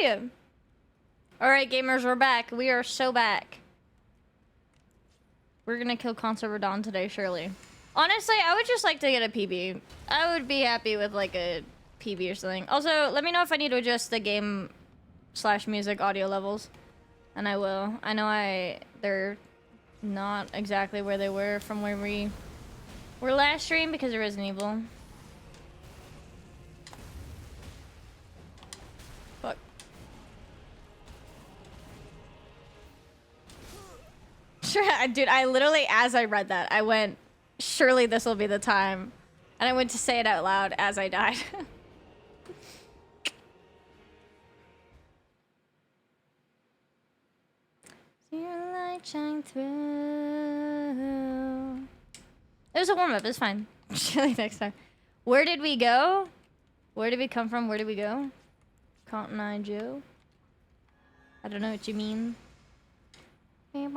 Yay! Alright, gamers, we're back. We are so back. We're gonna kill Consort Radon today, surely. Honestly, I would just like to get a PB. I would be happy with, like, a PB or something. Also, let me know if I need to adjust the game/music audio levels. And I will. I know they're not exactly where they were from where we were last stream because of Resident Evil. Fuck. Sure, dude, I literally, as I read that, I went, surely this will be the time. And I went to say it out loud as I died. Your light shine through. It was a warm-up, it's fine. Surely next time. Where did we go? Where did we come from? Where did we go? Cotton Eye Joe? I don't know what you mean. Go,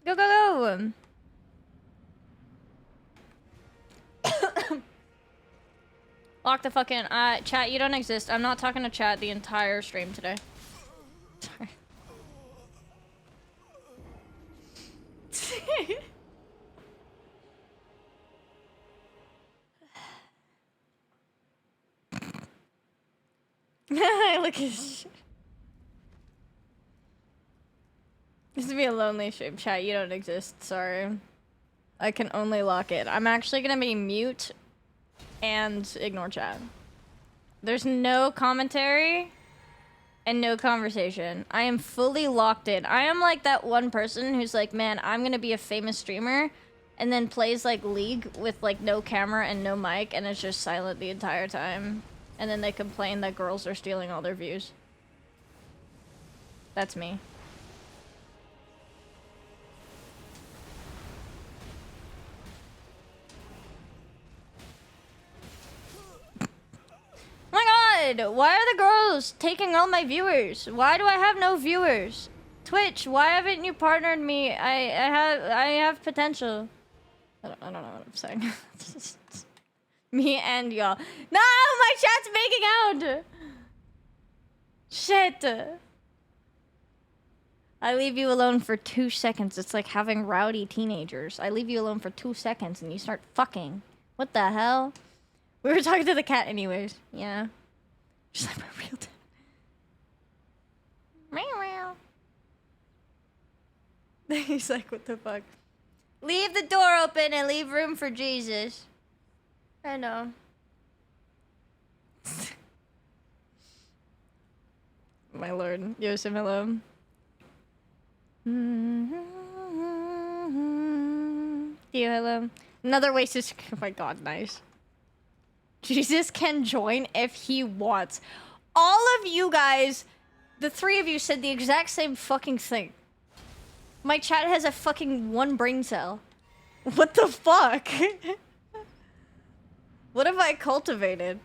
go, go! Lock the fucking chat, you don't exist. I'm not talking to chat the entire stream today. Sorry. Look at this. This would be a lonely stream. Chat, you don't exist. Sorry. I can only lock it. I'm actually gonna be mute and ignore chat. There's no commentary and no conversation. I am fully locked in. I am like that one person who's like, man, I'm gonna be a famous streamer, and then plays like League with like no camera and no mic, and it's just silent the entire time. And then they complain that girls are stealing all their views. That's me. Oh my god! Why are the girls taking all my viewers? Why do I have no viewers? Twitch, why haven't you partnered me? I have potential. I don't know what I'm saying. Me and y'all. No, my chat's making out. Shit. I leave you alone for 2 seconds. It's like having rowdy teenagers. I leave you alone for 2 seconds and you start fucking. What the hell? We were talking to the cat anyways. Yeah. Just like my real dad. Meow meow. He's like, what the fuck? Leave the door open and leave room for Jesus. I know. My lord. Yosem, hello. You, hello. Another way to... Oh my god, nice. Jesus can join if he wants. All of you guys, the 3 of you said the exact same fucking thing. My chat has a fucking 1 brain cell. What the fuck? What have I cultivated?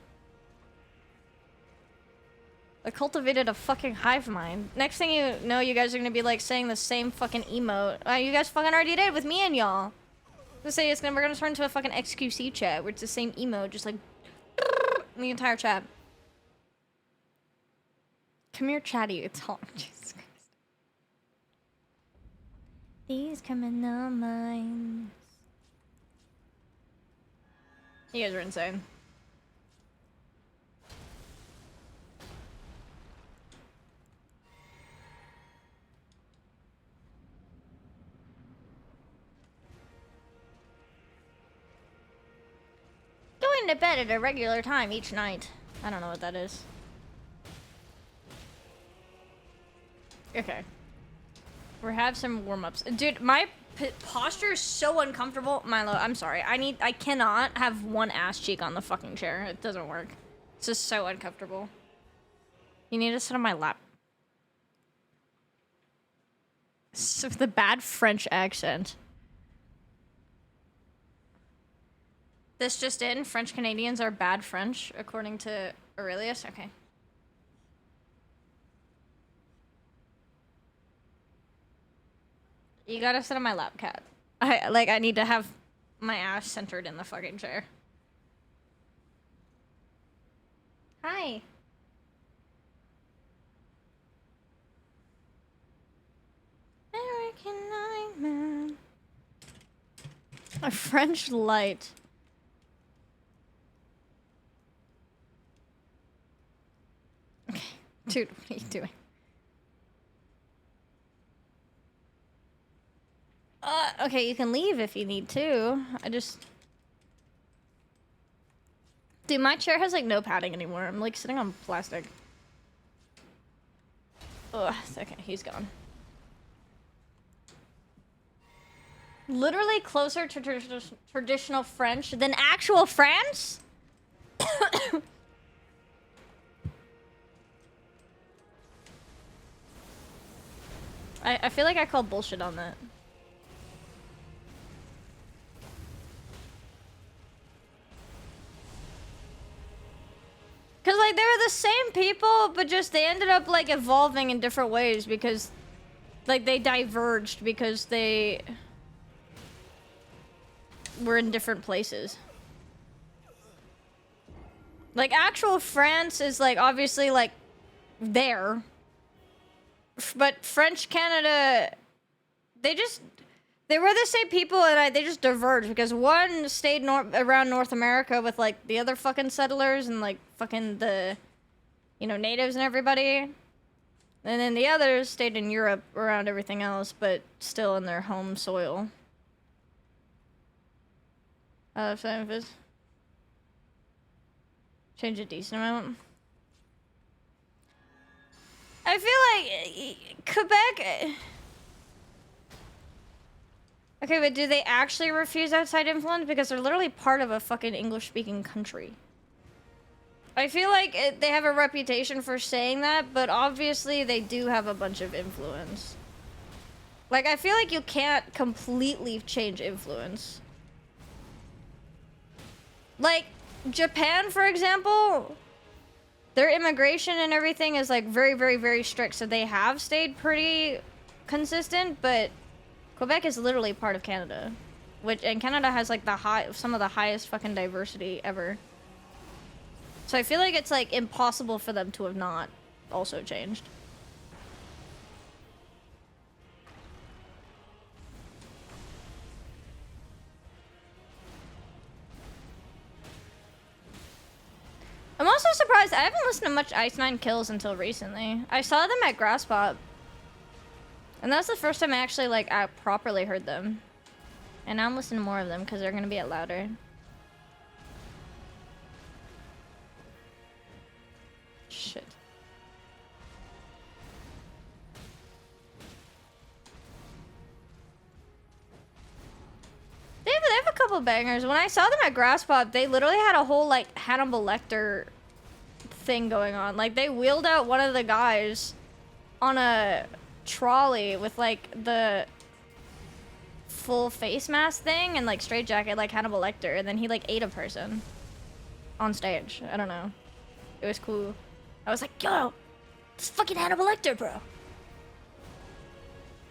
I cultivated a fucking hive mind. Next thing you know, you guys are gonna be like saying the same fucking emote. You guys fucking already did with me and y'all. We're gonna turn into a fucking XQC chat where it's the same emote, just like in the entire chat. Come here, chatty. It's all. Jesus Christ. These criminal minds. You guys are insane. Going to bed at a regular time each night. I don't know what that is. Okay. We have some warm-ups. Dude, my posture is so uncomfortable. Milo, I'm sorry. I cannot have one ass cheek on the fucking chair. It doesn't work. It's just so uncomfortable. You need to sit on my lap. So the bad French accent. This just in, French Canadians are bad French, according to Aurelius. Okay. You gotta sit on my lap, cat. I need to have my ass centered in the fucking chair. Hi. American Nightmare. A French light. Okay. Dude, what are you doing? Okay, you can leave if you need to. Dude, my chair has, like, no padding anymore. I'm, like, sitting on plastic. Ugh, okay, he's gone. Literally closer to traditional French than actual France? I feel like I called bullshit on that. Cause like they were the same people, but just they ended up like evolving in different ways because like they diverged because they were in different places. Like actual France is like obviously like there. But French Canada, they were the same people and they just diverged because one stayed around North America with like the other fucking settlers and like fucking the, you know, natives and everybody. And then the others stayed in Europe around everything else, but still in their home soil. Change a decent amount. I feel like Quebec... Okay, but do they actually refuse outside influence? Because they're literally part of a fucking English-speaking country. I feel like they have a reputation for saying that, but obviously they do have a bunch of influence. Like, I feel like you can't completely change influence. Like, Japan, for example... Their immigration and everything is, like, very, very, very strict, so they have stayed pretty consistent, but Quebec is literally part of Canada. And Canada has, like, some of the highest fucking diversity ever. So I feel like it's, like, impossible for them to have not also changed. I'm also surprised. I haven't listened to much Ice Nine Kills until recently. I saw them at Grass Pop. And that's the first time I actually, like, I properly heard them. And now I'm listening to more of them because they're going to be at louder. Shit. They have a couple bangers. When I saw them at Grass Pop, they literally had a whole, like, Hannibal Lecter thing going on. Like, they wheeled out one of the guys on a trolley with, like, the full face mask thing and, like, straight jacket like Hannibal Lecter. And then he, like, ate a person on stage. I don't know. It was cool. I was like, yo, it's fucking Hannibal Lecter, bro.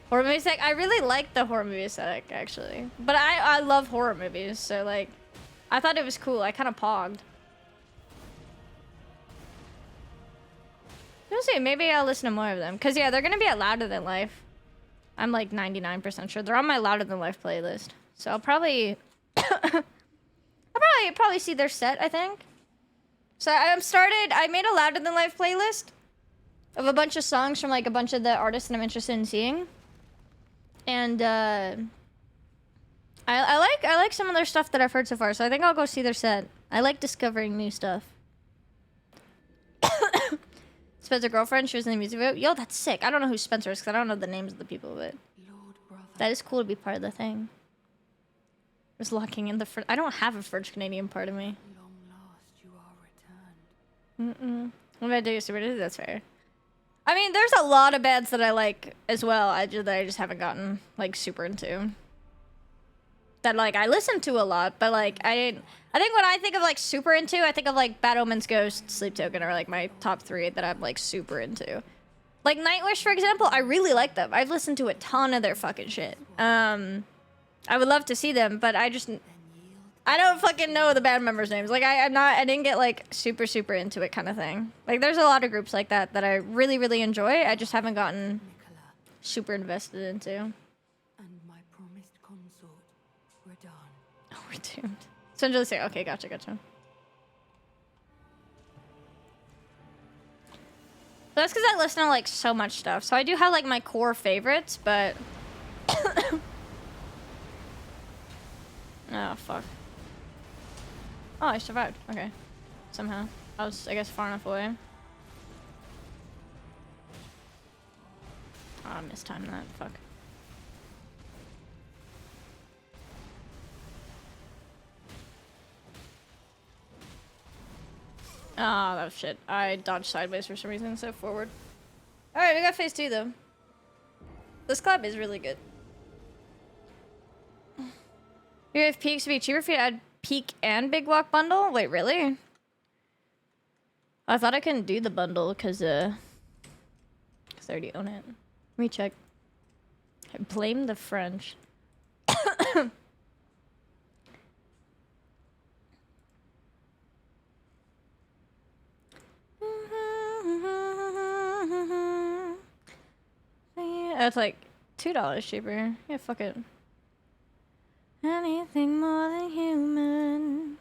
Horror movie aesthetic? I really like the horror movie aesthetic, actually. But I love horror movies, so, like, I thought it was cool. I kind of pogged. We'll see. Maybe I'll listen to more of them. Because, yeah, they're going to be at Louder Than Life. I'm, like, 99% sure. They're on my Louder Than Life playlist. So I'll probably... I'll probably see their set, I think. So I made a Louder Than Life playlist of a bunch of songs from, like, a bunch of the artists that I'm interested in seeing. And I like some of their stuff that I've heard so far, so I think I'll go see their set. I like discovering new stuff. Spencer girlfriend, she was in the music video. Yo, that's sick. I don't know who Spencer is because I don't know the names of the people, but that is cool to be part of the thing. Just locking in the I don't have a French Canadian part of me. Long last you are returned. What did I do? Super Duty? That's fair. I mean, there's a lot of bands that I like as well. that I just haven't gotten like super into. That like I listen to a lot, but like I think when I think of like super into, I think of like Bad Omens, Ghost, Sleep Token are like my top 3 that I'm like super into. Like Nightwish, for example, I really like them. I've listened to a ton of their fucking shit. I would love to see them, but I just I don't fucking know the band members' names. Like, I didn't get, like, super, super into it kind of thing. Like, there's a lot of groups like that that I really, really enjoy. I just haven't gotten Nicola super invested into. and my promised consort were done. Oh, we're doomed. So just say, okay, gotcha. So that's because I listen to, like, so much stuff. So I do have, like, my core favorites, but... Oh, fuck. Oh, I survived. Okay. Somehow. I was, I guess, far enough away. Oh, I mistimed that. Fuck. Oh, that was shit. I dodged sideways for some reason instead of forward. Alright, we got phase 2, though. This club is really good. You have peaks to be cheaper if you add peak and big walk bundle? Wait, really? I thought I couldn't do the bundle because I already own it. Let me check. I blame the French. It's like $2 cheaper. Yeah, fuck it. Anything more than human.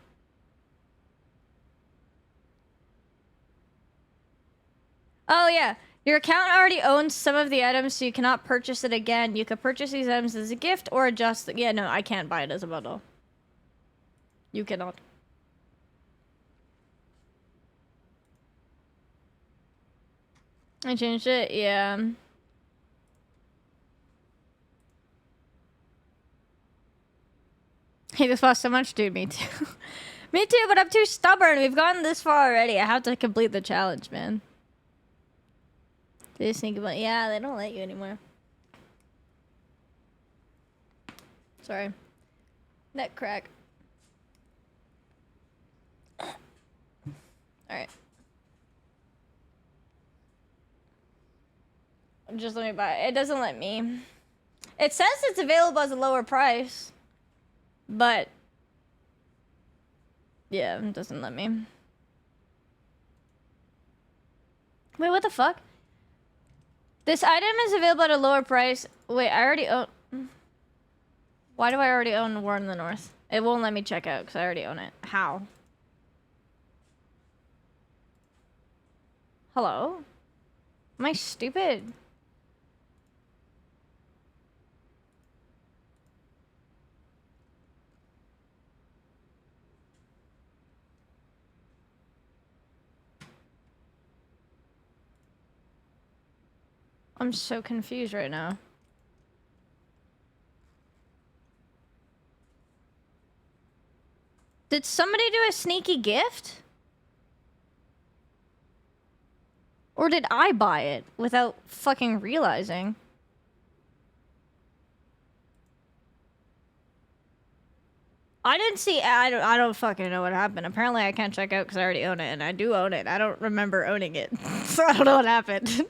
Oh yeah, your account already owns some of the items, so you cannot purchase it again. You could purchase these items as a gift or adjust it. Yeah, no, I can't buy it as a bundle. You cannot. I changed it, yeah. Hate this boss so much, dude. Me too. Me too, but I'm too stubborn. We've gotten this far already. I have to complete the challenge, man. They just think about, yeah, they don't let you anymore. Sorry. Neck crack. Alright. Just let me buy it. It doesn't let me. It says it's available as a lower price. But yeah, it doesn't let me. Wait, what the fuck? This item is available at a lower price. Wait, I already own... Why do I already own War in the North? It won't let me check out because I already own it. How? Hello? Am I stupid? I'm so confused right now. Did somebody do a sneaky gift? Or did I buy it without fucking realizing? I didn't see. I don't fucking know what happened. Apparently I can't check out because I already own it, and I do own it. I don't remember owning it. So I don't know what happened.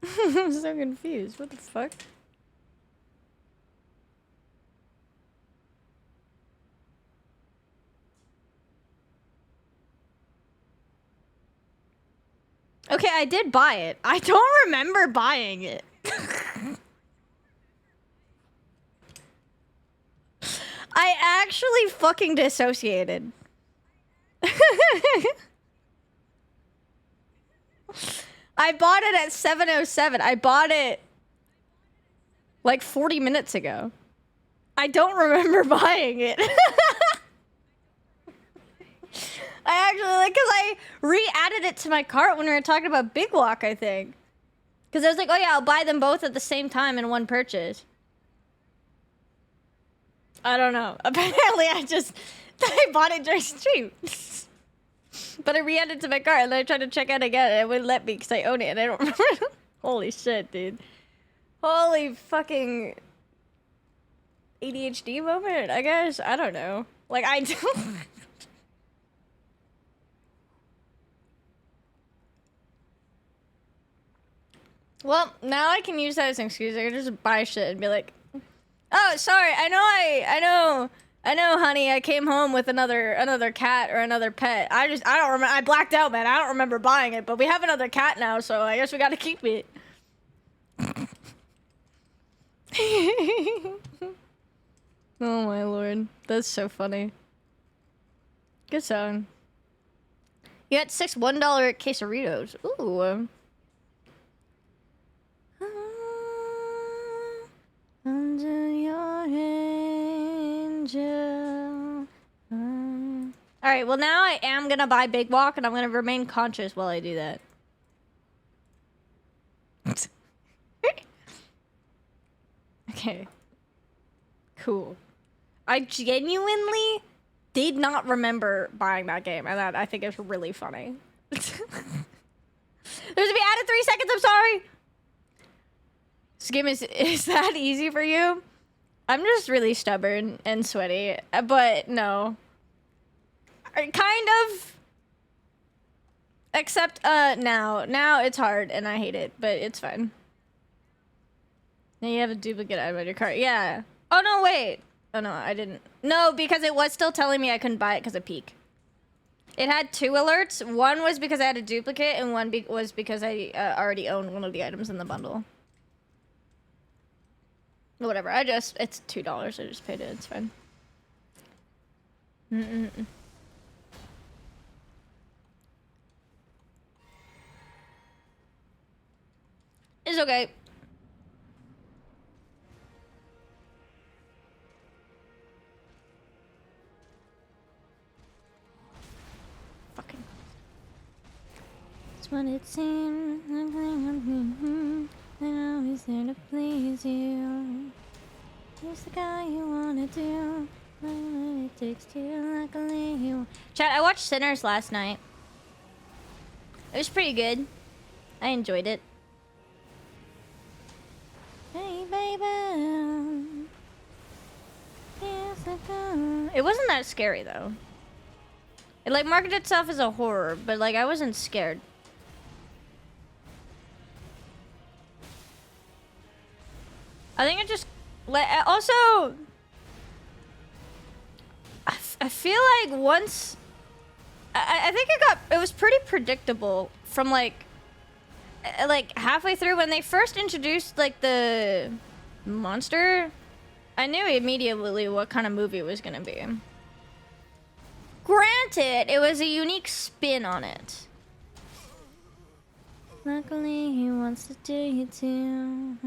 I'm so confused. What the fuck? Okay, I did buy it. I don't remember buying it. I actually fucking dissociated. I bought it at 7:07. I bought it like 40 minutes ago. I don't remember buying it. I actually, like, because I re-added it to my cart when we were talking about Big Walk, I think. Because I was like, oh yeah, I'll buy them both at the same time in one purchase. I don't know. Apparently I bought it during stream. But I re-added it to my cart and then I tried to check out again and it wouldn't let me because I own it and I don't remember. Holy shit, dude. Holy fucking ADHD moment, I guess. I don't know. Like, I don't... Well, now I can use that as an excuse. I can just buy shit and be like, "Oh, sorry. I know, honey. I came home with another cat or another pet. I don't remember. I blacked out, man. I don't remember buying it, but we have another cat now, so I guess we got to keep it." Oh my lord, that's so funny. Good song. You got 6 $1 quesaritos. Ooh. Under your angel. Alright, well now I am gonna buy Big Walk and I'm gonna remain conscious while I do that. Okay. Cool. I genuinely did not remember buying that game, and that I think is really funny. There's to be added 3 seconds, I'm sorry! This game is that easy for you? I'm just really stubborn and sweaty, but no. Kind of. Except, now. Now it's hard, and I hate it, but it's fine. Now you have a duplicate item on your cart. Yeah. Oh, no, wait. Oh, no, I didn't. No, because it was still telling me I couldn't buy it because of Peak. It had 2 alerts. One was because I had a duplicate, and one was because I already owned one of the items in the bundle. Whatever, it's $2. I just paid it. It's fine. It's okay. Fucking. It's what it seems. I'm always there to please you. He's the guy you wanna do. What it takes to luckily you. Chat, I watched Sinners last night. It was pretty good. I enjoyed it. Hey, baby. It wasn't that scary though. It like marketed itself as a horror, but like I wasn't scared. I think it just also I feel like once I think it was pretty predictable from like halfway through when they first introduced like the monster. I knew immediately what kind of movie it was gonna be. Granted, it was a unique spin on it. Luckily, he wants to do you too.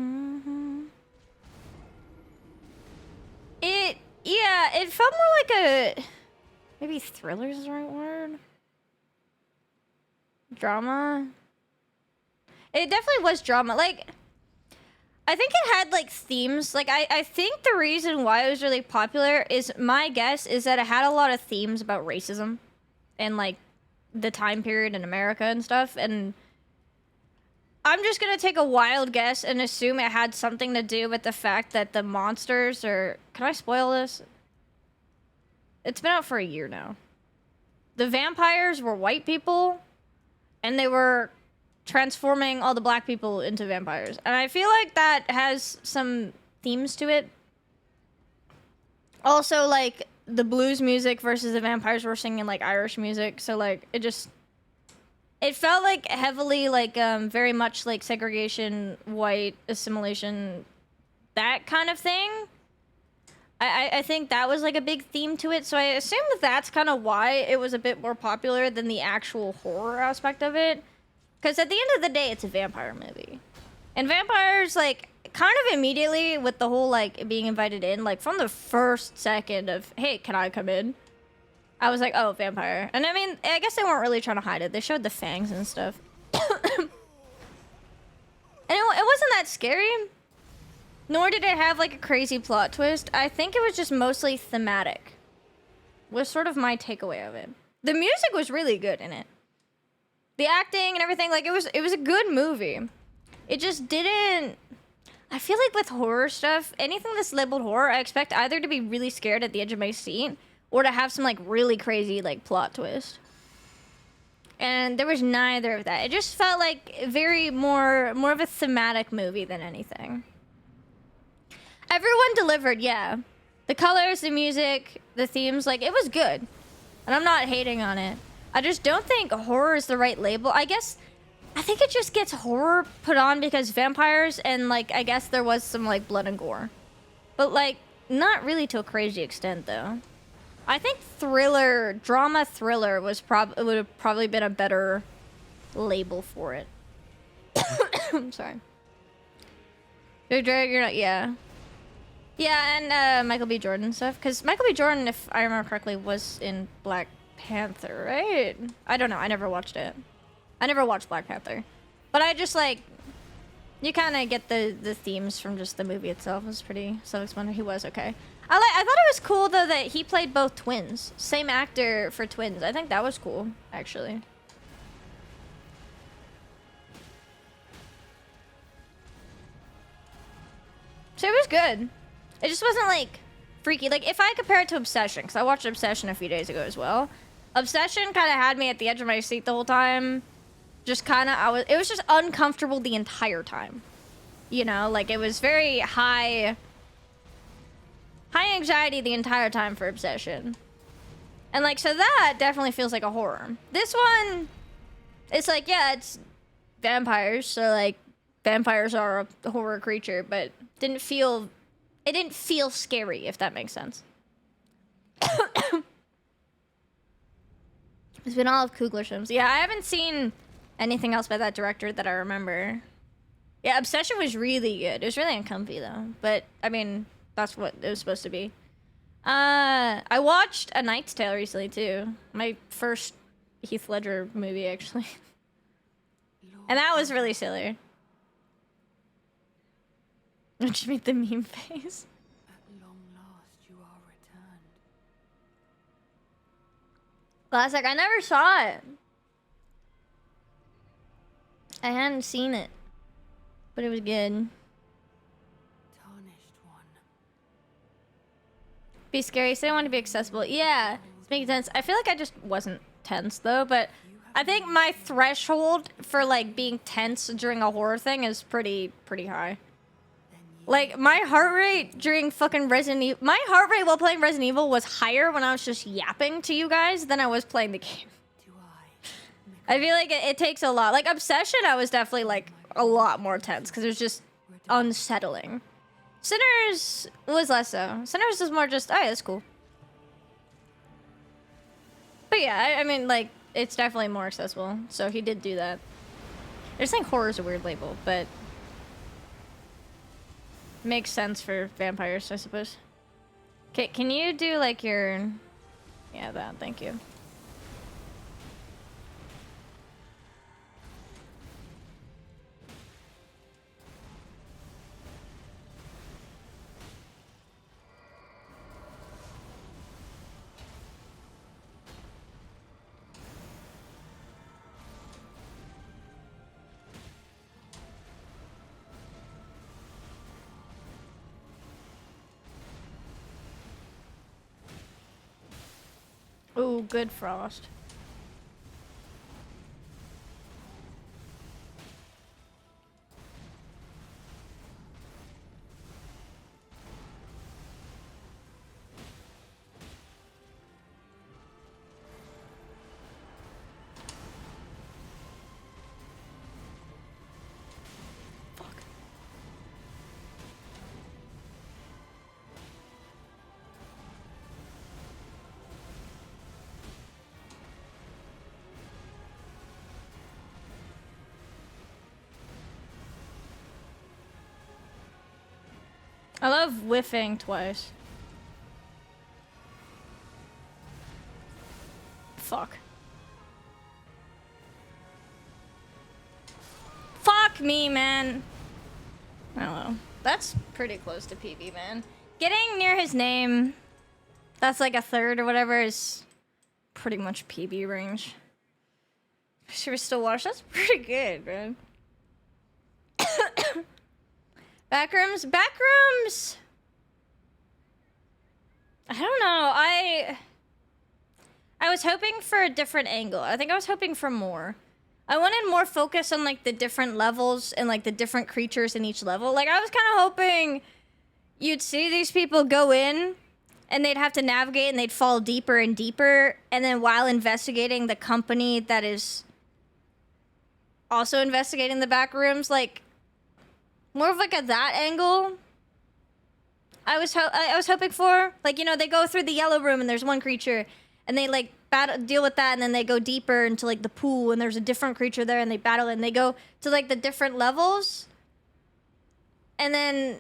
It felt more like a... Maybe thriller is the right word? Drama? It definitely was drama. Like, I think it had, like, themes. Like, I think the reason why it was really popular is, my guess, is that it had a lot of themes about racism. And, like, the time period in America and stuff. And I'm just gonna take a wild guess and assume it had something to do with the fact that the monsters are... Can I spoil this? It's been out for a year now. The vampires were white people, and they were transforming all the black people into vampires. And I feel like that has some themes to it. Also, like, the blues music versus the vampires were singing, like, Irish music. So, like, it felt like heavily, like, very much like segregation, white assimilation, that kind of thing. I think that was, like, a big theme to it. So I assume that that's kind of why it was a bit more popular than the actual horror aspect of it. Because at the end of the day, it's a vampire movie. And vampires, like, kind of immediately with the whole, like, being invited in, like, from the first second of, hey, can I come in? I was like, oh, vampire. And I mean, I guess they weren't really trying to hide it. They showed the fangs and stuff. And it wasn't that scary. Nor did it have, like, a crazy plot twist. I think it was just mostly thematic. Was sort of my takeaway of it. The music was really good in it. The acting and everything, like, it was a good movie. It just didn't... I feel like with horror stuff, anything that's labeled horror, I expect either to be really scared at the edge of my seat or to have some, like, really crazy, like, plot twist. And there was neither of that. It just felt like very more of a thematic movie than anything. Everyone delivered, yeah. The colors, the music, the themes, like, it was good. And I'm not hating on it. I just don't think horror is the right label. I think it just gets horror put on because vampires and, like, I guess there was some, like, blood and gore. But, like, not really to a crazy extent, though. I think drama thriller would have probably been a better label for it. I'm sorry. You're not, yeah. Yeah, and Michael B. Jordan stuff. Because Michael B. Jordan, if I remember correctly, was in Black Panther, right? I don't know. I never watched it. I never watched Black Panther. But I just, like, you kind of get the themes from just the movie itself. It was pretty self-explanatory. He was okay. I thought it was cool, though, that he played both twins. Same actor for twins. I think that was cool, actually. So it was good. It just wasn't, like, freaky. Like, if I compare it to Obsession, because I watched Obsession a few days ago as well. Obsession kind of had me at the edge of my seat the whole time. Just kind of, it was just uncomfortable the entire time. You know, like, it was very high anxiety the entire time for Obsession. And, like, so that definitely feels like a horror. This one, it's like, yeah, it's vampires, so, like, vampires are a horror creature, but it didn't feel scary, if that makes sense. It's been all of Coogler's films. Yeah, I haven't seen anything else by that director that I remember. Yeah, Obsession was really good. It was really uncomfy, though. But, I mean, that's what it was supposed to be. I watched A Knight's Tale recently, too. My first Heath Ledger movie, actually. And that was really silly. Just make the meme face. At long last, you are returned. Classic. I never saw it. I hadn't seen it. But it was good. Tarnished one. Be scary. So I want to be accessible. Yeah. It's making sense. I feel like I just wasn't tense, though. But I think my threshold for, like, being tense during a horror thing is pretty high. Like, my heart rate during fucking Resident Evil... My heart rate while playing Resident Evil was higher when I was just yapping to you guys than I was playing the game. I feel like it takes a lot. Like, Obsession, I was definitely, like, a lot more tense because it was just unsettling. Sinners was less so. Sinners is more just, oh, yeah, that's cool. But yeah, I mean, like, it's definitely more accessible. So he did do that. I just think horror is a weird label, but... makes sense for vampires, I suppose. Okay, can you do, like, your... Yeah, that, thank you. Ooh, good frost. I love whiffing twice. Fuck. Fuck me, man. I don't know. That's pretty close to PB, man. Getting near his name, that's like a third or whatever, is pretty much PB range. Should we still watch? That's pretty good, man. Backrooms? Backrooms! I don't know. I I was hoping for a different angle. I think I was hoping for more. I wanted more focus on, like, the different levels and, like, the different creatures in each level. Like, I was kind of hoping you'd see these people go in and they'd have to navigate and they'd fall deeper and deeper. And then while investigating the company that is also investigating the back rooms, like, more of, like, a that angle. I was hoping for, like, you know, they go through the yellow room and there's one creature and they, like, deal with that, and then they go deeper into, like, the pool and there's a different creature there and they battle and they go to, like, the different levels, and then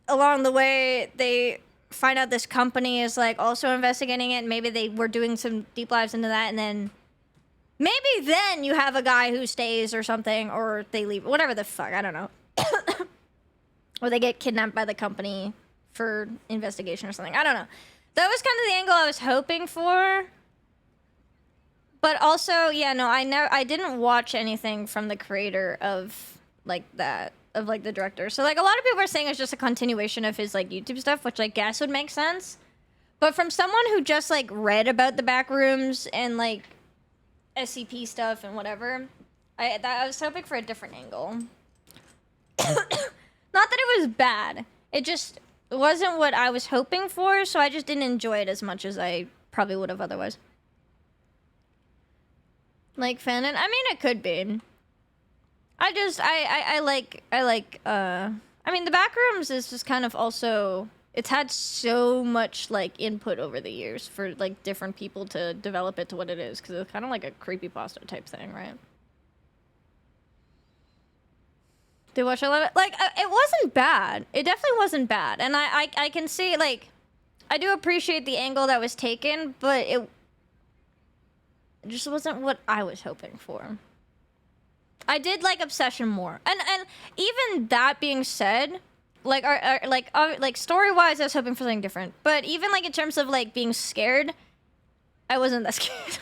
along the way they find out this company is, like, also investigating it, and maybe they were doing some deep dives into that, and then maybe then you have a guy who stays or something, or they leave, whatever the fuck, I don't know. Or they get kidnapped by the company for investigation or something, I don't know. That was kind of the angle I was hoping for. But also, yeah, no, I didn't watch anything from the creator of, like, that, of, like, the director. So, like, a lot of people are saying it's just a continuation of his, like, YouTube stuff, which I guess would make sense. But from someone who just, like, read about the back rooms and, like, SCP stuff and whatever, I was hoping for a different angle. Not that it was bad. It just wasn't what I was hoping for, so I just didn't enjoy it as much as I probably would have otherwise. Like fanon? I mean, it could be. I mean, the backrooms is just kind of also, it's had so much, like, input over the years for, like, different people to develop it to what it is, because it's kind of like a creepypasta type thing, right? Did you watch a lot of it? Like, it wasn't bad. It definitely wasn't bad. And I can see, like, I do appreciate the angle that was taken, but it just wasn't what I was hoping for. I did like Obsession more, and even that being said, like like story wise, I was hoping for something different. But even like in terms of like being scared, I wasn't that scared.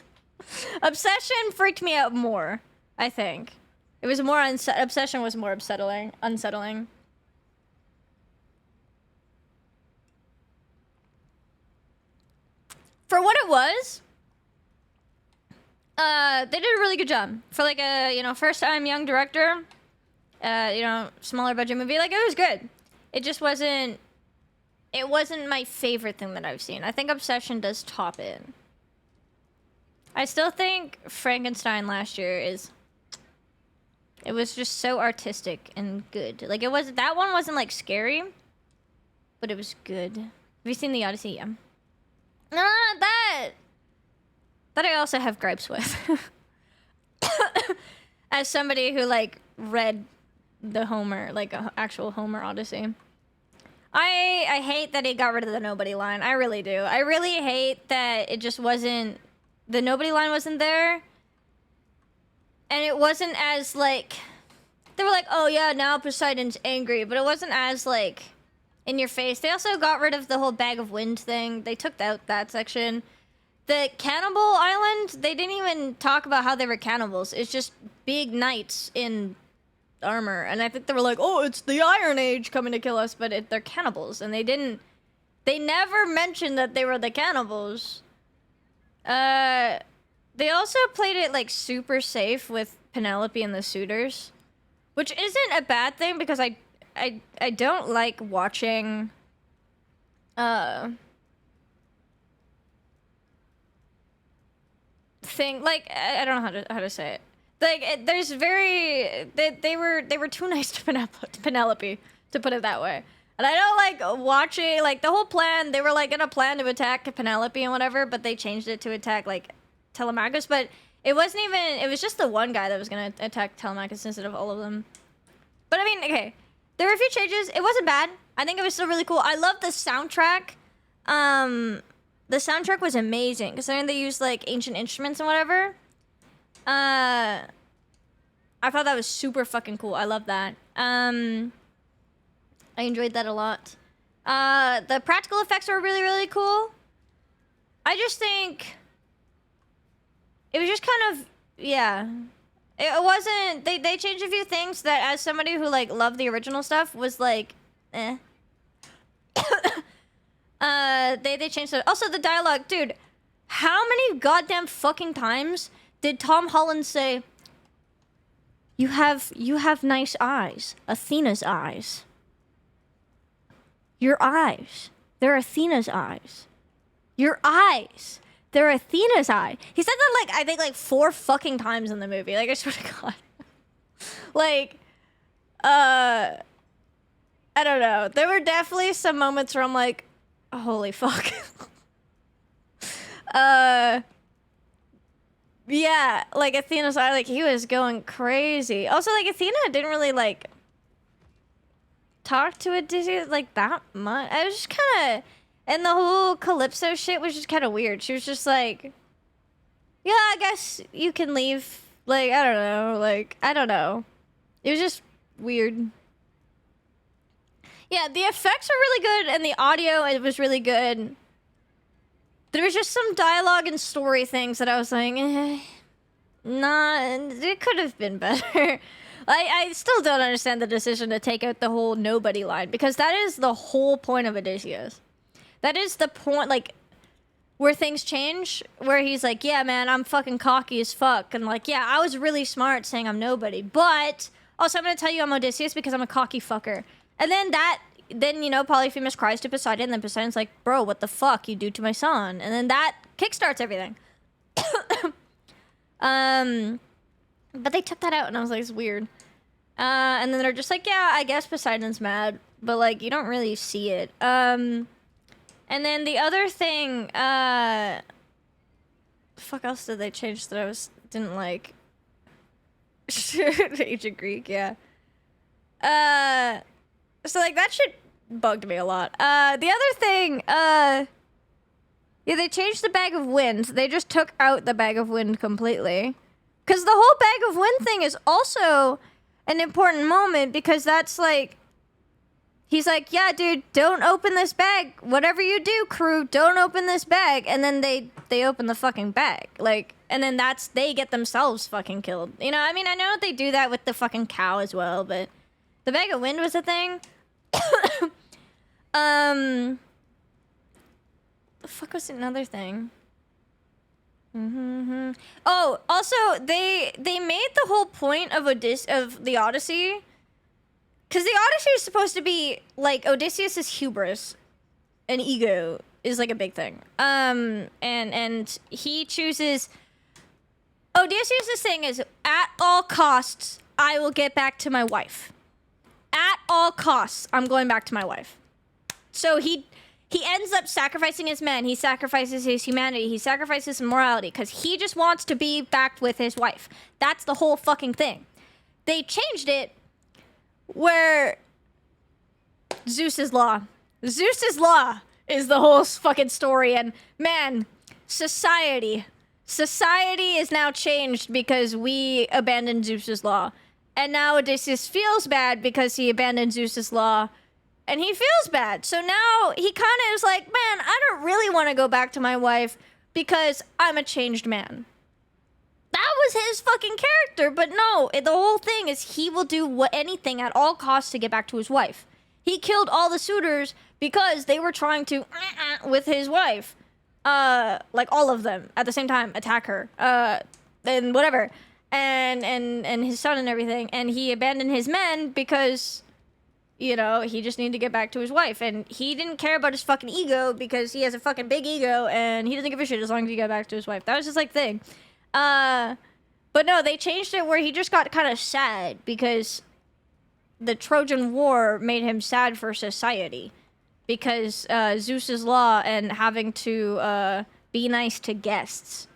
Obsession freaked me out more. I think it was more Obsession was more unsettling. For what it was. They did a really good job for like a, you know, first time young director, you know, smaller budget movie. Like, it was good. It just wasn't, it wasn't my favorite thing that I've seen. I think Obsession does top it. I still think Frankenstein last year is, it was just so artistic and good. Like, it was, that one wasn't like scary, but it was good. Have you seen The Odyssey? Yeah. No, not that. That I also have gripes with. As somebody who, like, read the Homer, like, actual Homer Odyssey. I hate that he got rid of the nobody line. I really do. I really hate that it just wasn't, the nobody line wasn't there. And it wasn't as, like, they were like, oh yeah, now Poseidon's angry. But it wasn't as, like, in your face. They also got rid of the whole bag of wind thing. They took out that section. The cannibal island, they didn't even talk about how they were cannibals. It's just big knights in armor. And I think they were like, oh, it's the Iron Age coming to kill us. But they're cannibals. And they never mentioned that they were the cannibals. They also played it, like, super safe with Penelope and the suitors. Which isn't a bad thing, because I don't like watching, thing, like, I don't know how to say it. Like, there's very, they were too nice to Penelope, to put it that way. And I don't like watching, like, the whole plan, they were like gonna plan to attack Penelope and whatever, but they changed it to attack, like, Telemachus. But it wasn't even, it was just the one guy that was gonna attack Telemachus instead of all of them. But I mean, okay, there were a few changes. It wasn't bad. I think it was still really cool. I love the soundtrack. The soundtrack was amazing, considering they used, like, ancient instruments and whatever. I thought that was super fucking cool. I love that. I enjoyed that a lot. The practical effects were really, really cool. I just think it was just kind of, yeah. It wasn't, they changed a few things that, as somebody who, like, loved the original stuff, was like, eh. They changed it. Also, the dialogue, dude. How many goddamn fucking times did Tom Holland say, you have nice eyes. Athena's eyes. Your eyes. They're Athena's eyes. Your eyes. They're Athena's eye. He said that, like, I think, like, 4 fucking times in the movie. Like, I swear to God. Like, I don't know. There were definitely some moments where I'm like, holy fuck. Yeah, like, Athena's eye, like, he was going crazy. Also, like, Athena didn't really, like, talk to Odysseus, like, that much. I was just kind of... And the whole Calypso shit was just kind of weird. She was just like, yeah, I guess you can leave. Like, I don't know. Like, I don't know. It was just weird. Yeah, the effects are really good, and the audio, it was really good. There was just some dialogue and story things that I was like, nah, it could have been better. I still don't understand the decision to take out the whole nobody line, because that is the whole point of Odysseus. That is the point, like, where things change, where he's like, yeah, man, I'm fucking cocky as fuck. And like, yeah, I was really smart saying I'm nobody, but also I'm going to tell you I'm Odysseus because I'm a cocky fucker. And then, you know, Polyphemus cries to Poseidon, and then Poseidon's like, bro, what the fuck you do to my son? And then that kickstarts everything. But they took that out, and I was like, it's weird. And then they're just like, yeah, I guess Poseidon's mad, but like, you don't really see it. And then the other thing, the fuck else did they change that I didn't like? Ancient Greek, yeah. So like that shit bugged me a lot. The other thing, yeah, they changed the bag of wind. They just took out the bag of wind completely. Because the whole bag of wind thing is also an important moment, because that's like, he's like, yeah, dude, don't open this bag. Whatever you do, crew, don't open this bag. And then they open the fucking bag. Like, and then they get themselves fucking killed. You know, I mean, I know they do that with the fucking cow as well, but the bag of wind was a thing. The fuck was another thing? Oh, also, they made the whole point of the Odyssey, because the Odyssey is supposed to be, like, Odysseus' hubris and ego is, like, a big thing. And he chooses... Odysseus' thing is, at all costs, I will get back to my wife. At all costs, I'm going back to my wife. So he ends up sacrificing his men. He sacrifices his humanity. He sacrifices his morality, because he just wants to be back with his wife. That's the whole fucking thing. They changed it where Zeus's law. Zeus's law is the whole fucking story, and man, society is now changed because we abandoned Zeus's law. And now Odysseus feels bad because he abandoned Zeus's law, and he feels bad. So now he kind of is like, man, I don't really want to go back to my wife because I'm a changed man. That was his fucking character, but no, the whole thing is he will do anything at all costs to get back to his wife. He killed all the suitors because they were trying to with his wife. Like all of them at the same time, attack her. And whatever. And his son and everything. And he abandoned his men because, you know, he just needed to get back to his wife. And he didn't care about his fucking ego because he has a fucking big ego and he doesn't give a shit as long as he got back to his wife. That was his, like, thing. But no, they changed it where he just got kind of sad because the Trojan War made him sad for society. Because Zeus's law and having to be nice to guests.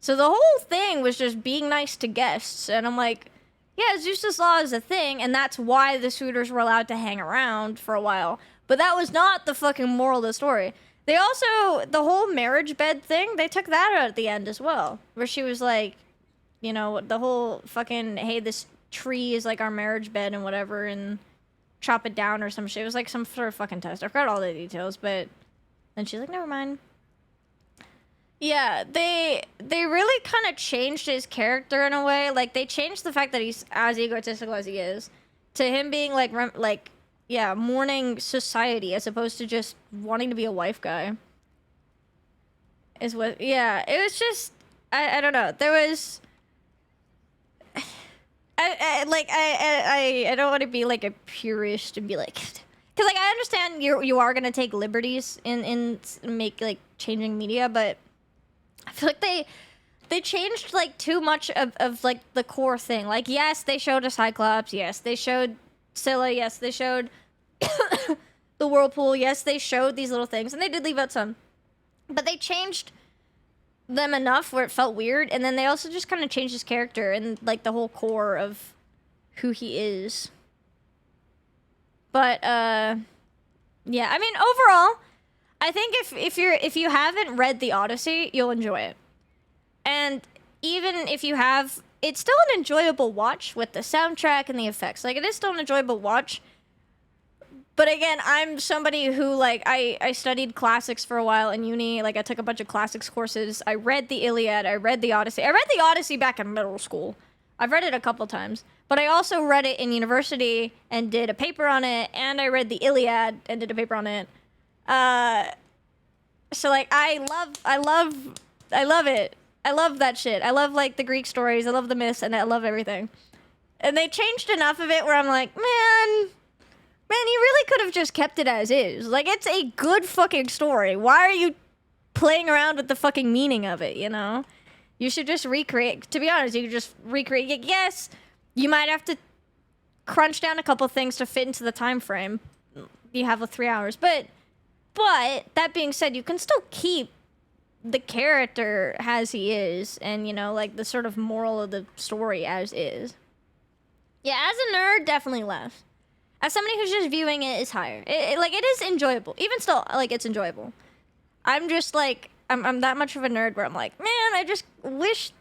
So the whole thing was just being nice to guests. And I'm like, yeah, Zeus's law is a thing, and that's why the suitors were allowed to hang around for a while. But that was not the fucking moral of the story. They also, the whole marriage bed thing, they took that out at the end as well. Where she was like, you know, the whole fucking, hey, this tree is like our marriage bed and whatever, and chop it down or some shit. It was like some sort of fucking test. I forgot all the details, but then she's like, never mind. Yeah, they really kind of changed his character in a way. Like, they changed the fact that he's as egotistical as he is to him being like, yeah, mourning society as opposed to just wanting to be a wife guy. is what. Yeah, it was just I don't know. There was. I don't want to be like a purist and be like, because like I understand you are gonna take liberties in make like changing media, but I feel like they changed like too much of like the core thing. Like yes, they showed a Cyclops. Yes, they showed Scylla. Yes, they showed the Whirlpool. Yes, they showed these little things, and they did leave out some, but they changed them enough where it felt weird, and then they also just kind of changed his character and like the whole core of who he is. But yeah, I mean overall, I think if you haven't read the Odyssey, you'll enjoy it. And even if you have, it's still an enjoyable watch with the soundtrack and the effects. Like it is still an enjoyable watch. But again, I'm somebody who, like, I studied classics for a while in uni. Like, I took a bunch of classics courses. I read the Iliad. I read the Odyssey. I read the Odyssey back in middle school. I've read it a couple times. But I also read it in university and did a paper on it. And I read the Iliad and did a paper on it. So, like, I love it. I love that shit. I love, like, the Greek stories. I love the myths. And I love everything. And they changed enough of it where I'm like, man, you really could have just kept it as is. Like, it's a good fucking story. Why are you playing around with the fucking meaning of it, you know? You should just recreate. To be honest, you could just recreate it. Yes, you might have to crunch down a couple things to fit into the time frame. You have 3 hours. But that being said, you can still keep the character as he is. And, you know, like, the sort of moral of the story as is. Yeah, as a nerd, definitely less. As somebody who's just viewing it is higher. It is enjoyable. Even still, like, it's enjoyable. I'm just, like, I'm that much of a nerd where I'm like, man, I just wish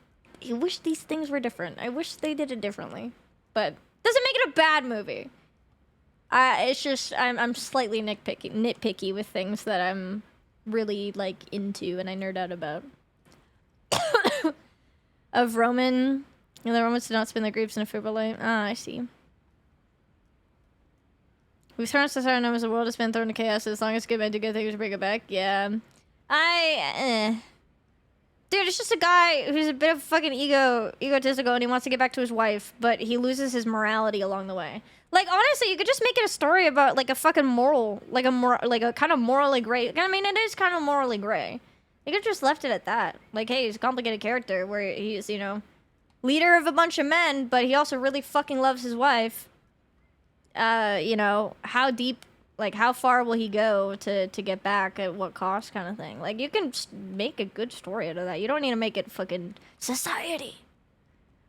these things were different. I wish they did it differently. But doesn't make it a bad movie. It's just, I'm slightly nitpicky with things that I'm really, like, into and I nerd out about. Of Roman, you know, the Romans did not spin their grapes in a fibrillate. Ah, I see. We've thrown us to our numbers, the world has been thrown to chaos. As long as good men do good things, bring it back. Yeah. Dude, it's just a guy who's a bit of fucking egotistical and he wants to get back to his wife, but he loses his morality along the way. Like, honestly, you could just make it a story about, like, a fucking moral, like a kind of morally gray. I mean, it is kind of morally gray. You could have just left it at that. Like, hey, he's a complicated character where he's, you know, leader of a bunch of men, but he also really fucking loves his wife. You know, how deep, like, how far will he go to get back at what cost kind of thing. Like, you can make a good story out of that. You don't need to make it fucking society.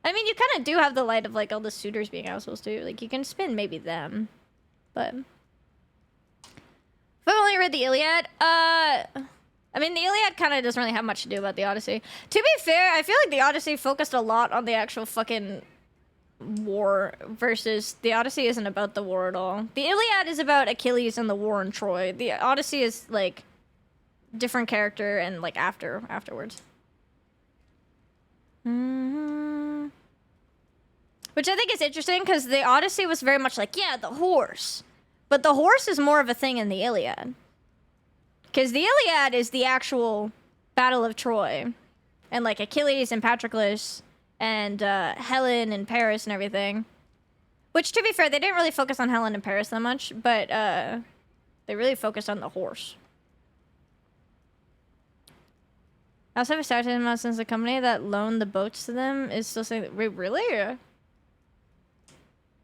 I mean, you kind of do have the light of, like, all the suitors being assholes, too. Like, you can spin maybe them. But if I only read the Iliad, I mean, the Iliad kind of doesn't really have much to do about the Odyssey. To be fair, I feel like the Odyssey focused a lot on the actual fucking war versus the Odyssey isn't about the war at all. The Iliad is about Achilles and the war in Troy. The Odyssey is like different character and like afterwards. Which I think is interesting because the Odyssey was very much like, yeah, the horse. But the horse is more of a thing in the Iliad. Because the Iliad is the actual Battle of Troy. And like Achilles and Patroclus and Helen and Paris and everything. Which, to be fair, they didn't really focus on Helen and Paris that much, but they really focused on the horse. I also have a started since the company that loaned the boats to them is still saying that, wait, really?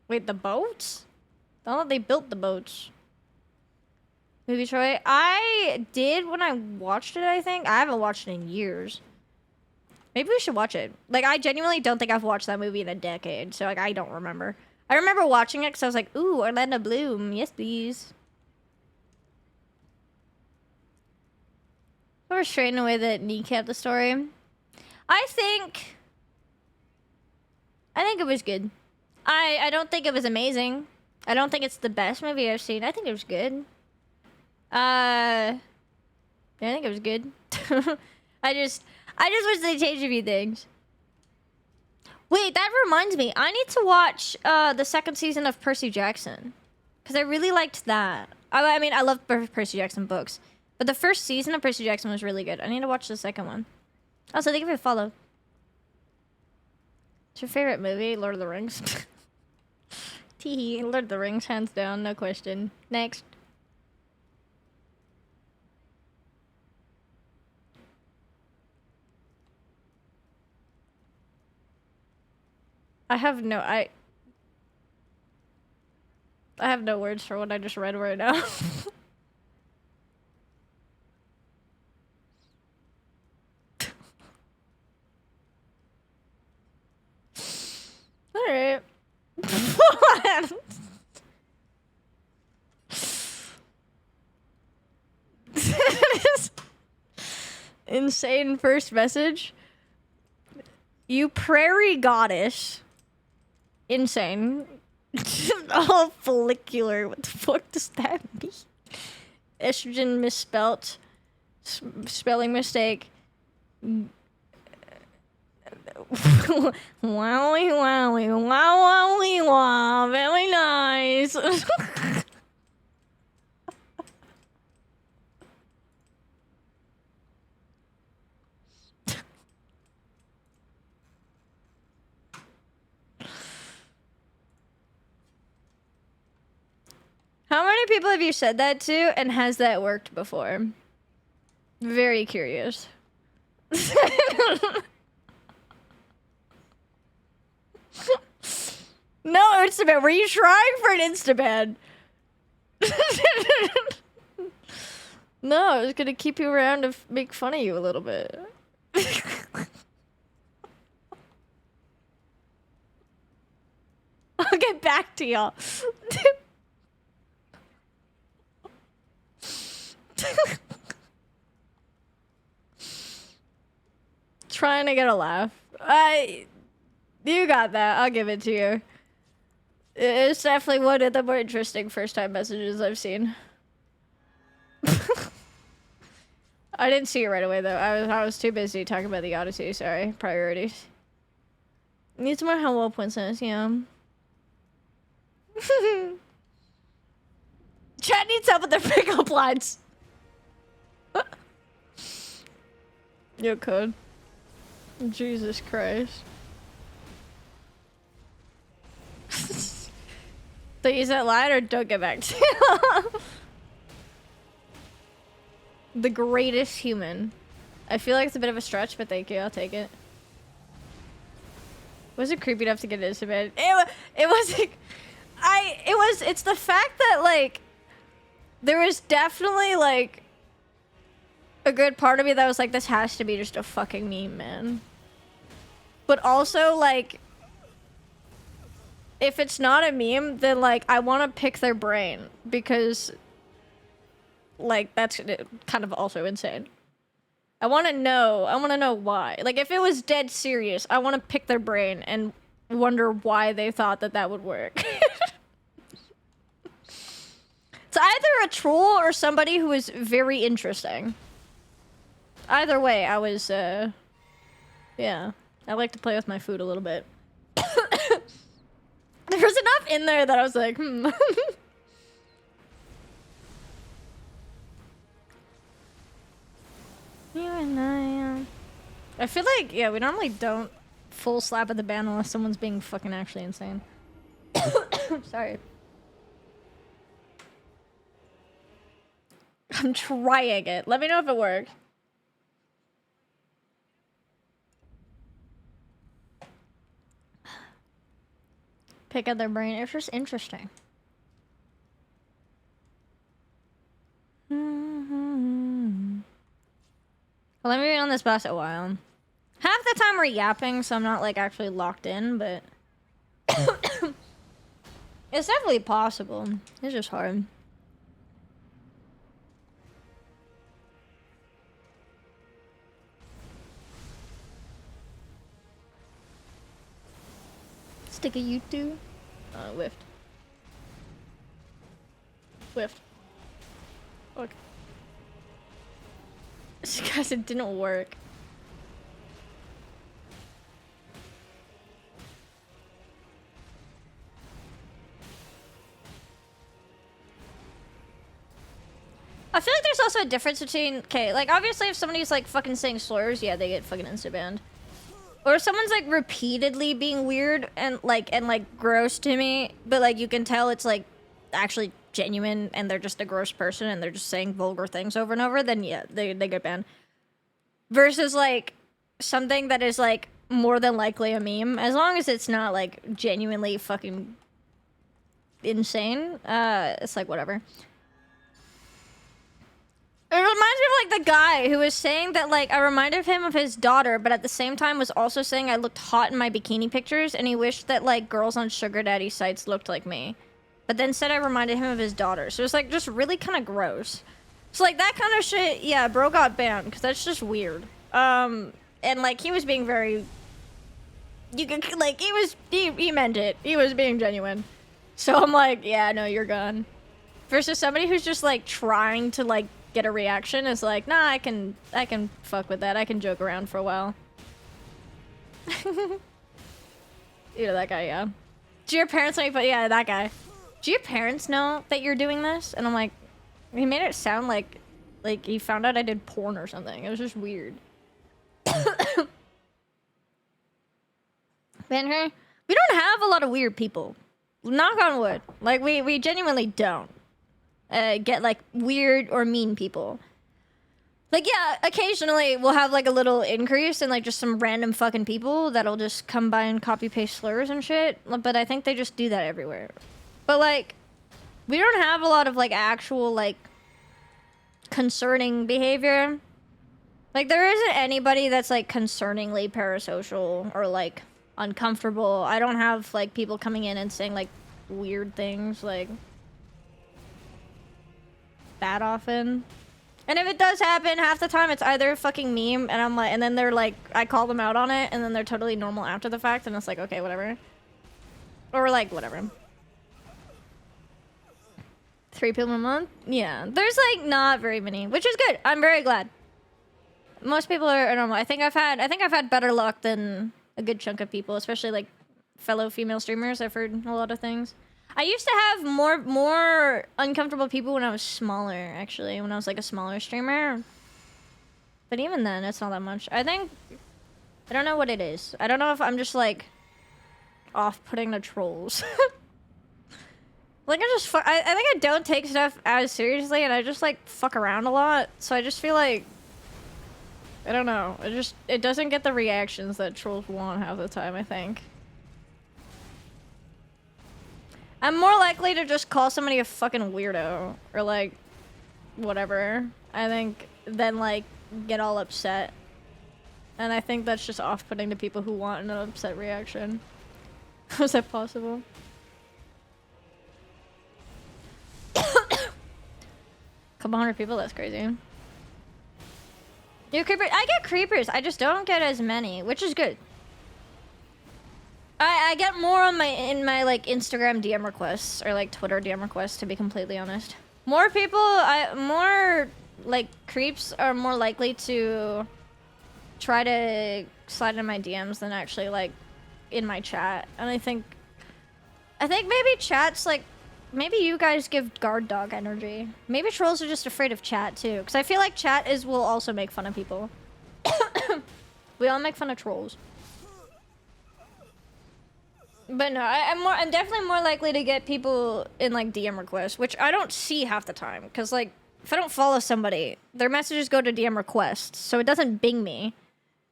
Wait, the boats? I thought they built the boats. Movie Troy? I did when I watched it, I think. I haven't watched it in years. Maybe we should watch it. Like, I genuinely don't think I've watched that movie in a decade, so, like, I don't remember. I remember watching it because I was like, ooh, Orlando Bloom. Yes, please. Or straighten away the kneecap the story. I think it was good. I don't think it was amazing. I don't think it's the best movie I've seen. I think it was good. I think it was good. I just wish they changed a few things. Wait, that reminds me. I need to watch the second season of Percy Jackson. Because I really liked that. I mean, I love Percy Jackson books. But the first season of Percy Jackson was really good. I need to watch the second one. Also, thank you for a follow. What's your favorite movie? Lord of the Rings. Teehee. Lord of the Rings, hands down, no question. Next. I have no words for what I just read right now. Alright. Insane first message. You prairie goddess. Insane. All follicular. What the fuck does that mean? Estrogen misspelt. Spelling mistake. Wowie wowie wow wowie wow. Very nice. How many people have you said that to, and has that worked before? Very curious. No, Instaband. Were you trying for an Instaband? No, I was gonna keep you around to make fun of you a little bit. I'll get back to y'all. Trying to get a laugh. You got that. I'll give it to you. It's definitely one of the more interesting first-time messages I've seen. I didn't see it right away though. I was too busy talking about the Odyssey. Sorry, priorities. Needs more hello princess. Yeah. Chat needs help with their pickup lines. Yo, code. Jesus Christ. So use that line or don't get back to you. The greatest human. I feel like it's a bit of a stretch, but thank you. I'll take it. Was it creepy enough to get into bed? It wasn't. It's the fact that, like, there was definitely, like, a good part of me that was like, this has to be just a fucking meme, man. But also, like, if it's not a meme, then, like, I want to pick their brain because, like, that's kind of also insane. I want to know why. Like, if it was dead serious, I want to pick their brain and wonder why they thought that that would work. It's either a troll or somebody who is very interesting. Either way, I was, yeah. I like to play with my food a little bit. There was enough in there that I was like, hmm. You and I feel like, yeah, we normally don't full slap at the ban unless someone's being fucking actually insane. Sorry. I'm trying it. Let me know if it works. Pick at their brain. It's just interesting. Well, let me be on this boss a while. Half the time we're yapping, so I'm not, like, actually locked in, but... It's definitely possible. It's just hard. Stick a YouTube. Whiffed. Whiffed. Fuck. Guys, it didn't work. I feel like there's also a difference between, okay, like obviously if somebody's like fucking saying slurs, yeah, they get fucking insta banned. Or if someone's like repeatedly being weird and like gross to me, but like you can tell it's like actually genuine and they're just a gross person and they're just saying vulgar things over and over, then yeah, they get banned. Versus like something that is like more than likely a meme, as long as it's not like genuinely fucking insane, it's like whatever. It reminds me of like the guy who was saying that like I reminded him of his daughter, but at the same time was also saying I looked hot in my bikini pictures, and he wished that like girls on sugar daddy sites looked like me. But then said I reminded him of his daughter. So it's like just really kind of gross. So like that kind of shit, yeah, bro got banned because that's just weird. And like he was being very, you could like he meant it. He was being genuine. So I'm like, yeah, no, you're gone. Versus somebody who's just like trying to like get a reaction is like, nah, I can fuck with that. I can joke around for a while. You know that guy, yeah. Do your parents know you put, yeah, that guy. Do your parents know that you're doing this? And I'm like, he made it sound like he found out I did porn or something. It was just weird. Man, hey, we don't have a lot of weird people. Knock on wood. Like we genuinely don't. Get like weird or mean people. Like yeah, occasionally we'll have like a little increase in like just some random fucking people that'll just come by and copy paste slurs and shit, but I think they just do that everywhere. But like we don't have a lot of like actual like concerning behavior. Like there isn't anybody that's like concerningly parasocial or like uncomfortable. I don't have like people coming in and saying like weird things like that often. And if it does happen, half the time it's either a fucking meme and I'm like, and then they're like, I call them out on it and then they're totally normal after the fact and it's like, okay, whatever. Or like, whatever. 3 people a month? Yeah. There's like not very many, which is good. I'm very glad. Most people are normal. I think I've had better luck than a good chunk of people, especially like fellow female streamers. I've heard a lot of things. I used to have more uncomfortable people when I was smaller, actually, when I was like a smaller streamer. But even then, it's not that much. I don't know what it is. I don't know if I'm just like off-putting the trolls. Like I think I don't take stuff as seriously and I just like fuck around a lot. So I just feel like, I don't know. It doesn't get the reactions that trolls want half the time, I think. I'm more likely to just call somebody a fucking weirdo or like whatever, I think, than like get all upset. And I think that's just off-putting to people who want an upset reaction. Is that possible? Couple hundred people, that's crazy. You creepers, I get creepers, I just don't get as many, which is good. I get more on in my like Instagram DM requests or like Twitter DM requests, to be completely honest. More people, more like creeps are more likely to try to slide in my DMs than actually like in my chat. And I think maybe chat's like, maybe you guys give guard dog energy. Maybe trolls are just afraid of chat too, because I feel like chat will also make fun of people. We all make fun of trolls. But no, I'm definitely more likely to get people in like DM requests, which I don't see half the time, because like if I don't follow somebody, their messages go to DM requests, so it doesn't bing me,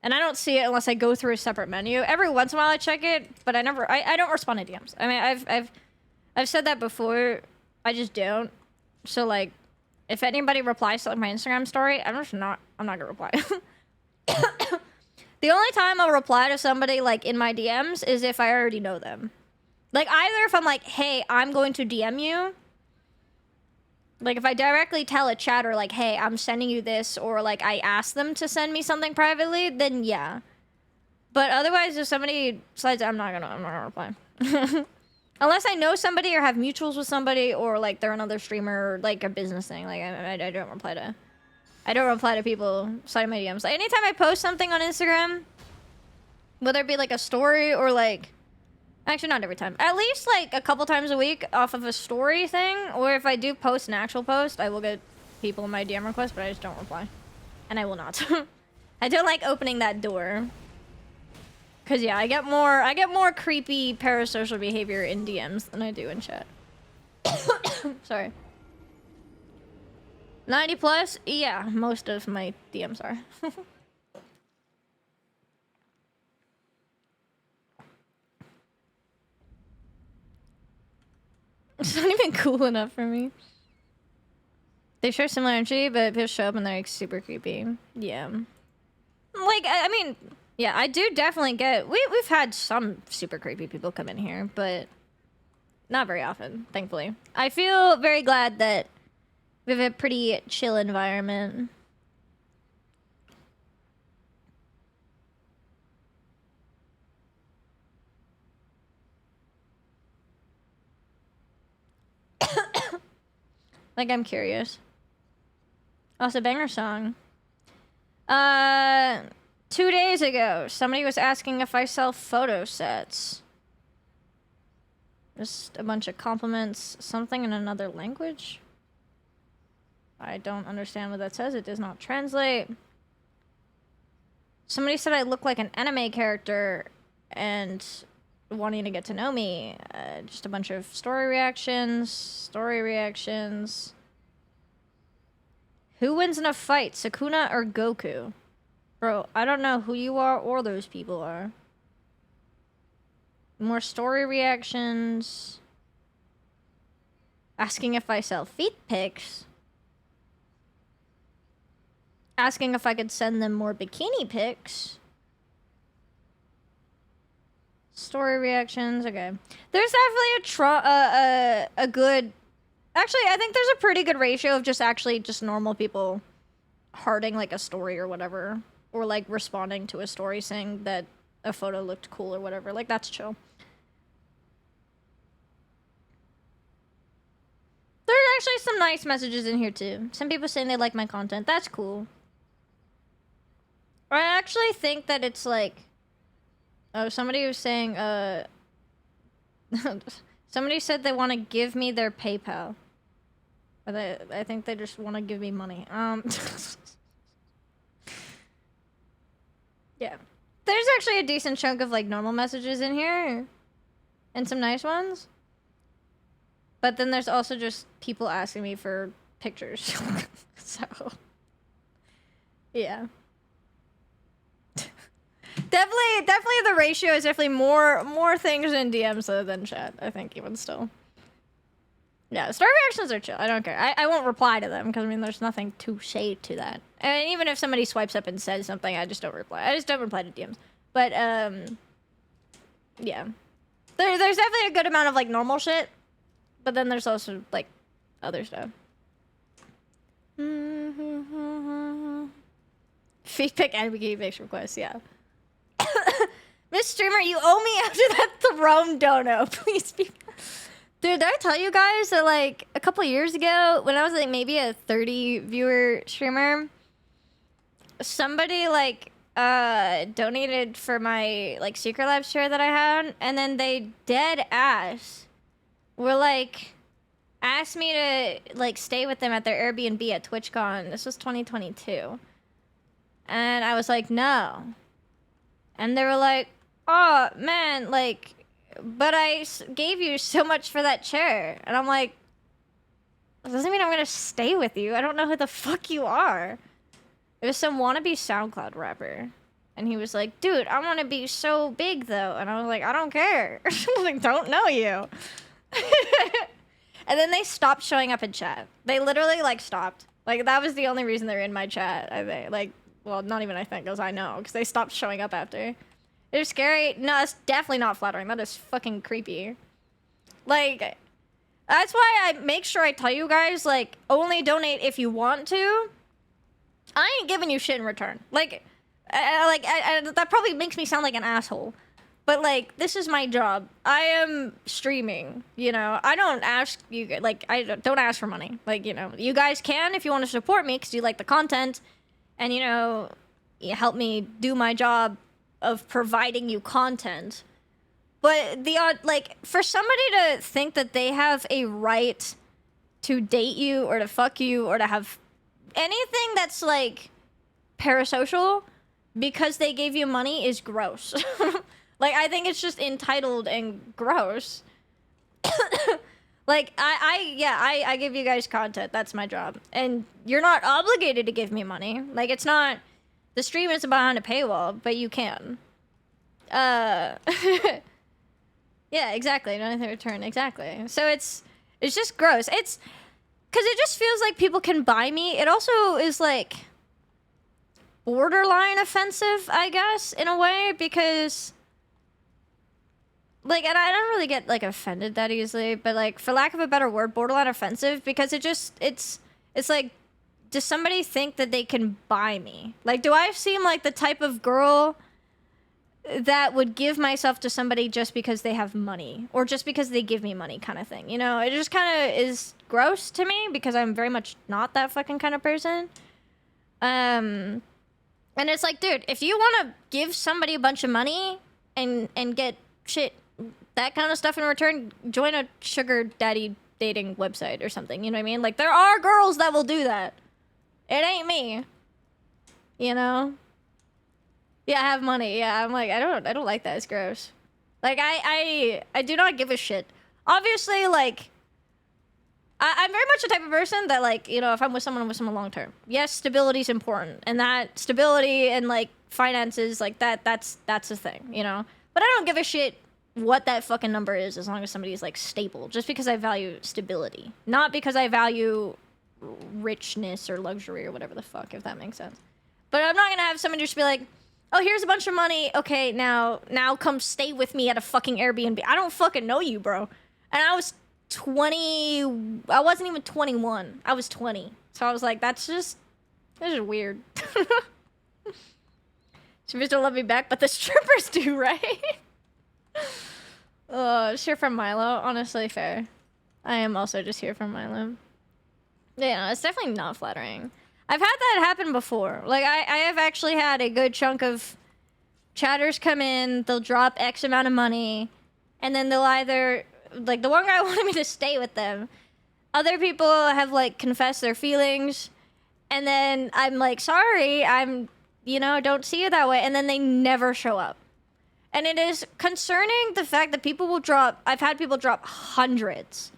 and I don't see it unless I go through a separate menu. Every once in a while I check it, but I don't respond to DMs. I mean, I've said that before. I just don't. So like, if anybody replies to like my Instagram story, I'm not gonna reply. The only time I'll reply to somebody like in my DMs is if I already know them. Like either if I'm like, hey, I'm going to DM you. Like if I directly tell a chatter like, hey, I'm sending you this, or like I ask them to send me something privately, then yeah. But otherwise, if somebody slides, I'm not gonna reply. Unless I know somebody or have mutuals with somebody, or like they're another streamer or like a business thing. Like I don't reply to. I don't reply to people sliding my DMs. Like, anytime I post something on Instagram, whether it be like a story or like, actually not every time, at least like a couple times a week off of a story thing, or if I do post an actual post, I will get people in my DM requests, but I just don't reply. And I will not. I don't like opening that door. Cause yeah, I get more creepy parasocial behavior in DMs than I do in chat. Sorry. 90 plus? Yeah, most of my DMs are. It's not even cool enough for me. They share similar energy, but people show up and they're like super creepy. Yeah. Like, I mean, yeah, I do definitely get... We've had some super creepy people come in here, but not very often, thankfully. I feel very glad that we have a pretty chill environment. Like, I'm curious. Also, banger song. 2 days ago, somebody was asking if I sell photo sets. Just a bunch of compliments. Something in another language? I don't understand what that says. It does not translate. Somebody said I look like an anime character and wanting to get to know me. Just a bunch of story reactions. Who wins in a fight, Sukuna or Goku? Bro, I don't know who you are or those people are. More story reactions. Asking if I sell feet pics. Asking if I could send them more bikini pics. Story reactions, okay. There's definitely a good... Actually, I think there's a pretty good ratio of just normal people hearting like a story or whatever. Or like responding to a story saying that a photo looked cool or whatever. Like, that's chill. There's actually some nice messages in here too. Some people saying they like my content. That's cool. I actually think that it's like... Oh, somebody was saying, somebody said they want to give me their PayPal. But I think they just want to give me money. Yeah. There's actually a decent chunk of, like, normal messages in here. And some nice ones. But then there's also just people asking me for pictures. So... Yeah. Definitely the ratio is definitely more things in DMs than chat, I think, even still. Yeah, story reactions are chill. I don't care. I won't reply to them, because, I mean, there's nothing to say to that. And even if somebody swipes up and says something, I just don't reply. I just don't reply to DMs. But, yeah. There's definitely a good amount of, like, normal shit. But then there's also, like, other stuff. Feet pic and bikini pics request, yeah. Miss Streamer, you owe me after that throne dono. Please be... Dude, did I tell you guys that, like, a couple years ago, when I was, like, maybe a 30-viewer streamer, somebody, like, donated for my, like, Secret Lab share that I had, and then they dead ass were, like, asked me to, like, stay with them at their Airbnb at TwitchCon. This was 2022. And I was like, no. And they were like, oh, man, like, but I gave you so much for that chair. And I'm like, that doesn't mean I'm going to stay with you. I don't know who the fuck you are. It was some wannabe SoundCloud rapper. And he was like, dude, I want to be so big, though. And I was like, I don't care. I like, don't know you. And then they stopped showing up in chat. They literally, like, stopped. Like, that was the only reason they're in my chat, I think. Like, well, not even I think, because I know. Because they stopped showing up after. They're scary. No, that's definitely not flattering. That is fucking creepy. Like, that's why I make sure I tell you guys, like, only donate if you want to. I ain't giving you shit in return. Like, that probably makes me sound like an asshole. But, like, this is my job. I am streaming, you know? I don't ask you, like, I don't ask for money. Like, you know, you guys can if you want to support me because you like the content. And, you know, you help me do my job of providing you content. But like, for somebody to think that they have a right to date you or to fuck you or to have anything that's like parasocial because they gave you money is gross. Like, I think it's just entitled and gross. Like, I give you guys content. That's my job. And you're not obligated to give me money. Like, it's not... The stream isn't behind a paywall, but you can. Yeah, exactly. Nothing return. Exactly. So it's just gross. It's... Because it just feels like people can buy me. It also is, like... borderline offensive, I guess, in a way, because... Like, and I don't really get, like, offended that easily, but, like, for lack of a better word, borderline offensive, because it's like, does somebody think that they can buy me? Like, do I seem like the type of girl that would give myself to somebody just because they have money, or just because they give me money kind of thing, you know? It just kind of is gross to me, because I'm very much not that fucking kind of person. And it's like, dude, if you want to give somebody a bunch of money and get shit... that kind of stuff in return, join a sugar daddy dating website or something, you know what I mean? Like, there are girls that will do that. It ain't me. You know? Yeah, I have money. Yeah, I'm like, I don't like that. It's gross. Like, I do not give a shit. Obviously, like, I'm very much the type of person that, like, you know, if I'm with someone long term. Yes, stability is important. And that stability and, like, finances, like, that's a thing, you know? But I don't give a shit what that fucking number is as long as somebody's, like, stable. Just because I value stability. Not because I value richness or luxury or whatever the fuck, if that makes sense. But I'm not gonna have someone just be like, oh, here's a bunch of money. Okay, now come stay with me at a fucking Airbnb. I don't fucking know you, bro. And I was 20... I wasn't even 21. I was 20. So I was like, that's just weird. Strippers don't love me back, but the strippers do, right? Just here from Milo. Honestly, fair. I am also just here from Milo. Yeah, no, it's definitely not flattering. I've had that happen before. Like, I have actually had a good chunk of chatters come in, they'll drop X amount of money, and then they'll either... Like, the one guy wanted me to stay with them. Other people have, like, confessed their feelings, and then I'm like, sorry, I'm, you know, don't see it that way, and then they never show up. And it is concerning the fact that people will drop... I've had people drop hundreds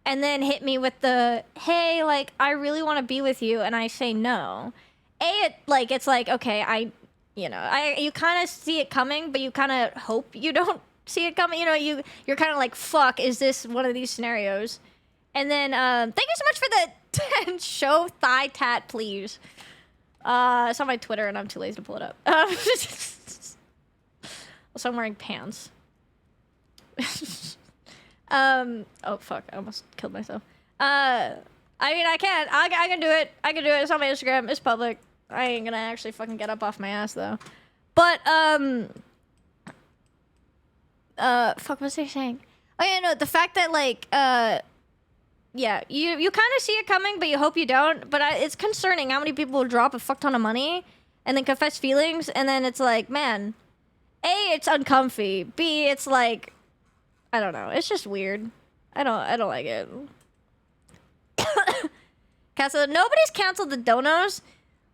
and then hit me with the, hey, like, I really want to be with you, and I say no. It's like, okay, you kind of see it coming, but you kind of hope you don't see it coming. You know, you're kind of like, fuck, is this one of these scenarios? And then, thank you so much for the show thigh tat, please. It's on my Twitter, and I'm too lazy to pull it up. Also, I'm wearing pants. Oh fuck, I almost killed myself. I mean, I can do it. I can do it. It's on my Instagram. It's public. I ain't gonna actually fucking get up off my ass, though. But, fuck, what was I saying? Oh, yeah, no, the fact that, like, yeah, you kind of see it coming, but you hope you don't. But it's concerning how many people will drop a fuck ton of money and then confess feelings, and then it's like, man, A, it's uncomfy. B, it's like, I don't know. It's just weird. I don't like it. Casa, nobody's canceled the donos,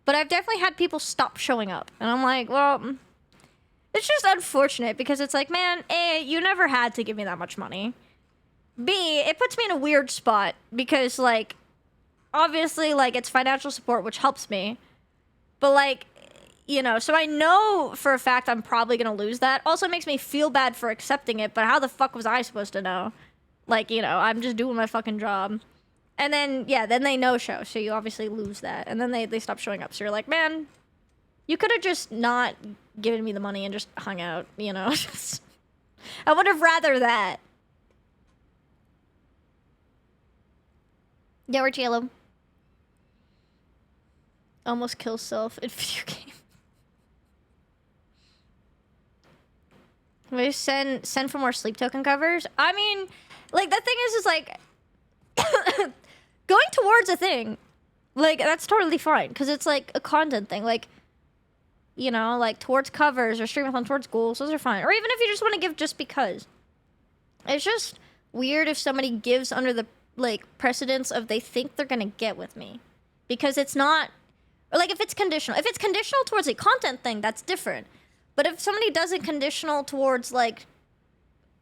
but I've definitely had people stop showing up. And I'm like, well, it's just unfortunate because it's like, man, A, you never had to give me that much money. B, it puts me in a weird spot because, like, obviously, like, it's financial support, which helps me. But, like, you know, so I know for a fact I'm probably gonna lose that. Also makes me feel bad for accepting it, but how the fuck was I supposed to know? Like, you know, I'm just doing my fucking job. And then, yeah, then they no-show, so you obviously lose that. And then they stop showing up, so you're like, man, you could have just not given me the money and just hung out, you know? I would have rather that. Yeah, we're J-Lo. Almost kill self in video game. We send for more sleep token covers. I mean, like, the thing is like, going towards a thing, like, that's totally fine, because it's, like, a content thing, like, you know, like, towards covers or streamathon towards goals, those are fine. Or even if you just want to give just because. It's just weird if somebody gives under the, like, precedence of they think they're gonna get with me. because it's not, or like if it's conditional. If it's conditional towards a content thing, that's different. But if somebody does it conditional towards like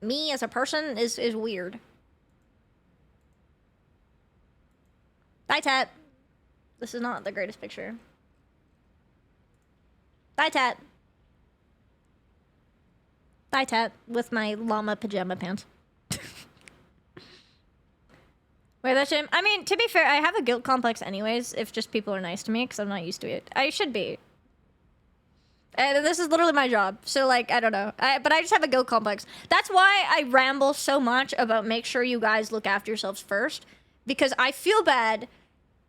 me as a person is weird. Bye, Tat. This is not the greatest picture. Bye, Tat. Bye, Tat, with my llama pajama pants. Wait, that's him? I mean, to be fair, I have a guilt complex anyways, if just people are nice to me, because I'm not used to it. I should be. And this is literally my job, so, like, I don't know. But I just have a guilt complex. That's why I ramble so much about make sure you guys look after yourselves first, because I feel bad.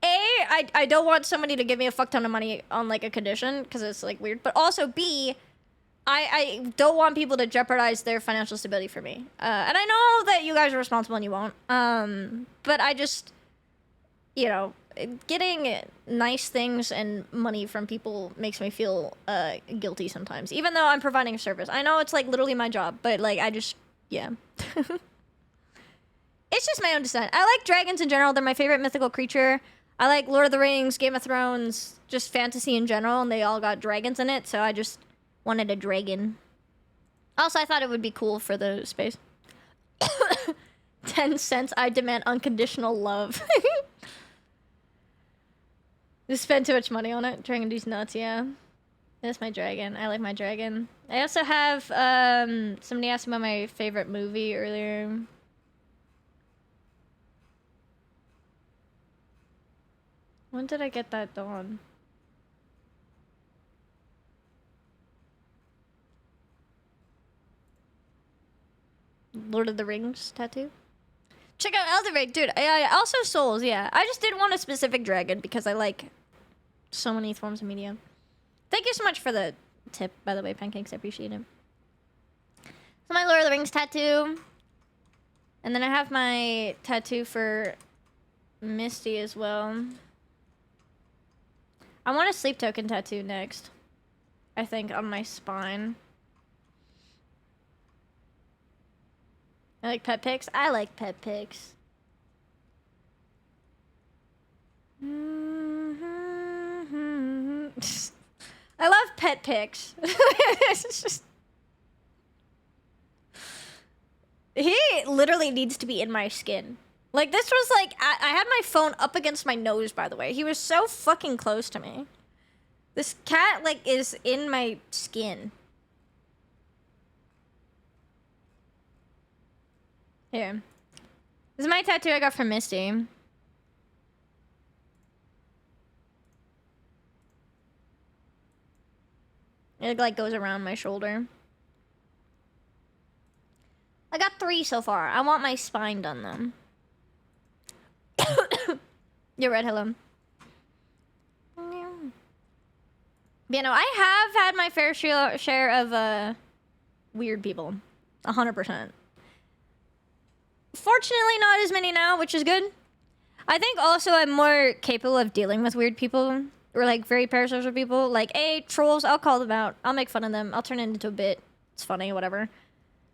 I don't want somebody to give me a fuck ton of money on, like, a condition, because it's, like, weird. But also, B, I don't want people to jeopardize their financial stability for me. And I know that you guys are responsible and you won't. But I just, you know, getting nice things and money from people makes me feel guilty sometimes. Even though I'm providing a service. I know it's, like, literally my job. But, like, I just, yeah. It's just my own descent. I like dragons in general. They're my favorite mythical creature. I like Lord of the Rings, Game of Thrones, just fantasy in general. And they all got dragons in it. So I just wanted a dragon. Also, I thought it would be cool for the space. 10 cents. I demand unconditional love. Just spend too much money on it. Dragon Dude's nuts, yeah. That's my dragon. I like my dragon. I also have, somebody asked about my favorite movie earlier. When did I get that done? Lord of the Rings tattoo. Check out Elden Ring, dude. I also Souls, yeah. I just didn't want a specific dragon because I like so many forms of media. Thank you so much for the tip, by the way, Pancakes. I appreciate it. So my Lord of the Rings tattoo. And then I have my tattoo for Misty as well. I want a sleep token tattoo next. I think on my spine. I like pet pics. I like pet pics. I love pet pics. It's just... He literally needs to be in my skin. Like, this was like... I had my phone up against my nose, by the way. He was so fucking close to me. This cat, like, is in my skin. Here. This is my tattoo I got from Misty. It, like, goes around my shoulder. I got 3 so far. I want my spine done, though. You're right, hello. You know, I have had my fair share of, weird people. 100%. Fortunately, not as many now, which is good. I think also I'm more capable of dealing with weird people. Or, like, very parasocial people. Like, trolls, I'll call them out. I'll make fun of them. I'll turn it into a bit. It's funny, whatever.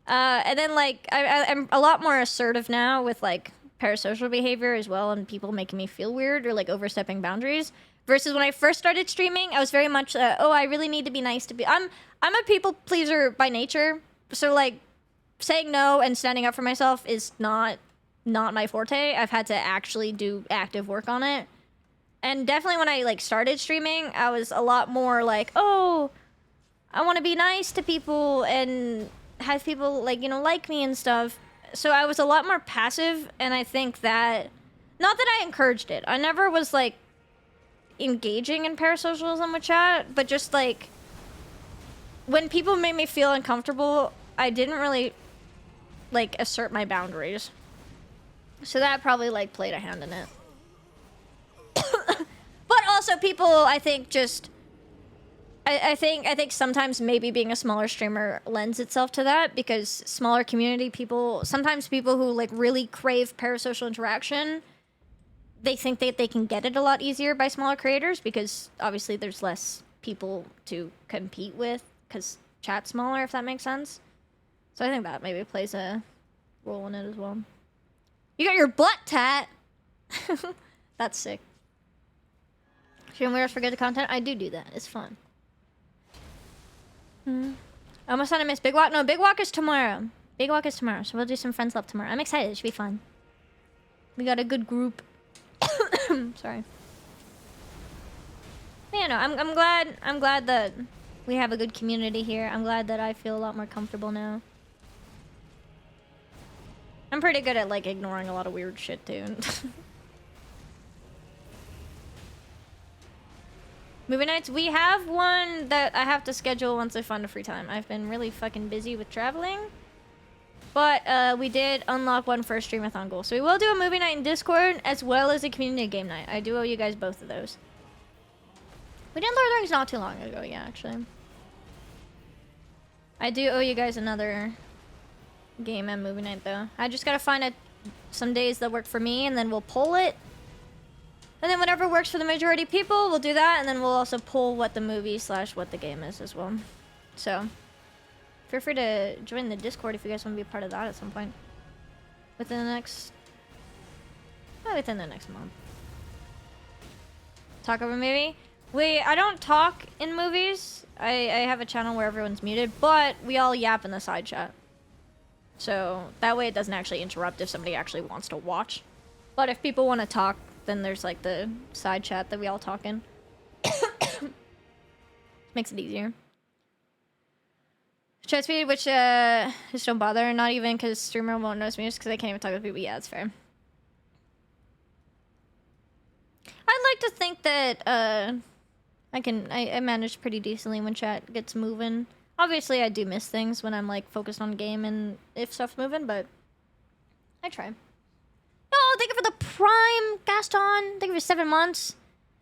And then, like, I'm a lot more assertive now with, like, parasocial behavior as well, and people making me feel weird or, like, overstepping boundaries. Versus when I first started streaming, I was very much, oh, I really need to be nice to be... I'm a people pleaser by nature. So, like, saying no and standing up for myself is not my forte. I've had to actually do active work on it. And definitely when I, like, started streaming, I was a lot more like, oh, I want to be nice to people and have people, like, you know, like me and stuff. So I was a lot more passive, and I think that... Not that I encouraged it. I never was, like, engaging in parasocialism with chat, but just, like... When people made me feel uncomfortable, I didn't really, like, assert my boundaries. So that probably, like, played a hand in it. But also people, I think, just... I think sometimes maybe being a smaller streamer lends itself to that, because smaller community people... Sometimes people who, like, really crave parasocial interaction, they think that they can get it a lot easier by smaller creators, because obviously there's less people to compete with, because chat's smaller, if that makes sense. So I think that maybe plays a role in it as well. You got your butt tat! That's sick. Stream mirrors for good content. I do that. It's fun. I almost thought I missed Big Walk. No, Big Walk is tomorrow. Big Walk is tomorrow, so we'll do some Friends Love tomorrow. I'm excited. It should be fun. We got a good group. Sorry. But, you know, I'm glad that we have a good community here. I'm glad that I feel a lot more comfortable now. I'm pretty good at like ignoring a lot of weird shit too. Movie nights, we have one that I have to schedule once I find a free time. I've been really fucking busy with traveling. But we did unlock one for a streamathon goal. So we will do a movie night in Discord as well as a community game night. I do owe you guys both of those. We did Lord of the Rings not too long ago, yeah, actually. I do owe you guys another game and movie night though. I just gotta find some days that work for me and then we'll pull it. And then whatever works for the majority of people, we'll do that. And then we'll also pull what the movie / what the game is as well. So, feel free to join the Discord if you guys want to be a part of that at some point. Within the next month. Talk over a movie? I don't talk in movies. I have a channel where everyone's muted, but we all yap in the side chat. So, that way it doesn't actually interrupt if somebody actually wants to watch. But if people want to talk, then there's like the side chat that we all talk in. Makes it easier. Chat speed, which just don't bother. Not even because streamer won't notice me just because I can't even talk to people. Yeah, it's fair. I'd like to think that I manage pretty decently when chat gets moving. Obviously, I do miss things when I'm like focused on game and if stuff's moving, but I try. Oh, thank you for the Prime, Gaston. Thank you for 7 months.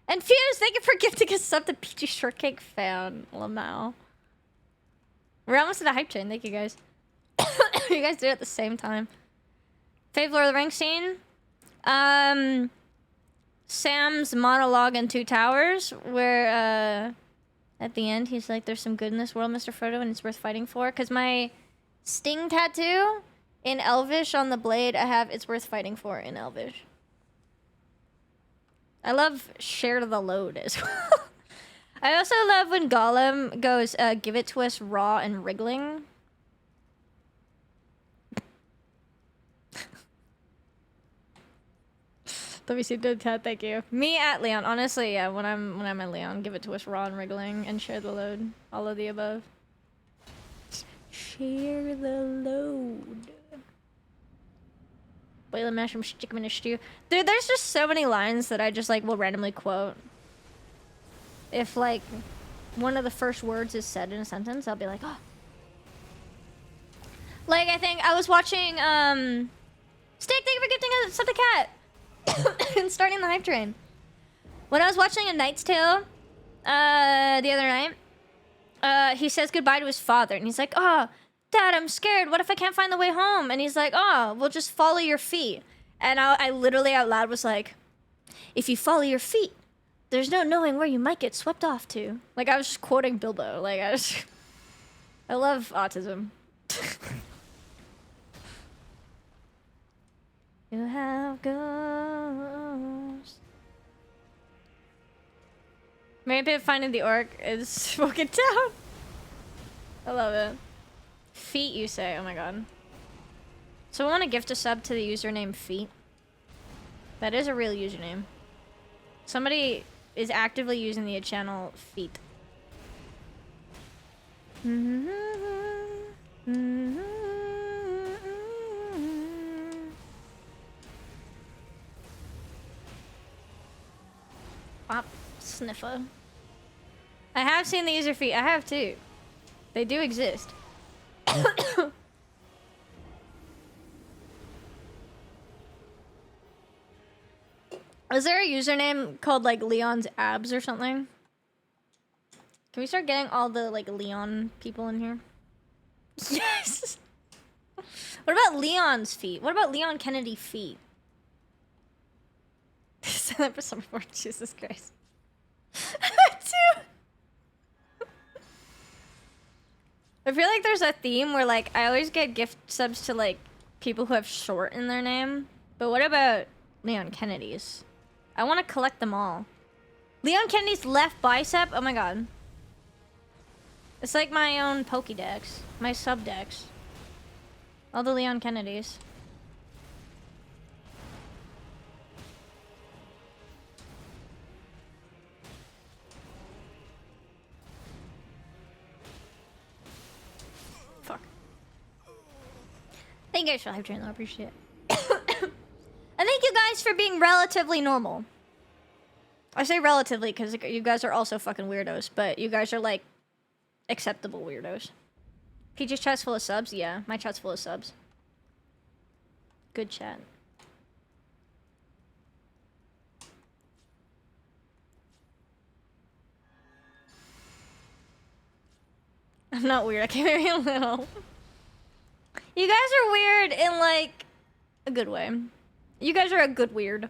And Fuse, thank you for gifting us sub to PeachyShortcake fan. Lamau. We're almost at a hype train. Thank you guys. You guys did it at the same time. Fave Lord of the Rings scene. Sam's monologue in Two Towers, where at the end he's like, "There's some good in this world, Mr. Frodo, and it's worth fighting for." Because my Sting tattoo in Elvish on the blade, I have "It's worth fighting for" in Elvish. I love "Share the load" as well. I also love when Gollum goes, "Give it to us raw and wriggling." WC did chat, thank you. Me at Leon, honestly, yeah. When I'm at Leon, give it to us raw and wriggling, and share the load. All of the above. Share the load. Boil and mash them, stick them in a stew. Dude, there's just so many lines that I just like will randomly quote. If like one of the first words is said in a sentence, I'll be like, oh. Like I think I was watching Steak, thank you for gifting us sub the cat. And starting the hype train. When I was watching A Knight's Tale the other night, he says goodbye to his father and he's like, "Oh, Dad, I'm scared. What if I can't find the way home?" And he's like, "Oh, we'll just follow your feet." And I literally out loud was like, "If you follow your feet, there's no knowing where you might get swept off to." Like I was just quoting Bilbo. Like I love autism. You have ghosts. Maybe finding the orc is smoking down. I love it. Feet, you say? Oh my god. So I want to gift a sub to the username Feet. That is a real username. Somebody is actively using the channel Feet. Pop sniffer. I have seen the user feet. I have too. They do exist. Is there a username called like Leon's abs or something? Can we start getting all the like Leon people in here? Yes. What about Leon's feet? What about Leon Kennedy feet? Send that for some more. Jesus Christ. Too. I feel like there's a theme where like I always get gift subs to like people who have short in their name. But what about Leon Kennedy's? I want to collect them all. Leon Kennedy's left bicep? Oh my god. It's like my own Pokédex. My subdex. All the Leon Kennedys. Fuck. Thank you guys for live streaming, I appreciate it. And thank you guys for being relatively normal. I say relatively because you guys are also fucking weirdos, but you guys are like acceptable weirdos. Peach's chat's full of subs? Yeah, my chat's full of subs. Good chat. I'm not weird, I came very little. You guys are weird in like a good way. You guys are a good weird.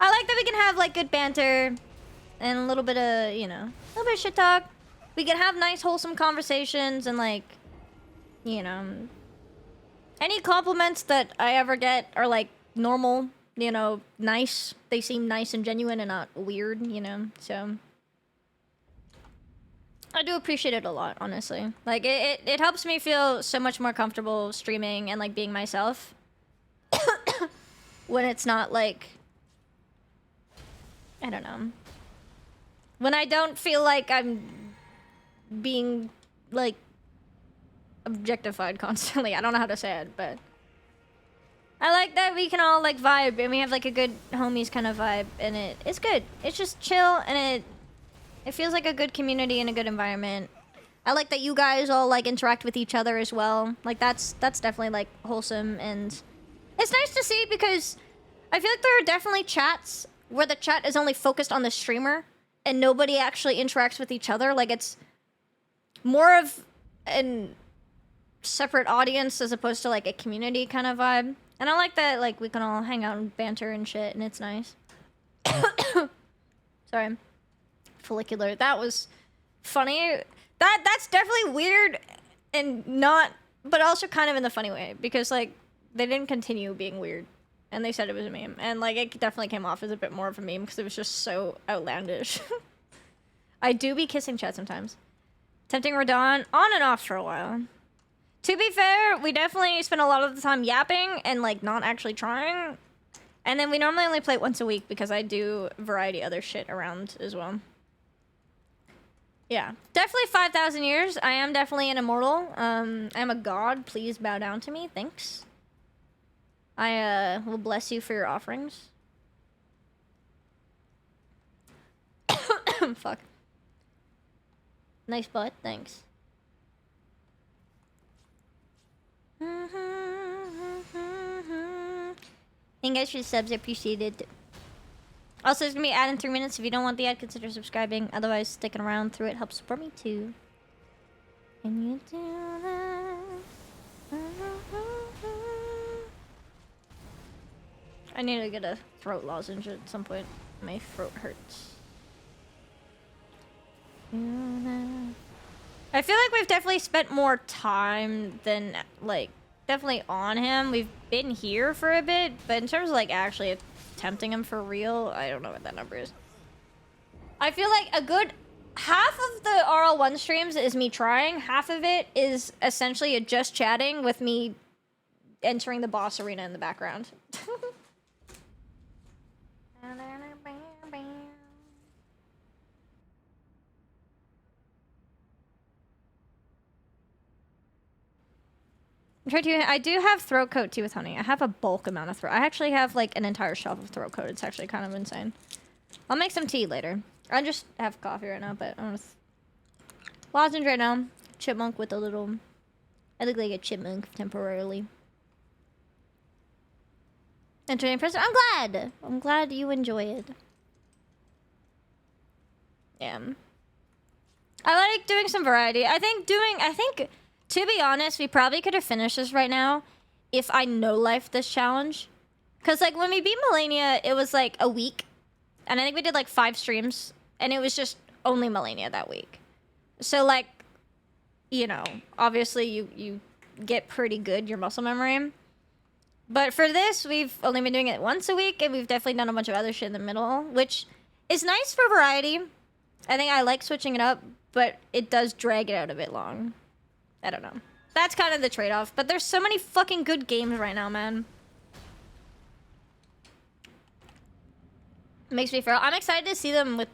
I like that we can have like good banter and a little bit of, you know, a little bit of shit talk. We can have nice wholesome conversations and like, you know, any compliments that I ever get are like normal, you know, nice. They seem nice and genuine and not weird, you know, so I do appreciate it a lot, honestly. Like, it helps me feel so much more comfortable streaming and, like, being myself. When it's not, like... I don't know. When I don't feel like I'm being, like, objectified constantly. I don't know how to say it, but... I like that we can all, like, vibe, and we have, like, a good homies kind of vibe, and it's good. It's just chill, and it feels like a good community and a good environment. I like that you guys all like interact with each other as well. Like that's definitely like wholesome, and it's nice to see because I feel like there are definitely chats where the chat is only focused on the streamer and nobody actually interacts with each other. Like it's more of a separate audience as opposed to like a community kind of vibe. And I like that like we can all hang out and banter and shit, and it's nice. Sorry. Follicular. That was funny. That's definitely weird and not, but also kind of in the funny way because like they didn't continue being weird and they said it was a meme, and like it definitely came off as a bit more of a meme because it was just so outlandish. I do be kissing chat sometimes. Tempting Radon on and off for a while. To be fair, we definitely spend a lot of the time yapping and like not actually trying. And then we normally only play it once a week because I do variety other shit around as well. Yeah, definitely 5,000 years. I am definitely an immortal. I'm a god. Please bow down to me. Thanks. I will bless you for your offerings. Fuck. Nice butt. Thanks. Thank you guys for the subs. I appreciate it. Also, it's gonna be ad in 3 minutes. If you don't want the ad, consider subscribing. Otherwise, sticking around through it helps support me too. Can you do that? I need to get a throat lozenge at some point. My throat hurts. I feel like we've definitely spent more time than, like, definitely on him. We've been here for a bit, but in terms of, like, actually tempting him for real, I don't know what that number is. I feel like a good half of the RL1 streams is me trying. Half of it is essentially just chatting with me entering the boss arena in the background. I do have throat coat tea with honey. I have a bulk amount of throat. I actually have like an entire shelf of throat coat. It's actually kind of insane. I'll make some tea later. I just have coffee right now, but I'm with lozenge right now. Chipmunk with a little. I look like a chipmunk temporarily. Entertaining person. I'm glad. I'm glad you enjoy it. Yeah. I like doing some variety. I think to be honest, we probably could have finished this right now if I no-lifed this challenge. Because, like, when we beat Melania, it was, like, a week. And I think we did, like, 5 streams. And it was just only Melania that week. So, like, you know, obviously you get pretty good, your muscle memory. But for this, we've only been doing it once a week, and we've definitely done a bunch of other shit in the middle, which is nice for variety. I think I like switching it up, but it does drag it out a bit long. I don't know. That's kind of the trade-off. But there's so many fucking good games right now, man. Makes me feel... I'm excited to see them with...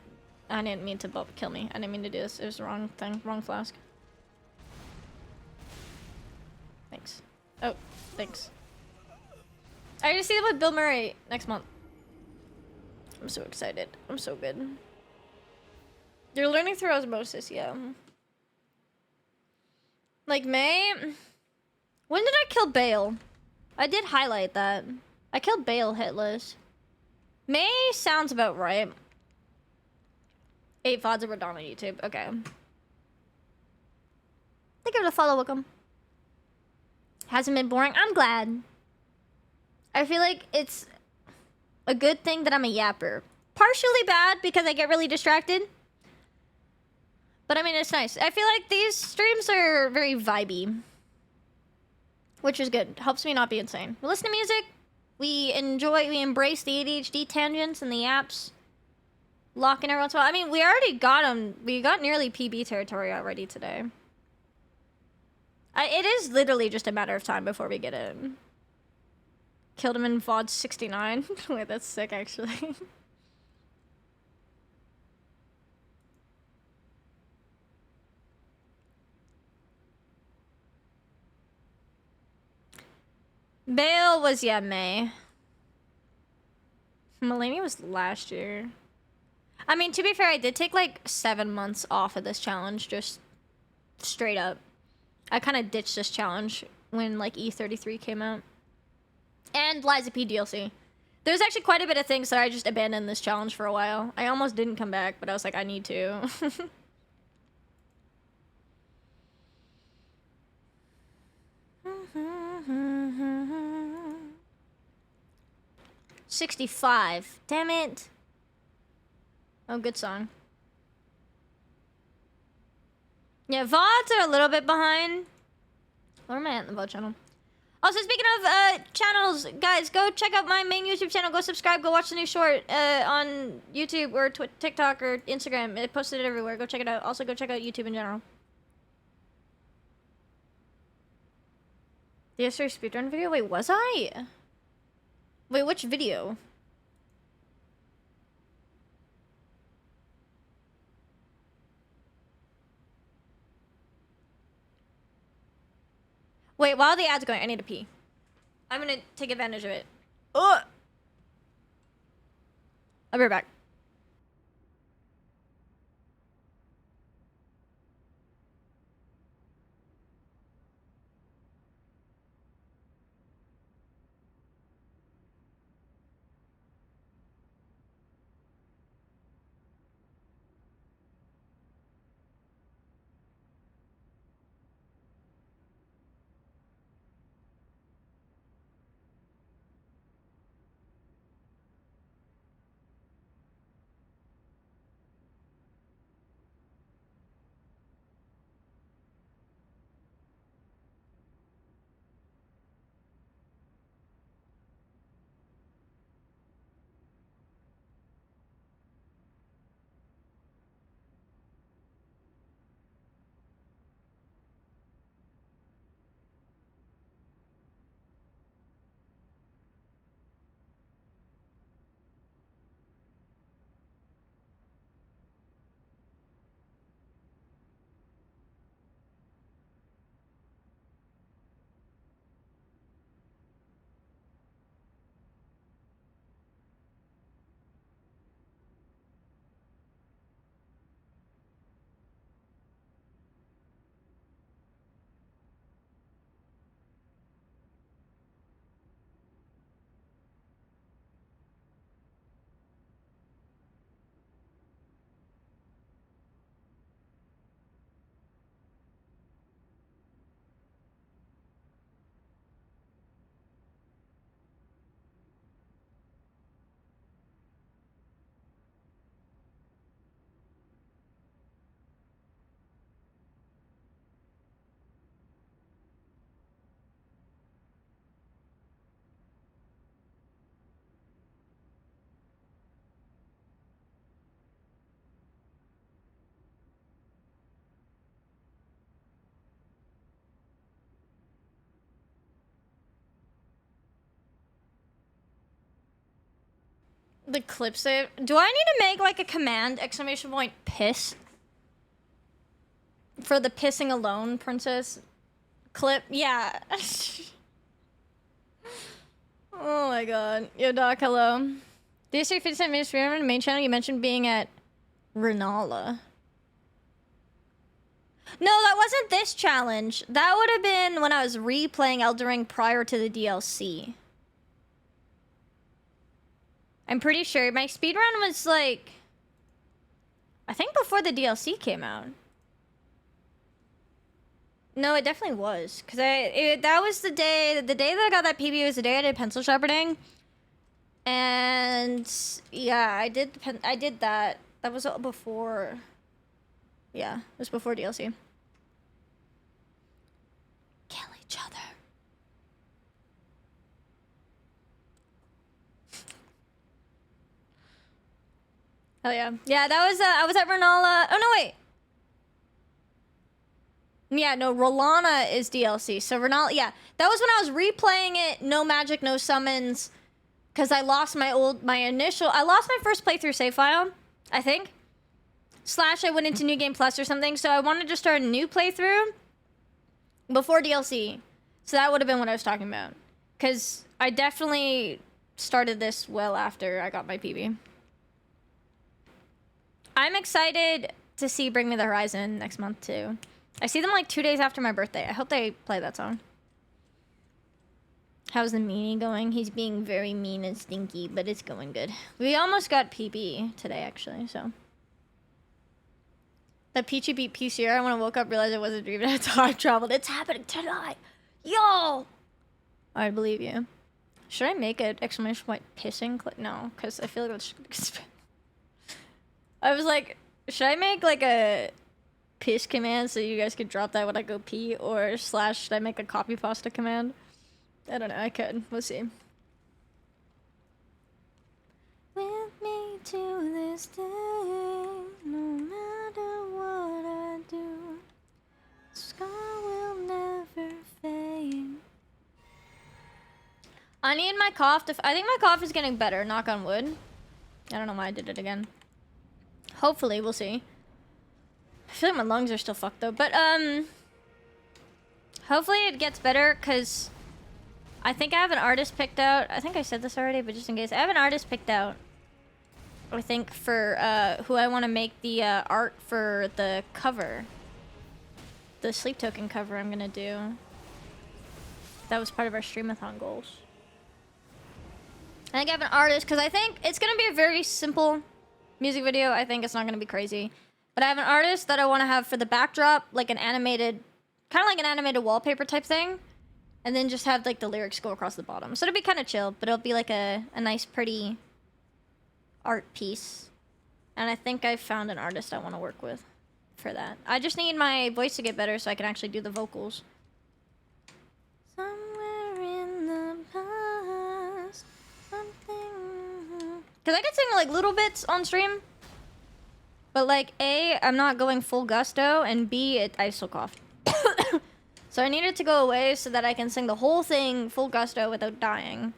I didn't mean to kill me. I didn't mean to do this. It was the wrong thing. Wrong flask. Thanks. Oh, thanks. I get to see them with Bill Murray next month. I'm so excited. I'm so good. You're learning through osmosis, yeah. Like, May... When did I kill Bale? I did highlight that. I killed Bale hitless. May sounds about right. 8 VODs were done on YouTube. Okay. Thank you for the follow, welcome. Hasn't been boring. I'm glad. I feel like it's a good thing that I'm a yapper. Partially bad because I get really distracted. But I mean, it's nice. I feel like these streams are very vibey. Which is good. Helps me not be insane. We listen to music. We embrace the ADHD tangents and the apps. Locking every once in a while. I mean, we already got them. We got nearly PB territory already today. It is literally just a matter of time before we get it. Killed him in VOD 69. Wait, that's sick, actually. Bale was, yeah, May. Melania was last year. I mean, to be fair, I did take like 7 months off of this challenge, just straight up. I kind of ditched this challenge when like E33 came out. And Liza P DLC. There's actually quite a bit of things that I just abandoned this challenge for a while. I almost didn't come back, but I was like, I need to. 65. Damn it. Oh, good song. Yeah, VODs are a little bit behind. Where am I at in the VOD channel? Also, speaking of channels, guys, go check out my main YouTube channel. Go subscribe. Go watch the new short on YouTube or TikTok or Instagram. It posted it everywhere. Go check it out. Also, go check out YouTube in general. The yesterday speedrun video? Wait, was I? Wait, which video? Wait, while the ad's going, I need to pee. I'm gonna take advantage of it. Ugh! I'll be right back. The clip save. Do I need to make like a command exclamation point piss? For the pissing alone, princess clip? Yeah. Oh my god. Yo, Doc, hello. These 57 minutes stream on the main channel, you mentioned being at Renala. No, that wasn't this challenge. That would have been when I was replaying Elden Ring prior to the DLC. I'm pretty sure my speedrun was like, I think before the DLC came out. No, it definitely was, cause that was the day that I got that PB was the day I did pencil sharpening, and yeah, I did that. That was before. Yeah, it was before DLC. Kill each other. Hell yeah. Yeah, that was, I was at Renala. Oh, no, wait. Yeah, no, Rolana is DLC. So Renala, yeah. That was when I was replaying it, no magic, no summons. Because I lost I lost my first playthrough save file, I think. / I went into New Game Plus or something. So I wanted to start a new playthrough before DLC. So that would have been what I was talking about. Because I definitely started this well after I got my PB. I'm excited to see Bring Me the Horizon next month, too. I see them like 2 days after my birthday. I hope they play that song. How's the meanie going? He's being very mean and stinky, but it's going good. We almost got PB today, actually, so. That Peachy beat PCR. When I woke up, realized it wasn't a dream and I time traveled. It's happening tonight. Yo! I believe you. Should I make an exclamation point pissing clip? No, because I feel like that's... I was like, should I make like a piss command so you guys could drop that when I go pee? Or / should I make a copy pasta command? I don't know, I could. We'll see. With me to this day, no matter what I do, scar will never fade. I need my cough to... I think my cough is getting better, knock on wood. I don't know why I did it again. Hopefully, we'll see. I feel like my lungs are still fucked though, but hopefully it gets better, because I think I have an artist picked out. I think I said this already, but just in case. I have an artist picked out, I think, for who I want to make the art for the cover. The Sleep Token cover I'm gonna do. That was part of our streamathon goals. I think I have an artist, because I think it's gonna be a very simple music video. I think it's not gonna be crazy. But I have an artist that I want to have for the backdrop, like an animated, kind of like an animated wallpaper type thing. And then just have like the lyrics go across the bottom. So it'll be kind of chill, but it'll be like a nice, pretty art piece. And I think I found an artist I want to work with for that. I just need my voice to get better so I can actually do the vocals. Somewhere in the past, something... Because I can sing like little bits on stream. But like, A, I'm not going full gusto, and B, I still coughed. So I need it to go away so that I can sing the whole thing full gusto without dying.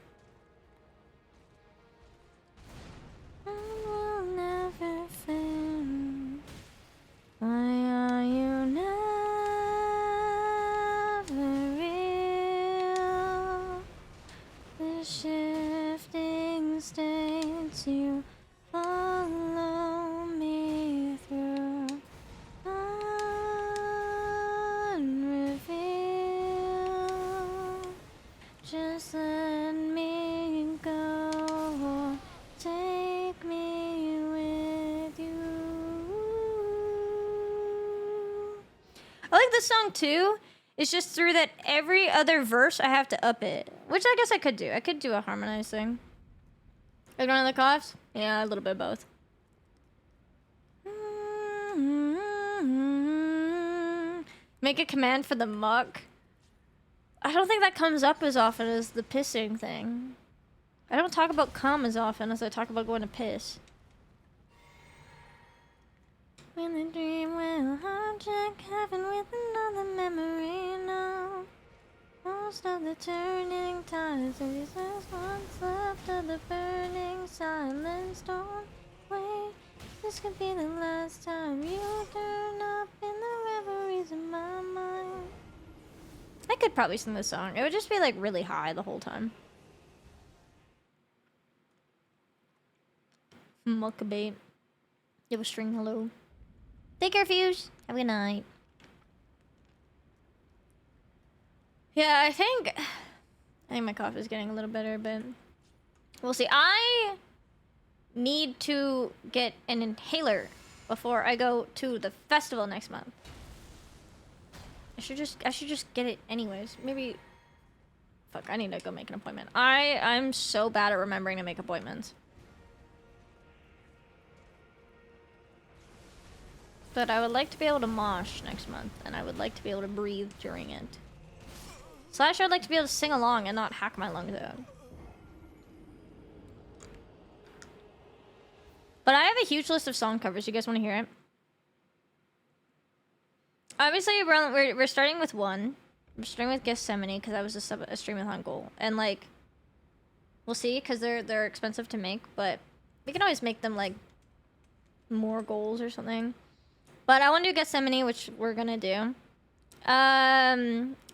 I will never fail. Why are you never real? The shifting states you follow me through. Unrevealed. Just let me go. Take me with you. I like this song too. It's just through that every other verse I have to up it. Which I guess I could do. I could do a harmonized thing. Like one of the coughs? Yeah, a little bit of both. Make a command for the muck. I don't think that comes up as often as the pissing thing. I don't talk about cum as often as I talk about going to piss. When the dream will hijack heaven with another memory now. Almost at the turning tides, and there's what's left of the burning silence. Don't wait, this could be the last time you turn up in the reveries of my mind. I could probably sing this song. It would just be like really high the whole time. Muckabait. Give a string hello. Take care, Fuse. Have a good night. Yeah, I think my cough is getting a little better, but we'll see. I need to get an inhaler before I go to the festival next month. I should just get it anyways. Maybe. Fuck, I need to go make an appointment. I'm so bad at remembering to make appointments. But I would like to be able to mosh next month, and I would like to be able to breathe during it. Slash, I'd like to be able to sing along and not hack my lungs out. But I have a huge list of song covers. You guys want to hear it? Obviously, we're starting with one. We're starting with Gethsemane because that was a stream with Uncle, and like, we'll see because they're expensive to make, but we can always make them like more goals or something. But I want to do Gethsemane, which we're gonna do.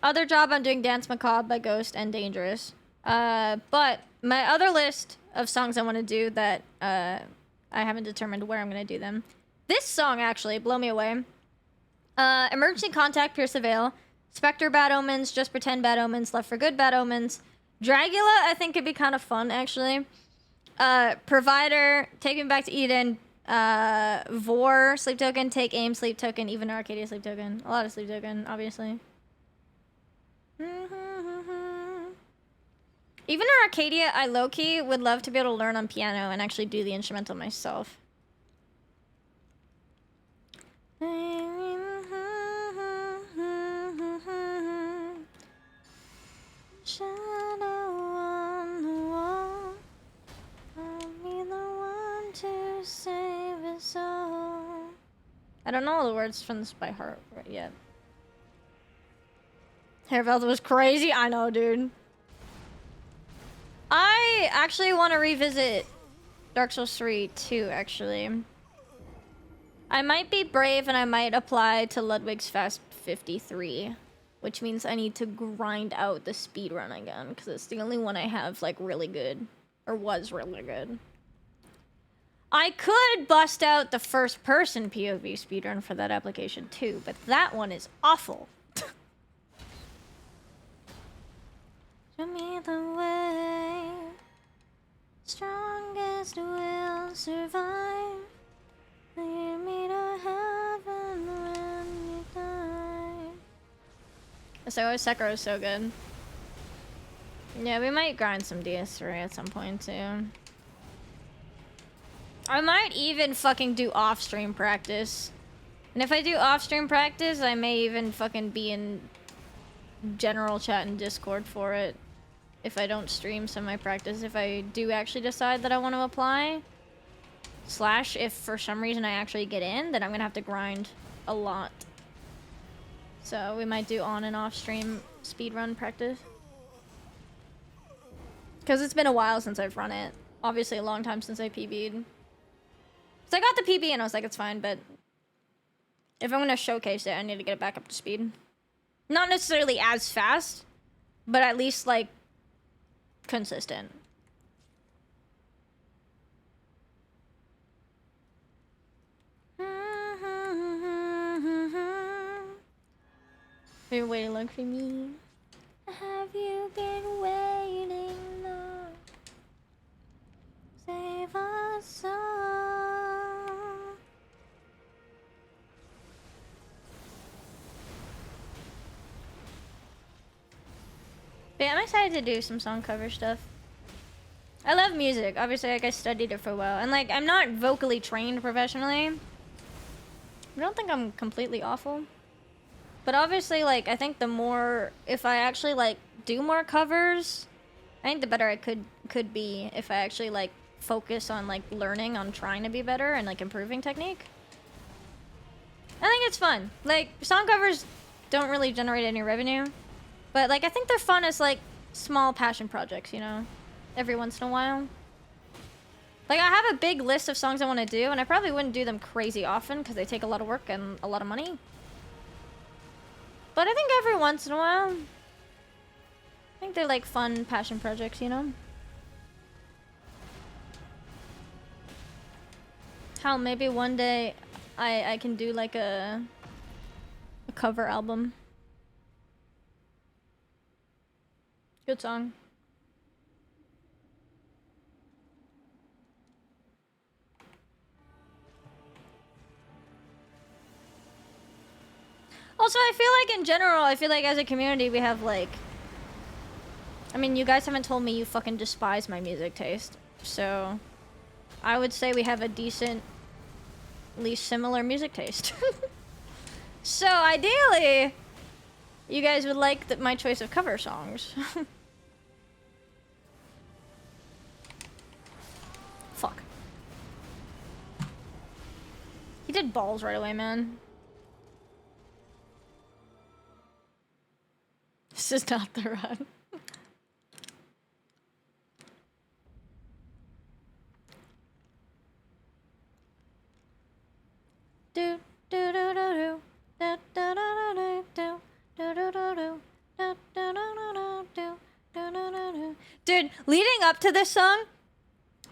Other job, I'm doing Dance Macabre by Ghost and Dangerous. But my other list of songs I want to do that I haven't determined where I'm gonna do them. This song actually, Blow Me Away. Emergency Contact, Pierce the Veil. Spectre, Bad Omens. Just Pretend, Bad Omens. Left for Good, Bad Omens. Dragula, I think could be kind of fun actually. Provider, Take Me Back to Eden. Vor, Sleep Token, Take Aim, Sleep Token, even Arcadia, Sleep Token. A lot of Sleep Token, obviously. Even in Arcadia, I low-key would love to be able to learn on piano and actually do the instrumental myself. Shadow on the wall, I'll be the one to save us all. I don't know all the words from this by heart right yet. Hairvelvet was crazy. I know, dude. I actually want to revisit Dark Souls 3 too, actually. I might be brave and I might apply to Ludwig's Fast 53, which means I need to grind out the speedrun again, because it's the only one I have, like, really good. Or was really good. I could bust out the first-person POV speedrun for that application too, but that one is awful. Show me the way. Strongest will survive. Lead me to heaven when you die. So Sekiro is so good. Yeah, we might grind some DS3 at some point too. I might even fucking do off-stream practice. And if I do off-stream practice, I may even fucking be in general chat and Discord for it. If I don't stream some of my practice. If I do actually decide that I want to apply. Slash, if for some reason I actually get in, then I'm gonna have to grind a lot. So we might do on and off stream speedrun practice. Because it's been a while since I've run it. Obviously a long time since I PB'd. So I got the PB and I was like, it's fine, but if I'm gonna showcase it, I need to get it back up to speed. Not necessarily as fast, but at least like consistent. You're waiting long for me. Have you been waiting long? Save us all. But yeah, I'm excited to do some song cover stuff. I love music. Obviously, like, I studied it for a while. And, like, I'm not vocally trained professionally. I don't think I'm completely awful. But obviously, like, I think the more... If I actually, like, do more covers, I think the better I could be if I actually, like, focus on, like, learning on trying to be better and, like, improving technique. I think it's fun. Like, song covers don't really generate any revenue. But like I think they're fun as like small passion projects, you know, every once in a while. Like I have a big list of songs I want to do, and I probably wouldn't do them crazy often because they take a lot of work and a lot of money. But I think every once in a while, I think they're like fun passion projects, you know? How maybe one day I can do like a cover album. Good song. Also, I feel like in general, I feel like as a community we have like... I mean, you guys haven't told me you fucking despise my music taste. So, I would say we have a decently similar music taste. So, ideally, you guys would like my choice of cover songs. Fuck. He did balls right away, man. This is not the run. Do do do do do da da da da do do do do do da da da da do do do do. Dude, leading up to this song,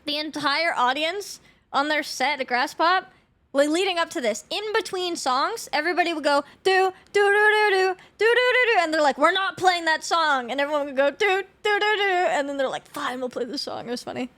the entire audience on their set at Grass Pop, like leading up to this, in between songs, everybody would go do do do do do do do do do, and they're like, "We're not playing that song," and everyone would go do do do do, and then they're like, "Fine, we'll play the song." It was funny.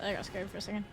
I got scared for a second.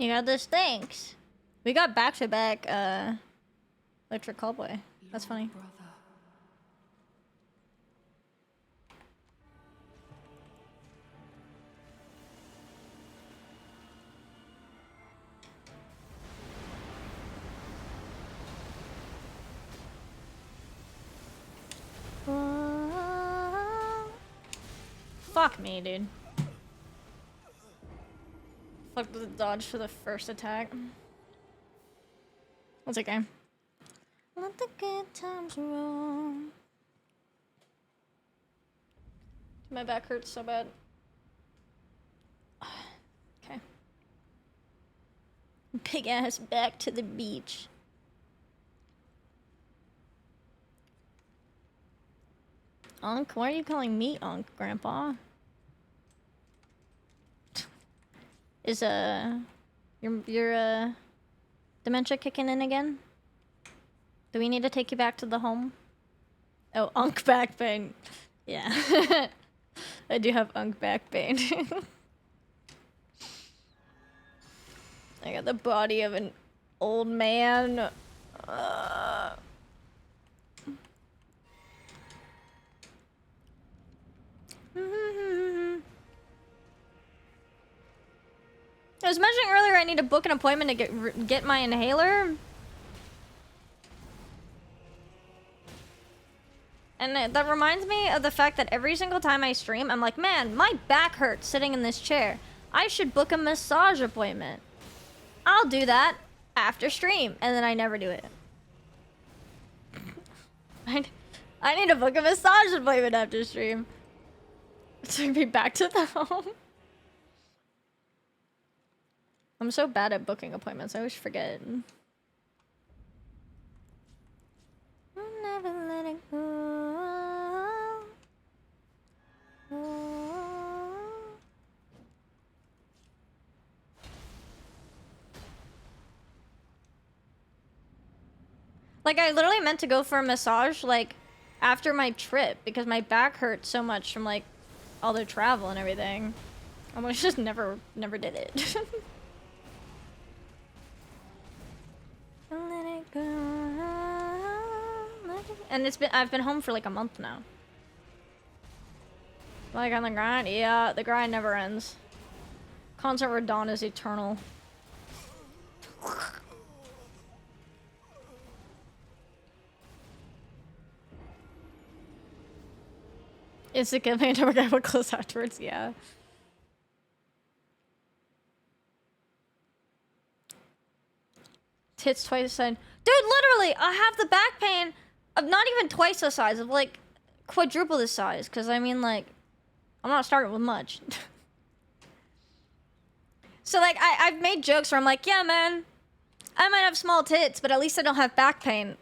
You got this, thanks. We got back-to-back, Electric Callboy. That's funny. Fuck me, dude. Fuck the dodge for the first attack. That's okay. Let the good times roll. My back hurts so bad. Okay. Big ass back to the beach. Unc? Why are you calling me Unc, Grandpa? Is your dementia kicking in again? Do we need to take you back to the home? Oh, Unc back pain. Yeah. I do have Unc back pain. I got the body of an old man. I was mentioning earlier I need to book an appointment to get my inhaler. And that reminds me of the fact that every single time I stream, I'm like, man, my back hurts sitting in this chair. I should book a massage appointment. I'll do that after stream, and then I never do it. I need to book a massage appointment after stream. To be back to the home. I'm so bad at booking appointments, I always forget. I'll never let it go. Like, I literally meant to go for a massage, like, after my trip, because my back hurt so much from, like, all the travel and everything. I almost just never did it. Let it go. And I've been home for like a month now. Like on the grind? Yeah, the grind never ends. Concert where dawn is eternal. It's a good thing to forget what close afterwards, yeah. Tits twice the size. Dude, literally, I have the back pain of not even twice the size, of like quadruple the size. Because I mean, like, I'm not starting with much. So, like, I've made jokes where I'm like, yeah, man, I might have small tits, but at least I don't have back pain.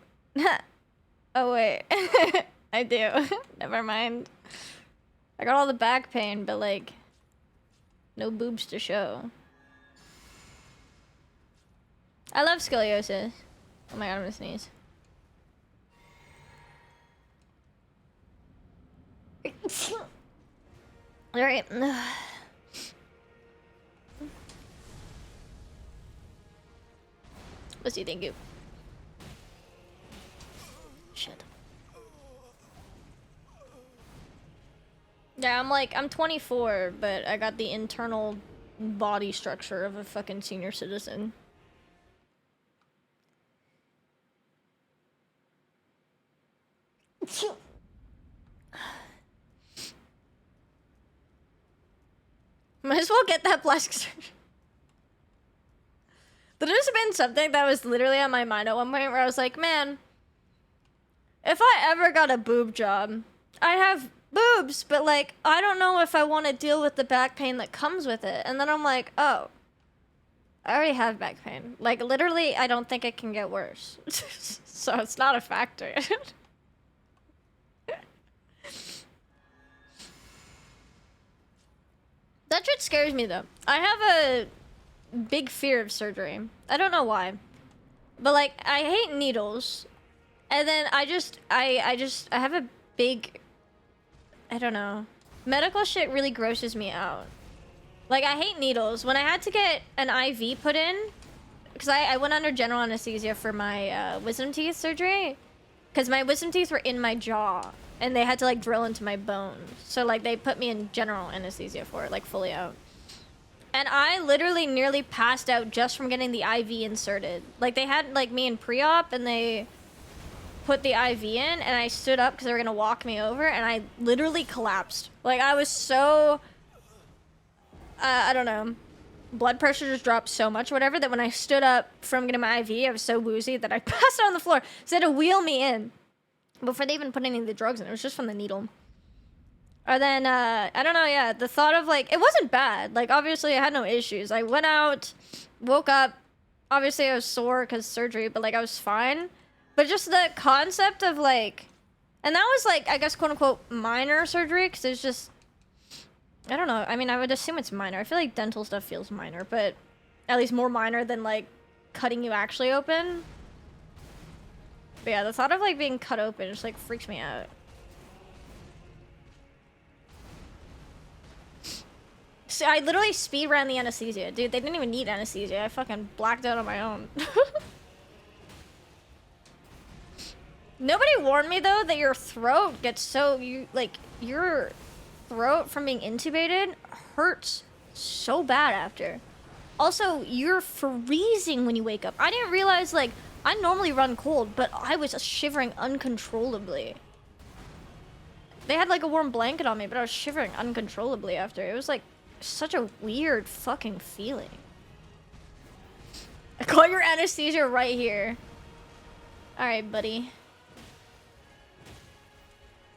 Oh, wait. I do. Never mind. I got all the back pain, but, like, no boobs to show. I love scoliosis. Oh my god, I'm gonna sneeze. Alright. Pussy, thank you. Shit. Yeah, I'm 24, but I got the internal body structure of a fucking senior citizen. Might as well get that plastic surgery. There's been something that was literally on my mind at one point where I was like, man, if I ever got a boob job, I have boobs, but like, I don't know if I want to deal with the back pain that comes with it. And then I'm like, oh, I already have back pain. Like, literally, I don't think it can get worse. So it's not a factor. That shit scares me though. I have a big fear of surgery. I don't know why. But like, I hate needles. And then I have a big, I don't know. Medical shit really grosses me out. Like, I hate needles. When I had to get an IV put in, because I went under general anesthesia for my wisdom teeth surgery. Because my wisdom teeth were in my jaw. And they had to, like, drill into my bones. So, like, they put me in general anesthesia for it, like, fully out. And I literally nearly passed out just from getting the IV inserted. Like, they had, like, me in pre-op, and they put the IV in, and I stood up because they were going to walk me over, and I literally collapsed. Like, I was so... I don't know. Blood pressure just dropped so much or whatever that when I stood up from getting my IV, I was so woozy that I passed out on the floor. So they had to wheel me in. Before they even put any of the drugs in, it was just from the needle. Or then, I don't know, yeah, the thought of, like, it wasn't bad. Like, obviously, I had no issues. I went out, woke up, obviously I was sore because surgery, but, like, I was fine. But just the concept of, like, and that was, like, I guess, quote-unquote, minor surgery, because it's just, I don't know. I mean, I would assume it's minor. I feel like dental stuff feels minor, but at least more minor than, like, cutting you actually open. But yeah, the thought of, like, being cut open just, like, freaks me out. So I literally speed ran the anesthesia. Dude, they didn't even need anesthesia. I fucking blacked out on my own. Nobody warned me, though, that your throat gets so... your throat from being intubated hurts so bad after. Also, you're freezing when you wake up. I didn't realize, like, I normally run cold, but I was shivering uncontrollably. They had, like, a warm blanket on me, but I was shivering uncontrollably after. It was, like, such a weird fucking feeling. I call your anesthesia right here. Alright, buddy.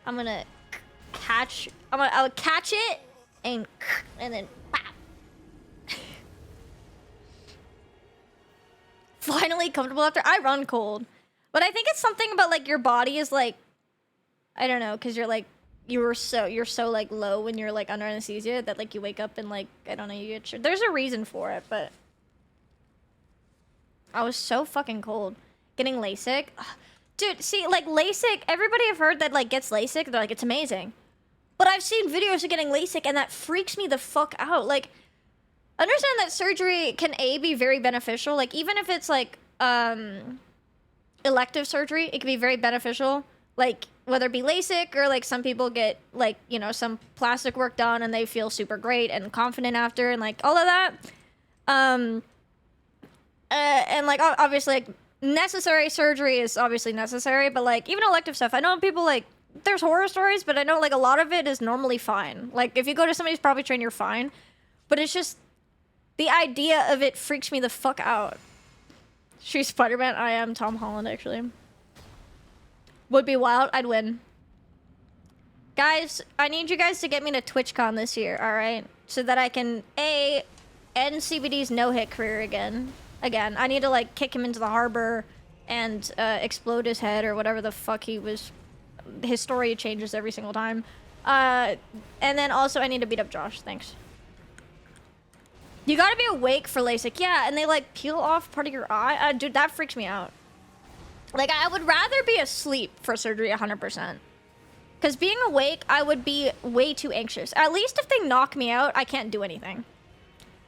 I'm gonna catch... I'll catch it, and then... Bam. Finally comfortable after. I run cold. But I think it's something about, like, your body is, like... I don't know, because you're, like... You're so, like, low when you're, like, under anesthesia that, like, you wake up and, like... I don't know, you get... There's a reason for it, but... I was so fucking cold. Getting LASIK. Dude, see, like, LASIK... Everybody I've heard that, like, gets LASIK, they're like, it's amazing. But I've seen videos of getting LASIK, and that freaks me the fuck out. Like... Understand that surgery can be very beneficial. Like, even if it's, like, elective surgery, it can be very beneficial. Like, whether it be LASIK or, like, some people get, like, you know, some plastic work done and they feel super great and confident after and, like, all of that. And, like, obviously, like, necessary surgery is obviously necessary, but, like, even elective stuff, I know people, like, there's horror stories, but I know, like, a lot of it is normally fine. Like, if you go to somebody's probably trained, you're fine. But it's just... The idea of it freaks me the fuck out. She's Spider-Man. I am Tom Holland, actually. Would be wild. I'd win. Guys, I need you guys to get me to TwitchCon this year, alright? So that I can, A, end CBD's no-hit career again. I need to, like, kick him into the harbor and explode his head or whatever the fuck he was. His story changes every single time. And then also I need to beat up Josh. Thanks. You gotta be awake for LASIK. Yeah, and they, like, peel off part of your eye. Dude, that freaks me out. Like, I would rather be asleep for surgery 100%. Because being awake, I would be way too anxious. At least if they knock me out, I can't do anything.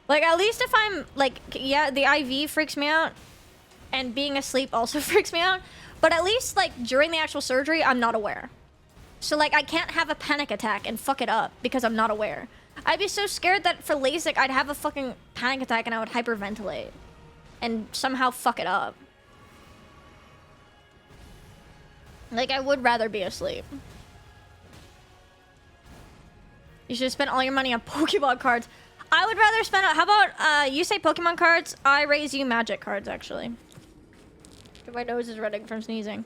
Like, at least if I'm, like, yeah, the IV freaks me out. And being asleep also freaks me out. But at least, like, during the actual surgery, I'm not aware. So, like, I can't have a panic attack and fuck it up because I'm not aware. I'd be so scared that for LASIK, I'd have a fucking panic attack and I would hyperventilate. And somehow fuck it up. Like, I would rather be asleep. You should spend all your money on Pokemon cards. I would rather spend... How about, you say Pokemon cards, I raise you Magic cards, actually. My nose is running from sneezing.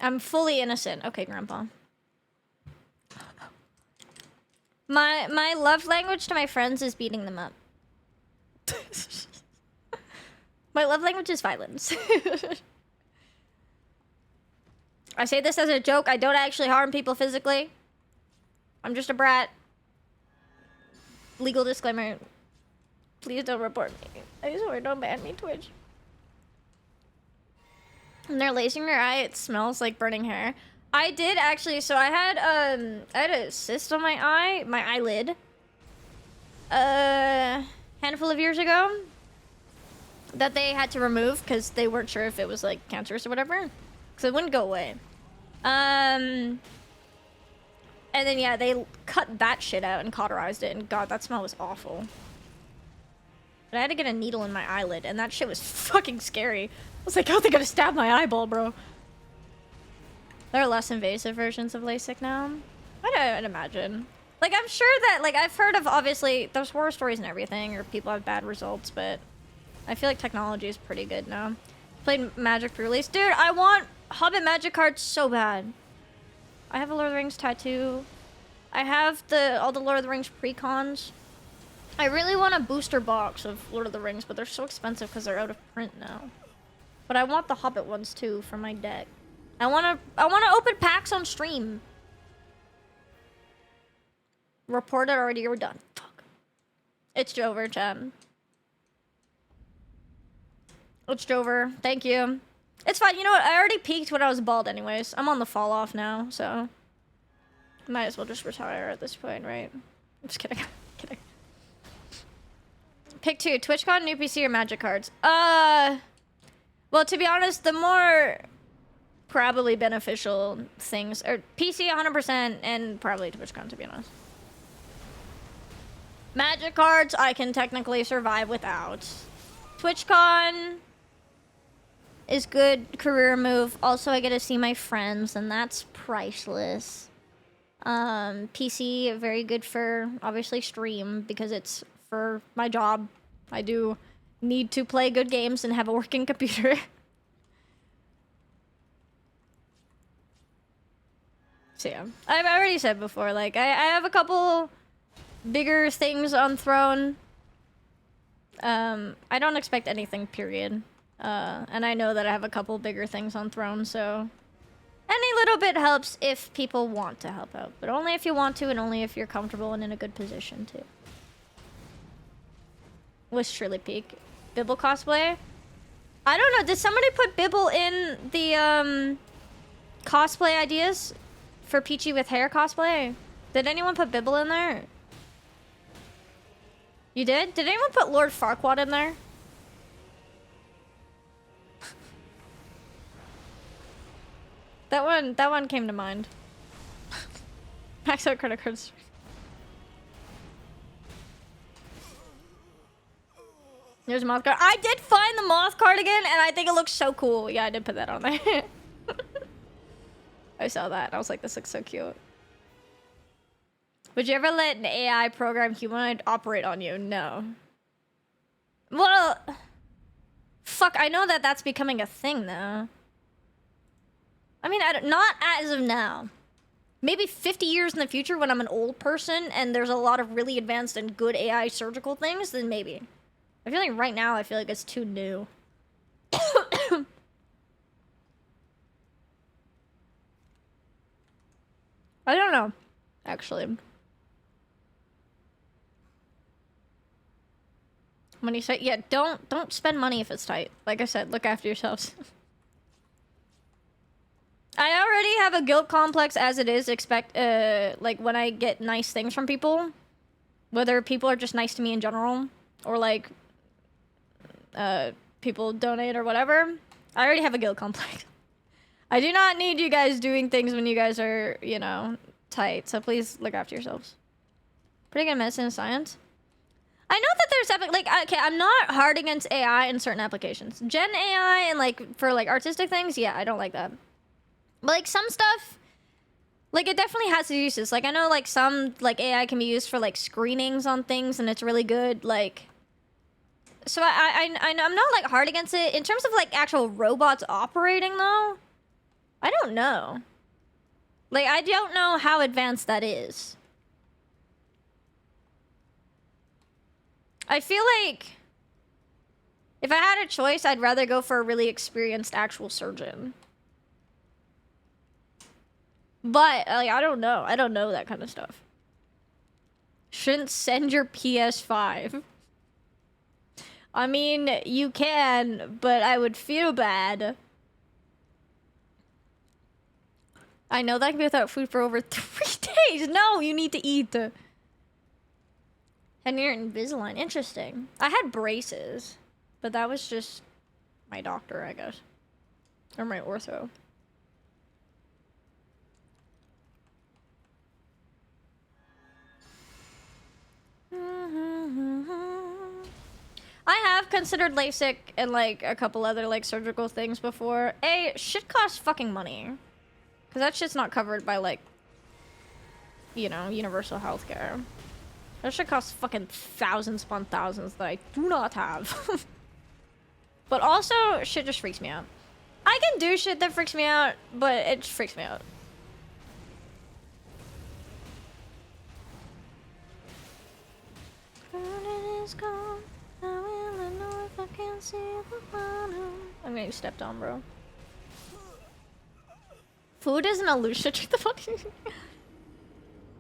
I'm fully innocent. Okay, Grandpa. My love language to my friends is beating them up. My love language is violence. I say this as a joke. I don't actually harm people physically. I'm just a brat. Legal disclaimer. Please don't report me. I swear, don't ban me, Twitch. When they're lacing your eye, it smells like burning hair. I did actually, so I had a cyst on my eye, my eyelid, handful of years ago that they had to remove because they weren't sure if it was like cancerous or whatever, because it wouldn't go away. And then yeah, they cut that shit out and cauterized it, and God, that smell was awful. But I had to get a needle in my eyelid, and that shit was fucking scary. I was like, oh, they're gonna stab my eyeball, bro. There are less invasive versions of LASIK now. I'd imagine. Like, I'm sure that, like, I've heard of, obviously, there's horror stories and everything, or people have bad results, but I feel like technology is pretty good now. Played Magic pre-release. Dude, I want Hobbit Magic cards so bad. I have a Lord of the Rings tattoo. I have all the Lord of the Rings pre-cons. I really want a booster box of Lord of the Rings, but they're so expensive because they're out of print now. But I want the Hobbit ones, too, for my deck. I wanna open packs on stream. Reported already, we're done. Fuck. It's Jover, chat. It's Jover. Thank you. It's fine. You know what? I already peaked when I was bald anyways. I'm on the fall off now, so might as well just retire at this point, right? I'm just kidding. Kidding. Pick 2. TwitchCon, new PC, or Magic cards? Well, to be honest, the more probably beneficial things are PC 100% and probably TwitchCon, to be honest. Magic cards, I can technically survive without. TwitchCon is good career move. Also, I get to see my friends, and that's priceless. PC, very good for, obviously, stream, because it's for my job. I do need to play good games and have a working computer. So yeah, I've already said before, like, I have a couple bigger things on throne. I don't expect anything, period. And I know that I have a couple bigger things on throne, so any little bit helps if people want to help out, but only if you want to and only if you're comfortable and in a good position too. Was truly peak. Bibble cosplay? I don't know, did somebody put Bibble in the cosplay ideas for Peachy with hair cosplay? Did anyone put Bibble in there? You did? Did anyone put Lord Farquaad in there? That one came to mind. Max out credit cards. There's a moth card. I did find the moth cardigan, and I think it looks so cool. Yeah, I did put that on there. I saw that. I was like, this looks so cute. Would you ever let an AI program humanoid operate on you? No. Well, fuck, I know that that's becoming a thing, though. I mean, not as of now. Maybe 50 years in the future when I'm an old person and there's a lot of really advanced and good AI surgical things, then maybe. I feel like right now, I feel like it's too new. I don't know, actually. When you say, yeah, don't spend money if it's tight. Like I said, look after yourselves. I already have a guilt complex as it is. Like when I get nice things from people, whether people are just nice to me in general or like people donate or whatever, I already have a guilt complex. I do not need you guys doing things when you guys are, you know, tight. So please look after yourselves. Pretty good medicine and science. I know that there's like, okay, I'm not hard against AI in certain applications. Gen AI and like for like artistic things, yeah, I don't like that. But like some stuff, like it definitely has its uses. Like I know like some like AI can be used for like screenings on things and it's really good. Like, so I'm not like hard against it. In terms of like actual robots operating though, I don't know. Like I don't know how advanced that is. I feel like if I had a choice, I'd rather go for a really experienced actual surgeon. But, like, I don't know. I don't know that kind of stuff. Shouldn't send your PS5. I mean, you can, but I would feel bad. I know that can be without food for over 3 days. No, you need to eat. And you're Invisalign. Interesting. I had braces, but that was just my doctor, I guess. Or my ortho. I have considered LASIK and like a couple other like surgical things before. Shit costs fucking money. Cause that shit's not covered by like, you know, universal healthcare. That shit costs fucking thousands upon thousands that I do not have. But also, shit just freaks me out. I can do shit that freaks me out, but it just freaks me out. I'm getting stepped on, bro. Food is an illusion. The fuck?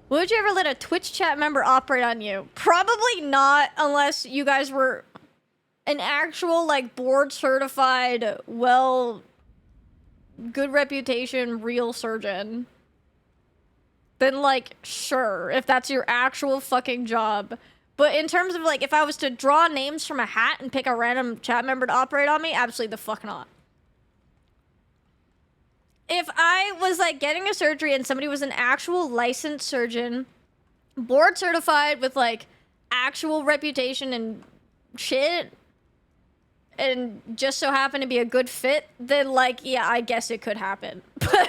Would you ever let a Twitch chat member operate on you? Probably not, unless you guys were an actual, like, board certified, well, good reputation, real surgeon. Then, like, sure, if that's your actual fucking job. But in terms of, like, if I was to draw names from a hat and pick a random chat member to operate on me, absolutely the fuck not. If I was, like, getting a surgery and somebody was an actual licensed surgeon, board certified with, like, actual reputation and shit, and just so happen to be a good fit, then like, yeah, I guess it could happen. But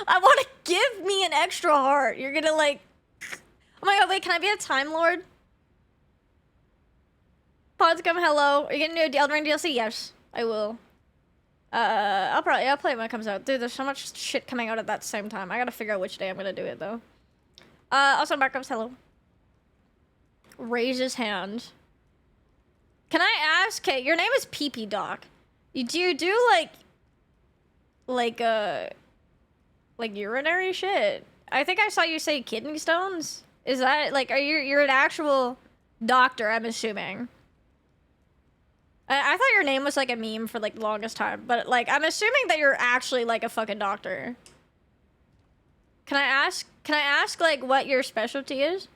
I want to give me an extra heart. You're gonna like, oh my god, wait, can I be a Time Lord? Pods come, hello. Are you gonna do a Elden Ring DLC? Yes, I will. I'll play it when it comes out. Dude, there's so much shit coming out at that same time. I gotta figure out which day I'm gonna do it though. Also Markov's hello. Raise his hand. Can I ask? Okay, your name is PP Doc. Do you do like urinary shit? I think I saw you say kidney stones. Is that like, you're an actual doctor? I'm assuming. I thought your name was like a meme for like the longest time, but like I'm assuming that you're actually like a fucking doctor. Can I ask like what your specialty is?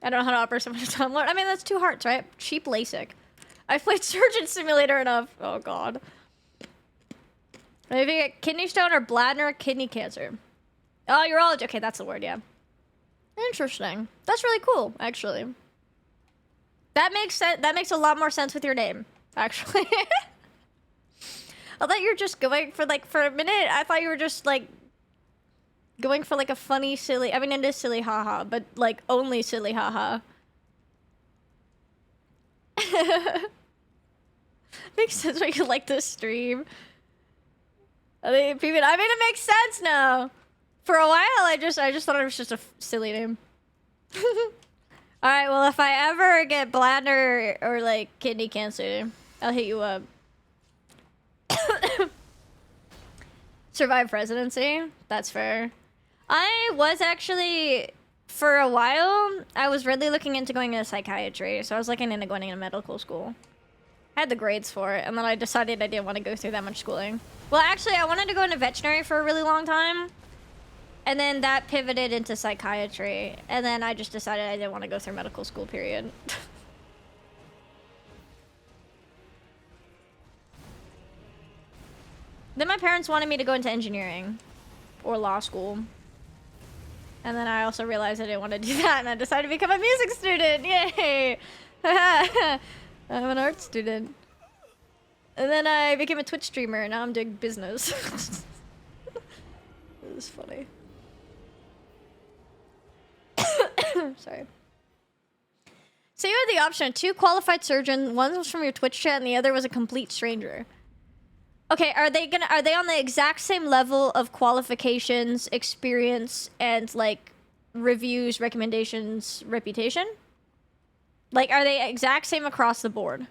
I don't know how to operate someone's Time Lord. I mean, that's 2 hearts, right? Cheap LASIK. I've played Surgeon Simulator enough. Oh god. Maybe you get kidney stone or bladder kidney cancer. Oh, urology. Okay, that's the word, yeah. Interesting. That's really cool, actually. That makes sense. That makes a lot more sense with your name, actually. I thought you were just going for like, for a minute, I thought you were just like going for like a funny, silly, I mean, it is silly haha, but like only silly haha. Makes sense why you like this stream. I mean, it makes sense now. For a while, I just thought it was just a silly name. Alright, well, if I ever get bladder or like kidney cancer, I'll hit you up. Survive presidency? That's fair. I was actually, for a while, I was really looking into going into psychiatry, so I was looking into going into medical school. I had the grades for it, and then I decided I didn't want to go through that much schooling. Well, actually, I wanted to go into veterinary for a really long time, and then that pivoted into psychiatry, and then I just decided I didn't want to go through medical school, period. Then my parents wanted me to go into engineering or law school. And then I also realized I didn't want to do that, and I decided to become a music student. Yay! I'm an art student. And then I became a Twitch streamer, and now I'm doing business. This is funny. Sorry. So you had the option of 2 qualified surgeons. One was from your Twitch chat, and the other was a complete stranger. Okay, are they on the exact same level of qualifications, experience, and like reviews, recommendations, reputation? Like, are they exact same across the board?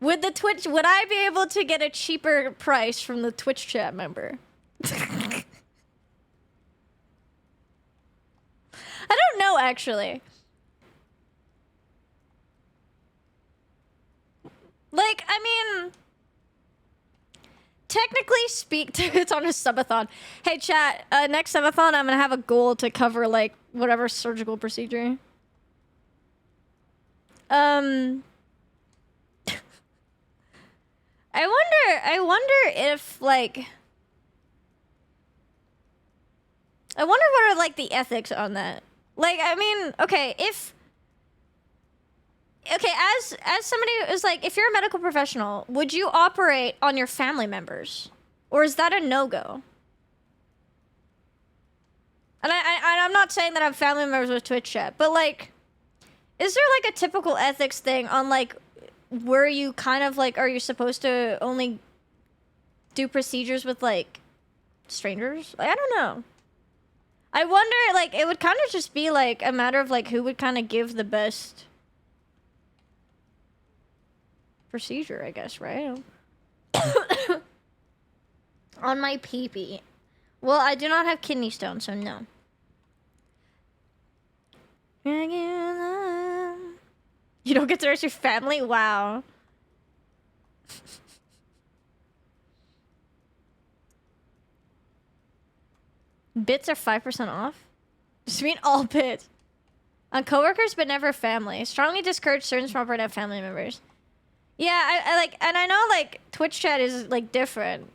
Would I be able to get a cheaper price from the Twitch chat member? I don't know, actually. Like, I mean, technically it's on a subathon. Hey, chat, next subathon, I'm gonna have a goal to cover, like, whatever surgical procedure. I wonder if, like, I wonder what are, like, the ethics on that. Like, I mean, okay, as somebody who's like, if you're a medical professional, would you operate on your family members? Or is that a no-go? And I'm not saying that I have family members with Twitch chat, but like, is there like a typical ethics thing on like, where you kind of like, are you supposed to only do procedures with like strangers? Like, I don't know. I wonder, like, it would kind of just be like a matter of like who would kind of give the best procedure, I guess, right? On my pee-pee. Well, I do not have kidney stones, so no. You don't get to rest your family? Wow. Bits are 5% off? Just mean all bits. On coworkers, but never family. Strongly discourage certain small part of family members. Yeah, I like, and I know like Twitch chat is like different.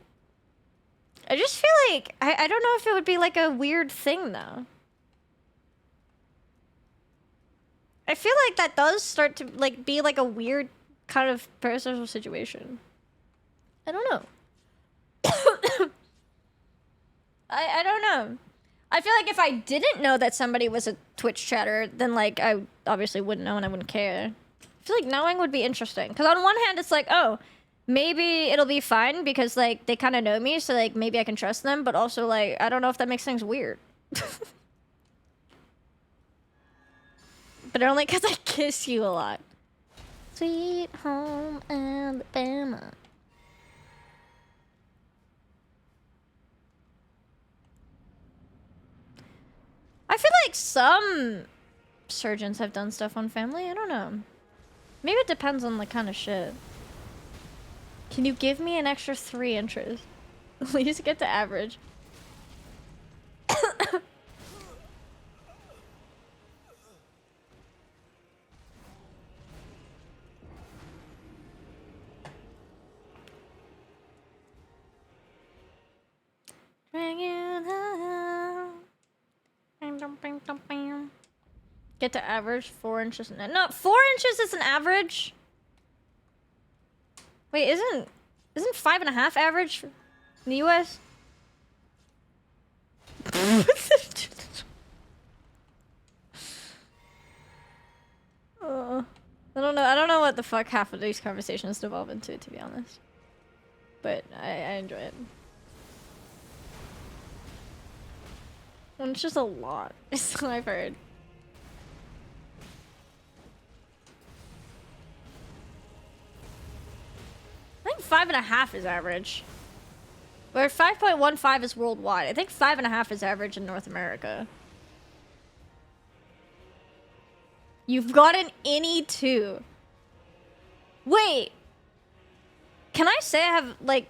I just feel like I don't know if it would be like a weird thing though. I feel like that does start to like be like a weird kind of parasocial situation. I don't know. I don't know. I feel like if I didn't know that somebody was a Twitch chatter, then like I obviously wouldn't know and I wouldn't care. I feel like knowing would be interesting. Because on one hand, it's like, oh, maybe it'll be fine because like they kind of know me, so like maybe I can trust them. But also like I don't know if that makes things weird. But only because I kiss you a lot. Sweet home Alabama. I feel like some surgeons have done stuff on family. I don't know. Maybe it depends on the kind of shit. Can you give me an extra 3 inches? Please get to average. Get to average 4 inches. No, 4 inches is an average. Wait, isn't 5.5 average in the US? I don't know. I don't know what the fuck half of these conversations devolve into, to be honest. But I enjoy it. And it's just a lot. Is what I've heard. I think 5.5 is average. Where 5.15 is worldwide. I think 5.5 is average in North America. You've got an any 2. Wait. Can I say I have, like...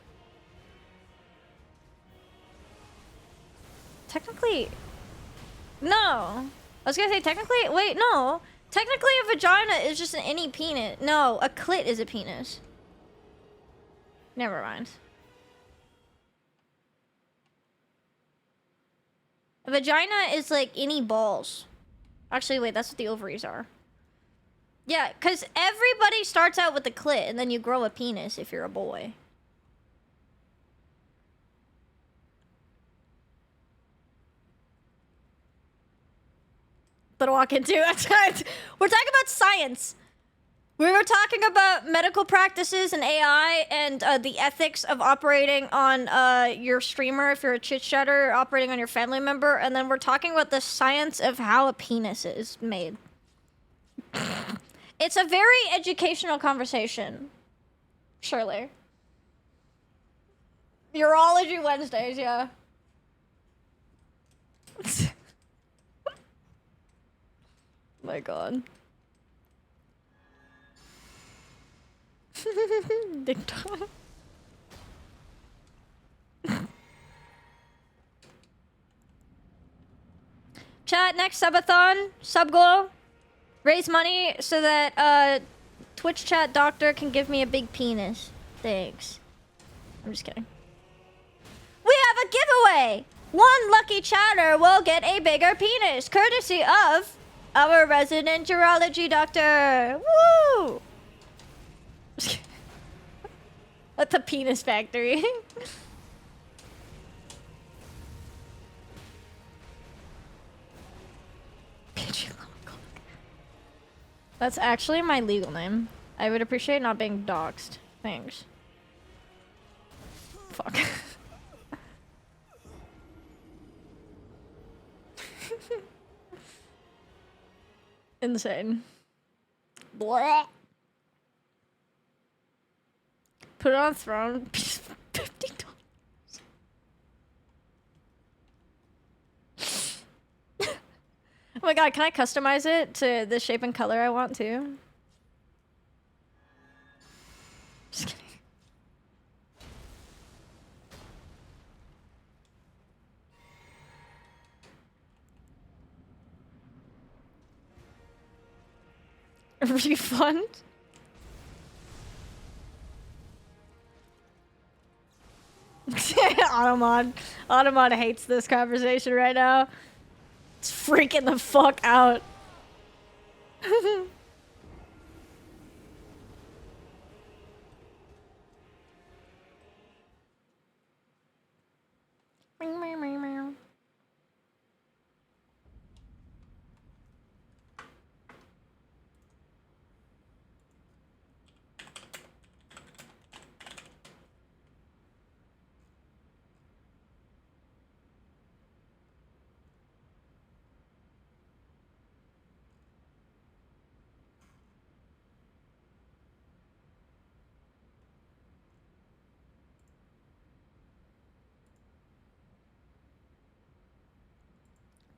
Technically... No. I was gonna say technically... Wait, no. Technically a vagina is just an any penis. No, a clit is a penis. Never mind. A vagina is like any balls. Actually, wait, that's what the ovaries are. Yeah, because everybody starts out with a clit and then you grow a penis if you're a boy. But walk into it. We're talking about science. We were talking about medical practices and AI and the ethics of operating on your streamer if you're a chit chatter, operating on your family member, and then we're talking about the science of how a penis is made. It's a very educational conversation. Surely. Urology Wednesdays, yeah. My god. Ding dong. Chat, next subathon, sub goal. Raise money so that Twitch chat doctor can give me a big penis. Thanks. I'm just kidding. We have a giveaway! One lucky chatter will get a bigger penis, courtesy of our resident urology doctor. Woo! At the penis factory. That's actually my legal name. I would appreciate not being doxxed. Thanks. Fuck. Insane. Blah. Put it on throne. $50. Oh my god, can I customize it to the shape and color I want too? Just kidding. A refund? Automod hates this conversation right now. It's freaking the fuck out.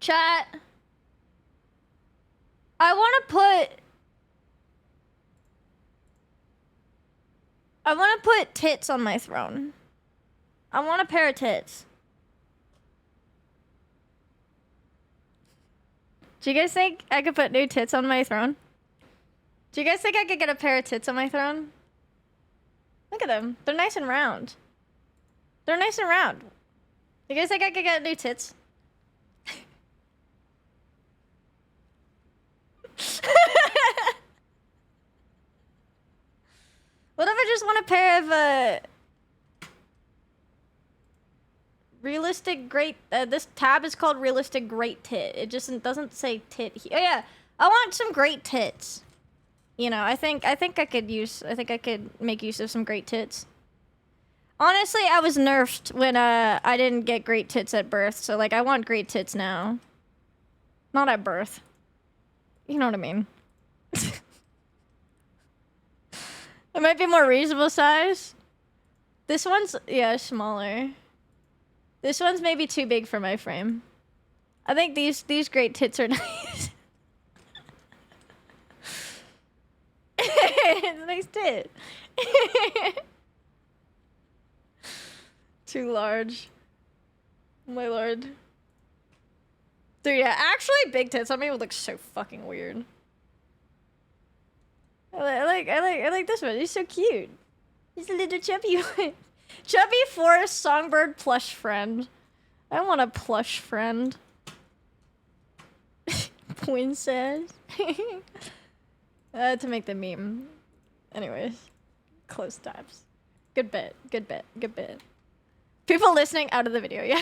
Chat. I want to put tits on my throne. I want a pair of tits. Do you guys think I could put new tits on my throne? Do you guys think I could get a pair of tits on my throne? Look at them. They're nice and round. They're nice and round. You guys think I could get new tits? What if I just want a pair of realistic great this tab is called realistic great tit. It just doesn't say tit here. Oh yeah, I want some great tits. You know, I think I could make use of some great tits. Honestly, I was nerfed when I didn't get great tits at birth, so like I want great tits now. Not at birth. You know what I mean? It might be more reasonable size. This one's, yeah, smaller. This one's maybe too big for my frame. I think these great tits are nice. It's a nice tit. Too large. My lord. Dude, yeah, actually big tits on me would look so fucking weird. I like this one. He's so cute. He's a little chubby one. Chubby Forest Songbird plush friend. I want a plush friend. Princess. To make the meme. Anyways. Close tabs. Good bit. Good bit. Good bit. People listening out of the video, yeah.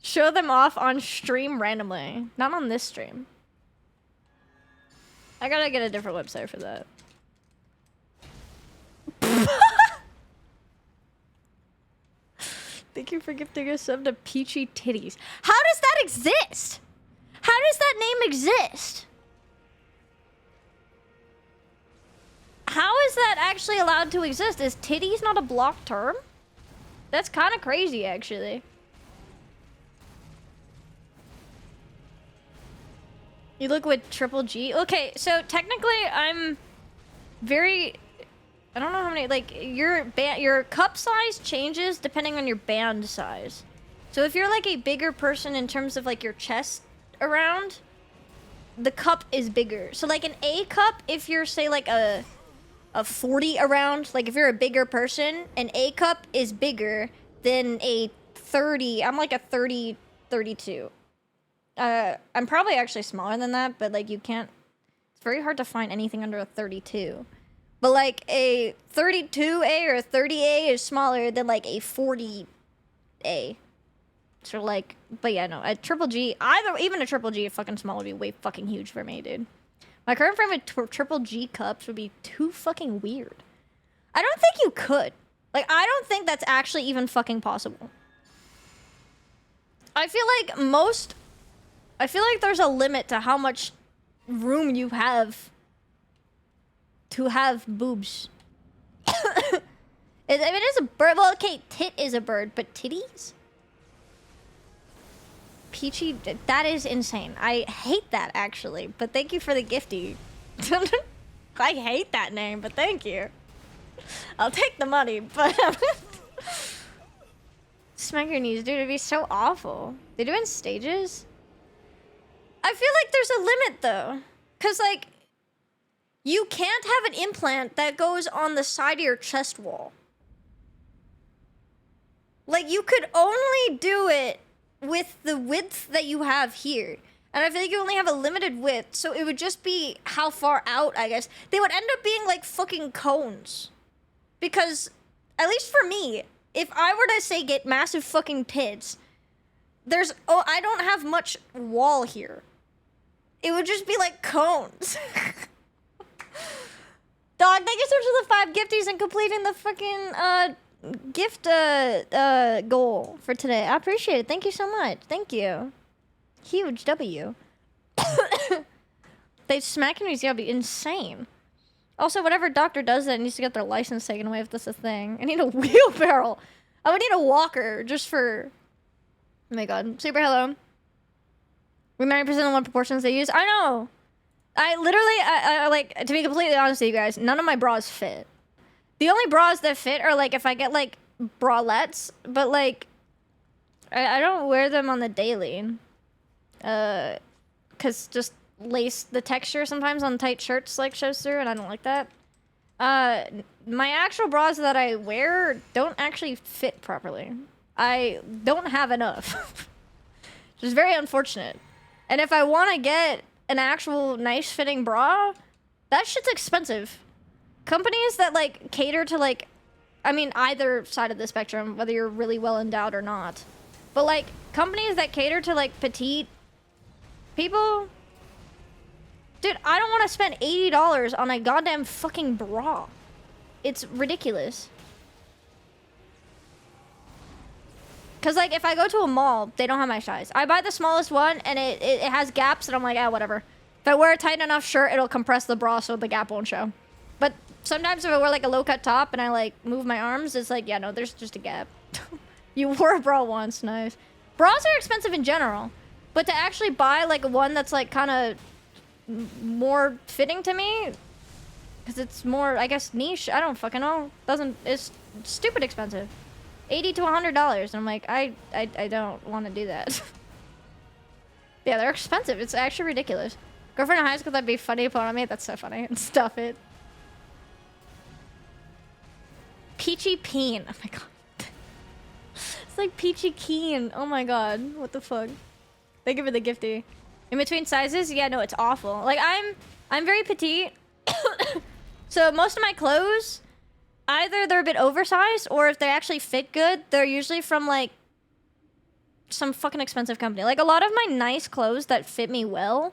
Show them off on stream randomly. Not on this stream. I gotta get a different website for that. Thank you for gifting a sub to Peachy Titties. How does that exist? How does that name exist? How is that actually allowed to exist? Is titties not a blocked term? That's kind of crazy, actually. You look with triple G? Okay, so technically I'm very... I don't know how many... Like, your cup size changes depending on your band size. So if you're like a bigger person in terms of like your chest around, the cup is bigger. So like an A cup, if you're say like a 40 around, like if you're a bigger person, an A cup is bigger than a 30. I'm like a 30, 32. I'm probably actually smaller than that, but like you can't, it's very hard to find anything under a 32. But like a 32A or a 30A is smaller than like a 40A. So like, but yeah, no, a triple G, even a triple G, a fucking small would be way fucking huge for me, dude. My current frame with triple G cups would be too fucking weird. I don't think you could. Like, I don't think that's actually even fucking possible. I feel like there's a limit to how much room you have to have boobs. I mean, it's a bird. Well, okay, tit is a bird, but titties? Peachy, that is insane. I hate that, actually, but thank you for the gifty. I hate that name, but thank you. I'll take the money, but... Smack your knees, dude, it'd be so awful. They do it in stages? I feel like there's a limit, though. Because, like, You can't have an implant that goes on the side of your chest wall. Like, you could only do it with the width that you have here. And I feel like you only have a limited width, so it would just be how far out, I guess. They would end up being like fucking cones. Because, at least for me, if I were to say get massive fucking tits, I don't have much wall here. It would just be like cones. Dog, thank you so much for the 5 gifties and completing the fucking gift goal for today. I appreciate it. Thank you so much. Thank you. Huge W. They smacking me is gonna be insane. Also, whatever doctor does that needs to get their license taken away if that's a thing. I need a wheelbarrow. I would need a walker just for. Oh my god. Super hello. We 90% of what proportions they use. I know. I literally, like, to be completely honest with you guys, none of my bras fit. The only bras that fit are, like, if I get, like, bralettes, but, like, I don't wear them on the daily. Because just the texture sometimes on tight shirts, like, shows through, and I don't like that. My actual bras that I wear don't actually fit properly. I don't have enough. Which is very unfortunate. And if I want to get an actual nice fitting bra, that shit's expensive. Companies that like cater to like, I mean either side of the spectrum, whether you're really well endowed or not, but like companies that cater to like petite people, dude, I don't want to spend $80 on a goddamn fucking bra. It's ridiculous. Cause like if I go to a mall, they don't have my size. I buy the smallest one and it has gaps and I'm like, ah, whatever. If I wear a tight enough shirt, it'll compress the bra so the gap won't show. But sometimes if I wear like a low cut top and I like move my arms, it's like, yeah, no, there's just a gap. You wore a bra once, nice. Bras are expensive in general, but to actually buy like one that's like kind of more fitting to me, cause it's more, I guess, niche. I don't fucking know. It's stupid expensive. $80 to $100, and I'm like, I don't want to do that. Yeah, they're expensive. It's actually ridiculous. Girlfriend in high school, that'd be funny upon on me. That's so funny. And stuff it. Peachy Peen. Oh my god. It's like Peachy Keen. Oh my god. What the fuck? Thank you for the gifty. In between sizes? Yeah, no, it's awful. Like, I'm very petite. So most of my clothes, either they're a bit oversized, or if they actually fit good, they're usually from, like, some fucking expensive company. Like, a lot of my nice clothes that fit me well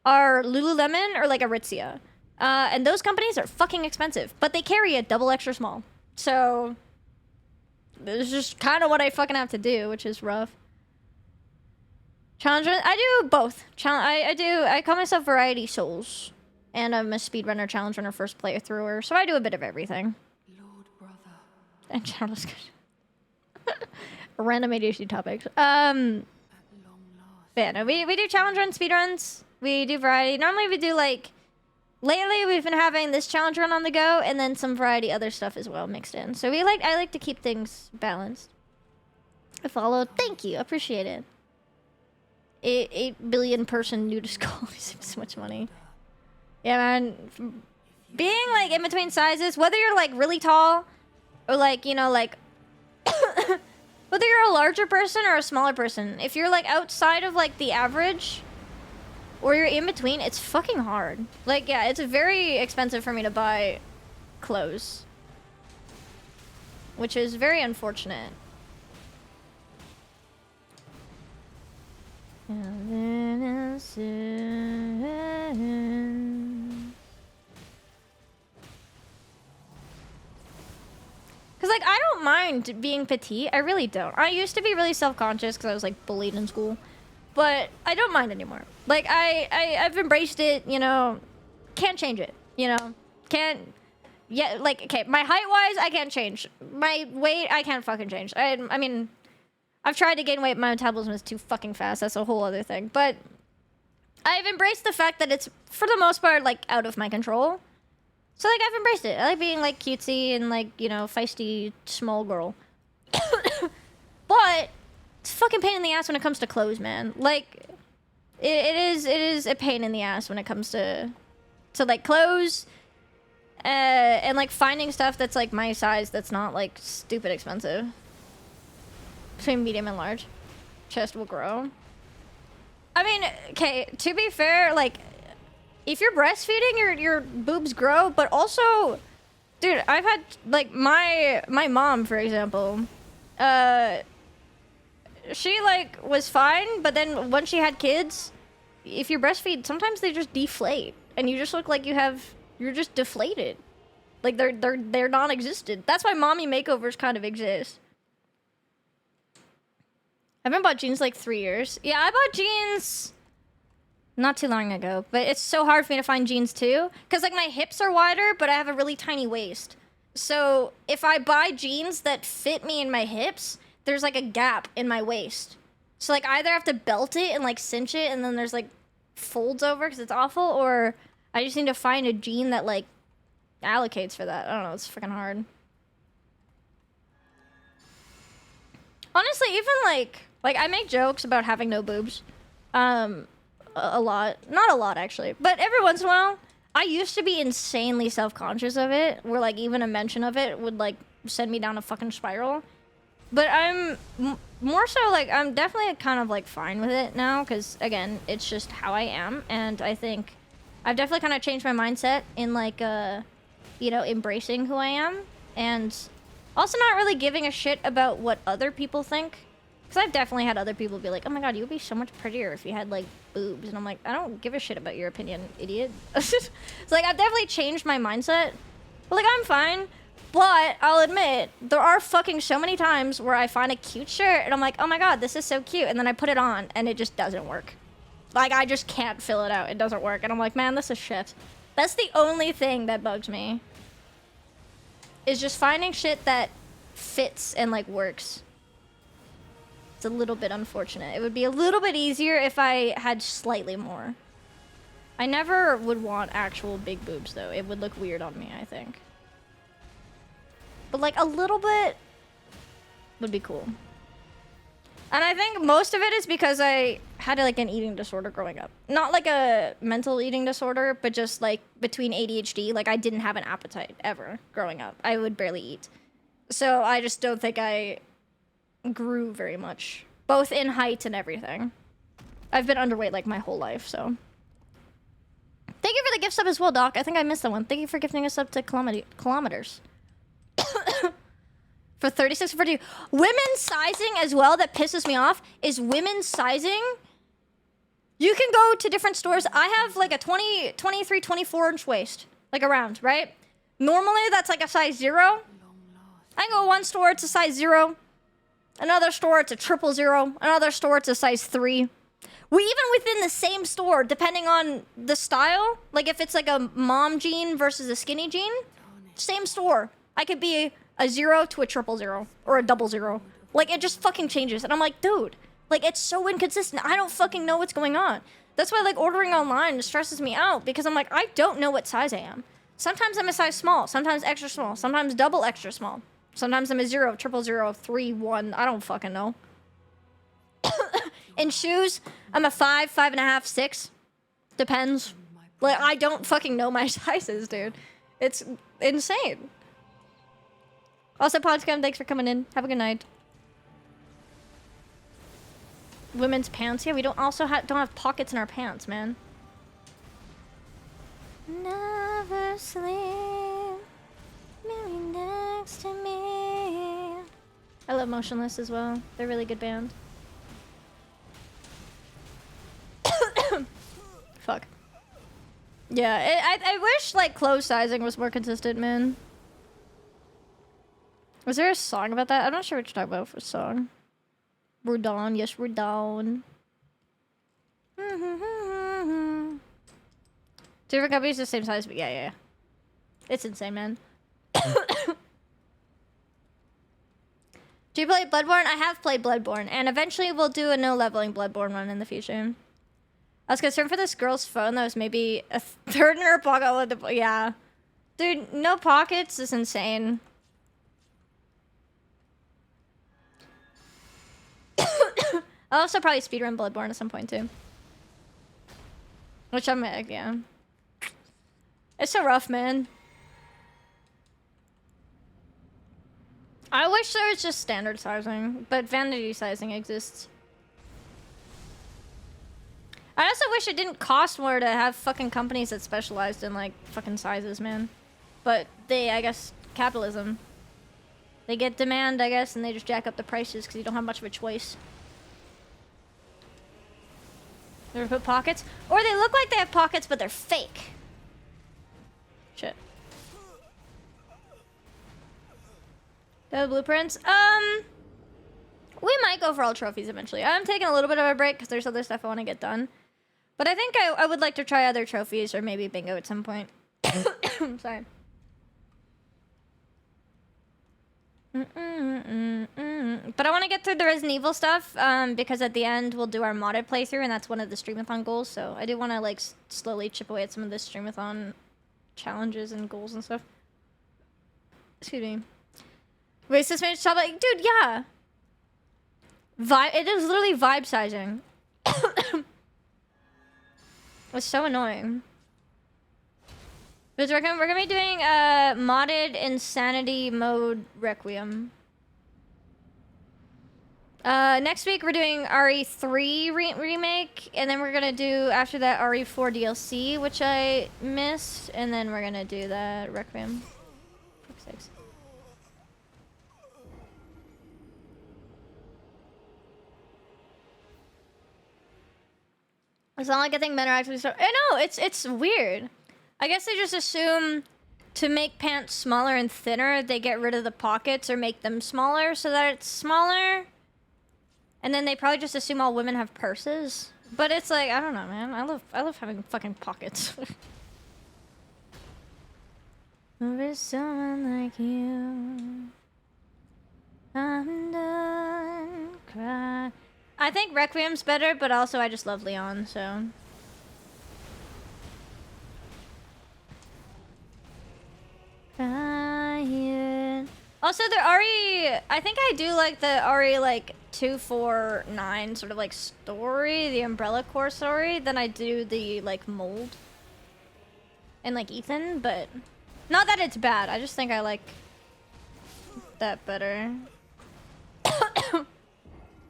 are Lululemon or, like, Aritzia. And those companies are fucking expensive, but they carry a double extra small. So, it's just kind of what I fucking have to do, which is rough. Challenge run? I do both. I call myself Variety Souls. And I'm a speedrunner, challenge runner, first player thrower, so I do a bit of everything. And channel discussion. Random ADHD topics. Yeah, no, we do challenge runs, speed runs. We do variety. Normally we do like, lately we've been having this challenge run on the go and then some variety other stuff as well mixed in. So I like to keep things balanced. I follow. Thank you. Appreciate it. 8 billion person nudist call. So much money. Yeah, man. Being like in between sizes, whether you're like really tall or like, you know, like whether you're a larger person or a smaller person, if you're like outside of like the average or you're in between, it's fucking hard. Like, yeah, it's very expensive for me to buy clothes, which is very unfortunate. Because, like, I don't mind being petite. I really don't. I used to be really self-conscious because I was, like, bullied in school. But I don't mind anymore. Like, I've embraced it, you know. Can't change it, you know. Can't... Yeah, like, okay, my height-wise, I can't change. My weight, I can't fucking change. I mean, I've tried to gain weight. My metabolism is too fucking fast. That's a whole other thing. But I've embraced the fact that it's, for the most part, like, out of my control. So, like, I've embraced it. I like being, like, cutesy and, like, you know, feisty, small girl. But it's a fucking pain in the ass when it comes to clothes, man. Like, it is a pain in the ass when it comes to So like clothes, and like finding stuff that's like my size that's not like stupid expensive. Between medium and large, chest will grow. I mean, okay, to be fair, like if you're breastfeeding, your boobs grow, but also, dude, I've had like my mom, for example, she like was fine, but then once she had kids, if you breastfeed, sometimes they just deflate, and you just look like you're just deflated, like they're non-existent. That's why mommy makeovers kind of exist. I haven't bought jeans like 3 years. Yeah, I bought jeans not too long ago, but it's so hard for me to find jeans too, because like my hips are wider, but I have a really tiny waist. So if I buy jeans that fit me in my hips, there's like a gap in my waist. So like either I have to belt it and like cinch it, and then there's like folds over because it's awful, or I just need to find a jean that like allocates for that. I don't know, it's freaking hard. Honestly, even like I make jokes about having no boobs. A lot. Not a lot, actually. But every once in a while, I used to be insanely self-conscious of it, where, like, even a mention of it would, like, send me down a fucking spiral. But I'm more so, like, I'm definitely kind of, like, fine with it now, because, again, it's just how I am, and I think I've definitely kind of changed my mindset in, like, you know, embracing who I am, and also not really giving a shit about what other people think. Because I've definitely had other people be like, oh my god, you would be so much prettier if you had, like, boobs. And I'm like, I don't give a shit about your opinion, idiot. It's like, I've definitely changed my mindset. But, like, I'm fine. But I'll admit, there are fucking so many times where I find a cute shirt and I'm like, oh my god, this is so cute. And then I put it on and it just doesn't work. Like, I just can't fill it out. It doesn't work. And I'm like, man, this is shit. That's the only thing that bugs me. Is just finding shit that fits and, like, works. It's a little bit unfortunate. It would be a little bit easier if I had slightly more. I never would want actual big boobs, though. It would look weird on me, I think. But, like, a little bit would be cool. And I think most of it is because I had, like, an eating disorder growing up. Not, like, a mental eating disorder, but just, like, between ADHD. Like, I didn't have an appetite, ever, growing up. I would barely eat. So I just don't think I grew very much, both in height and everything. I've been underweight like my whole life, so. Thank you for the gift sub as well, Doc. I think I missed that one. Thank you for gifting us up to kilometers. For 36 for 2. Women's sizing as well that pisses me off is women's sizing. You can go to different stores. I have like a 20, 23, 24 inch waist, like around, right? Normally that's like a size 0. I can go one store, it's a size 0. Another store, it's a 000. Another store, it's a size 3. We even within the same store, depending on the style, like if it's like a mom jean versus a skinny jean, same store. I could be a 0 to a 000 or a 00. Like it just fucking changes. And I'm like, dude, like it's so inconsistent. I don't fucking know what's going on. That's why like ordering online stresses me out because I'm like, I don't know what size I am. Sometimes I'm a size small, sometimes extra small, sometimes double extra small. Sometimes I'm a 0, 000, 3, 1. I don't fucking know. In shoes, I'm a 5, 5.5, 6. Depends. Like, I don't fucking know my sizes, dude. It's insane. Also, Podcam, thanks for coming in. Have a good night. Women's pants. Yeah, we don't have pockets in our pants, man. Never sleep. Maybe next to me. I love Motionless as well. They're a really good band. Fuck. Yeah, I wish like clothes sizing was more consistent, man. Was there a song about that? I'm not sure what you're talking about for a song. We're down. Yes, we're down. Different companies the same size, but yeah. It's insane, man. Do you play Bloodborne? I have played Bloodborne, and eventually we'll do a no-leveling Bloodborne run in the future. I was concerned for this girl's phone that was maybe a third in her pocket. Yeah. Dude, no pockets is insane. I'll also probably speedrun Bloodborne at some point, too. Which I'm, yeah. It's so rough, man. I wish there was just standard sizing, but vanity sizing exists. I also wish it didn't cost more to have fucking companies that specialized in, like, fucking sizes, man. But they, I guess, capitalism. They get demand, I guess, and they just jack up the prices because you don't have much of a choice. They put pockets? Or they look like they have pockets, but they're fake. Shit. The blueprints? We might go for all trophies eventually. I'm taking a little bit of a break because there's other stuff I want to get done. But I think I would like to try other trophies or maybe bingo at some point. Sorry. But I want to get through the Resident Evil stuff because at the end we'll do our modded playthrough and that's one of the streamathon goals. So I do want to like slowly chip away at some of the streamathon challenges and goals and stuff. Excuse me. Wait, this mage top like, dude, yeah. It is literally vibe sizing. It's so annoying. But we're gonna be doing modded insanity mode Requiem. Next week we're doing RE3 remake, and then we're gonna do after that RE4 DLC, which I missed, and then we're gonna do that Requiem. For fuck's sakes. It's not like I think men are actually so. I know it's weird. I guess they just assume to make pants smaller and thinner, they get rid of the pockets or make them smaller so that it's smaller. And then they probably just assume all women have purses. But it's like, I don't know, man. I love having fucking pockets. Over someone like you, I'm done crying. I think Requiem's better, but also I just love Leon, so. Also, the RE, I think I do like the RE like 249 sort of like story, the Umbrella Corps story, than I do the like mold and like Ethan, but not that it's bad. I just think I like that better.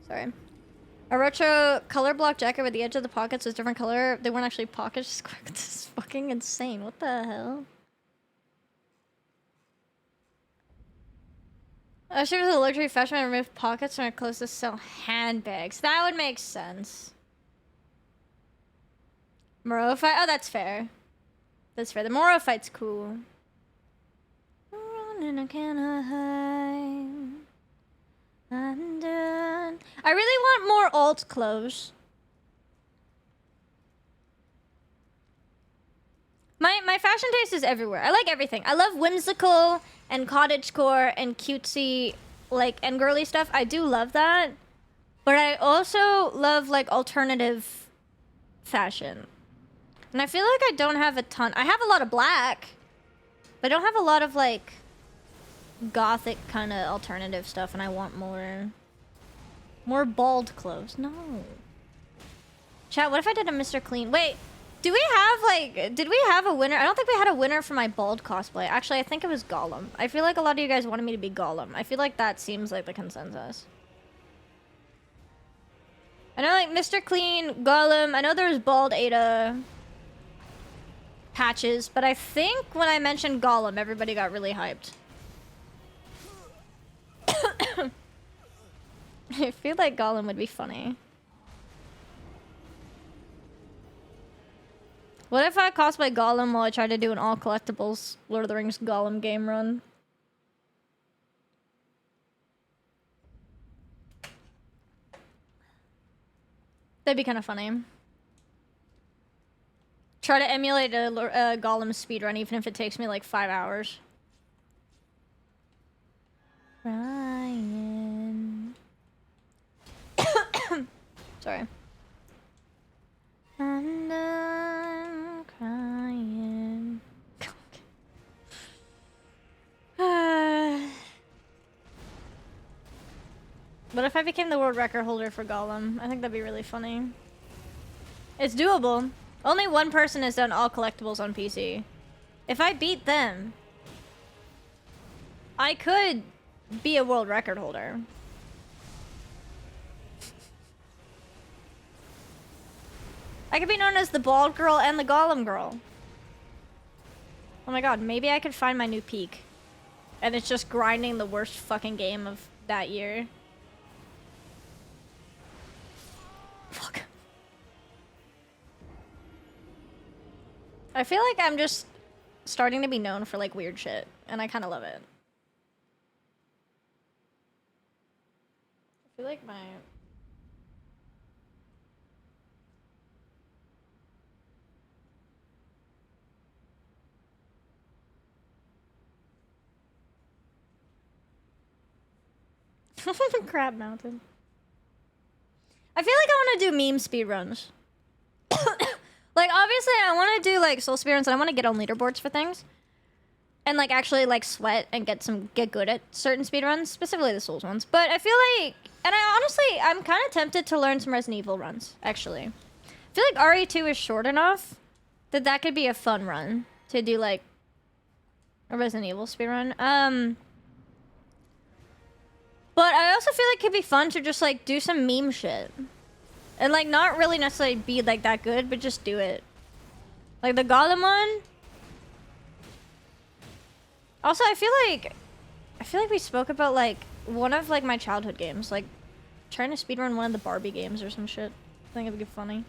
Sorry. A retro color block jacket with the edge of the pockets was different color. They weren't actually pockets. This is fucking insane. What the hell? I should have a luxury fashion and remove pockets when it close to sell handbags. That would make sense. Moro fight. Oh, that's fair. That's fair. The Moro fight's cool. Running, I cannot hide. I'm done. I really want more alt clothes. My fashion taste is everywhere. I like everything. I love whimsical and cottagecore and cutesy, like, and girly stuff. I do love that. But I also love, like, alternative fashion. And I feel like I don't have a ton. I have a lot of black. But I don't have a lot of, like, gothic kind of alternative stuff. And I want more bald clothes. No. Chat, what if I did a Mr. Clean? Wait. Do we have, like, did we have a winner? I don't think we had a winner for my bald cosplay. Actually, I think it was Gollum. I feel like a lot of you guys wanted me to be Gollum. I feel like that seems like the consensus. I know, like, Mr. Clean, Gollum. I know there was bald Ada patches, but I think when I mentioned Gollum, everybody got really hyped. I feel like Gollum would be funny. What if I cosplay Gollum while I try to do an all collectibles Lord of the Rings Gollum game run? That'd be kind of funny. Try to emulate a Gollum speedrun even if it takes me like 5 hours. Ryan. Sorry. I'm done crying. What if I became the world record holder for Gollum? I think that'd be really funny. It's doable. Only one person has done all collectibles on PC. If I beat them, I could be a world record holder. I could be known as the bald girl and the golem girl. Oh my god, maybe I could find my new peak. And it's just grinding the worst fucking game of that year. Fuck. I feel like I'm just starting to be known for like weird shit, and I kind of love it. I feel like my... Crab Mountain. I feel like I want to do meme speedruns. Like, obviously, I want to do, like, soul speedruns, and I want to get on leaderboards for things. And, like, actually, like, sweat and get good at certain speedruns, specifically the souls ones. But I feel like, and I'm kind of tempted to learn some Resident Evil runs, actually. I feel like RE2 is short enough that that could be a fun run to do, like, a Resident Evil speedrun. But I also feel like it could be fun to just, like, do some meme shit. And, like, not really necessarily be, like, that good, but just do it. Like, the Golem one. Also, I feel like we spoke about, like, one of, like, my childhood games. Like, trying to speedrun one of the Barbie games or some shit. I think it'd be funny.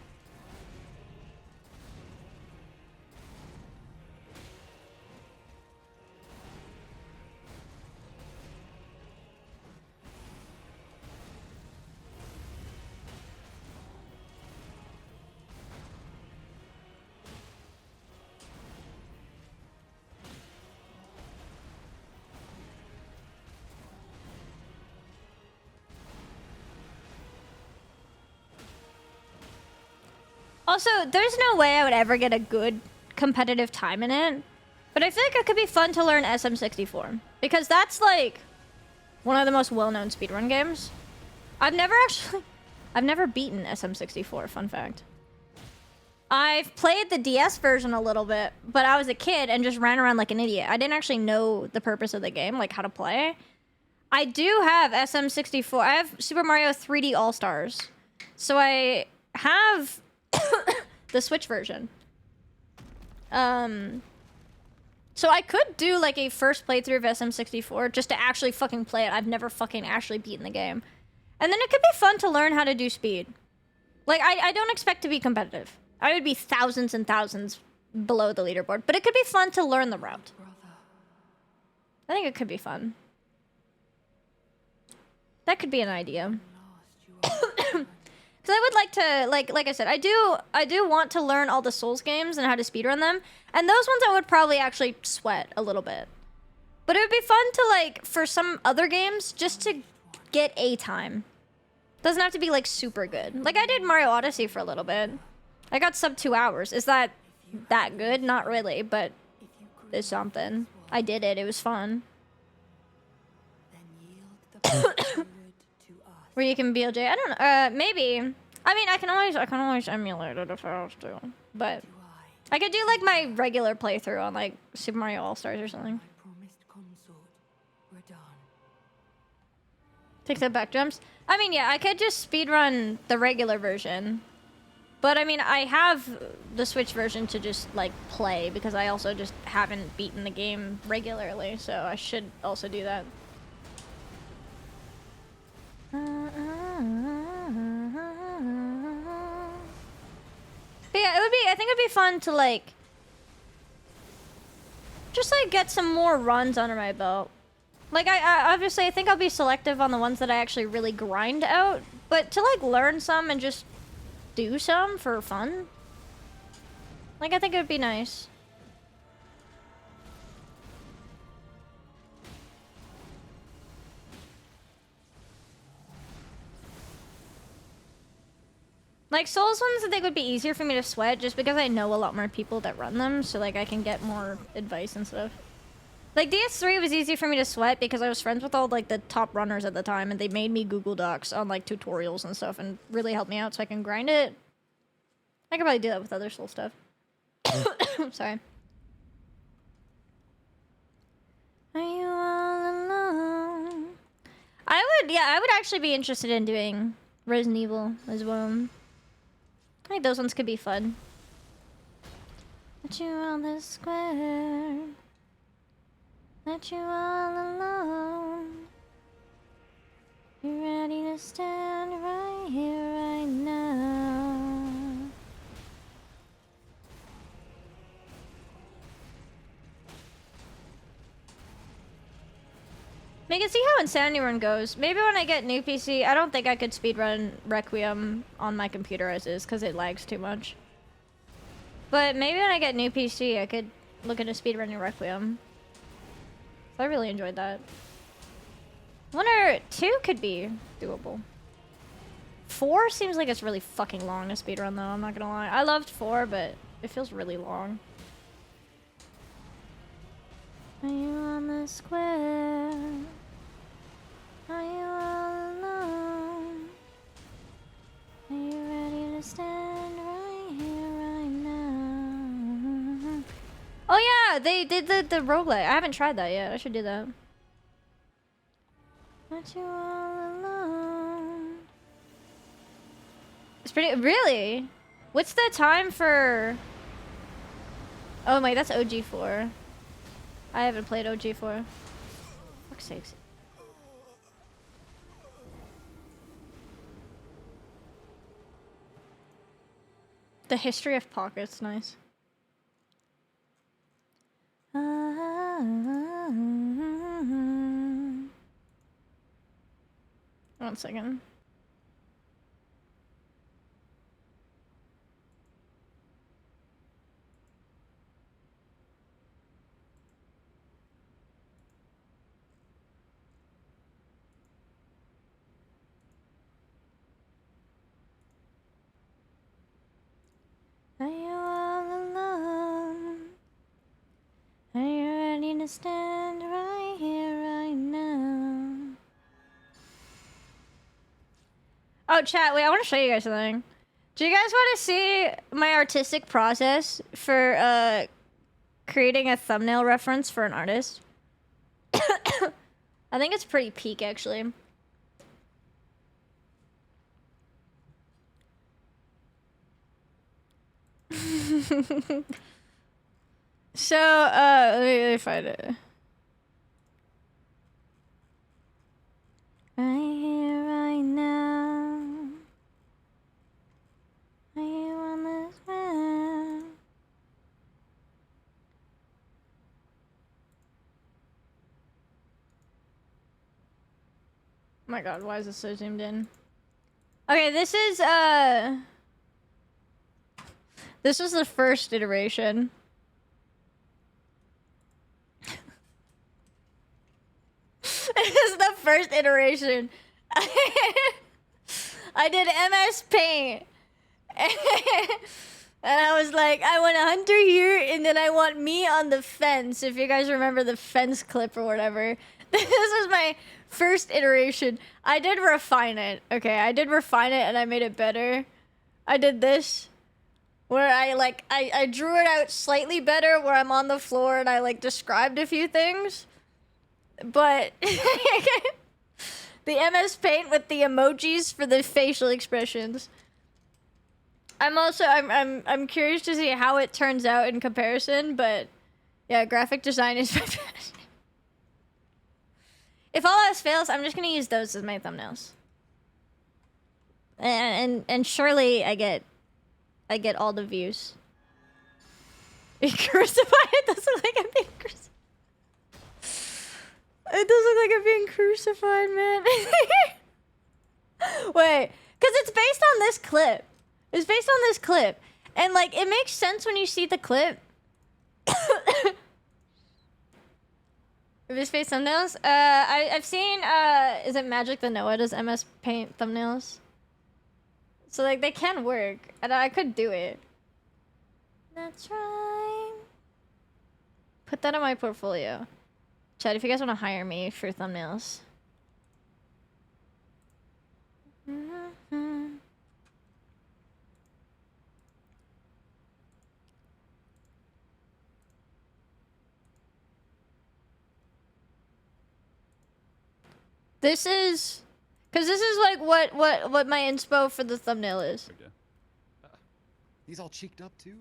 Also, there's no way I would ever get a good competitive time in it. But I feel like it could be fun to learn SM64. Because that's, like, one of the most well-known speedrun games. I've never beaten SM64, fun fact. I've played the DS version a little bit, but I was a kid and just ran around like an idiot. I didn't actually know the purpose of the game, like how to play. I do have SM64. I have Super Mario 3D All-Stars. So I have the Switch version. So I could do like a first playthrough of SM64 just to actually fucking play it. I've never fucking actually beaten the game. And then it could be fun to learn how to do speed. Like, I don't expect to be competitive. I would be thousands and thousands below the leaderboard. But it could be fun to learn the route. I think it could be fun. That could be an idea. Because I would like to, like I said, I do want to learn all the Souls games and how to speedrun them. And those ones I would probably actually sweat a little bit. But it would be fun to, like, for some other games, just to get a time. Doesn't have to be, like, super good. Like, I did Mario Odyssey for a little bit. I got sub 2 hours. Is that good? Not really, but it's something. I did it. It was fun. Where you can BLJ? I don't know. Maybe. I mean, I can always emulate it if I have to. But I could do like my regular playthrough on like Super Mario All-Stars or something. Take that back jumps. I mean, yeah, I could just speedrun the regular version. But I mean, I have the Switch version to just like play because I also just haven't beaten the game regularly, so I should also do that. But yeah, I think it'd be fun to like just like get some more runs under my belt. Like I obviously I think I'll be selective on the ones that I actually really grind out, but to like learn some and just do some for fun. Like I think it would be nice. Like, Souls ones I think would be easier for me to sweat just because I know a lot more people that run them, so, like, I can get more advice and stuff. Like, DS3 was easy for me to sweat because I was friends with all, like, the top runners at the time, and they made me Google Docs on, like, tutorials and stuff and really helped me out so I can grind it. I could probably do that with other Soul stuff. Sorry. I would actually be interested in doing Resident Evil as well. I think those ones could be fun. Let you on the square. Let you all alone. You ready to stand right here, right now? I can see how Insanity Run goes. Maybe when I get new PC, I don't think I could speedrun Requiem on my computer as is because it lags too much. But maybe when I get new PC, I could look into speedrunning Requiem. I really enjoyed that. I wonder 2 could be doable. 4 seems like it's really fucking long to speedrun though, I'm not gonna lie. I loved 4, but it feels really long. Are you on the square? Are you all alone? Are you ready to stand right here, right now? Oh yeah, they did the roguelike. I haven't tried that yet. I should do that. Not you all alone. It's pretty. Really? What's the time for? Oh my, that's OG4. I haven't played OG4. Fuck's sakes. The history of pockets, nice. 1 second. Are you all alone? Are you ready to stand right here, right now? Oh, chat, wait, I want to show you guys something. Do you guys want to see my artistic process for creating a thumbnail reference for an artist? I think it's pretty peak, actually. So, let me find it. Right here, right now. Are you on this ground? Oh my god, why is this so zoomed in? Okay, this was the first iteration. This is the first iteration. I did MS Paint. And I was like, I want a hunter here, and then I want me on the fence. If you guys remember the fence clip or whatever. This was my first iteration. I did refine it. Okay, I did refine it and I made it better. I did this. Where I drew it out slightly better where I'm on the floor and I like described a few things. But the MS Paint with the emojis for the facial expressions. I'm curious to see how it turns out in comparison, but yeah, graphic design is fantastic. If all else fails, I'm just gonna use those as my thumbnails. And surely I get all the views. Being crucified? It does look like I'm being crucified. It does look like I'm being crucified, man. Wait, because it's based on this clip. It's based on this clip. And, like, it makes sense when you see the clip. This face thumbnails? I've seen, is it Magic the Noah does MS Paint thumbnails? So, like, they can work. And I could do it. That's right. Put that in my portfolio. Chat, if you guys want to hire me for thumbnails. This is, cause this is like what my inspo for the thumbnail is. Okay. He's all cheeked up too.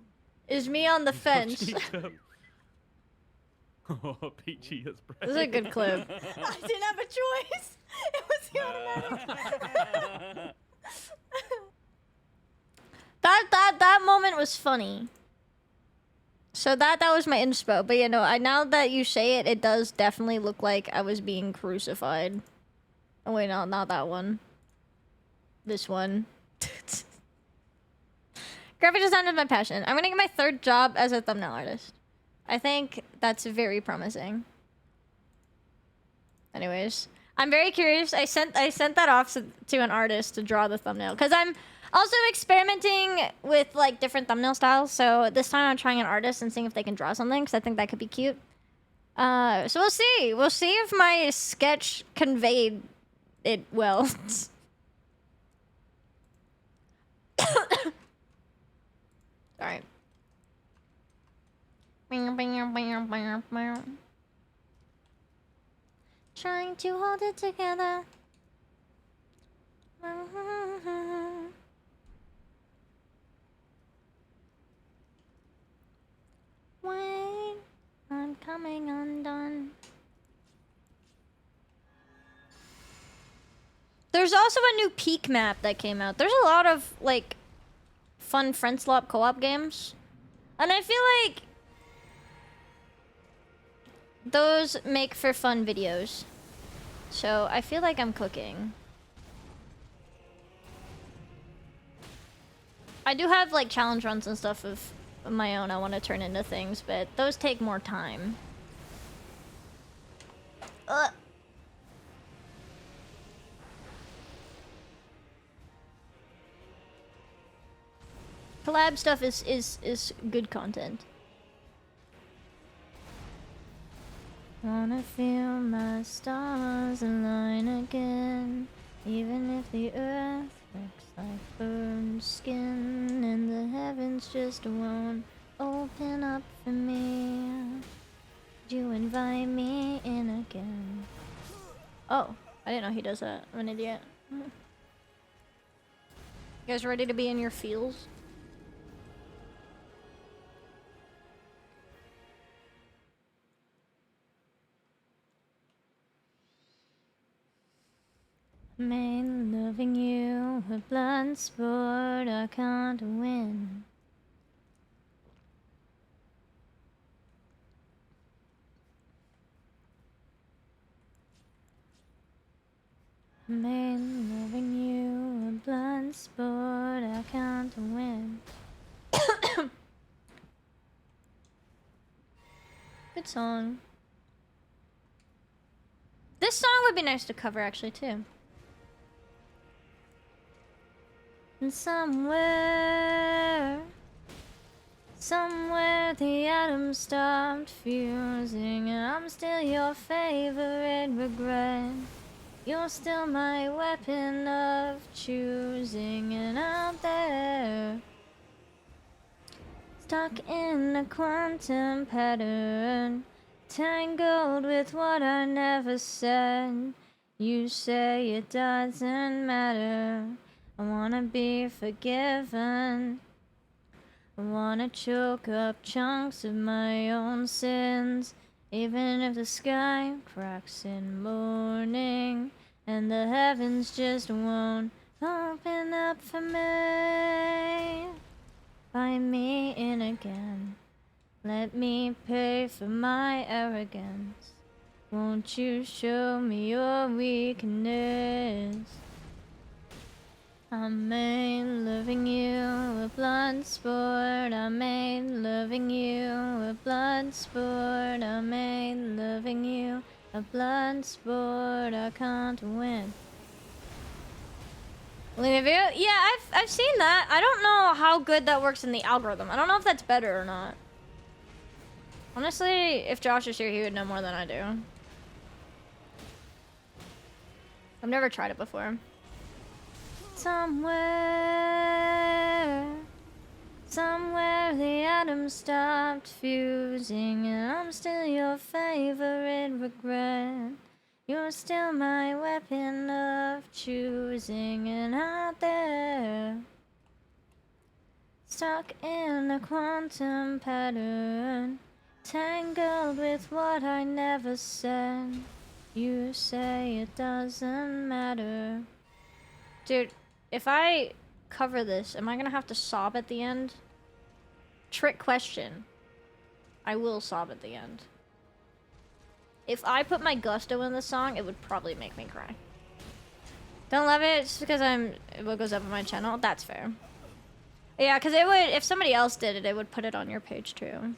Is me on the fence. Oh, Peachy is This is a good clip. I didn't have a choice. It was the automatic. that moment was funny. So that was my inspo. But you know, now that you say it, it does definitely look like I was being crucified. Oh wait, no, not that one. This one. Graphic design is my passion. I'm gonna get my 3rd job as a thumbnail artist. I think that's very promising. Anyways, I'm very curious. I sent that off to an artist to draw the thumbnail because I'm also experimenting with like different thumbnail styles. So this time I'm trying an artist and seeing if they can draw something because I think that could be cute. So we'll see. We'll see if my sketch conveyed it well. Sorry. Trying to hold it together. Wait, I'm coming undone. There's also a new Peak map that came out. There's a lot of like fun friend swap co-op games. And I feel like those make for fun videos. So I feel like I'm cooking. I do have like challenge runs and stuff of my own I want to turn into things, but those take more time. Collab stuff is good content. Wanna feel my stars align again, even if the earth looks like burned skin and the heavens just won't open up for me. Would you invite me in again? Oh, I didn't know he does that. I'm an idiot. You guys ready to be in your feels? Made loving you a blind sport I can't win. Made loving you a blind sport I can't win. Good song. This song would be nice to cover actually too. And somewhere the atoms stopped fusing, and I'm still your favorite regret. You're still my weapon of choosing, and out there, stuck in a quantum pattern, tangled with what I never said. You say it doesn't matter. I wanna be forgiven. I wanna choke up chunks of my own sins, even if the sky cracks in morning and the heavens just won't open up for me. Find me in again. Let me pay for my arrogance. Won't you show me your weakness? I made loving you a blood sport. I made loving you a blood sport. I made loving you a blood sport. I can't win. Olivia? Yeah, I've seen that. I don't know how good that works in the algorithm. I don't know if that's better or not. Honestly, if Josh is here, he would know more than I do. I've never tried it before. Somewhere the atoms stopped fusing, and I'm still your favorite regret. You're still my weapon of choosing, and out there, stuck in a quantum pattern, tangled with what I never said. You say it doesn't matter. Dude, if I cover this, am I gonna have to sob at the end? Trick question. I will sob at the end. If I put my gusto in this song, it would probably make me cry. Don't love it just because what goes up on my channel? That's fair. Yeah, because it would, if somebody else did it, it would put it on your page too.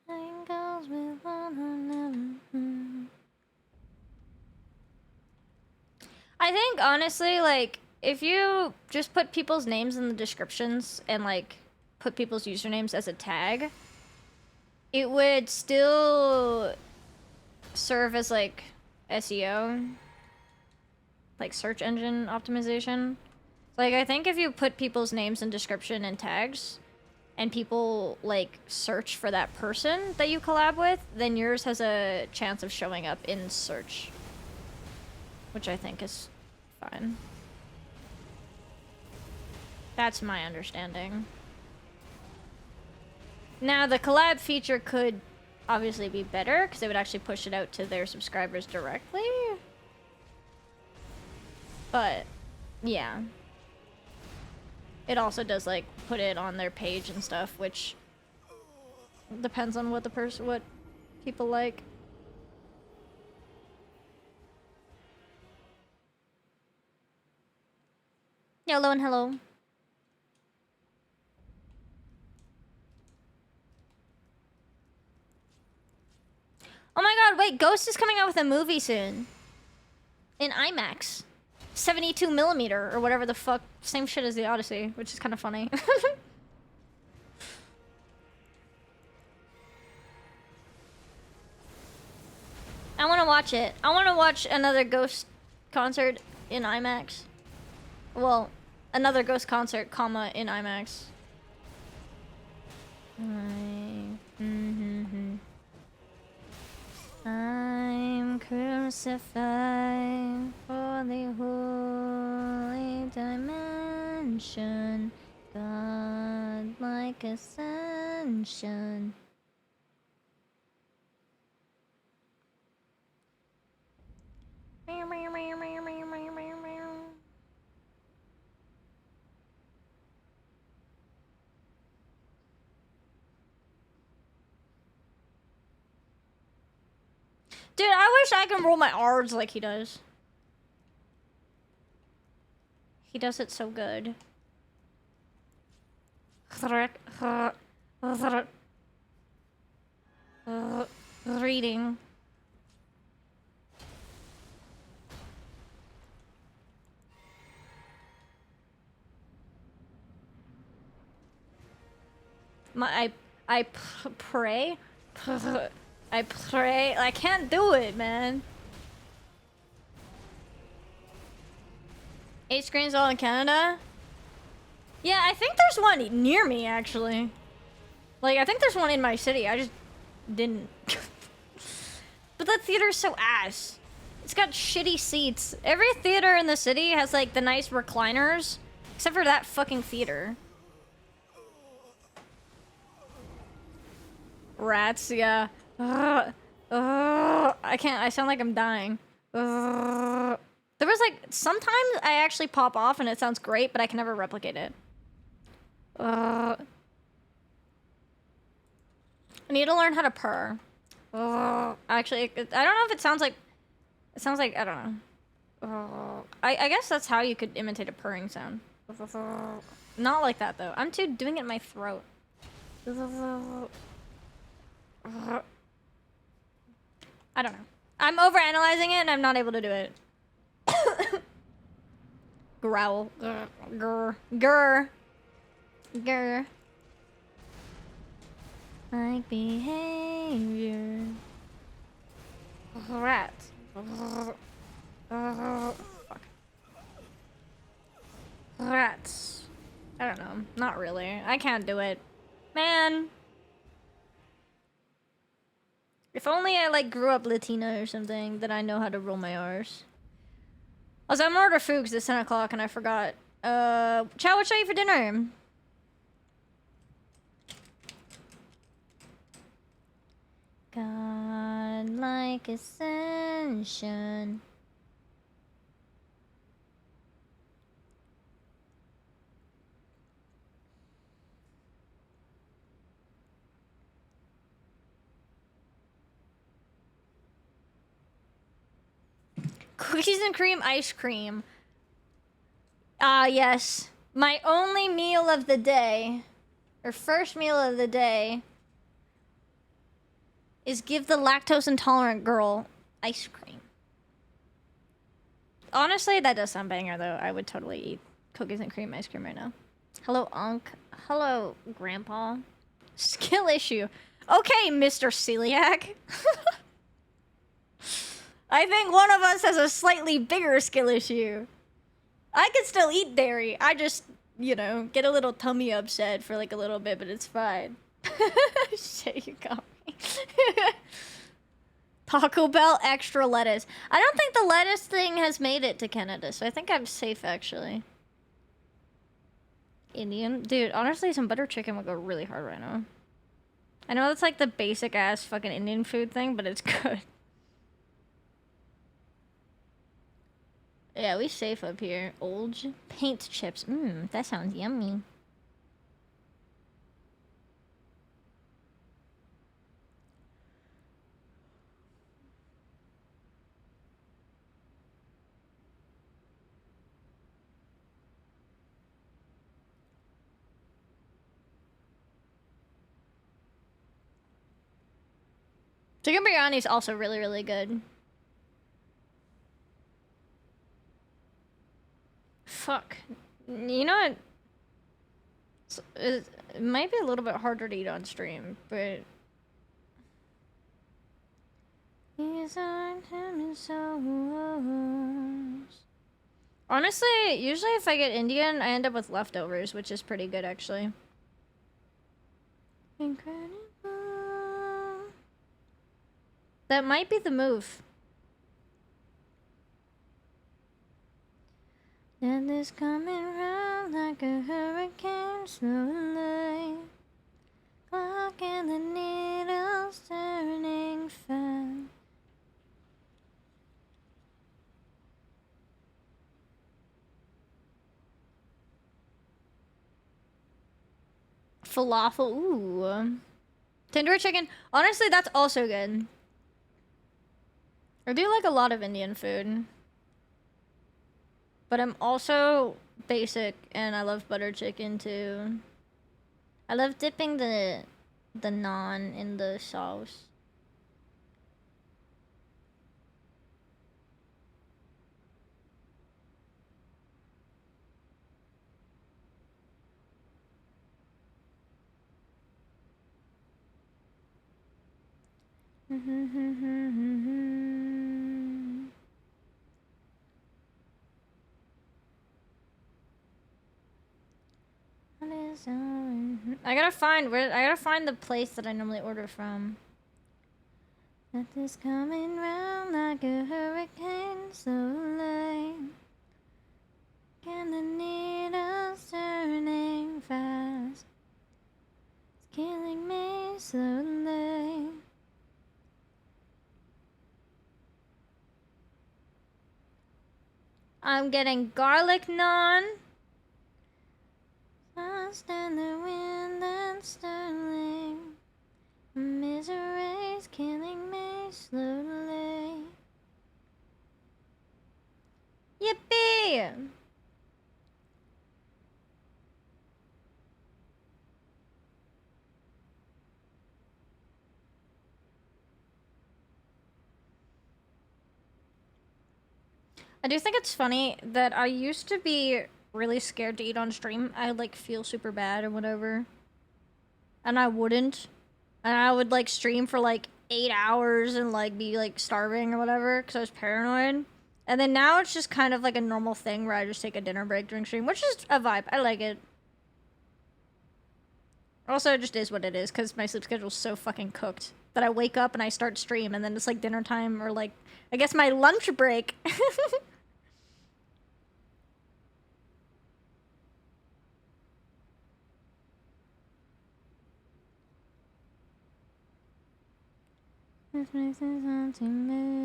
Tangles with one another. I think honestly, like, if you just put people's names in the descriptions and like put people's usernames as a tag, it would still serve as like SEO, like search engine optimization. Like, I think if you put people's names in description and tags and people like search for that person that you collab with, then yours has a chance of showing up in search, which I think is fine. That's my understanding. Now, the collab feature could obviously be better because it would actually push it out to their subscribers directly. But, yeah. It also does, like, put it on their page and stuff, which depends on what what people like. Hello and hello. Oh my god, wait, Ghost is coming out with a movie soon. In IMAX. 72 millimeter or whatever the fuck. Same shit as the Odyssey, which is kind of funny. I want to watch it. I want to watch another Ghost concert in IMAX. Well, another Ghost concert, comma, in IMAX. I'm crucified for the holy dimension, God-like ascension. Dude, I wish I could roll my R's like he does. He does it so good. Reading. I pray. I pray. I can't do it, man. 8 screens all in Canada? Yeah, I think there's one near me, actually. Like, I think there's one in my city. I just didn't. But that theater's so ass. It's got shitty seats. Every theater in the city has, like, the nice recliners. Except for that fucking theater. Rats, yeah. I can't. I sound like I'm dying. There was like sometimes I actually pop off and it sounds great, but I can never replicate it. I need to learn how to purr. Actually, I don't know if it sounds like. It sounds like, I don't know. I guess that's how you could imitate a purring sound. Not like that though. I'm too doing it in my throat. I don't know. I'm overanalyzing it and I'm not able to do it. Growl. Grr. Grr. Grr. Like behavior. Rats. Fuck. Rats. I don't know. Not really. I can't do it. Man. If only I, like, grew up Latina or something, then I know how to roll my R's. Also, I'm gonna order food because it's 10 o'clock and I forgot. Chow, what should I eat for dinner? God like ascension. Cookies and cream ice cream. Ah, yes. My only meal of the day, or first meal of the day, is give the lactose intolerant girl ice cream. Honestly, that does sound banger, though. I would totally eat cookies and cream ice cream right now. Hello, Unc. Hello, Grandpa. Skill issue. Okay, Mr. Celiac. I think one of us has a slightly bigger skill issue. I can still eat dairy. I just, you know, get a little tummy upset for like a little bit, but it's fine. Shit, you got me. Taco Bell extra lettuce. I don't think the lettuce thing has made it to Canada, so I think I'm safe actually. Indian? Dude, honestly, some butter chicken would go really hard right now. I know that's like the basic ass fucking Indian food thing, but it's good. Yeah, we safe up here. Olge. Paint chips. Mmm, that sounds yummy. Chicken biryani is also really, really good. Fuck. You know what? It might be a little bit harder to eat on stream, but... These aren't human souls. Honestly, usually if I get Indian, I end up with leftovers, which is pretty good, actually. Incredible. That might be the move. And this coming round like a hurricane slowly. Clock and the needles turning fast. Falafel, ooh. Tandoori chicken, honestly, that's also good. I do like a lot of Indian food. But I'm also basic, and I love butter chicken too. I love dipping the naan in the sauce. I gotta find the place that I normally order from. That is coming round like a hurricane slowly. And the needles turning fast. It's killing me slowly. I'm getting garlic naan. Lost in the wind and sterling. Misery's killing me slowly. Yippee! I do think it's funny that I used to be really scared to eat on stream. I would like feel super bad or whatever. And I wouldn't. And I would like stream for like 8 hours and like be like starving or whatever because I was paranoid. And then now it's just kind of like a normal thing where I just take a dinner break during stream, which is a vibe. I like it. Also, it just is what it is, because my sleep schedule's so fucking cooked that I wake up and I start stream, and then it's like dinner time, or like, I guess my lunch break. This makes it sound to me.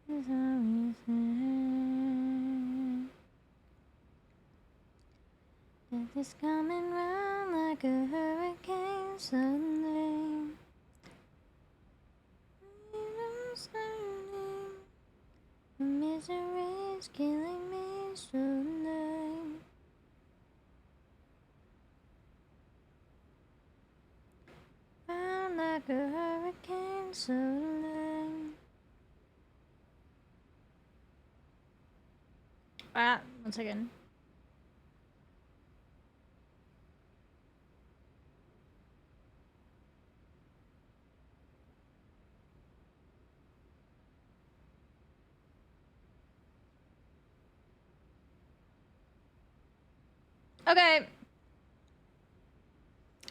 Is all we say. Death is coming round like a hurricane suddenly. The misery is killing me slowly. Round like a hurricane suddenly. Ah, 1 second. Okay.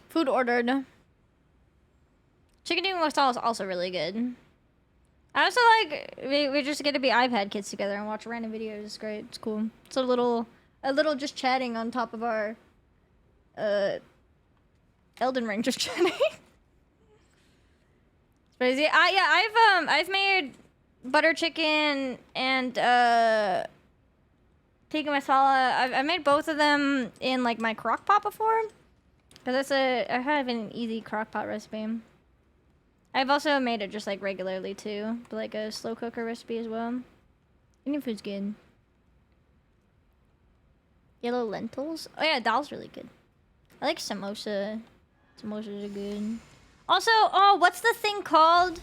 Food ordered. Chicken tikka masala is also really good. I also like we just get to be iPad kids together and watch random videos. It's great. It's cool. It's a little just chatting on top of our Elden Ring just chatting. It's crazy. Yeah, I've made butter chicken and tikka masala. I've made both of them in like my crock pot before. Cause I have an easy crock pot recipe. I've also made it just like regularly too, but like a slow cooker recipe as well. Indian food's good. Yellow lentils. Oh yeah, dal's really good. I like samosa. Samosas are good. Also, oh, what's the thing called?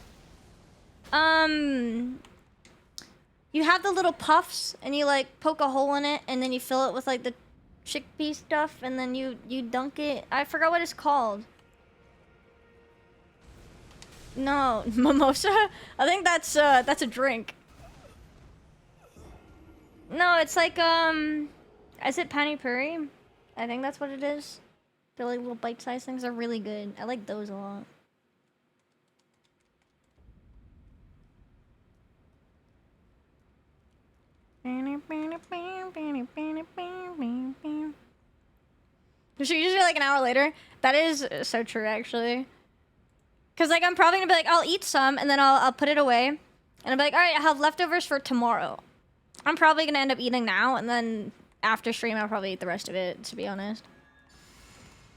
You have the little puffs, and you like poke a hole in it, and then you fill it with like the chickpea stuff, and then you dunk it. I forgot what it's called. No, mimosa? I think that's a drink. No, it's like is it pani puri? I think that's what it is. They're like little bite-sized things. They're really good. I like those a lot. Should usually like an hour later. That is so true, actually. Cause like I'm probably gonna be like, I'll eat some and then I'll put it away, and I'll be like, all right, I have leftovers for tomorrow. I'm probably gonna end up eating now, and then after stream I'll probably eat the rest of it. To be honest,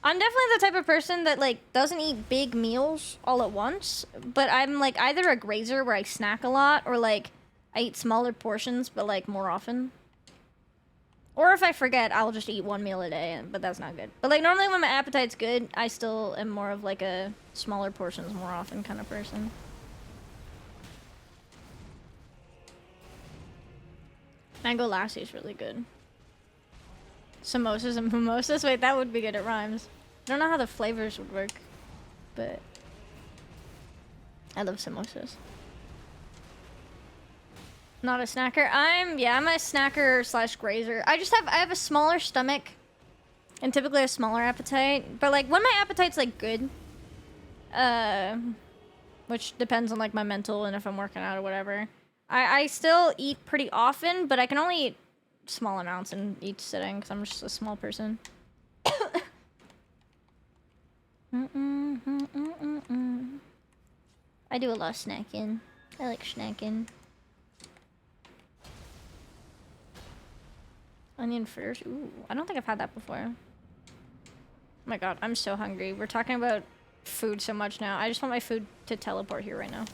I'm definitely the type of person that like doesn't eat big meals all at once, but I'm like either a grazer where I snack a lot, or like I eat smaller portions but like more often. Or if I forget, I'll just eat one meal a day, but that's not good. But like normally when my appetite's good, I still am more of like a smaller portions more often kind of person. Mango lassi is really good. Samosas and mimosas? Wait, that would be good. It rhymes. I don't know how the flavors would work, but I love samosas. Not a snacker. I'm a snacker slash grazer. I have a smaller stomach and typically a smaller appetite. But like when my appetite's like good, which depends on like my mental and if I'm working out or whatever, I still eat pretty often, but I can only eat small amounts in each sitting because I'm just a small person. I do a lot of snacking. I like snacking. Onion fritters. Ooh, I don't think I've had that before. Oh my god, I'm so hungry. We're talking about food so much now. I just want my food to teleport here right now.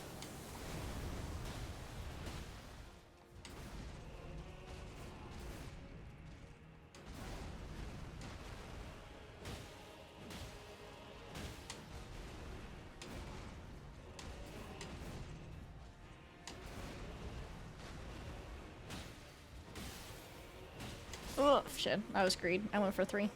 Oh, shit. I was greed. I went for 3.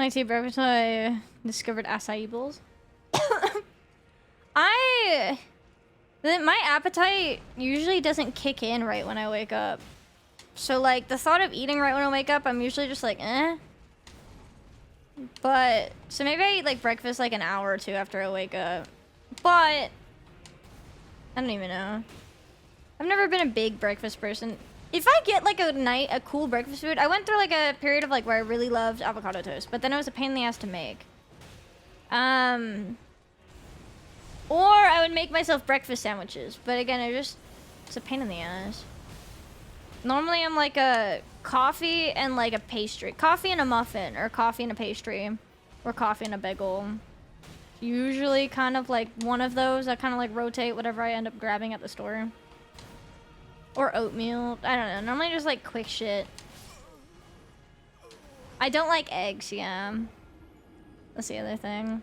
I see breakfast. I discovered acai bowls. My appetite usually doesn't kick in right when I wake up. So like the thought of eating right when I wake up, I'm usually just like, eh. But so maybe I eat like breakfast like an hour or two after I wake up. But I don't even know. I've never been a big breakfast person. If I get like a cool breakfast food, I went through like a period of like where I really loved avocado toast, but then it was a pain in the ass to make. Or I would make myself breakfast sandwiches, but again, it's a pain in the ass. Normally I'm like a coffee and like a pastry. Coffee and a muffin, or coffee and a pastry, or coffee and a bagel. Usually kind of like one of those. I kind of like rotate whatever I end up grabbing at the store. Or oatmeal. I don't know. Normally just like quick shit. I don't like eggs, yeah. That's the other thing.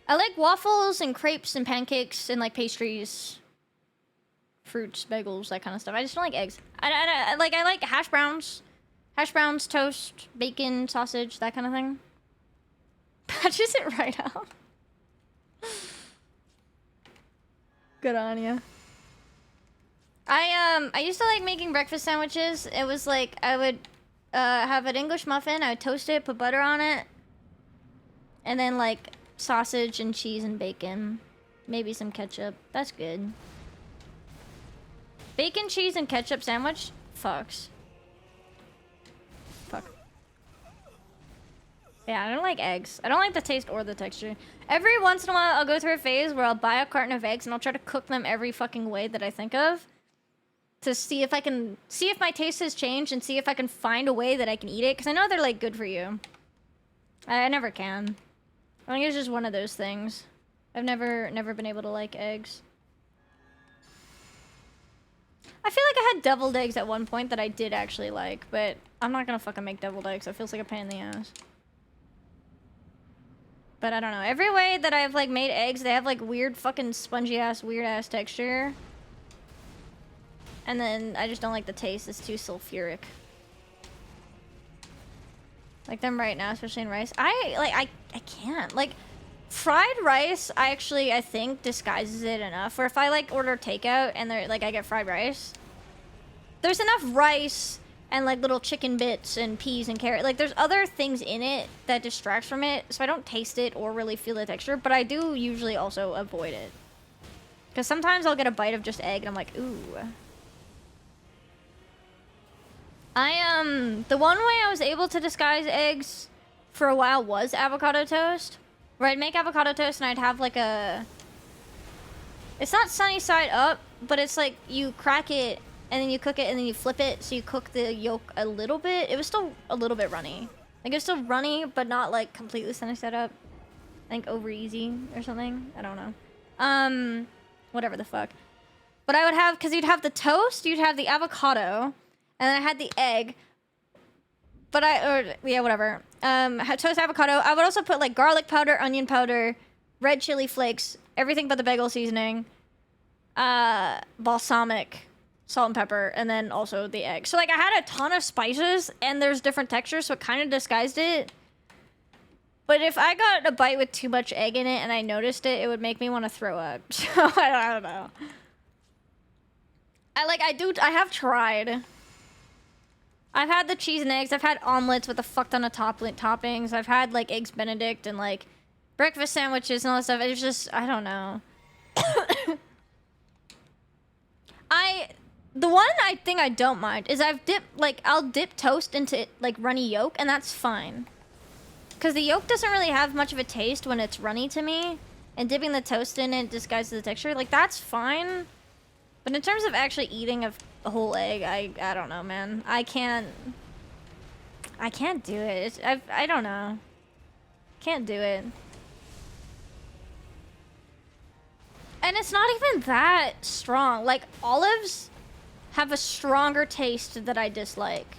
I like waffles and crepes and pancakes and like pastries. Fruits, bagels, that kind of stuff. I just don't like eggs. I like hash browns. Hash browns, toast, bacon, sausage, that kind of thing. Patches it right out. Good on ya. I used to like making breakfast sandwiches. It was like I would have an English muffin, I would toast it, put butter on it, and then like sausage and cheese and bacon. Maybe some ketchup. That's good. Bacon, cheese, and ketchup sandwich? Fucks. Fuck. Yeah, I don't like eggs. I don't like the taste or the texture. Every once in a while, I'll go through a phase where I'll buy a carton of eggs and I'll try to cook them every fucking way that I think of. To see if I can... See if my taste has changed and see if I can find a way that I can eat it. Because I know they're, like, good for you. I never can. I think it's just one of those things. I've never been able to like eggs. I feel like I had deviled eggs at one point that I did actually like, but I'm not gonna fucking make deviled eggs. It feels like a pain in the ass. But I don't know. Every way that I've like made eggs, they have like weird fucking spongy ass, weird ass texture. And then I just don't like the taste. It's too sulfuric. Like them right now, especially in rice. I can't. Like, fried rice, I think disguises it enough. Where if I like order takeout and they're like I get fried rice, there's enough rice and like little chicken bits and peas and carrot. Like there's other things in it that distracts from it, so I don't taste it or really feel the texture. But I do usually also avoid it. Because sometimes I'll get a bite of just egg and I'm like, ooh. The one way I was able to disguise eggs for a while was avocado toast. Where I'd make avocado toast and I'd have like a... It's not sunny side up, but it's like you crack it and then you cook it and then you flip it, so you cook the yolk a little bit. It was still a little bit runny. Like it was still runny, but not like completely sunny side up. I think over easy or something. I don't know. Whatever the fuck. But I would have, because you'd have the toast, you'd have the avocado, and then I had the egg. But yeah, whatever. Had toast, avocado. I would also put like garlic powder, onion powder, red chili flakes, everything but the bagel seasoning, balsamic, salt and pepper, and then also the egg. So like I had a ton of spices and there's different textures, so it kind of disguised it. But if I got a bite with too much egg in it and I noticed it, it would make me want to throw up. So I don't know. I have tried. I've had the cheese and eggs. I've had omelets with a fuck ton of toppings. I've had like eggs Benedict and like breakfast sandwiches and all that stuff. It's just, I don't know. The one thing I don't mind is I'll dip toast into like runny yolk, and that's fine. Because the yolk doesn't really have much of a taste when it's runny to me. And dipping the toast in it disguises the texture. Like, that's fine. But in terms of actually eating a whole egg, I don't know, man. I can't do it. I don't know. Can't do it. And it's not even that strong. Like, olives have a stronger taste that I dislike.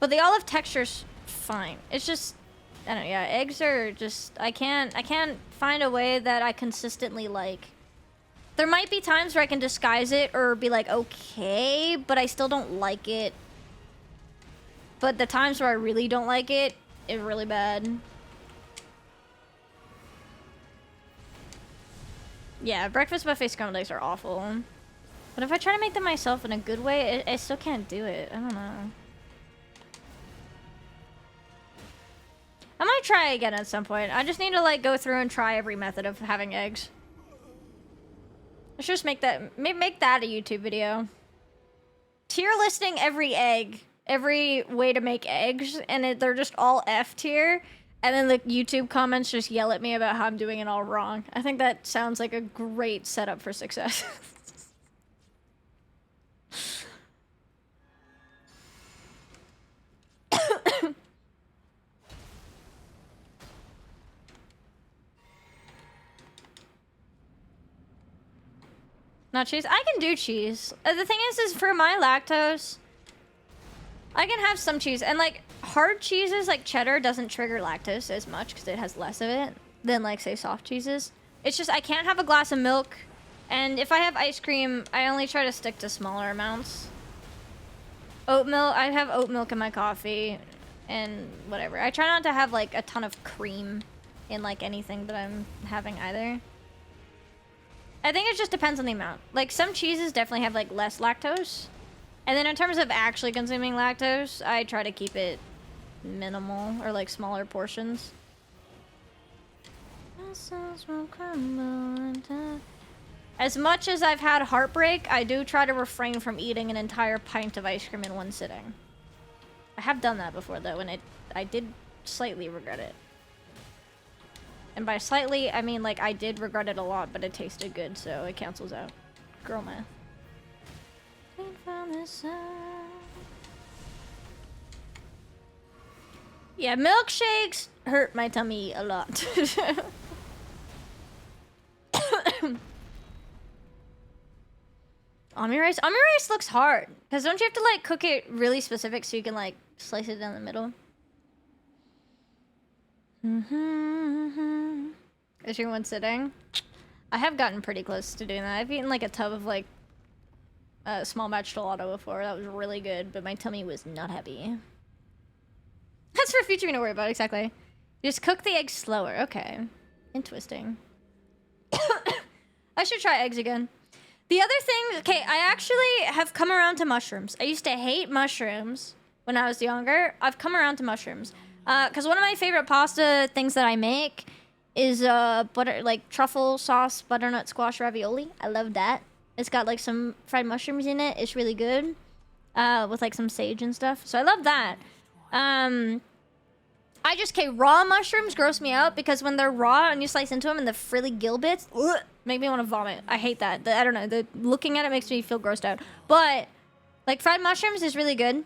But the olive texture's fine. It's just, I don't know, yeah, eggs are just, I can't find a way that I consistently like. There might be times where I can disguise it or be like, okay, but I still don't like it. But the times where I really don't like it is really bad. Yeah, breakfast buffet scrambled eggs are awful. But if I try to make them myself in a good way, I still can't do it. I don't know. I might try again at some point. I just need to like go through and try every method of having eggs. I should just make that a YouTube video. Tier listing every egg, every way to make eggs, and they're just all F tier. And then the YouTube comments just yell at me about how I'm doing it all wrong. I think that sounds like a great setup for success. Not cheese? I can do cheese. The thing is for my lactose, I can have some cheese. And, like, hard cheeses, like cheddar, doesn't trigger lactose as much because it has less of it than, like, say, soft cheeses. It's just I can't have a glass of milk. And if I have ice cream, I only try to stick to smaller amounts. Oat milk, I have oat milk in my coffee and whatever. I try not to have, like, a ton of cream in, like, anything that I'm having either. I think it just depends on the amount. Like, some cheeses definitely have, like, less lactose. And then in terms of actually consuming lactose, I try to keep it minimal or, like, smaller portions. As much as I've had heartbreak, I do try to refrain from eating an entire pint of ice cream in one sitting. I have done that before, though, and I did slightly regret it. And by slightly, I mean, like, I did regret it a lot, but it tasted good, so it cancels out. Girl math. Yeah, milkshakes hurt my tummy a lot. Omurice? Omurice looks hard. Because don't you have to, like, cook it really specific so you can, like, slice it down the middle? Is your one sitting? I have gotten pretty close to doing that. I've eaten like a tub of like small batch gelato before. That was really good, but my tummy was not happy. That's for future to worry about, exactly. Just cook the eggs slower. Okay. Interesting. I should try eggs again. The other thing, okay, I actually have come around to mushrooms. I used to hate mushrooms when I was younger. I've come around to mushrooms. Because one of my favorite pasta things that I make is truffle sauce butternut squash ravioli. I love that. It's got like some fried mushrooms in it. It's really good. With like some sage and stuff. So I love that. Raw mushrooms gross me out because when they're raw and you slice into them and the frilly gill bits, make me want to vomit. I hate that. I don't know. Looking at it makes me feel grossed out. But like fried mushrooms is really good.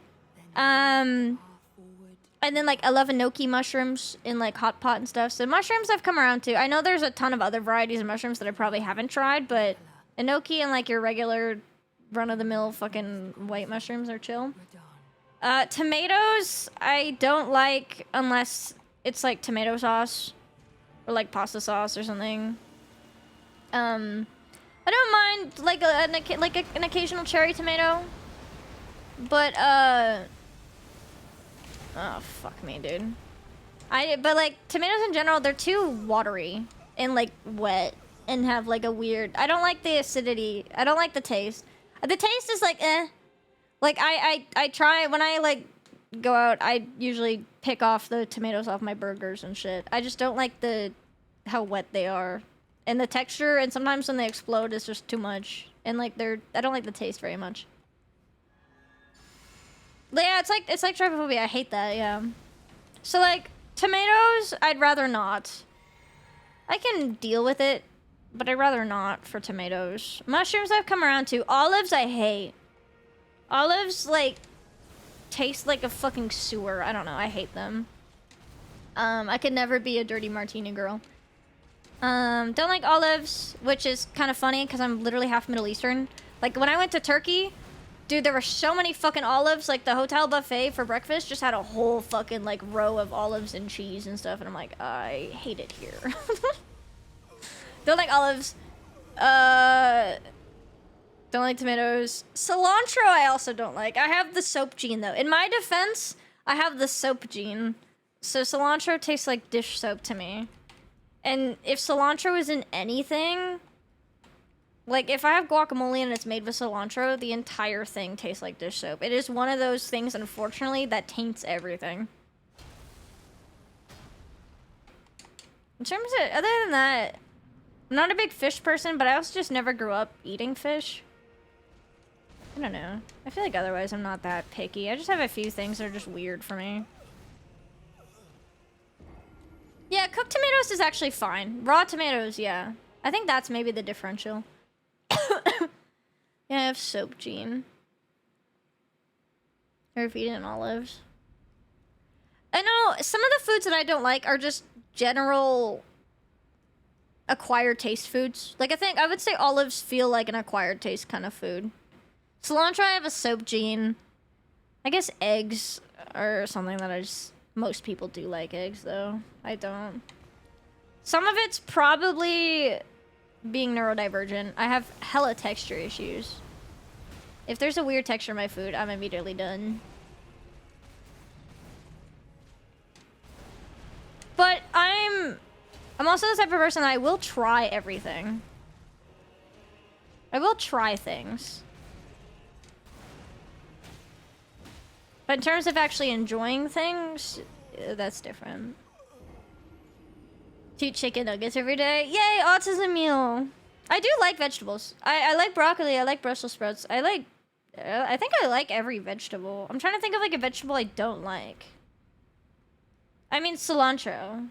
And then, like, I love enoki mushrooms in, like, hot pot and stuff. So mushrooms I've come around to. I know there's a ton of other varieties of mushrooms that I probably haven't tried, but enoki and, like, your regular run-of-the-mill fucking white mushrooms are chill. Tomatoes, I don't like unless it's, like, tomato sauce or, like, pasta sauce or something. I don't mind, like, an occasional cherry tomato. But, oh, fuck me, dude. But, like, tomatoes in general, they're too watery and, like, wet and have, like, a weird... I don't like the acidity. I don't like the taste. The taste is, like, eh. Like, I try... When I, like, go out, I usually pick off the tomatoes off my burgers and shit. I just don't like how wet they are. And the texture, and sometimes when they explode, it's just too much. And, like, I don't like the taste very much. Yeah, it's like trypophobia. I hate that, yeah. So, like, tomatoes, I'd rather not. I can deal with it, but I'd rather not for tomatoes. Mushrooms I've come around to. Olives I hate. Olives, like, taste like a fucking sewer. I don't know. I hate them. I could never be a dirty martini girl. Don't like olives, which is kind of funny because I'm literally half Middle Eastern. Like, when I went to Turkey... Dude, there were so many fucking olives. Like, the hotel buffet for breakfast just had a whole fucking, like, row of olives and cheese and stuff. And I'm like, I hate it here. Don't like olives. Don't like tomatoes. Cilantro I also don't like. I have the soap gene, though. In my defense, I have the soap gene. So cilantro tastes like dish soap to me. And if cilantro is in anything, like if I have guacamole and it's made with cilantro, the entire thing tastes like dish soap. It is one of those things, unfortunately, that taints everything. In terms of, other than that, I'm not a big fish person, but I also just never grew up eating fish. I don't know. I feel like otherwise I'm not that picky. I just have a few things that are just weird for me. Yeah, cooked tomatoes is actually fine. Raw tomatoes, yeah. I think that's maybe the differential. Yeah, I have soap gene. Or if eaten olives. I know some of the foods that I don't like are just general acquired taste foods. Like I would say olives feel like an acquired taste kind of food. Cilantro, I have a soap gene. I guess eggs are something that most people do like eggs though. I don't. Some of it's probably being neurodivergent. I have hella texture issues. If there's a weird texture in my food, I'm immediately done. But I'm also the type of person that I will try everything. I will try things. But in terms of actually enjoying things, that's different. To eat chicken nuggets every day. Yay, autism meal. I do like vegetables. I like broccoli. I like Brussels sprouts. I think I like every vegetable. I'm trying to think of like a vegetable I don't like. I mean cilantro.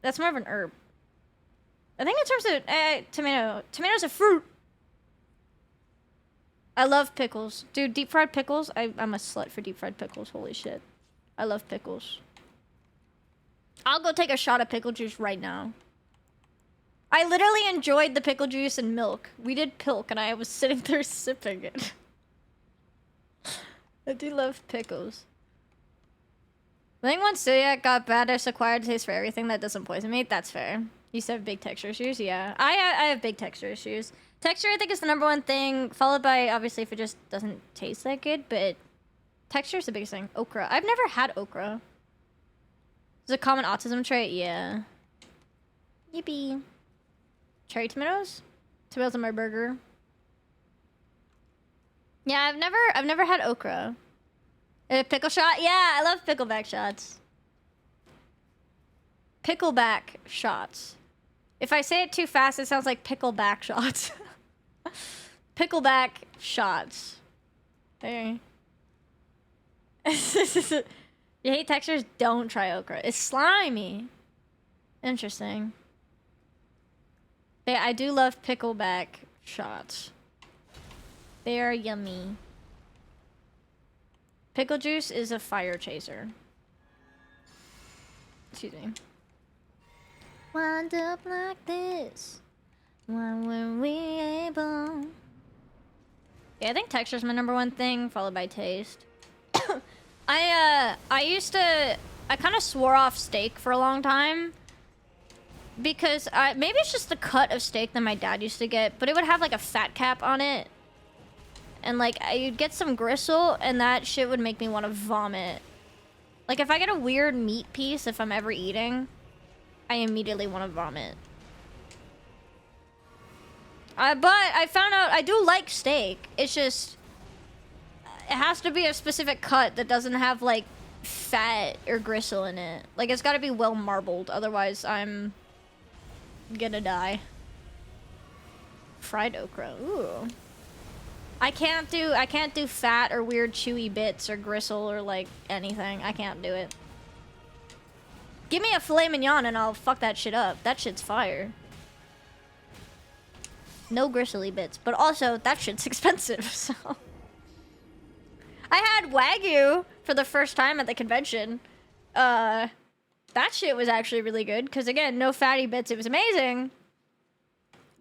That's more of an herb. I think in terms of tomato. Tomato's a fruit. I love pickles. Dude, deep fried pickles. I'm a slut for deep fried pickles. Holy shit. I love pickles. I'll go take a shot of pickle juice right now. I literally enjoyed the pickle juice and milk. We did pilk and I was sitting there sipping it. I do love pickles. I think once celiac got bad, I just acquired a taste for everything that doesn't poison me. That's fair. You used to have big texture issues? Yeah. I have big texture issues. Texture, I think, is the #1 thing, followed by, obviously, if it just doesn't taste that good, but texture is the biggest thing. Okra. I've never had okra. Is it a common autism trait? Yeah. Yippee. Cherry tomatoes? Tomatoes on my burger. Yeah, I've never had okra. A pickle shot? Yeah, I love pickleback shots. Pickleback shots. If I say it too fast, it sounds like pickleback shots. Pickleback shots. Hey. You hate textures? Don't try okra. It's slimy. Interesting. But yeah, I do love pickleback shots. They are yummy. Pickle juice is a fire chaser. Excuse me. Wind up like this. Why were we able? Yeah, I think texture's my #1 thing, followed by taste. I kind of swore off steak for a long time. Because maybe it's just the cut of steak that my dad used to get, but it would have like a fat cap on it. And like, you'd get some gristle, and that shit would make me want to vomit. Like, if I get a weird meat piece, if I'm ever eating, I immediately want to vomit. But I found out I do like steak. It's just, it has to be a specific cut that doesn't have, like, fat or gristle in it. Like, it's got to be well marbled, otherwise I'm gonna die. Fried okra, ooh. I can't do fat or weird chewy bits or gristle or like anything. I can't do it. Give me a filet mignon and I'll fuck that shit up. That shit's fire. No gristly bits, but also that shit's expensive, so. I had Wagyu for the first time at the convention. That shit was actually really good because again, no fatty bits. It was amazing.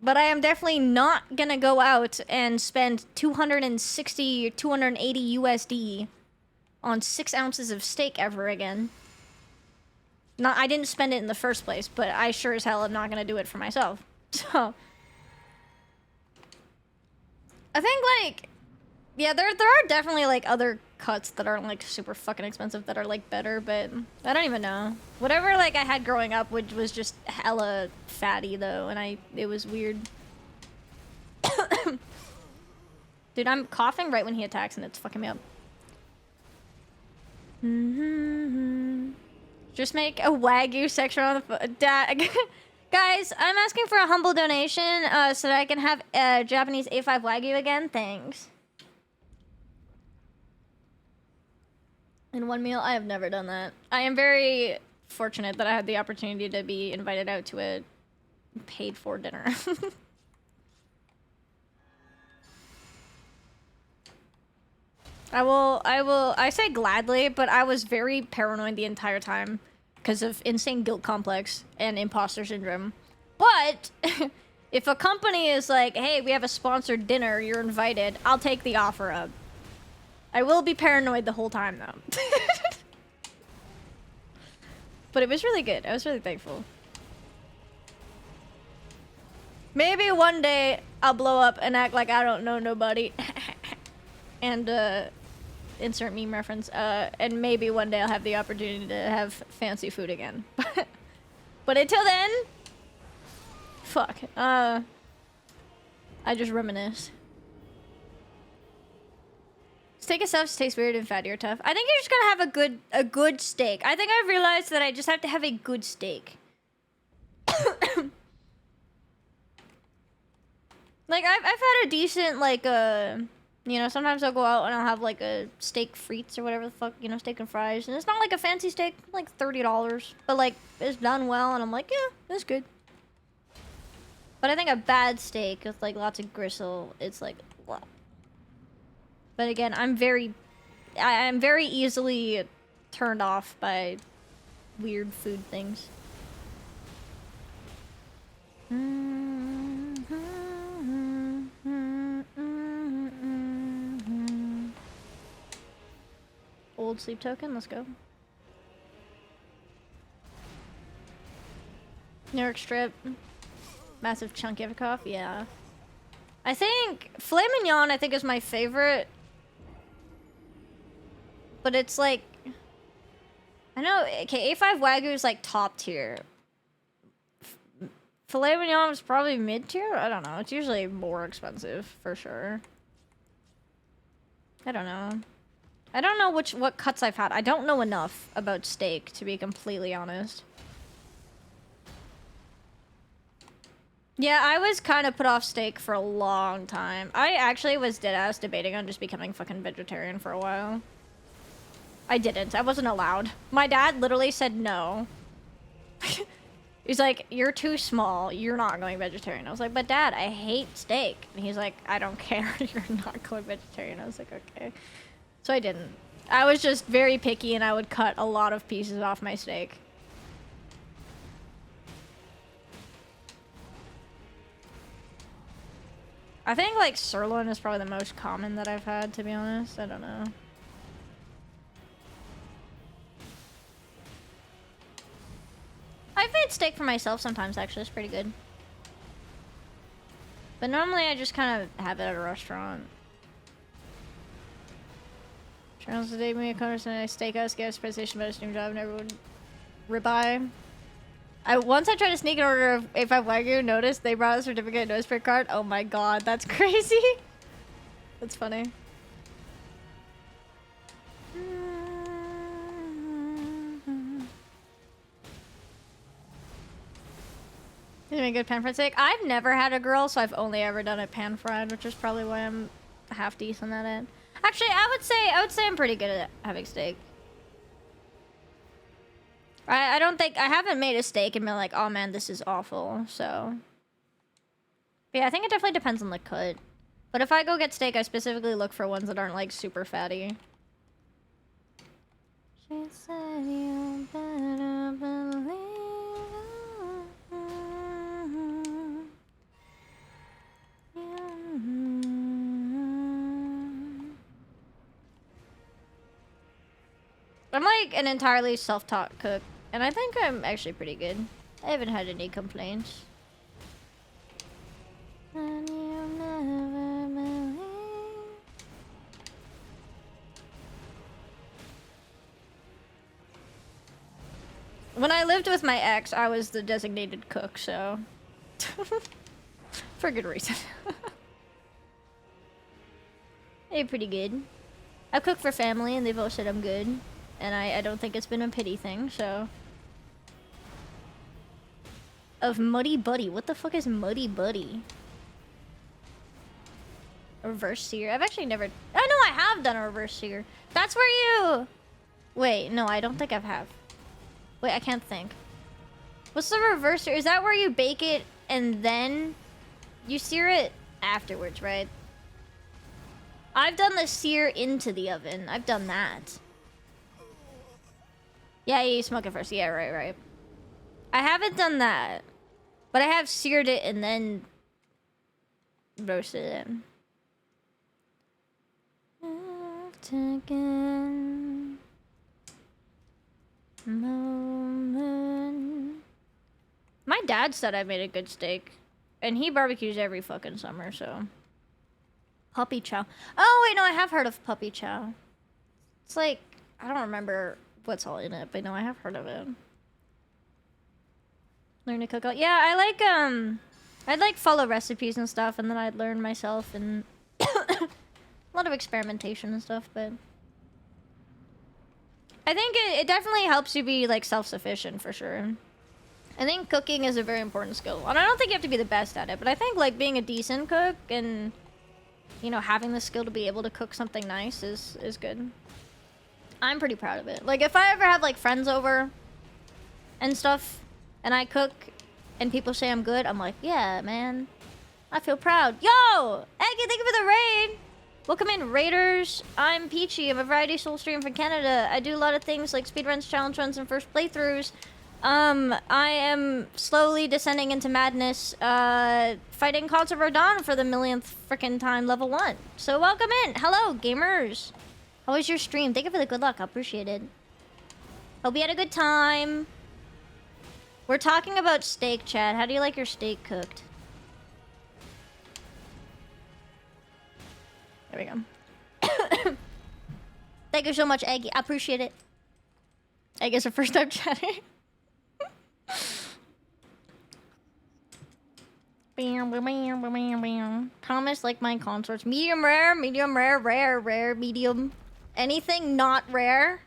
But I am definitely not gonna go out and spend 260 or 280 USD on 6 ounces of steak ever again. I didn't spend it in the first place, but I sure as hell am not gonna do it for myself. So I think like, yeah, there are definitely like other cuts that aren't like super fucking expensive that are like better, but I don't even know. Whatever like I had growing up, which was just hella fatty though, and it was weird. Dude, I'm coughing right when he attacks, and it's fucking me up. Just make a Wagyu section on the guys, I'm asking for a humble donation so that I can have Japanese A5 Wagyu again. Thanks. In one meal? I have never done that. I am very fortunate that I had the opportunity to be invited out to a paid-for dinner. I say gladly, but I was very paranoid the entire time because of insane guilt complex and imposter syndrome. But if a company is like, hey, we have a sponsored dinner, you're invited, I'll take the offer up. I will be paranoid the whole time though. But it was really good. I was really thankful. Maybe one day I'll blow up and act like I don't know nobody. And insert meme reference. And maybe one day I'll have the opportunity to have fancy food again. But until then, fuck. I just reminisce. Steak itself tastes weird and fatty or tough. I think you're just gonna have a good steak. I think I've realized that I just have to have a good steak. Like I've had a decent like you know, sometimes I'll go out and I'll have like a steak frites or whatever the fuck, you know, steak and fries, and it's not like a fancy steak, like $30, but like it's done well, and I'm like, yeah, it's good. But I think a bad steak with like lots of gristle, it's like, wow. But again, I'm very easily turned off by weird food things. Old sleep token, let's go. New York strip. Massive chunky of a cough, yeah. I think filet mignon, I think, is my favorite. But it's like, I know, okay, A5 Wagyu is like top tier. Filet mignon is probably mid tier? I don't know. It's usually more expensive, for sure. I don't know. I don't know what cuts I've had. I don't know enough about steak, to be completely honest. Yeah, I was kind of put off steak for a long time. I actually was deadass debating on just becoming fucking vegetarian for a while. I didn't. I wasn't allowed. My dad literally said no. He's like, you're too small. You're not going vegetarian. I was like, but Dad, I hate steak. And he's like, I don't care. You're not going vegetarian. I was like, okay. So I didn't. I was just very picky, and I would cut a lot of pieces off my steak. I think, like, sirloin is probably the most common that I've had, to be honest. I don't know. I've made steak for myself sometimes, actually. It's pretty good. But normally I just kind of have it at a restaurant. Charles today me a conversation at a steakhouse, gas station, but a steam job, never would ribeye. Once I tried to sneak an order of A5 Wagyu, noticed they brought a certificate notice print card. Oh my god, that's crazy. That's funny. Doing a good pan fried steak. I've never had a grill, so I've only ever done it pan fried, which is probably why I'm half decent at it. Actually, I would say I'm pretty good at having steak. I don't think I haven't made a steak and been like, oh man, this is awful. So, but yeah, I think it definitely depends on the cut. But if I go get steak, I specifically look for ones that aren't like super fatty. She said you better believe. I'm like an entirely self-taught cook, and I think I'm actually pretty good. I haven't had any complaints. And you never believe. When I lived with my ex, I was the designated cook, so for good reason. They're pretty good. I cook for family, and they've all said I'm good, and I don't think it's been a pity thing. So, of Muddy Buddy, what the fuck is Muddy Buddy? Reverse seer. I've actually never. Oh no, I have done a reverse seer. That's where you. Wait, no, I don't think I have. Wait, I can't think. What's the reverse seer? Is that where you bake it and then you sear it afterwards, right? I've done the sear into the oven. I've done that. Yeah, you smoke it first. Yeah, right. I haven't done that, but I have seared it and then roasted it. Taken moment. My dad said I made a good steak, and he barbecues every fucking summer, so. Puppy chow. Oh, wait, no, I have heard of puppy chow. It's like, I don't remember what's all in it, but no, I have heard of it. Learn to cook out. Yeah, I'd like follow recipes and stuff, and then I'd learn myself, and a lot of experimentation and stuff, but I think it definitely helps you be like self-sufficient for sure. I think cooking is a very important skill, and I don't think you have to be the best at it, but I think like being a decent cook and, you know, having the skill to be able to cook something nice is good. I'm pretty proud of it. Like if I ever have like friends over and stuff and I cook and people say I'm good, I'm like, yeah, man, I feel proud. Yo, Eggy, thank you for the raid. Welcome in, Raiders. I'm Peachy. I'm a variety soul streamer from Canada. I do a lot of things like speedruns, challenge runs, and first playthroughs. I am slowly descending into madness, fighting Cons of Rodon for the millionth frickin' time, level 1. So welcome in. Hello, gamers. How was your stream? Thank you for the good luck. I appreciate it. Hope you had a good time. We're talking about steak, Chad. How do you like your steak cooked? There we go. Thank you so much, Eggy. I appreciate it. Egg is the first time chatting. Thomas, like my consorts. Medium rare, rare, medium. Anything not rare,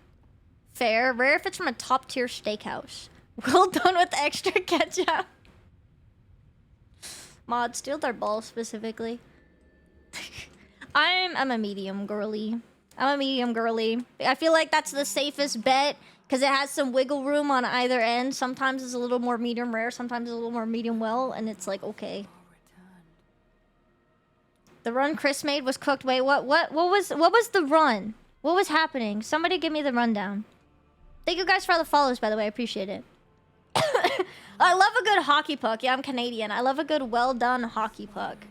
fair. Rare if it's from a top tier steakhouse. Well done with extra ketchup. Mod, steal their balls specifically. I'm a medium girly. I'm a medium girly. I feel like that's the safest bet because it has some wiggle room on either end. Sometimes it's a little more medium rare, sometimes it's a little more medium well, and it's like, okay. The run Chris made was cooked. Wait, what was the run? What was happening? Somebody give me the rundown. Thank you guys for all the follows, by the way. I appreciate it. I love a good hockey puck. Yeah, I'm Canadian. I love a good well done hockey puck.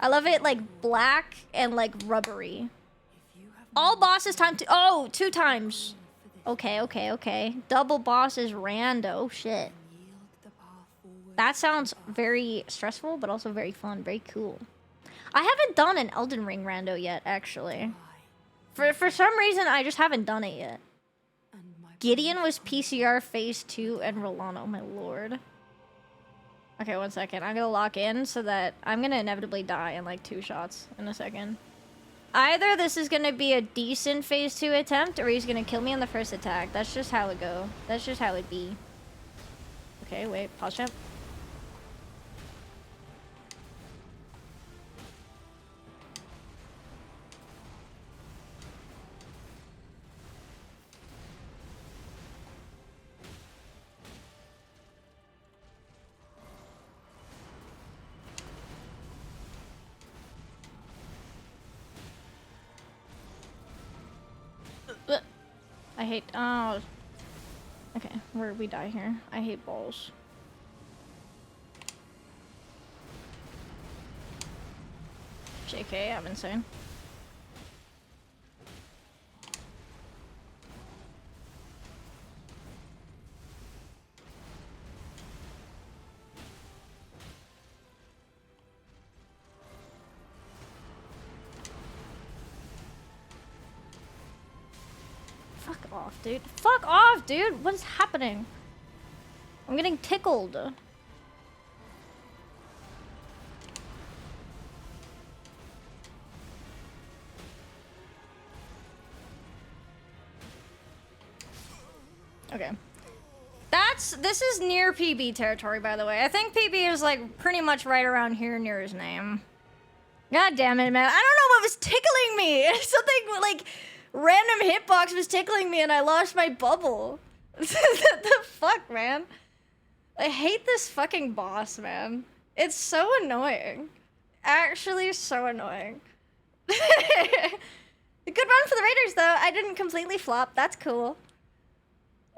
I love it like black and like rubbery. All bosses time to— oh, 2 times. Okay. Double boss is rando. Oh shit. That sounds very stressful, but also very fun. Very cool. I haven't done an Elden Ring rando yet, actually. For some reason, I just haven't done it yet. Gideon was PCR phase 2 and Rolano, my lord. Okay, 1 second. I'm gonna lock in so that I'm gonna inevitably die in like 2 shots in a second. Either this is gonna be a decent phase 2 attempt or he's gonna kill me on the first attack. That's just how it go. That's just how it be. Okay, wait. Pause jump. I hate— oh. Okay, we die here. I hate balls. JK, I'm insane. Fuck off, dude. Fuck off, dude! What is happening? I'm getting tickled. Okay. This is near PB territory, by the way. I think PB is like pretty much right around here near his name. God damn it, man. I don't know what was tickling me. Something like random hitbox was tickling me and I lost my bubble. The fuck, man? I hate this fucking boss, man. It's so annoying. Actually so annoying. Good run for the Raiders, though. I didn't completely flop. That's cool.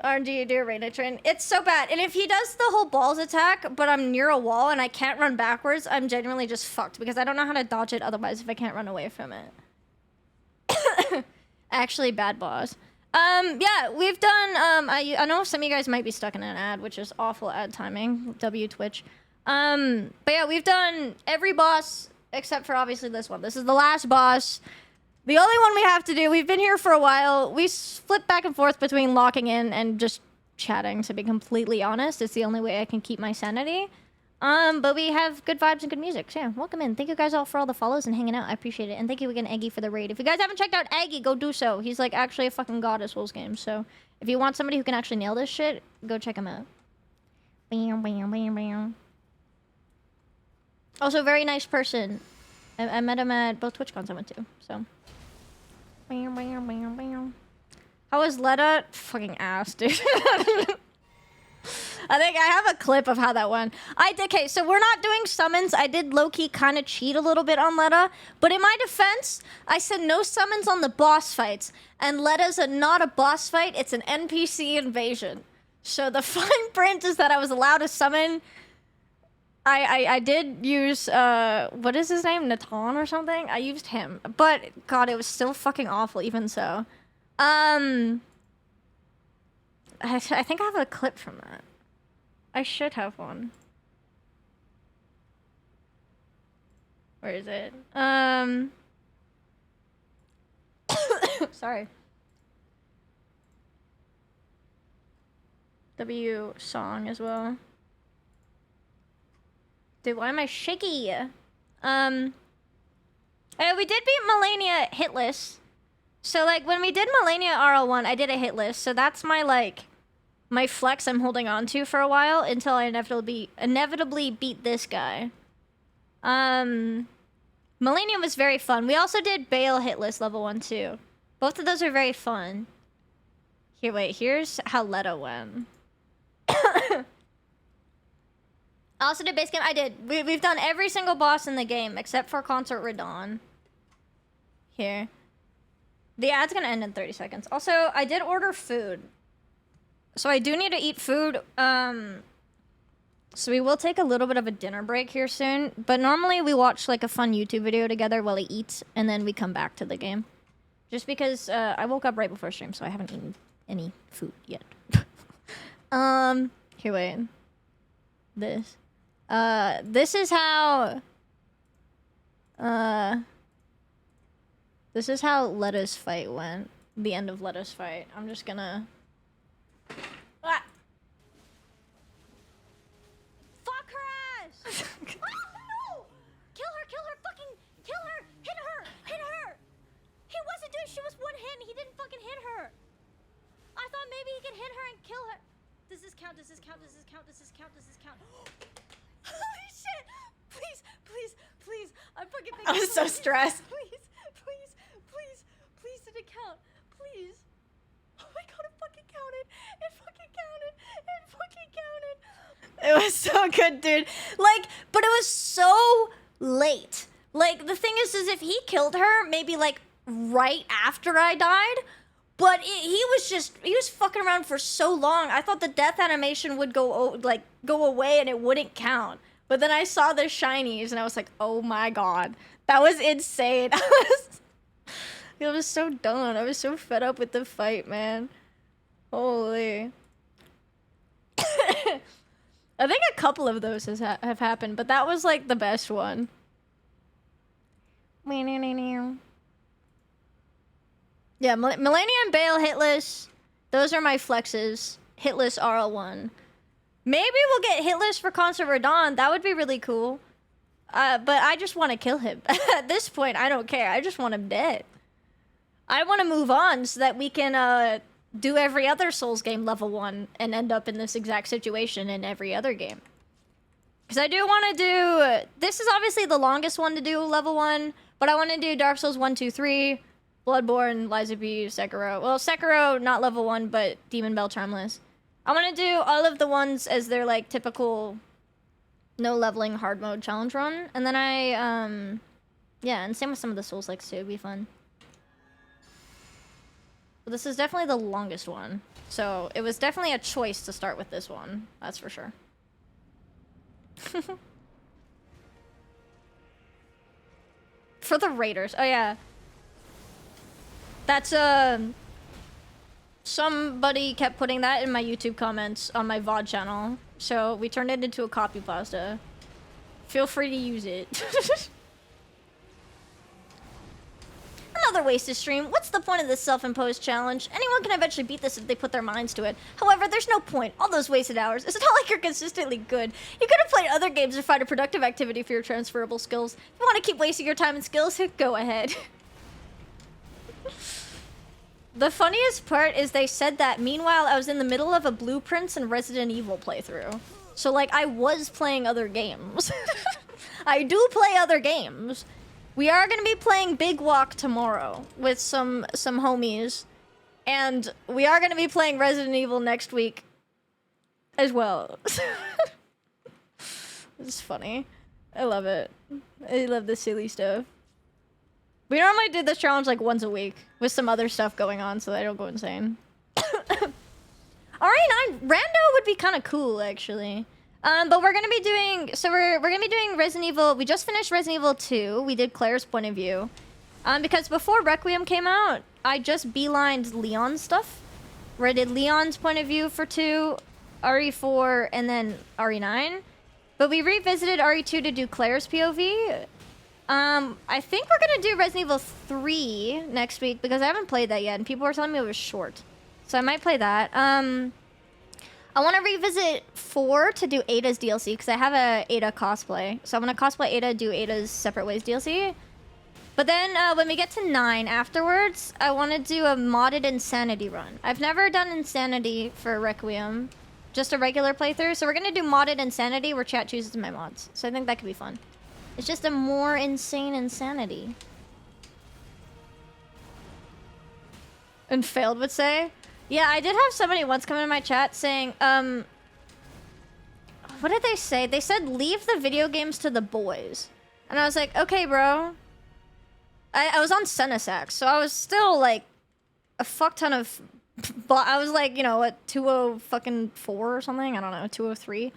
RNG, you do a Reina train. It's so bad. And if he does the whole balls attack, but I'm near a wall and I can't run backwards, I'm genuinely just fucked because I don't know how to dodge it otherwise if I can't run away from it. Actually, bad boss. Yeah, we've done, I know some of you guys might be stuck in an ad, which is awful ad timing. W Twitch. But yeah, we've done every boss except for obviously this one. This is the last boss. The only one we have to do, we've been here for a while. We flip back and forth between locking in and just chatting, to be completely honest. It's the only way I can keep my sanity. But we have good vibes and good music. So yeah, welcome in. Thank you guys all for all the follows and hanging out. I appreciate it. And thank you again, Eggy, for the raid. If you guys haven't checked out Eggy, go do so. He's like actually a fucking god at Souls games. So if you want somebody who can actually nail this shit, go check him out. Bam, bam, bam, bam. Also, very nice person. I met him at both TwitchCons I went to, so. Bam, bam, bam, bam. How was Letta? Fucking ass, dude. I think I have a clip of how that went. Okay, so we're not doing summons. I did low-key kind of cheat a little bit on Letta, but in my defense, I said no summons on the boss fights, and Letta's not a boss fight, it's an NPC invasion. So the fine print is that I was allowed to summon. I did use, what is his name? Natan or something? I used him. But, God, it was still fucking awful, even so. I think I have a clip from that. I should have one. Where is it? Sorry. W song as well. Dude, why am I shaky? We did beat Melania hitless. So, like, when we did Melania RL1, I did a hit list. So that's my, like, my flex I'm holding on to for a while until I inevitably beat this guy. Melania was very fun. We also did Bale hitless level 1, too. Both of those are very fun. Here, wait, here's how Letta went. I also did base game. I did. We've done every single boss in the game except for Consort Radon. Here. The ad's gonna end in 30 seconds. Also, I did order food. So I do need to eat food. So we will take a little bit of a dinner break here soon. But normally we watch like a fun YouTube video together while he eats. And then we come back to the game. Just because I woke up right before stream, so I haven't eaten any food yet. Here, wait. This. This is how Letta's fight went. The end of Letta's fight. I'm just gonna... Ah! Fuck her ass! Oh, no! Kill her, fucking... Kill her! Hit her! He wasn't doing... She was one hit and he didn't fucking hit her! I thought maybe he could hit her and kill her. Does this count? Holy shit! Please. I'm fucking thinking. I was so stressed. Please, did it count? Please. Oh my god, it fucking counted. It was so good, dude. Like, but it was so late. Like, the thing is if he killed her, maybe like right after I died, but he was fucking around for so long. I thought the death animation would go away and it wouldn't count. But then I saw the shinies and I was like, oh my god. That was insane. I was so done. I was so fed up with the fight, man. Holy. I think a couple of those have happened, but that was like the best one. Yeah, Melania and Bale hitless. Those are my flexes. Hitless RL1. Maybe we'll get hit list for Concert Radon. That would be really cool. But I just want to kill him. At this point, I don't care. I just want him dead. I want to move on so that we can do every other Souls game level 1 and end up in this exact situation in every other game. Because I do want to do... This is obviously the longest one to do level 1, but I want to do Dark Souls 1, 2, 3, Bloodborne, Lies of P, Sekiro. Well, Sekiro, not level 1, but Demon Bell Charmless. I want to do all of the ones as their, like, typical no leveling hard mode challenge run. And then yeah, and same with some of the Souls-likes too. It'd be fun. But this is definitely the longest one. So it was definitely a choice to start with this one. That's for sure. For the Raiders. Oh, yeah. That's, somebody kept putting that in my YouTube comments on my VOD channel. So we turned it into a copy pasta. Feel free to use it. Another wasted stream. What's the point of this self-imposed challenge? Anyone can eventually beat this if they put their minds to it. However, there's no point. All those wasted hours. It's not like you're consistently good. You could have played other games or find a productive activity for your transferable skills. If you want to keep wasting your time and skills, go ahead. The funniest part is they said that meanwhile I was in the middle of a Blueprints and Resident Evil playthrough. So like I was playing other games. I do play other games. We are going to be playing Big Walk tomorrow with some homies. And we are going to be playing Resident Evil next week as well. It's funny. I love it. I love the silly stuff. We normally do this challenge like once a week with some other stuff going on so that I don't go insane. RE9 Rando would be kind of cool actually. But we're gonna be doing we're gonna be doing Resident Evil. We just finished Resident Evil 2. We did Claire's point of view. Because before Requiem came out, I just beelined Leon's stuff. Where I did Leon's point of view for 2, RE4, and then RE9. But we revisited RE2 to do Claire's POV. I think we're gonna do Resident Evil 3 next week because I haven't played that yet and people were telling me it was short. So I might play that. I want to revisit 4 to do Ada's DLC because I have a Ada cosplay. So I'm going to cosplay Ada, do Ada's Separate Ways DLC. But then when we get to 9 afterwards, I want to do a modded Insanity run. I've never done Insanity for Requiem, just a regular playthrough. So we're going to do modded Insanity where chat chooses my mods. So I think that could be fun. It's just a more insane Insanity. And Failed would say... Yeah, I did have somebody once come in my chat saying, what did they say? They said, leave the video games to the boys. And I was like, okay, bro. I was on Senesax, so I was still, like, a fuck ton of... I was, like, you know, what, 204 or something? I don't know, 203. And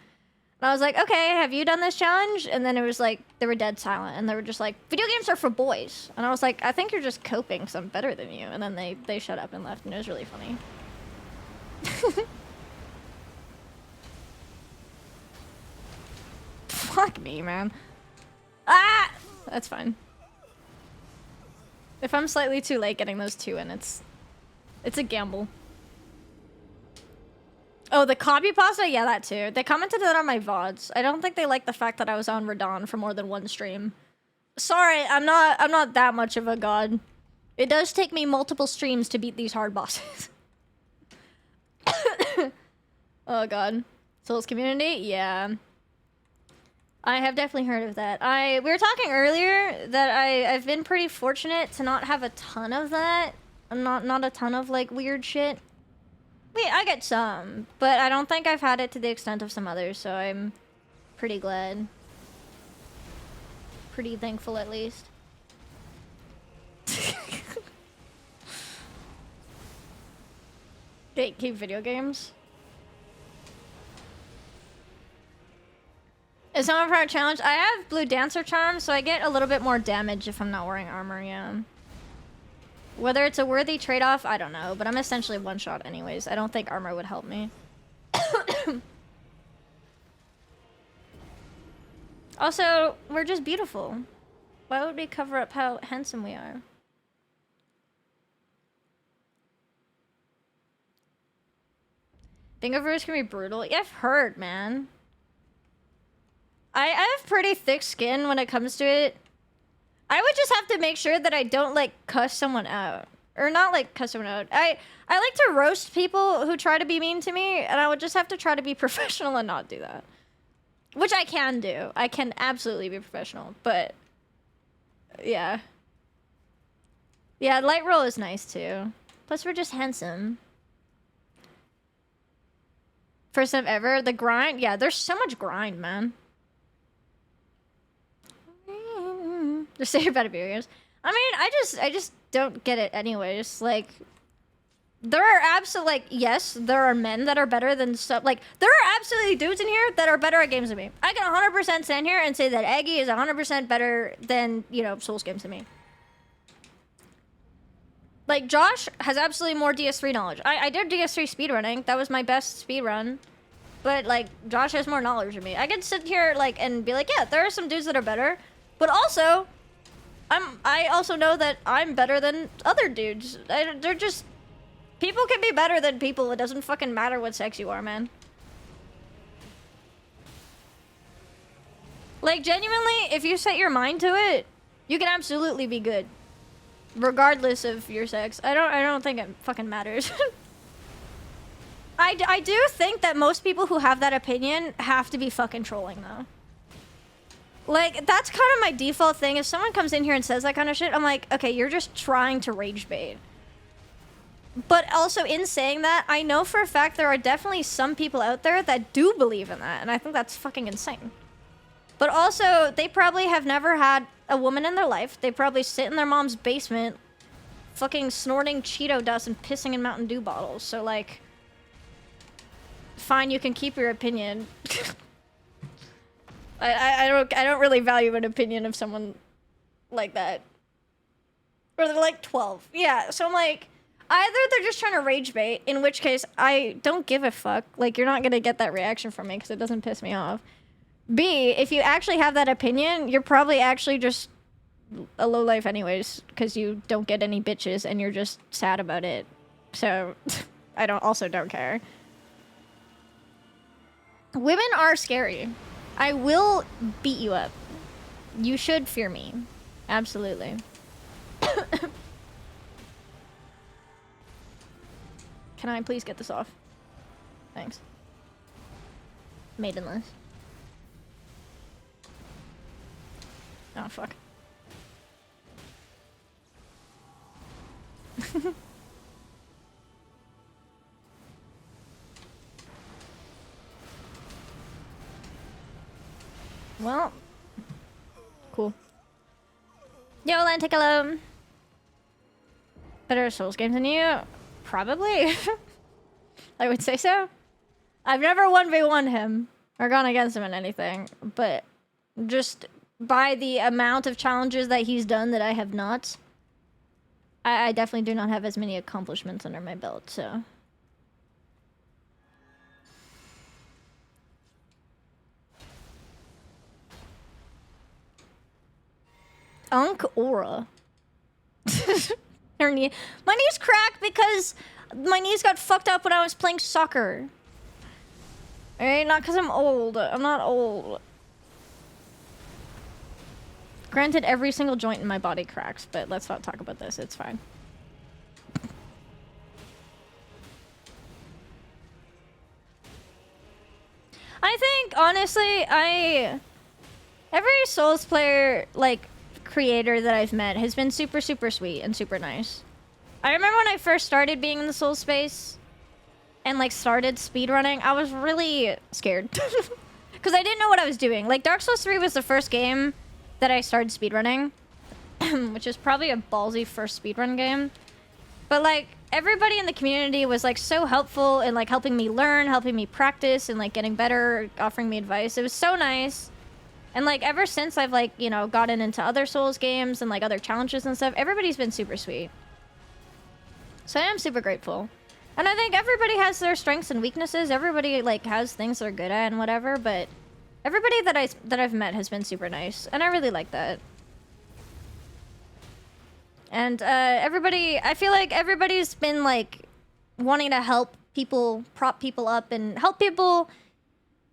I was like, okay, have you done this challenge? And then it was like, they were dead silent. And they were just like, video games are for boys. And I was like, I think you're just coping because I'm better than you. And then they shut up and left, and it was really funny. Fuck me, man. Ah! That's fine. If I'm slightly too late getting those 2 in, it's a gamble. Oh, the copy pasta? Yeah, that too. They commented that on my VODs. I don't think they like the fact that I was on Radon for more than one stream. Sorry, I'm not that much of a god. It does take me multiple streams to beat these hard bosses. Oh god. Souls community? Yeah. I have definitely heard of that. We were talking earlier that I've been pretty fortunate to not have a ton of that. Not a ton of like weird shit. I get some, but I don't think I've had it to the extent of some others, so I'm pretty glad. Pretty thankful at least. Gatekeep video games. Is someone for a challenge? I have blue dancer charm, so I get a little bit more damage if I'm not wearing armor, yeah. Whether it's a worthy trade-off, I don't know, but I'm essentially one-shot anyways. I don't think armor would help me. Also, we're just beautiful. Why would we cover up how handsome we are? Bingo Fruits can be brutal. Yeah, I've heard, man. I have pretty thick skin when it comes to it. I would just have to make sure that I don't, like, cuss someone out. Or not, like, cuss someone out. I like to roast people who try to be mean to me, and I would just have to try to be professional and not do that. Which I can do. I can absolutely be professional, but... Yeah. Yeah, light roll is nice, too. Plus, we're just handsome. First time ever, the grind? Yeah, there's so much grind, man. Just say about videos. I mean, I just don't get it anyways. Like, there are absolutely, like, yes, there are men that are better than some, like, there are absolutely dudes in here that are better at games than me. I can 100% stand here and say that Eggy is 100% better than, you know, Souls games than me. Like, Josh has absolutely more DS3 knowledge. I did DS3 speedrunning. That was my best speedrun. But, like, Josh has more knowledge than me. I could sit here, like, and be like, yeah, there are some dudes that are better. But also, I also know that I'm better than other dudes. They're just... People can be better than people. It doesn't fucking matter what sex you are, man. Like, genuinely, if you set your mind to it, you can absolutely be good. Regardless of your sex. I don't think it fucking matters. I do think that most people who have that opinion have to be fucking trolling, though. Like, that's kind of my default thing. If someone comes in here and says that kind of shit, I'm like, okay, you're just trying to rage bait. But also, in saying that, I know for a fact there are definitely some people out there that do believe in that, and I think that's fucking insane. But also, they probably have never had a woman in their life. They probably sit in their mom's basement, fucking snorting Cheeto dust and pissing in Mountain Dew bottles. So, like, fine, you can keep your opinion. I don't really value an opinion of someone like that. Or they're like 12. Yeah, so I'm like, either they're just trying to rage bait, in which case I don't give a fuck. Like, you're not gonna get that reaction from me because it doesn't piss me off. B, if you actually have that opinion, you're probably actually just a lowlife anyways, because you don't get any bitches and you're just sad about it. So, I don't care. Women are scary. I will beat you up. You should fear me. Absolutely. Can I please get this off? Thanks. Maidenless. Oh, fuck. Well, cool. Yo, Lenticolo. Better Souls games than you? Probably. I would say so. I've never 1v1 him or gone against him in anything, but just by the amount of challenges that he's done that I have not, I definitely do not have as many accomplishments under my belt, so. Unk Aura. Her knee. My knees cracked because my knees got fucked up when I was playing soccer. Alright, not because I'm old. I'm not old. Granted, every single joint in my body cracks, but let's not talk about this. It's fine. I think, honestly, every Souls player, like, creator that I've met has been super, super sweet and super nice. I remember when I first started being in the Souls space and, like, started speedrunning, I was really scared. Because I didn't know what I was doing. Like, Dark Souls 3 was the first game that I started speedrunning, which is probably a ballsy first speedrun game. But, like, everybody in the community was, like, so helpful in, like, helping me learn, helping me practice, and, like, getting better, offering me advice. It was so nice. And, like, ever since I've, like, you know, gotten into other Souls games and, like, other challenges and stuff, everybody's been super sweet. So I am super grateful. And I think everybody has their strengths and weaknesses. Everybody, like, has things they're good at and whatever, but everybody that I've met has been super nice, and I really like that. And everybody, I feel like everybody's been, like, wanting to help people, prop people up, and help people,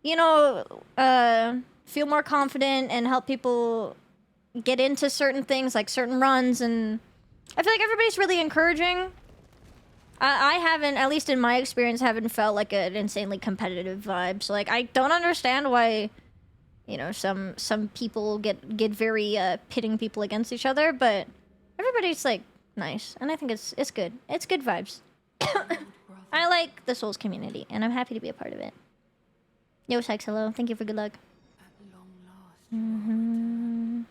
you know, feel more confident and help people get into certain things like certain runs. And I feel like everybody's really encouraging. I haven't, at least in my experience, haven't felt like an insanely competitive vibe. So like I don't understand why, you know, some people get very pitting people against each other, but everybody's like nice, and I think it's good. It's good vibes. I like the Souls community, and I'm happy to be a part of it. Yo, Sykes, hello. Thank you for good luck. At long last.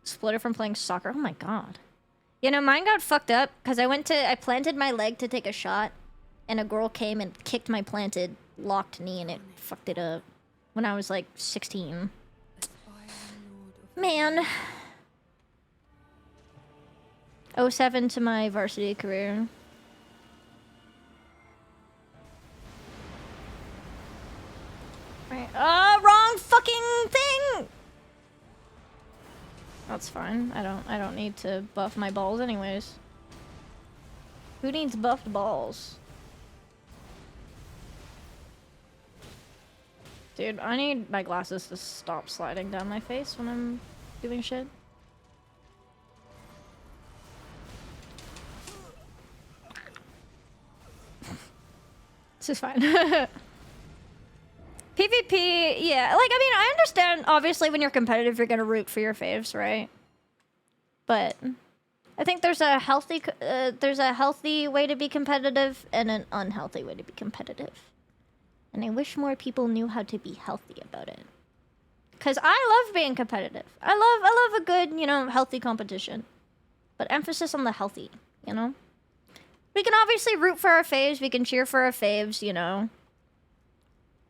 Splitter from playing soccer. Oh my god. You know, mine got fucked up because I planted my leg to take a shot, and a girl came and kicked my planted locked knee, and it fucked it up when I was like 16. Man. 07 to my varsity career. Right. Wrong fucking thing! That's fine. I don't need to buff my balls anyways. Who needs buffed balls? Dude, I need my glasses to stop sliding down my face when I'm doing shit. This is fine. PvP, yeah. Like, I mean, I understand, obviously, when you're competitive, you're gonna root for your faves, right? But I think there's a healthy way to be competitive and an unhealthy way to be competitive. And I wish more people knew how to be healthy about it. Because I love being competitive. I love a good, you know, healthy competition. But emphasis on the healthy, you know? We can obviously root for our faves. We can cheer for our faves, you know.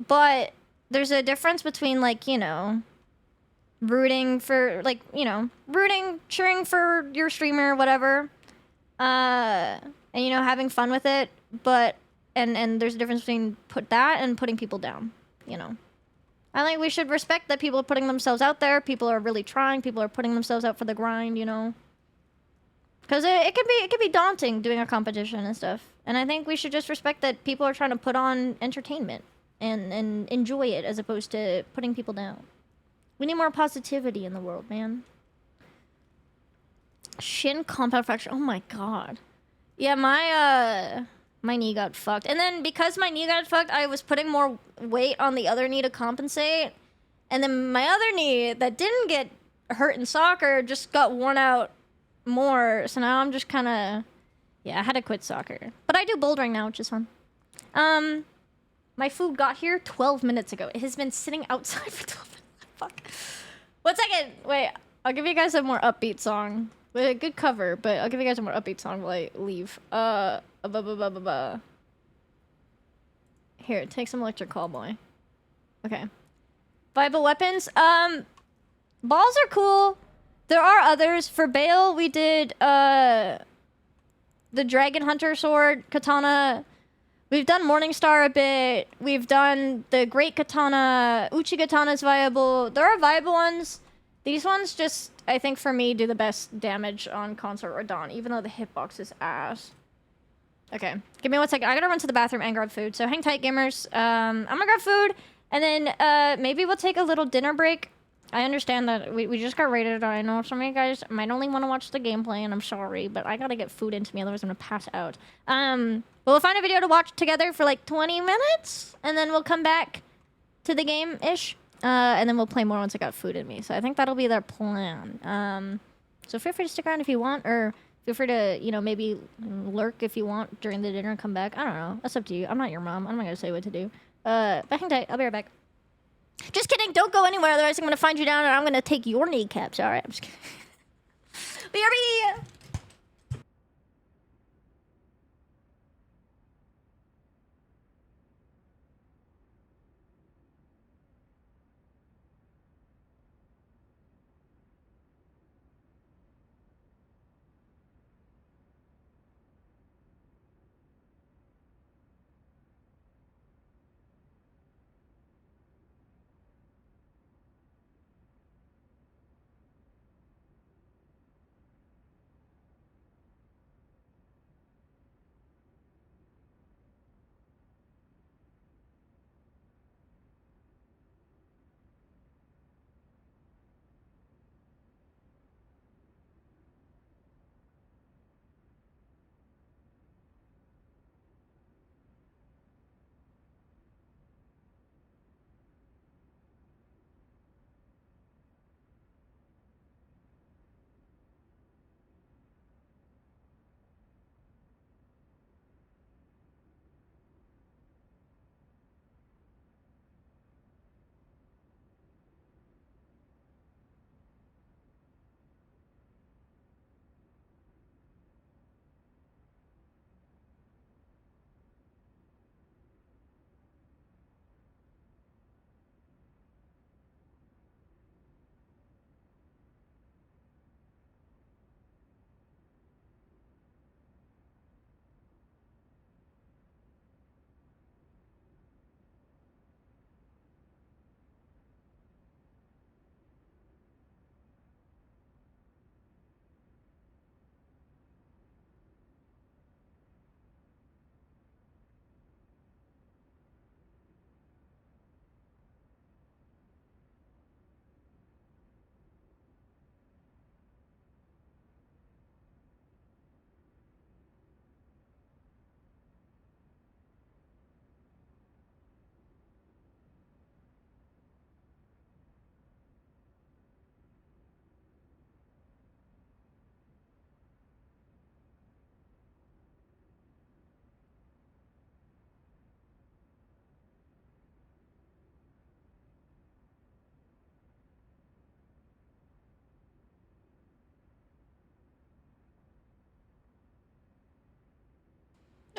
But there's a difference between, like, you know, rooting for, like, you know, cheering for your streamer, whatever. And, you know, having fun with it. But, and there's a difference between that and putting people down, you know. I think we should respect that people are putting themselves out there. People are really trying. People are putting themselves out for the grind, you know. Because it can be daunting doing a competition and stuff. And I think we should just respect that people are trying to put on entertainment and enjoy it as opposed to putting people down. We need more positivity in the world, man. Shin compound fracture. Oh my god. Yeah, my knee got fucked. And then because my knee got fucked, I was putting more weight on the other knee to compensate. And then my other knee that didn't get hurt in soccer just got worn out more. So now I'm just kind of... Yeah, I had to quit soccer. But I do bouldering now, which is fun. My food got here 12 minutes ago. It has been sitting outside for 12 minutes. Fuck. 1 second. Wait, I'll give you guys a more upbeat song. With a good cover, but I'll give you guys a more upbeat song while I leave. Here, take some Electric Callboy. Okay. Viable weapons. Balls are cool. There are others. For Bale, we did, the Dragon Hunter Sword, Katana. We've done Morningstar a bit. We've done the Great Katana. Uchi Katana's viable. There are viable ones. These ones just, I think for me, do the best damage on Consort or Dawn, even though the hitbox is ass. Okay, give me 1 second. I gotta run to the bathroom and grab food, so hang tight, gamers. I'm gonna grab food, and then maybe we'll take a little dinner break. I understand that we just got rated. I know some of you guys might only want to watch the gameplay, and I'm sorry, but I gotta get food into me, otherwise I'm gonna pass out. We'll find a video to watch together for like 20 minutes, and then we'll come back to the game-ish. And then we'll play more once I got food in me. So I think that'll be their plan. So feel free to stick around if you want, or feel free to, you know, maybe lurk if you want during the dinner and come back. I don't know. That's up to you. I'm not your mom. I'm not going to say what to do. But hang tight. I'll be right back. Just kidding. Don't go anywhere. Otherwise, I'm going to find you down and I'm going to take your kneecaps. All right. I'm just kidding. BRB!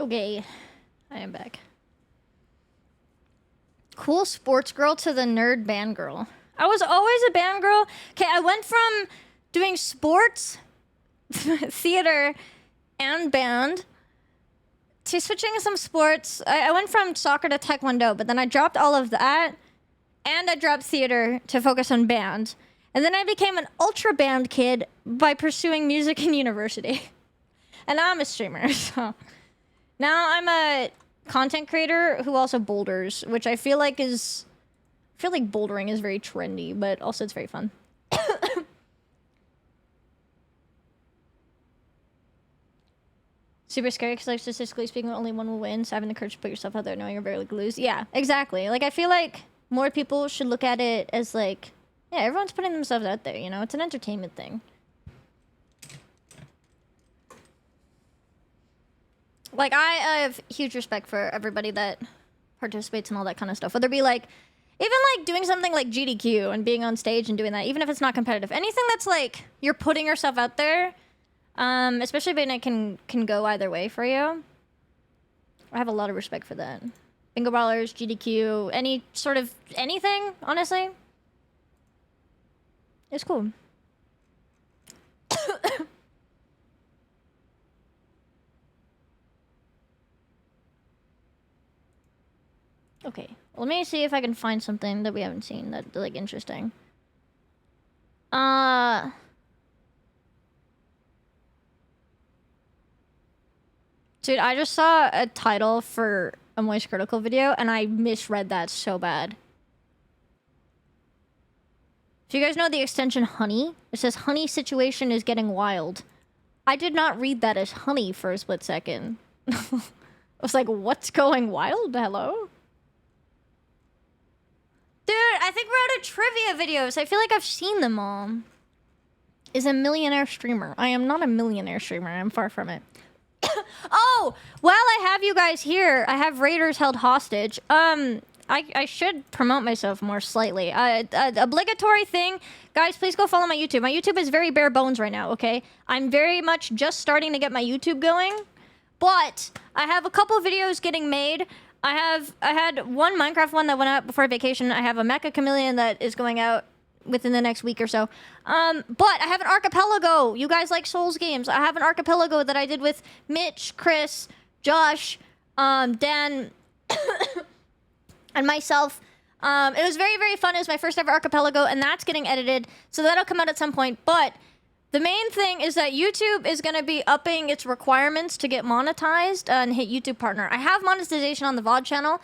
Okay, I am back. Cool sports girl to the nerd band girl. I was always a band girl. Okay, I went from doing sports, theater, and band to switching to some sports. I went from soccer to taekwondo, but then I dropped all of that, and I dropped theater to focus on band. And then I became an ultra band kid by pursuing music in university. And now I'm a streamer, so... Now I'm a content creator who also boulders, which I feel like bouldering is very trendy, but also it's very fun. Super scary because, like, statistically speaking, only one will win, so having the courage to put yourself out there knowing you're very likely to lose. Yeah, exactly. Like, I feel like more people should look at it as, like, yeah, everyone's putting themselves out there, you know? It's an entertainment thing. Like, I have huge respect for everybody that participates in all that kind of stuff. Whether it be, like, even, like, doing something like GDQ and being on stage and doing that, even if it's not competitive. Anything that's, like, you're putting yourself out there, especially when it can go either way for you. I have a lot of respect for that. Bingo brawlers, GDQ, any sort of anything, honestly. It's cool. Okay, let me see if I can find something that we haven't seen that, like, interesting. Dude, I just saw a title for a Moist Critical video, and I misread that so bad. If you guys know the extension honey, it says honey situation is getting wild. I did not read that as honey for a split second. I was like, what's going wild? Hello? Dude, I think we're out of trivia videos. I feel like I've seen them all. Is a millionaire streamer. I am not a millionaire streamer. I'm far from it. Oh, while I have you guys here, I have Raiders held hostage. I should promote myself more slightly. Obligatory thing. Guys, please go follow my YouTube. My YouTube is very bare bones right now, okay? I'm very much just starting to get my YouTube going. But I have a couple videos getting made. I had one Minecraft one that went out before vacation. I have a Mecha Chameleon that is going out within the next week or so. But I have an archipelago. You guys like Souls games. I have an archipelago that I did with Mitch, Chris, Josh, Dan, and myself. It was very, very fun. It was my first ever archipelago, and that's getting edited. So that'll come out at some point. But the main thing is that YouTube is going to be upping its requirements to get monetized and hit YouTube Partner. I have monetization on the VOD channel,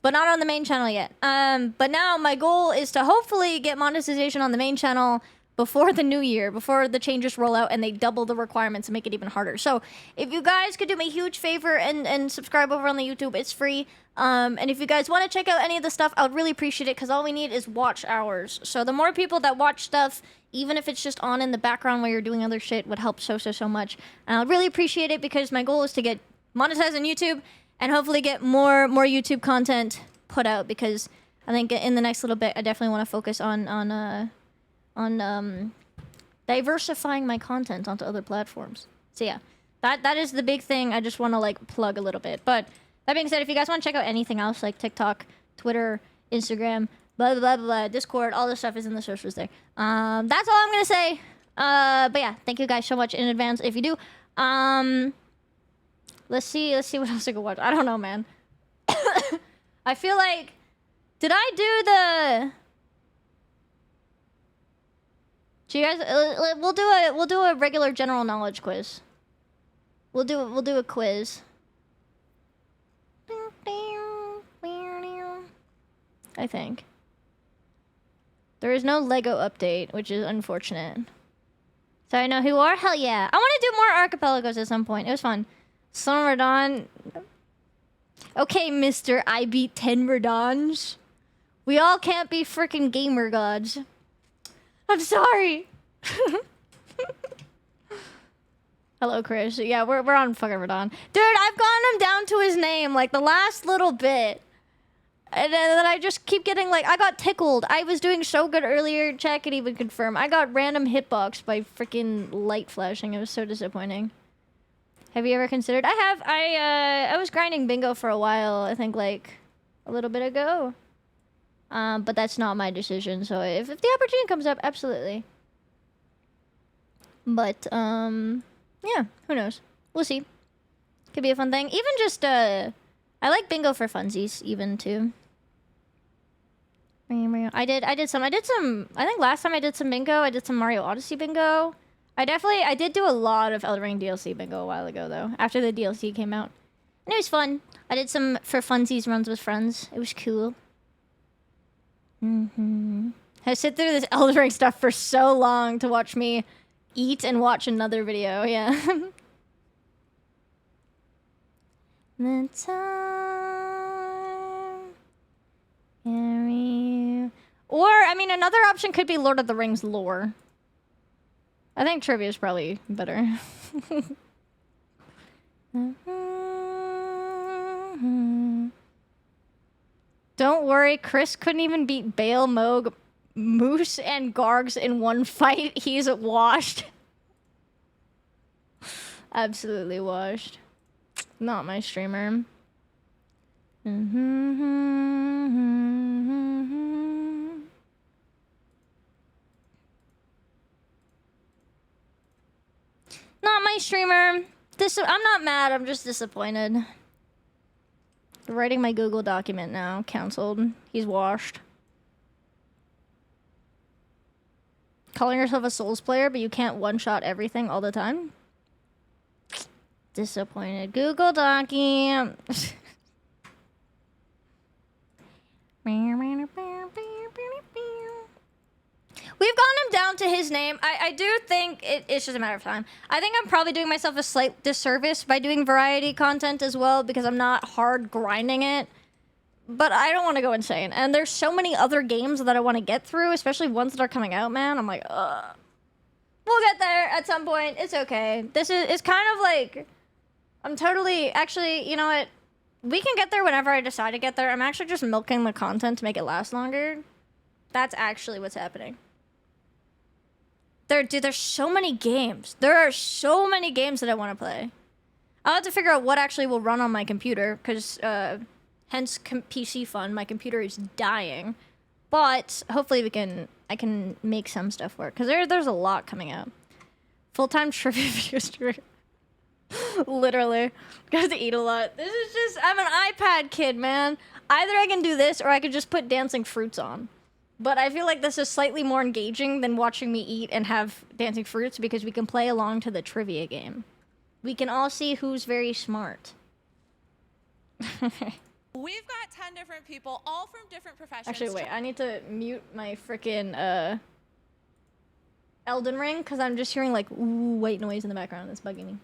but not on the main channel yet. But now my goal is to hopefully get monetization on the main channel before the new year, before the changes roll out and they double the requirements and make it even harder. So if you guys could do me a huge favor and subscribe over on the YouTube, it's free. And if you guys want to check out any of the stuff, I would really appreciate it because all we need is watch hours. So the more people that watch stuff, even if it's just on in the background while you're doing other shit, would help so much. And I'd really appreciate it because my goal is to get monetized on YouTube and hopefully get more YouTube content put out because I think in the next little bit I definitely want to focus on diversifying my content onto other platforms. So yeah, that is the big thing. I just want to like plug a little bit. But that being said, if you guys want to check out anything else like TikTok, Twitter, Instagram, blah blah blah blah, Discord, all this stuff is in the socials there. That's all I'm gonna say. But yeah, thank you guys so much in advance if you do. Let's see what else I can watch. I don't know, man. I feel like, did I do the? Do you guys? We'll do a regular general knowledge quiz. We'll do a quiz. I think. There is no Lego update, which is unfortunate. So I know who are? Hell yeah. I want to do more archipelagos at some point. It was fun. Son Radon. Okay, Mr. I beat 10 Radons. We all can't be freaking gamer gods. I'm sorry. Hello, Chris. Yeah, we're on fucking Radon. Dude, I've gotten him down to his name, like, the last little bit. And then I just keep getting, like, I got tickled. I was doing so good earlier. Chat could even confirm. I got random hitbox by freaking light flashing. It was so disappointing. Have you ever considered? I have. I was grinding bingo for a while. I think like a little bit ago. But that's not my decision. So if the opportunity comes up, absolutely. But yeah, who knows? We'll see. Could be a fun thing. Even just I like bingo for funsies even too. I did some. I think last time I did some bingo. I did some Mario Odyssey bingo. I did do a lot of Elden Ring DLC bingo a while ago though. After the DLC came out, and it was fun. I did some for funsies runs with friends. It was cool. I sit through this Elden Ring stuff for so long to watch me eat and watch another video. Yeah. The time. Or, I mean, another option could be Lord of the Rings lore. I think trivia is probably better. Don't worry, Chris couldn't even beat Bale, Moog, Moose, and Gargs in one fight. He's washed. Absolutely washed. Not my streamer. Not my streamer. I'm not mad, I'm just disappointed. Writing my Google document now. Cancelled. He's washed. Calling yourself a Souls player, but you can't one-shot everything all the time? Disappointed. Google Docky. We've gotten him down to his name. I do think it's just a matter of time. I think I'm probably doing myself a slight disservice by doing variety content as well because I'm not hard grinding it. But I don't want to go insane. And there's so many other games that I want to get through, especially ones that are coming out, man. I'm like, ugh. We'll get there at some point. It's okay. This is kind of like... I'm totally... Actually, you know what? We can get there whenever I decide to get there. I'm actually just milking the content to make it last longer. That's actually what's happening. Dude, there's so many games. There are so many games that I want to play. I'll have to figure out what actually will run on my computer, because, hence PC fun. My computer is dying. But, hopefully I can make some stuff work, because there's a lot coming out. Full-time trivia videos. Literally. Got to eat a lot. This is just... I'm an iPad kid, man. Either I can do this, or I could just put dancing fruits on. But I feel like this is slightly more engaging than watching me eat and have dancing fruits because we can play along to the trivia game. We can all see who's very smart. We've got 10 different people, all from different professions. Actually, wait. I need to mute my freaking Elden Ring because I'm just hearing like ooh white noise in the background. That's bugging me.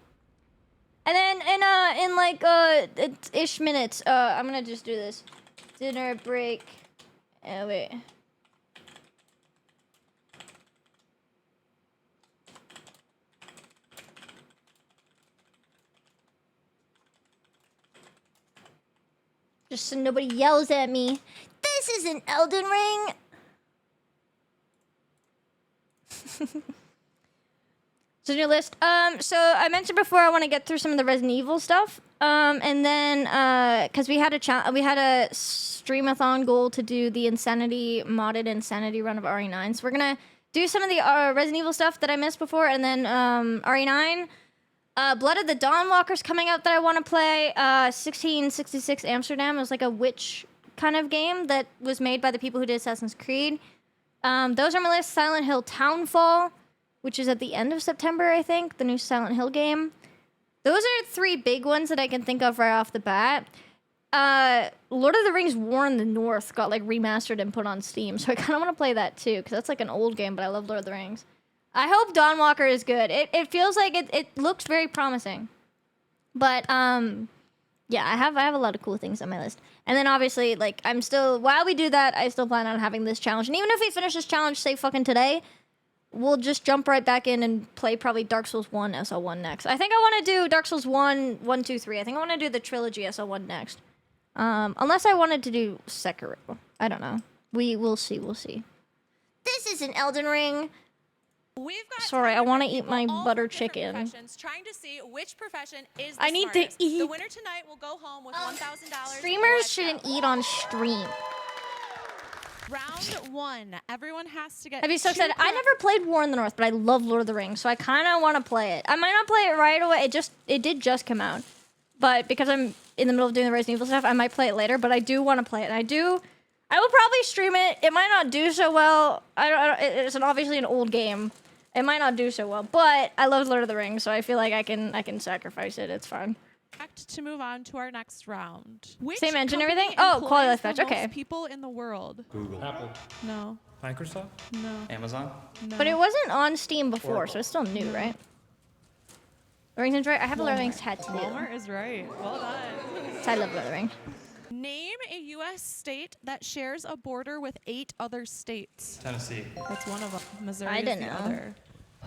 And then in like ish minutes, I'm gonna just do this. Dinner break. Wait. Just so nobody yells at me. This isn't Elden Ring. So new list. So I mentioned before I want to get through some of the Resident Evil stuff. And then because we had a streamathon goal to do the modded Insanity run of RE9. So we're gonna do some of the Resident Evil stuff that I missed before, and then RE9. Blood of the Dawnwalker's coming out that I want to play. 1666 Amsterdam. It was like a witch kind of game that was made by the people who did Assassin's Creed. Those are my list. Silent Hill Townfall, which is at the end of September, I think. The new Silent Hill game. Those are 3 big ones that I can think of right off the bat. Lord of the Rings War in the North got like remastered and put on Steam, so I kind of want to play that too, because that's like an old game, but I love Lord of the Rings. I hope Dawnwalker is good. It feels like it looks very promising. But yeah, I have a lot of cool things on my list. And then obviously, like, while we do that, I still plan on having this challenge. And even if we finish this challenge, say fucking today, we'll just jump right back in and play probably Dark Souls 1 SL1 next. I think I want to do Dark Souls 1, 2, 3. I think I want to do the trilogy SL1 next. Unless I wanted to do Sekiro. I don't know. We'll see. This is an Elden Ring. We've got Sorry, 10 I wanna different eat my people, all butter from different chicken. professions, trying to see which profession is the I need to smartest. The eat. winner tonight will go home with $1,000. Streamers shouldn't eat on stream. Round 1. Everyone has to get. I'd be so 2 excited. I correct- never played War in the North, but I love Lord of the Rings, so I kind of want to play it. I might not play it right away. It did just come out, but because I'm in the middle of doing the Resident Evil stuff, I might play it later. But I do want to play it, and I will probably stream it. It might not do so well. It's obviously an old game. It might not do so well, but I love Lord of the Rings, so I feel like I can sacrifice it. It's fine. To move on to our next round. Which Same engine, company everything? Oh, quality employs life the patch, okay. most people in the world. Google. Apple. No. Microsoft. No. Amazon. No. But it wasn't on Steam before, so it's still new, right? Lorrington's right. I have a Lord of the Rings tattoo. Walmart is right. Well done. I love Lord of the Ring. Name a U.S. state that shares a border with 8 other states. Tennessee. That's one of them. Missouri I is didn't the know. other.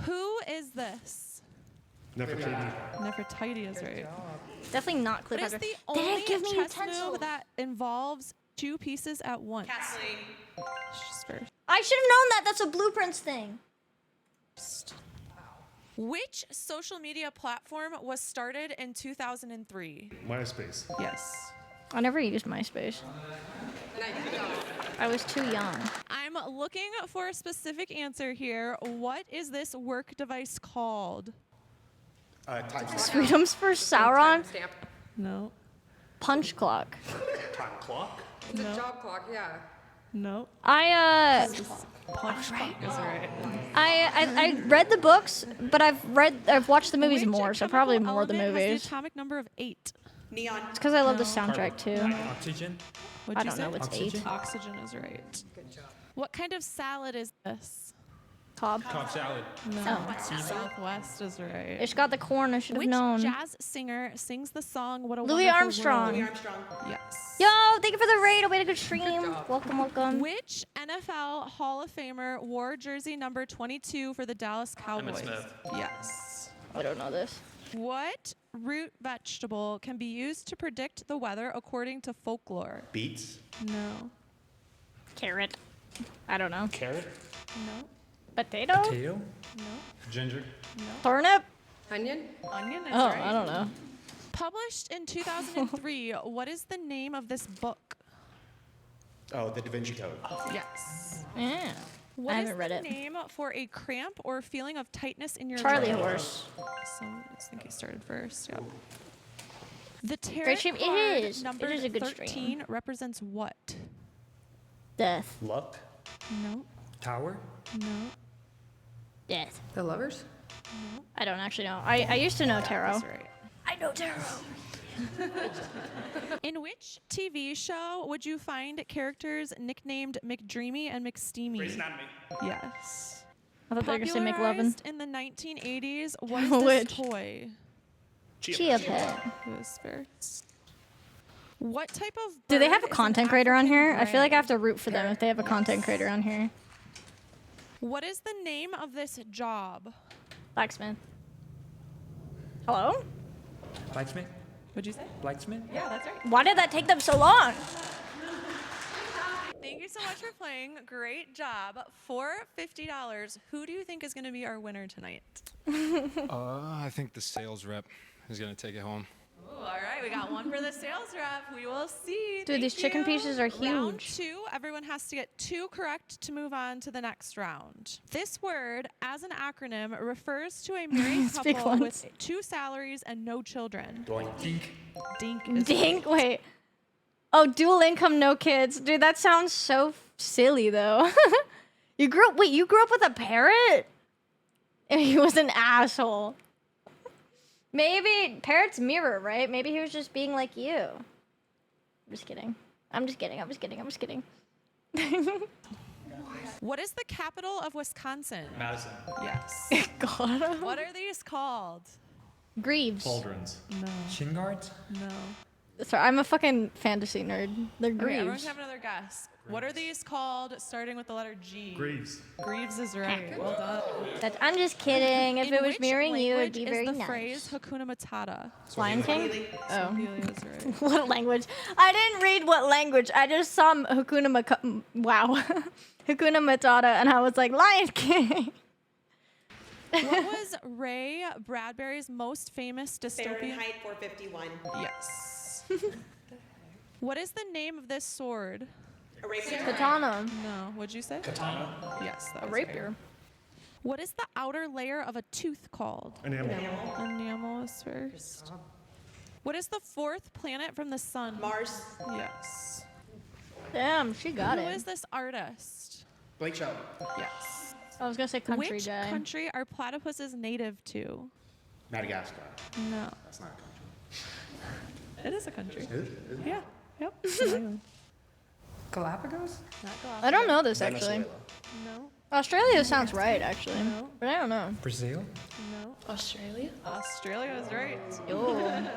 Who is this? Nefertiti. Nefertiti is right. Definitely not What is Cleopatra. the They only didn't give me chess utensils. move that involves 2 pieces at once? Castling. She's first. I should have known that. That's a Blueprints thing. Which social media platform was started in 2003? MySpace. Yes. I never used MySpace. I was too young. I'm looking for a specific answer here. What is this work device called? Time clock. Freedoms for Sauron. Stamp. No. Punch clock. Time clock? It's a job clock, yeah. No. I Punch clock is right. I read the books, but I've watched the movies Which more, so chemical probably more of the element has movies. the atomic number of 8. Neon. It's because I love the No. soundtrack too. Oxygen. What'd I you don't say? know what's Oxygen? 8. Oxygen is right. Good job. What kind of salad is this? Cobb. Cobb salad. No. Southwest is right. It's got the corn. I should have Which known. jazz singer sings the song "What a Louis Wonderful Armstrong. Louis World"? Armstrong. Yes. Yo, thank you for the raid. A way to good stream. job. Welcome. Which NFL Hall of Famer wore jersey number 22 for the Dallas Cowboys? Smith. Yes. I don't know this. What root vegetable can be used to predict the weather according to folklore? Beets. No. Carrot. I don't know. Carrot. No. Potato. Potato. No. Ginger. Turnip. Onion. Onion is Oh, right. I don't know. Published in 2003, what is the name of this book? Oh, the Da Vinci Code. Yeah. Yes. I What is haven't read the it. name for a cramp or feeling of tightness in your Charlie leg? horse. So I think he started first. Yep. The tarot Great stream. It card is. It number is a good 13 stream. represents what? Death. Luck. No. Tower. No. Death. The lovers. I don't actually know. I used to know tarot. That's right. I know tarot. In which TV show would you find characters nicknamed McDreamy and McSteamy? Yes. I thought they were gonna say McLovin. Popularized in the 1980s, what is this Which? toy? Chia Pet. Who is first? What type of Do they bird have a is an content creator on African here? I feel like I have gray? to root for them if they have a content creator on here. What is the name of this job? Blacksmith. Hello? Blacksmith. What'd you say? Blacksmith. Yeah, that's right. Why did that take them so long? Thank you so much for playing. Great job. For $50, who do you think is going to be our winner tonight? I think the sales rep is gonna take it home. Ooh, all right, we got one for the sales rep. We will see. Dude, these Thank chicken you. pieces are Round huge. 2, everyone has to get 2 correct to move on to the next round. This word, as an acronym, refers to a married Speak couple once. with 2 salaries and no children. Dink. Dink is Dink, wait. Oh, dual income, no kids. Dude, that sounds so silly though. You grew up with a parrot? And he was an asshole. Maybe parrots mirror, right? Maybe he was just being like you. I'm just kidding. I'm just kidding. What is the capital of Wisconsin? Madison. Yes. God. What are these called? Greaves. Cauldrons. No. Shin guards. No. Sorry, I'm a fucking fantasy nerd. They're Okay, everyone greaves. can have another guess. What are these called starting with the letter G? Greaves. Greaves is right. Well done. I'm just kidding. If In it was which mirroring you, it'd language be is very the nice. phrase Hakuna Matata? Lion King? Oh. Swahili is right. What language? I didn't read what language. I just saw Hakuna Matata, and I was like, Lion King. What was Ray Bradbury's most famous dystopian? Fahrenheit 451. Yes. What is the name of this sword? A rapier. Katana. No. What'd you say? Katana. Yes. That A was rapier. right. What is the outer layer of a tooth called? Enamel. Enamel is first. What is the fourth planet from the sun? Mars. Yes. Damn, she got Who it. is this artist? Blake Shelton. Yes. I was gonna say country Which guy. country are platypuses native to? Madagascar. No. That's not a country. It is a country. Is it? Yeah. Yep. It's an island. Galapagos? I don't know this actually. Venezuela. No. Australia sounds right actually, No. but I don't know. Brazil? No. Australia? Australia is right. Yo.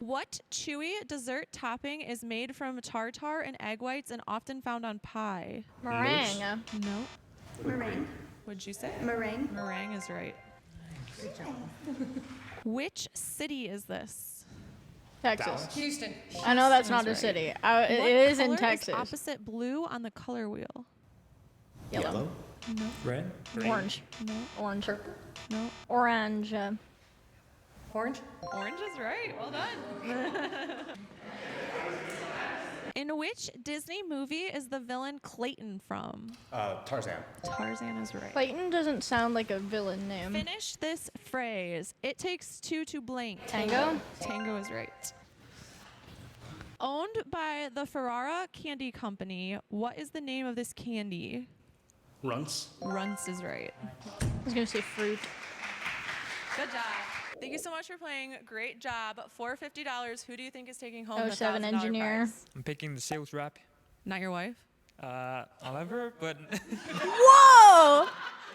What chewy dessert topping is made from tartar and egg whites and often found on pie? Meringue. No. Meringue. What'd you say? Meringue. Meringue is right. Which city is this? Texas. Houston. I know that's Houston not is a right. city. What It is in color Texas. opposite blue on the color wheel? Yellow. No. Red? Orange. No. Orange. No. Orange. Orange? Orange is right. Well done. In which Disney movie is the villain Clayton from? Tarzan. Tarzan is right. Clayton doesn't sound like a villain name. Finish this phrase. It takes two to blank. Tango? Tango is right. Owned by the Ferrara Candy Company, what is the name of this candy? Runts. Runts is right. I was gonna say fruit. Good job. Thank you so much for playing. Great job. For $50, who do you think is taking home the 07 $1,000 engineer. prize? I'm picking the sales rep. Not your wife. However, but Whoa!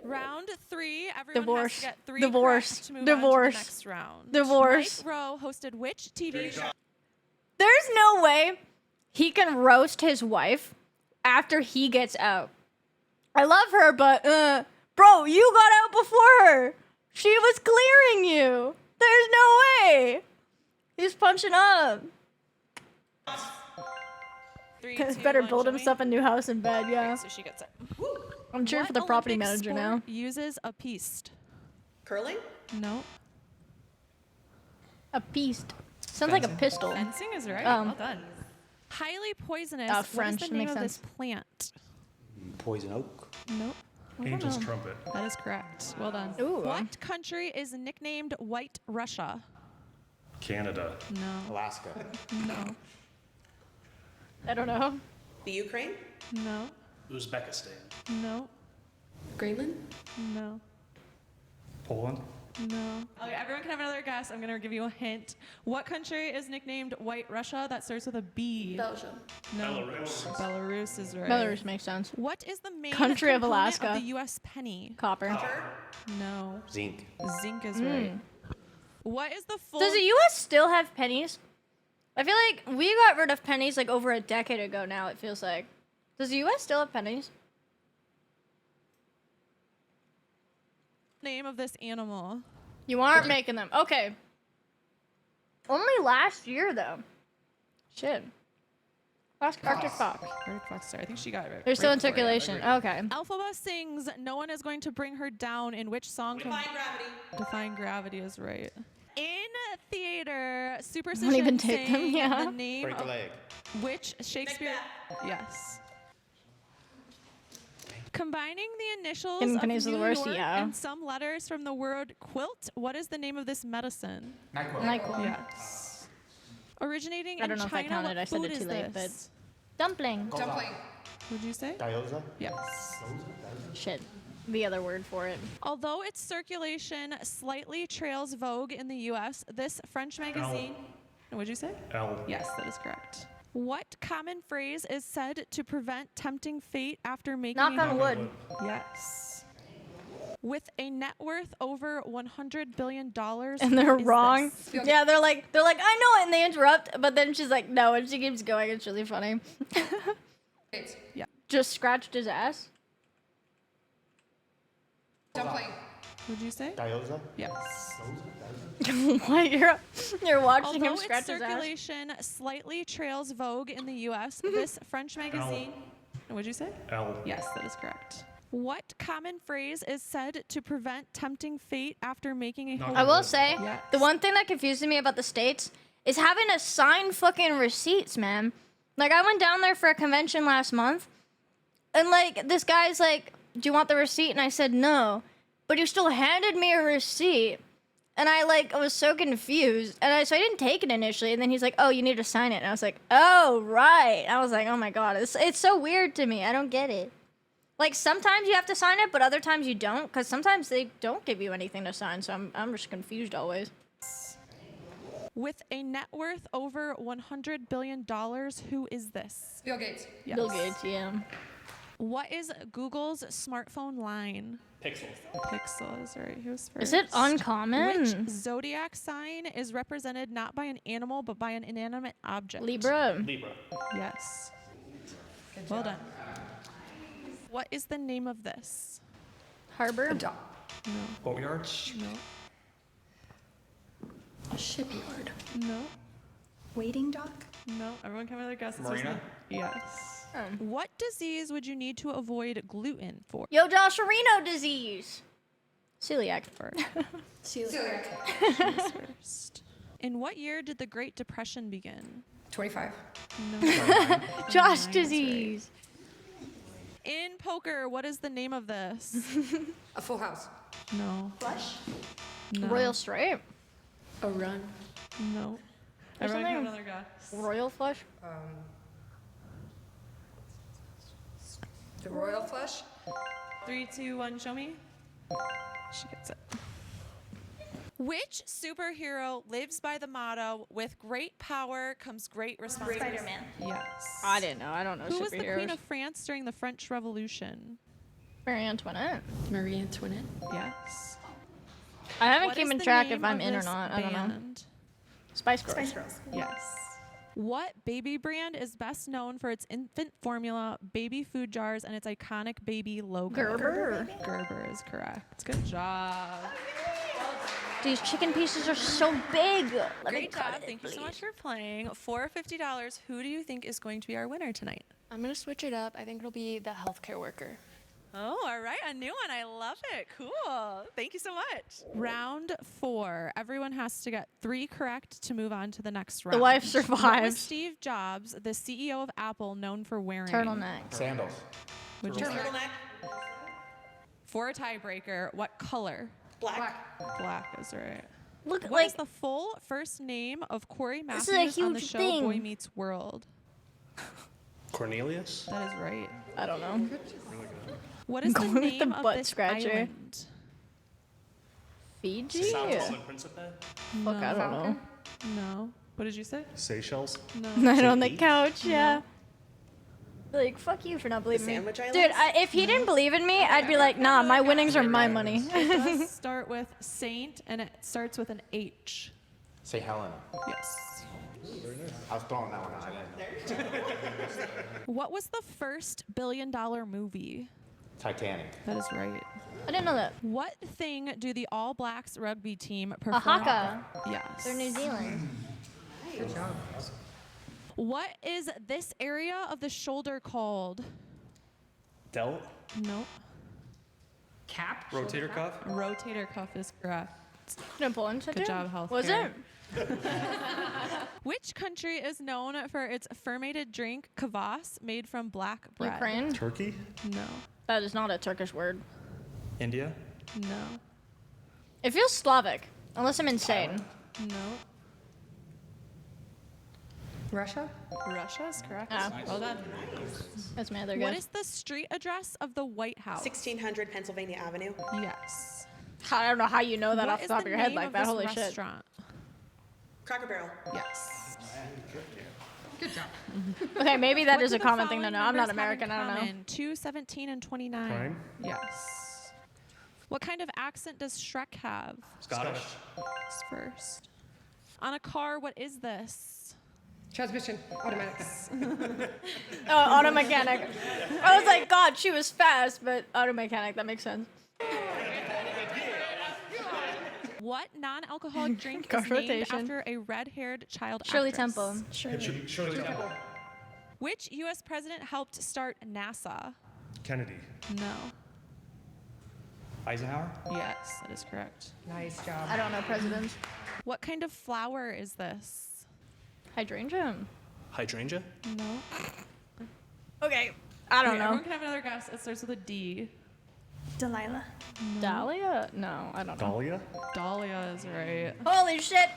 Round 3. Everyone Divorce. has to get 3 Divorce. correct to move on Divorce. to the next round. Divorce. Mike Rowe hosted which TV show? There's no way he can roast his wife after he gets out. I love her, but bro, you got out before her. She was clearing you. There's no way. He's punching up. 3, Better 2, 1, build show me. himself a new house in bed, Okay, yeah. so she gets it. I'm cheering What for the property Olympic manager sport now. uses a pieced? Curling. No. A pieced. Sounds like a Fencing. pistol. Fencing is right. Oh. Well done. Highly poisonous. French, What is that the name makes of this sense. plant? Poison oak. Nope. Angel's trumpet. That is correct. Well done. Ooh. What country is nicknamed White Russia? Canada. No. Alaska. No. I don't know. The Ukraine. No. Uzbekistan. No. Greenland? No. Poland. No. Okay, everyone can have another guess. I'm gonna give you a hint. What country is nicknamed White Russia that starts with a B? Belgium. No. Belarus. Belarus is right. Belarus makes sense. What is the main Country of component Alaska. of the U.S. penny? Copper. No. Zinc. Zinc is right. What is the full? Does the U.S. still have pennies? I feel like we got rid of pennies like over a decade ago now, it feels like. Does the U.S. still have pennies? name of this animal? You aren't making them. Okay. Only last year, though. Shit. Last Arctic Fox. Arctic fox. Sorry, I think she got it right. They're still in before you. circulation. Okay. Elphaba sings "No One Is Going to Bring Her Down" in which song? Defying gravity. Defying Gravity is right. In theater, Superstition even take them, sang yeah. the name Break a of leg. which Shakespeare? Yes. Combining the initials Getting of pennies is the New worst, York yeah. and some letters from the word quilt, what is the name of this medicine? NyQuil. Yes. Originating I don't in know if I China, counted. what I said food it is too late, but- this? Dumpling. Dumpling. What'd you say? Gyoza. Yes. Shit. The other word for it. Although its circulation slightly trails Vogue in the U.S., this French magazine. What'd you say? L. Yes, that is correct. What common phrase is said to prevent tempting fate after making Knock a on wood. Yes. With a net worth over $100 billion. And they're is wrong. this? Yeah, they're like, I know it, and they interrupt, but then she's like, no, and she keeps going. It's really funny. It's Just scratched his ass. dumpling. What'd you say? Gyoza. Yes. What? You're watching Although him scratch its his ass? circulation slightly trails Vogue in the U.S., this French magazine. What'd you say? L. Yes, that is correct. What common phrase is said to prevent tempting fate after making a I will say, Yes. the one thing that confuses me about the States is having to sign fucking receipts, man. Like, I went down there for a convention last month, and, like, this guy's like, do you want the receipt? And I said no. But he still handed me a receipt. And I was so confused. And so I didn't take it initially. And then he's like, oh, you need to sign it. And I was like, oh, right. I was like, oh my God. It's so weird to me. I don't get it. Like, sometimes you have to sign it, but other times you don't. Because sometimes they don't give you anything to sign. So I'm just confused always. With a net worth over $100 billion, who is this? Bill Gates. Yes. Bill Gates, yeah. What is Google's smartphone line? Pixel. Pixel is right. Who's first? Is it uncommon? Which zodiac sign is represented not by an animal but by an inanimate object? Libra. Libra. Yes. Well done. What is the name of this? Harbor. Boatyards. No. A shipyard. No. Waiting dock. No. Everyone come with their guesses. Marina? Yes. What disease would you need to avoid gluten for? Yo, Josh Areno disease. Celiac. Celiac. First. In what year did the Great Depression begin? 25. No. Josh Nine is disease. right. In poker, what is the name of this? A full house. No. Flush. No. Royal Stripe. A run. No. There's Everyone have something- another guess. Royal Flush. The royal flush. 3, 2, 1, show me. She gets it. Which superhero lives by the motto, with great power comes great responsibility? Spider-Man. Yes. I didn't know. I don't know Who was the Queen superheroes. of France during the French Revolution? Marie Antoinette. Marie Antoinette. Yes. I haven't What is keeping the track name if I'm of in or this not. I don't know. band? Spice Girls. Spice Girls. Yes. What baby brand is best known for its infant formula, baby food jars, and its iconic baby logo? Gerber. Gerber is correct. Good job. These chicken pieces are so big. Let me Great cut job. it, Thank you so please. much for playing. For $50, who do you think is going to be our winner tonight? I'm gonna switch it up. I think it'll be the healthcare worker. Oh, all right. A new one. I love it. Cool. Thank you so much. Round 4. Everyone has to get 3 correct to move on to the next round. The wife What was survives. Steve Jobs, the CEO of Apple, known for wearing? Turtleneck. Sandals. Would you say? Turtleneck. For a tiebreaker, what color? Black. Black is right. Look, What like is the full first name of Corey This is a Matthews on the huge show thing. Boy Meets World? Cornelius. That is right. I don't know. What is the Going with the name of butt this scratcher. island? Fiji. Sao Fuck, Tome and Principe. I don't know. No. What did you say? Seychelles. No. Night on the Beach? couch. Yeah. Like, fuck you for not believing me. Sandwich Dude, Islands? if he didn't believe in me, I'd be like, nah, my winnings are my money. It does start with Saint, and it starts with an H. Say Helena. Yes. I was throwing that one out. I didn't know. What was the first billion-dollar movie? Titanic. That is right. I didn't know that. What thing do the All Blacks rugby team A perform? haka. Yes. They're New Zealand. Good job. What is this area of the shoulder called? Delt. No. Cap. Rotator cuff. Rotator cuff is correct. No Poland said Good it? job, healthcare. Was it? Which country is known for its fermented drink, kvass, made from black bread? Ukraine? Turkey. No. That is not a Turkish word. India. No. It feels Slavic, unless I'm insane. No. Russia. Russia is correct. Ah. Well done. That's my other What guess. is the street address of the White House? 1600 Pennsylvania Avenue. Yes. I don't know how you know that What off the is top of your head name like of that. this Holy shit. restaurant? Cracker Barrel. Yes. Okay, maybe that What is do a the common thing to following know. I'm not numbers have in American. I don't know. common? 2, 17, and 29. Prime. Yes. What kind of accent does Shrek have? Scottish. This first. On a car, what is this? Transmission. Automatics. Oh, auto mechanic. I was like, God, she was fast, but auto mechanic. That makes sense. What non-alcoholic drink Car is named rotation. after a red-haired child Shirley actress? Temple. It should be Shirley Temple. Which U.S. president helped start NASA? Kennedy. No. Eisenhower? Yes, that is correct. Nice job. I don't know presidents. What kind of flower is this? Hydrangea. Hydrangea? No. Okay. I don't know. Everyone can have another guess. It starts with a D. Delilah. Dahlia? No, I don't know. Dahlia? Dahlia is right. Holy shit.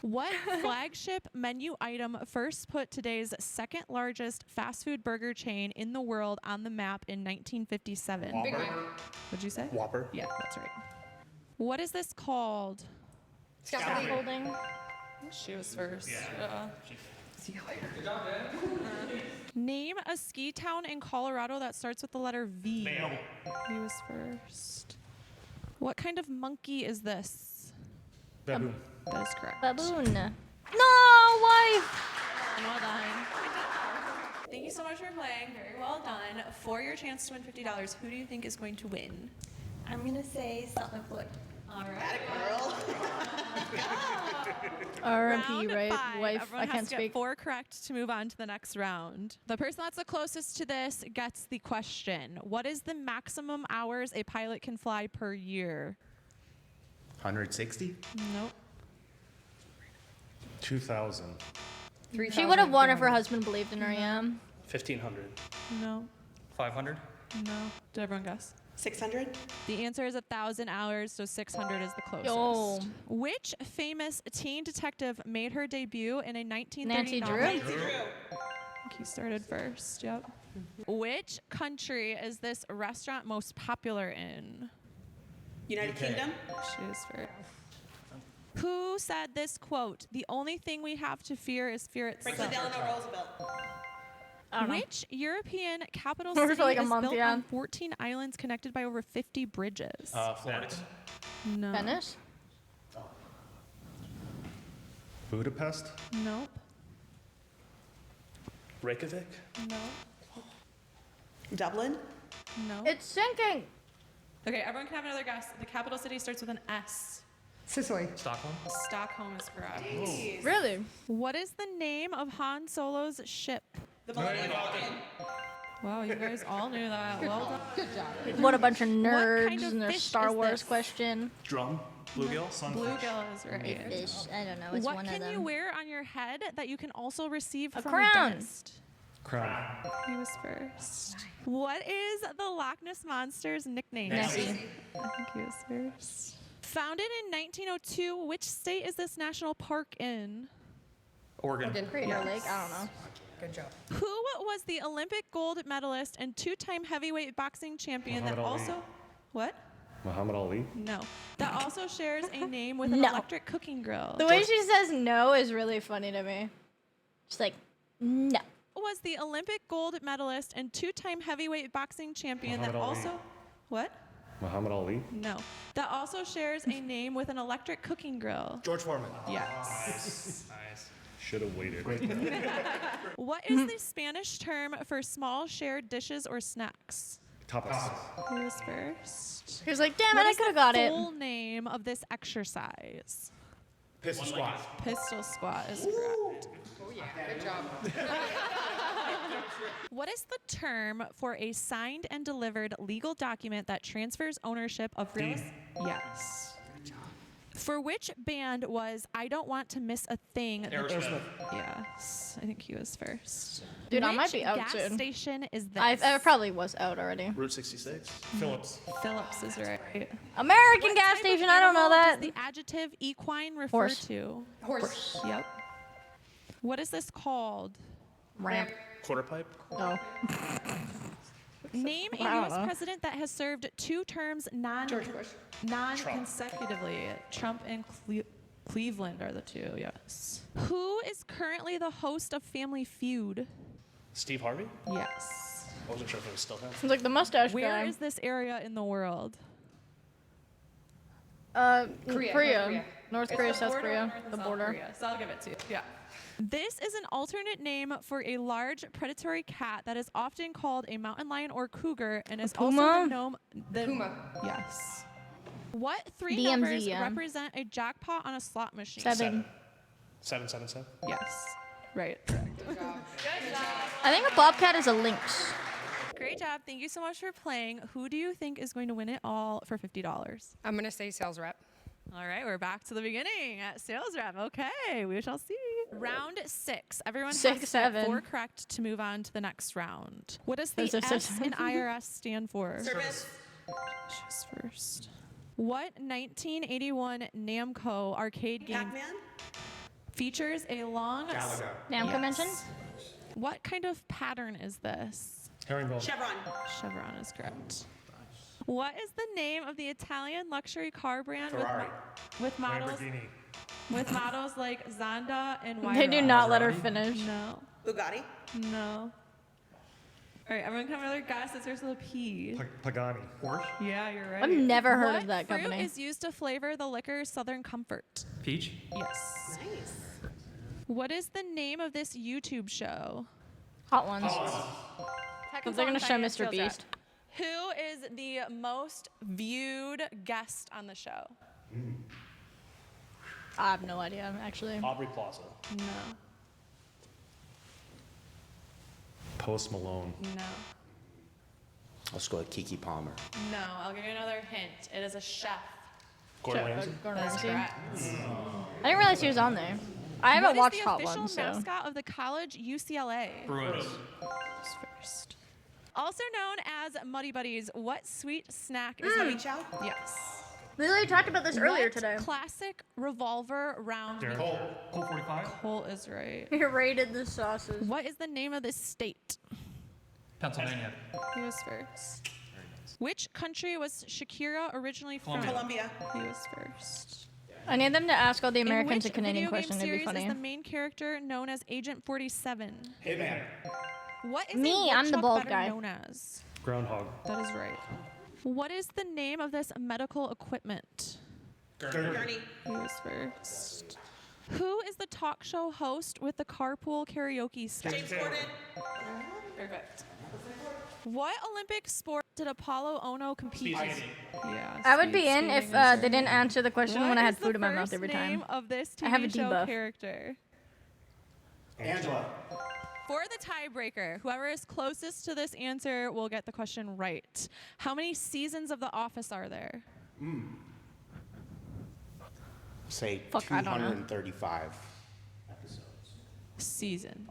What flagship menu item first put today's second largest fast food burger chain in the world on the map in 1957? Whopper? What'd you say? Whopper? Yeah, that's right. What is this called? Scaffolding. She was first. See you later. Name a ski town in Colorado that starts with the letter V. Vail. He was first. What kind of monkey is this? Baboon. That is correct. Baboon. No, why? Well done. Thank you so much for playing. Very well done. For your chance to win $50, who do you think is going to win? I'm going to say self-employed. All right. R.I.P. Round right? 5. Wife. Everyone I has can't to speak. get 4 correct to move on to the next round. The person that's the closest to this gets the question. What is the maximum hours a pilot can fly per year? 160? Nope. 2,000. She would have won if her husband believed in her, yeah. 1,500. No. 500? No. Did everyone guess? 600? The answer is 1,000 hours, so 600 is the closest. Yo. Which famous teen detective made her debut in a 1930 Nancy novel? Drew? I think he started first, yep. Which country is this restaurant most popular in? United Kingdom? She is first. Who said this quote? The only thing we have to fear is fear itself. Franklin Delano Roosevelt. I don't know. Which European capital For city like a is month, built yeah. on 14 islands connected by over 50 bridges? Florence. No. Venice? Budapest? Nope. Reykjavik? No. Dublin? No. It's sinking. Okay, everyone can have another guess. The capital city starts with an S. Sicily. Stockholm? Stockholm is correct. Really? What is the name of Han Solo's ship? The Millennium Falcon. Wow, you guys all knew that. Well done. Good job. What a bunch of nerds kind of and their fish Star is Wars this? question. Drum? Bluegill? Sunfish? Bluegill is right. Fish. I don't know. It's What one of can them. you wear on your head that you can also receive A from crown. a dentist? Crown. He was first. What is the Loch Ness Monster's nickname? Nessie. I think he was first. Founded in 1902, which state is this national park in? Oregon. Crater Lake? I don't know. Good job. Who was the Olympic gold medalist and 2-time heavyweight boxing champion that Muhammad Ali. also... What? Muhammad Ali? No. That also shares a name with an No. electric cooking grill. The way she says no is really funny to me. She's like, no. Was the Olympic gold medalist and 2-time heavyweight boxing champion that Muhammad Ali. also... What? Muhammad Ali? No. That also shares a name with an electric cooking grill. George Foreman. Yes. Nice. Should have waited. What is the Spanish term for small shared dishes or snacks? Tapas. Who was first? He was like, damn it, What I is could have the got it. full name of this exercise? Pistol squat. Pistol squat is correct. Oh yeah. Good job. What is the term for a signed and delivered legal document that transfers ownership of real Deed. estate? Yes. For which band was I Don't Want to Miss a Thing? Aerosmith. Yes. I think he was first. Dude, I Which might be out gas soon. station is this? I probably was out already. Route 66? Phillips. Phillips is right. American What gas type of station, I don't know animal that. does the adjective equine refer Horse. to? Horse. Yep. What is this called? Ramp. Quarter pipe? Oh. Name a I don't U.S. know. president that has served 2 terms George Bush. non-consecutively. Trump and Cleveland are the 2, yes. Who is currently the host of Family Feud? Steve Harvey? Yes. I wasn't sure if it was still him. It's like the mustache Where guy. is this area in the world? Korea. North Korea, South Korea. The border. So I'll give it to you. Yeah. This is an alternate name for a large predatory cat that is often called a mountain lion or cougar and is also puma? the gnome. Puma. Yes. What 3 DMZ, numbers yeah. represent a jackpot on a slot machine? 7. 777? Yes. Right. Correct. I think a bobcat is a lynx. Great job. Thank you so much for playing. Who do you think is going to win it all for $50? I'm gonna say sales rep. All right, we're back to the beginning at sales rep. Okay, we shall see. Round 6. Everyone has to get 7. 4 correct to move on to the next round. What does the Those are S in IRS stand for? Service. She's first. What 1981 Namco arcade game Pac-Man. features a long... Galaga. Namco mention? What kind of pattern is this? Herringbone. Chevron. Chevron is correct. What is the name of the Italian luxury car brand Ferrari. with models like Zonda and Wyra? They do not let her finish. No. Bugatti. No. All right, everyone, come with another guess. It starts with a P. Pagani. Porsche. Yeah, you're right. I've never heard What of that fruit company. is used to flavor the liquor Southern Comfort? Peach? Yes. Nice. What is the name of this YouTube show? Hot ones. Second They're gonna song, show Diane Mr. Sales Rep. Beast. Who is the most viewed guest on the show? I have no idea, actually. Aubrey Plaza. No. Post Malone. No. Let's go with Kiki Palmer. No. I'll give you another hint. It is a chef. Gordon Ramsay. Gordon That's Ramsay. correct. I didn't realize he was on there. I haven't watched Hot What is the Ones, official so. mascot of the college UCLA? Bruins. Who's first? Also known as Muddy Buddies, what sweet snack is Happy Chow. Yes. We literally talked about this earlier What today. classic revolver round? Cole. Colt 45? Cole is right. We rated the sauces. What is the name of this state? Pennsylvania. He was first. Which country was Shakira originally from? Colombia. He was first. I need them to ask all the Americans In a which Canadian video game question. It'd be series funny. is the main character known as Agent 47? Hitman. What is Me, a I'm the woodchuck bald better guy. known as? Groundhog. That is right. What is the name of this medical equipment? Gurney. He was first. Who is the talk show host with the carpool karaoke sketch? James Corden. Perfect. What Olympic sport did Apollo Ono compete in? Yeah, I would be speed in if skating is they didn't right. answer the question What when I had is the food in my mouth first every name time. of this TV I have a show debuff. character? Angela. For the tiebreaker, whoever is closest to this answer will get the question right. How many seasons of The Office are there? Say Fuck, I don't know. 235. Season.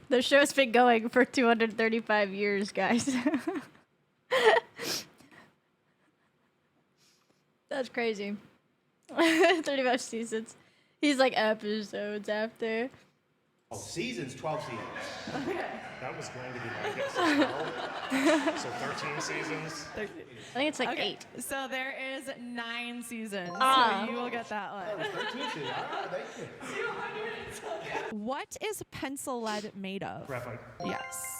The show's been going for 235 years, guys. That's crazy. 35 seasons. He's like episodes after. Oh, seasons, 12 seasons. That was going to be my guess as well. So 13 seasons. I think it's like Okay, 8. so there is 9 seasons. Ah. So you will get that one. 13 seasons. All right, thank you. What is pencil lead made of? Graphite. Yes.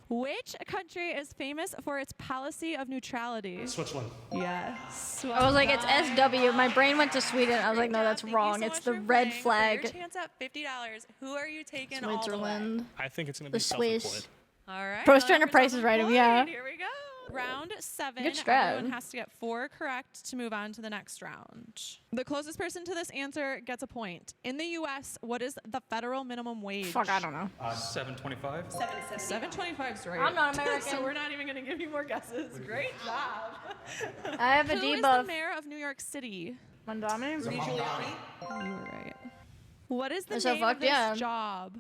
Which country is famous for its policy of neutrality? Switzerland. Yes. I was like, it's SW. My brain went to Sweden. I was like, no, Great that's job. Thank you wrong. so It's much the for red playing. For flag. your chance at $50. Who are you taking all the way? Switzerland. I think it's going to The be self-employed. Swiss. All right. Bro's trying to another price is right. self-employed. Yeah. Here we go. Round 7. Good strat. Everyone has to get 4 correct to move on to the next round. The closest person to this answer gets a point. In the U.S., what is the federal minimum wage? Fuck, I don't know. 725? 725 is right. I'm not American. So we're not even going to give you more guesses. Great job. I have a Who is the debuff. mayor of New York City? Mandami? Rudy Giuliani. You were right. What is the So name of fucked, this yeah. job?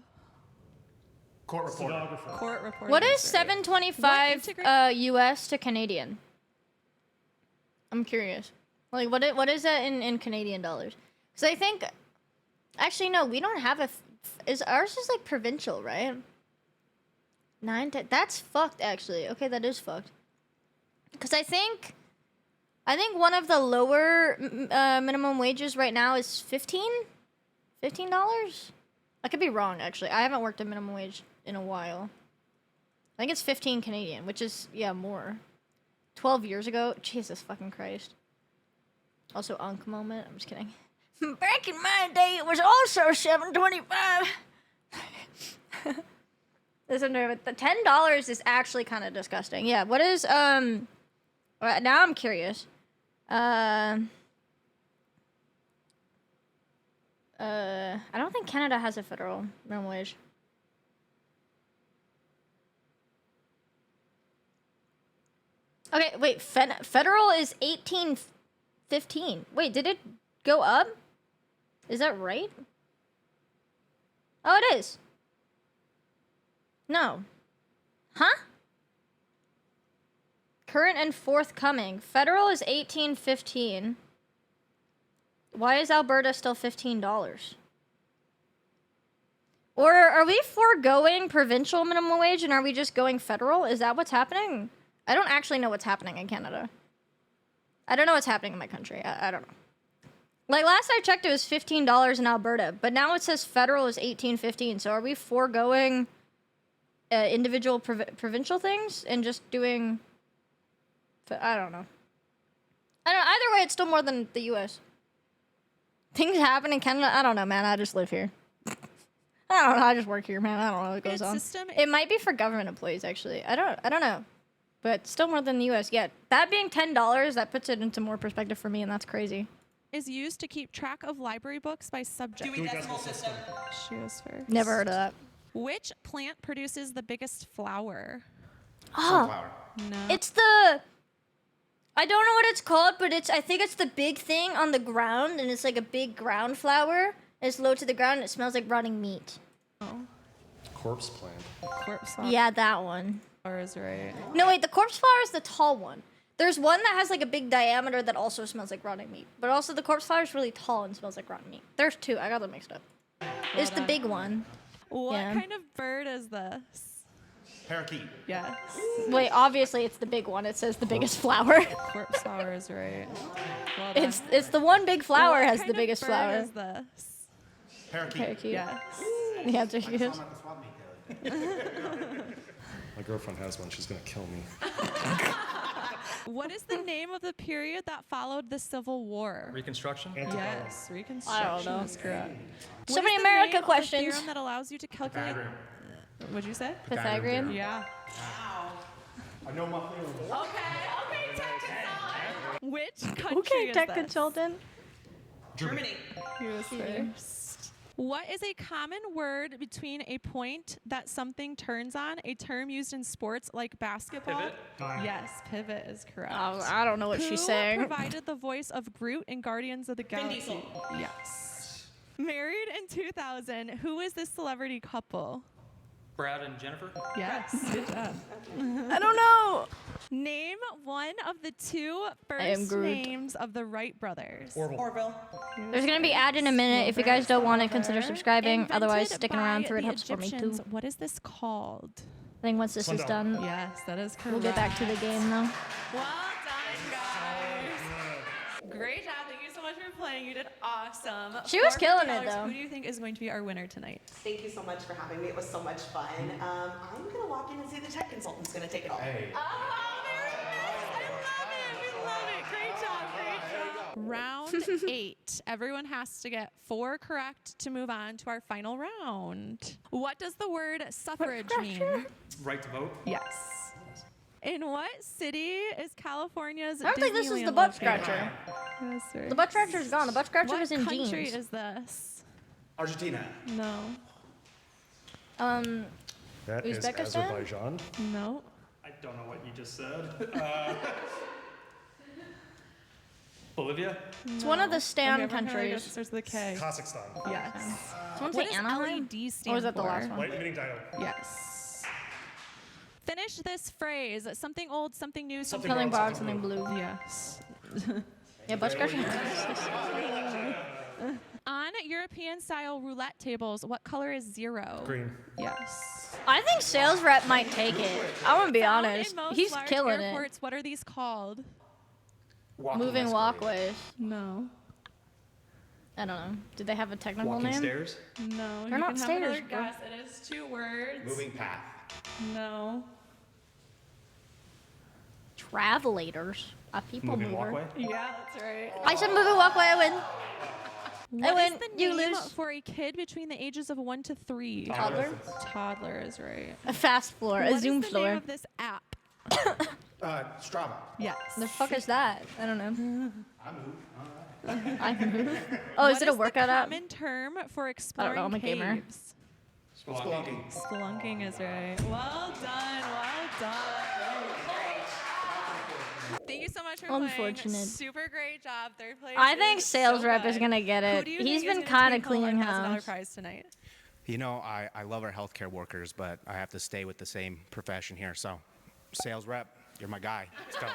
Court reporter. Stenographer. Court reporter. What is right. 725 What US to Canadian? I'm curious. Like, what is that in Canadian dollars? Because I think, actually, no, we don't have is ours is like provincial, right? that's fucked, actually. Okay, that is fucked. Because I think one of the lower minimum wages right now is $15? I could be wrong, actually. I haven't worked a minimum wage in a while. I think it's 15 Canadian, which is, yeah, more. 12 years ago? Jesus fucking Christ. Also, Ankh moment. I'm just kidding. Back in my day, it was also $7.25. Listen, but the $10 is actually kind of disgusting. Yeah, what is, now I'm curious. I don't think Canada has a federal minimum wage. Okay, wait. Federal is 1815. Wait, did it go up? Is that right? Oh, it is. No. Huh? Current and forthcoming. Federal is 1815. Why is Alberta still $15? Or are we foregoing provincial minimum wage and are we just going federal? Is that what's happening? I don't actually know what's happening in Canada. I don't know what's happening in my country. I don't know. Like last I checked, it was $15 in Alberta, but now it says federal is $18.15. So are we foregoing individual provincial things and just doing? I don't know. Either way, it's still more than the U.S. Things happen in Canada. I don't know, man. I just live here. I don't know. I just work here, man. I don't know what goes on. It might be for government employees, actually. I don't know. But still more than the U.S. Yeah, that being $10, that puts it into more perspective for me, and that's crazy. Is used to keep track of library books by subject. Dewey Decimal System. She was first. Never heard of that. Which plant produces the biggest flower? Sunflower. No. It's the... I don't know what it's called, but I think it's the big thing on the ground, and it's like a big ground flower. It's low to the ground, and it smells like rotting meat. Corpse plant. Corpse flower Yeah, that one. is right. No, wait, the corpse flower is the tall one. There's one that has like a big diameter that also smells like rotting meat. But also the corpse flower is really tall and smells like rotten meat. There's two. I got them mixed up. It's the big one. What Yeah. kind of bird is this? Parakeet. Yes. Wait, obviously it's the big one. It says the biggest flower. Corpse flower is right. Well done. It's the one big flower What has kind the of biggest bird flower. is this? Parakeet. Parakeet. Yes. The answer I saw is him at the swap meet the other day. My girlfriend has one. She's gonna kill me. What is the name of the period that followed the Civil War? Reconstruction? Yes, Reconstruction know. is correct. So What many is the America name of the questions. theorem that allows you to calculate. What'd you say? Pythagorean. Yeah. I know my theorem. Okay, tech consultant. Which country Okay, is tech this? consultant. Germany. He was first. What is a common word between a point that something turns on, a term used in sports like basketball? Pivot? Yes, pivot is correct. Oh, I don't know what Who she's saying. provided the voice of Groot in Guardians of the Galaxy? Diesel. Yes. Married in 2000, who is this celebrity couple? Brad and Jennifer? Yes. Good job. I don't know. Name one of the two am first Groot. names of the Wright brothers. Orville. There's gonna be ad in a minute. If you guys don't want it, consider subscribing. Otherwise, Invented sticking by around through it the helps for me too. Egyptians. What is this called? I think once this is Sundown. done, Yes, that is correct. we'll get back to the game though. Well done, guys. Great job. Thank you so much for playing. You did awesome. She was For killing it, $50, though. Who do you think is going to be our winner tonight? Thank you so much for having me. It was so much fun. I'm gonna walk in and see the tech consultant's gonna take it all. Hey. Oh, very nice. I love it. We love it. Great job. Great job. Round 8. Everyone has to get 4 correct to move on to our final round. What does the word suffrage mean? Right to vote? Yes. In what city is California's I don't think this is Disneyland the butt located? scratcher. Yes, sir. The butt scratcher is gone. The butt scratcher What was in country jeans. is this? Argentina. No. That is Uzbekistan? Azerbaijan. No. I don't know what you just said. Bolivia? It's one of the Stan Okay, everyone countries. goes- starts with a K. Kazakhstan. Yes. Someone What say does Anaheim? LED stand Or was that the for? last one? Light emitting diode. Yes. Finish this phrase. Something old, something new, something. Something brown, brown, something blue. Yes. Yeah, butt scratcher. On European-style roulette tables, what color is 0? Green. Yes. I think sales rep might take it. I'm gonna be Found honest. in most He's large killing it. airports, what are these called? Moving walkways. No. I don't know. Did they have a technical Walking name? stairs? No. They're you not can have another stairs, bro. guess. It is 2 words. Moving path. No. Travelators. A people Moving mover. walkway? Yeah, that's right. I said moving walkway. I win. What win, is the you name lose. for a kid between the ages of 1 to 3? Toddler. Toddler is right. A fast floor. What A is Zoom the floor. name of this app? Strava. Yes. The fuck is that? I don't know. I moved. All right. I can move. Oh, is it a workout the app? common term for exploring I'm a gamer. caves? Spelunking. Spelunking is right. Well done. Well done. you so much for playing. Unfortunate. Super great job. Third place. I think is sales so rep is good. gonna get Who it. do you He's think been is gonna kind of take home our cleaning $1,000 house. prize tonight? You know, I love our healthcare workers, but I have to stay with the same profession here. So, sales rep, you're my guy. Let's go.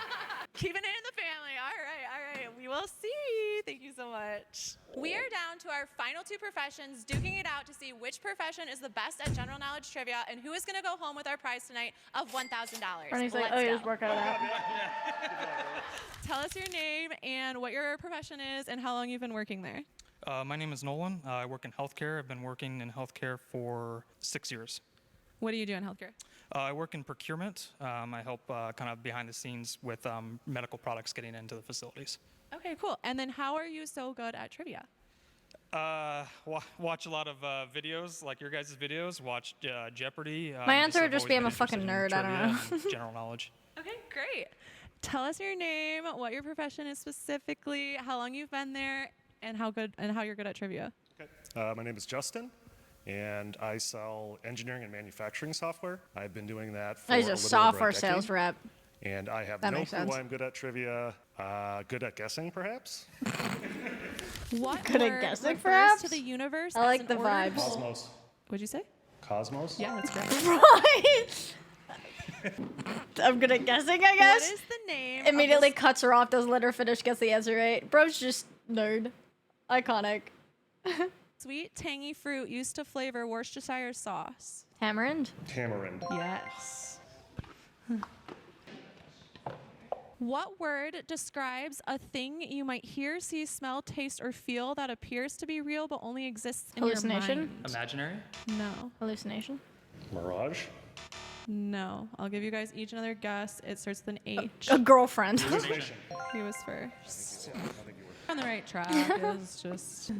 Keeping it in the family. All right. We will see. Thank you so much. We are down to our final two professions, duking it out to see which profession is the best at general knowledge trivia and who is going to go home with our prize tonight of $1,000. Bernie's like, Let's oh, go. you just work out out. Tell us your name and what your profession is and how long you've been working there. My name is Nolan. I work in healthcare. I've been working in healthcare for 6 years. What do you do in healthcare? I work in procurement. I help kind of behind the scenes with medical products getting into the facilities. Okay, cool. And then how are you so good at trivia? Watch a lot of videos, like your guys' videos. Watch Jeopardy. My answer would I've just be always I'm a been fucking interested in nerd. I don't trivia and general knowledge. Okay, great. Tell us your name, what your profession is specifically, how long you've been there, and how you're good at trivia. Okay. My name is Justin, and I sell engineering and manufacturing software. I've been doing that for He's a a little software over a decade, sales rep. and I have That no makes clue sense. why I'm good at trivia. Good at guessing, perhaps. What Good at word guessing, refers perhaps? to the universe I as like an the ordered vibes. whole? Cosmos. What'd you say? Cosmos. Yeah, that's correct. Right? I'm good at guessing, I What guess. is the name? of Immediately the cuts her off, doesn't let her finish, gets the answer right. Bro's just nerd. Iconic. sweet, tangy fruit used to flavor Worcestershire sauce? Tamarind? Tamarind. Yes. What word describes a thing you might hear, see, smell, taste, or feel that appears to be real but only exists in Hallucination? your mind? Imaginary? No. Hallucination? Mirage. No. I'll give you guys each another guess. It starts with an H. A girlfriend. Hallucination. He was first. On the right track. Is just.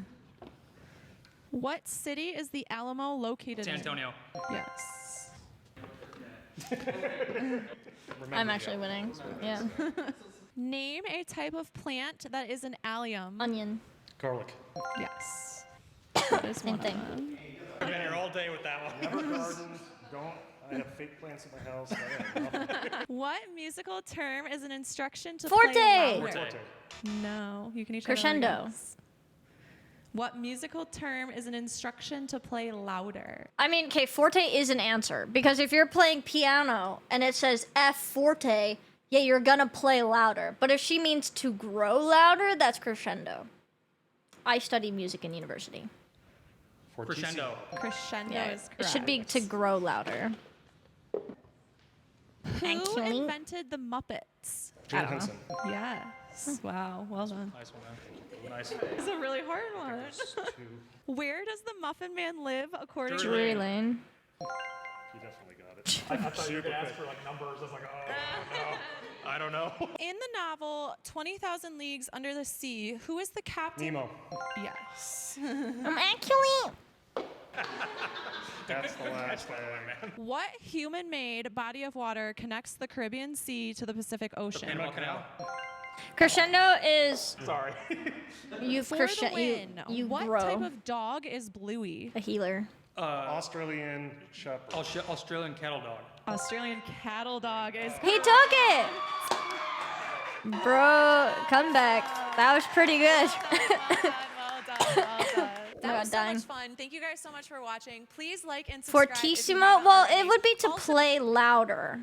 What city is the Alamo located San in? Antonio. Yes. I'm actually winning. Yeah. Name a type of plant that is an allium. Onion. Garlic. Yes. That is Same one thing. of them. I've been here all day with that one. Never garden. Don't. I have fake plants in my house. I have nothing. What musical term is an instruction to Forte! play louder? Forte. No, you can each Crescendo. have another guess. What musical term is an instruction to play louder? I mean, okay, forte is an answer because if you're playing piano and it says F forte, yeah, you're gonna play louder. But if she means to grow louder, that's crescendo. I study music in university. Crescendo. Crescendo Yeah, is correct. it should be to grow louder. Who Actually. invented the Muppets? Jim Henson. Yes. Wow, well done. Nice one, man. Nice. It's a really hard one. Where does the Muffin Man live according to Drury Lane. He definitely got it. I thought you were going to ask for like numbers. I was like, oh, no. I don't know. In the novel 20,000 Leagues Under the Sea, who is the captain? Nemo. Yes. I'm actually. That's the last one. What human-made body of water connects the Caribbean Sea to the Pacific Ocean? Panama Canal. Crescendo is Sorry. you For crescendo. the win, You what grow. type of dog is Bluey? A healer. Australian Shepherd. Australian cattle dog. Australian cattle dog is. He took it. Bro, come back. That was pretty good. Well done. That God, was so dying. much fun. Thank you guys so much for watching. Please like and subscribe. if you Fortissimo. haven't Well, already. it would be to Also- play louder.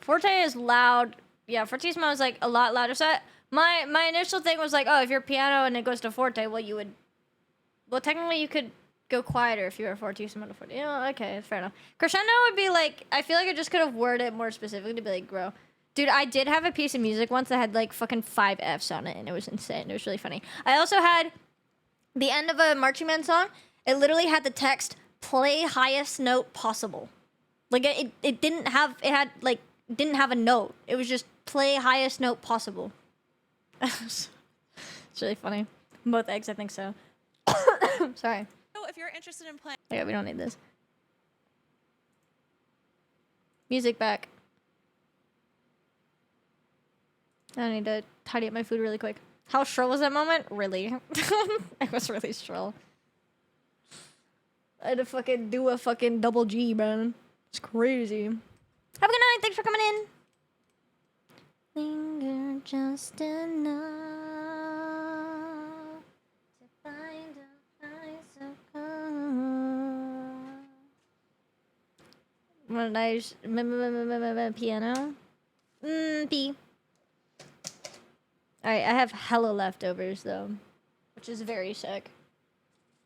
Forte is loud. Yeah, fortissimo is like a lot louder. So my initial thing was like, oh, if you're piano and it goes to forte, well, you would. Well, technically, you could go quieter if you were fortissimo to forte. You know, okay, fair enough. Crescendo would be like, I feel like I just could have worded it more specifically to be like, grow. Dude, I did have a piece of music once that had like fucking 5 Fs on it, and it was insane. It was really funny. I also had the end of a marching band song. It literally had the text, play highest note possible. Like it didn't have, it had like, didn't have a note. It was just play highest note possible. It's really funny. Both eggs, I think so. Sorry. So if you're interested in playing. Yeah, we don't need this. Music back. I need to tidy up my food really quick. How shrill was that moment? Really? It was really shrill. I had to fucking do a fucking double G, man. It's crazy. Have a good night. Thanks for coming in. Linger just enough to find a place of calm. What nice piano? B. Alright, I have hella leftovers though, which is very sick.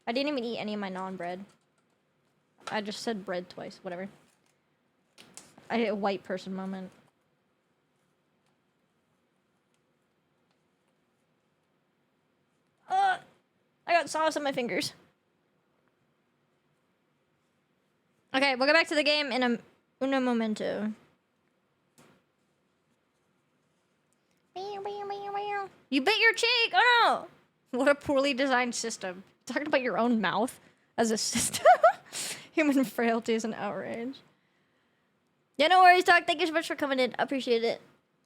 I didn't even eat any of my non-bread. I just said bread twice, whatever. I hit a white person moment. I got sauce on my fingers. Okay, we'll go back to the game in un momento. You bit your cheek! Oh no! What a poorly designed system. Talking about your own mouth as a system. Human frailty is an outrage. Yeah, no worries, Doc. Thank you so much for coming in. Appreciate it.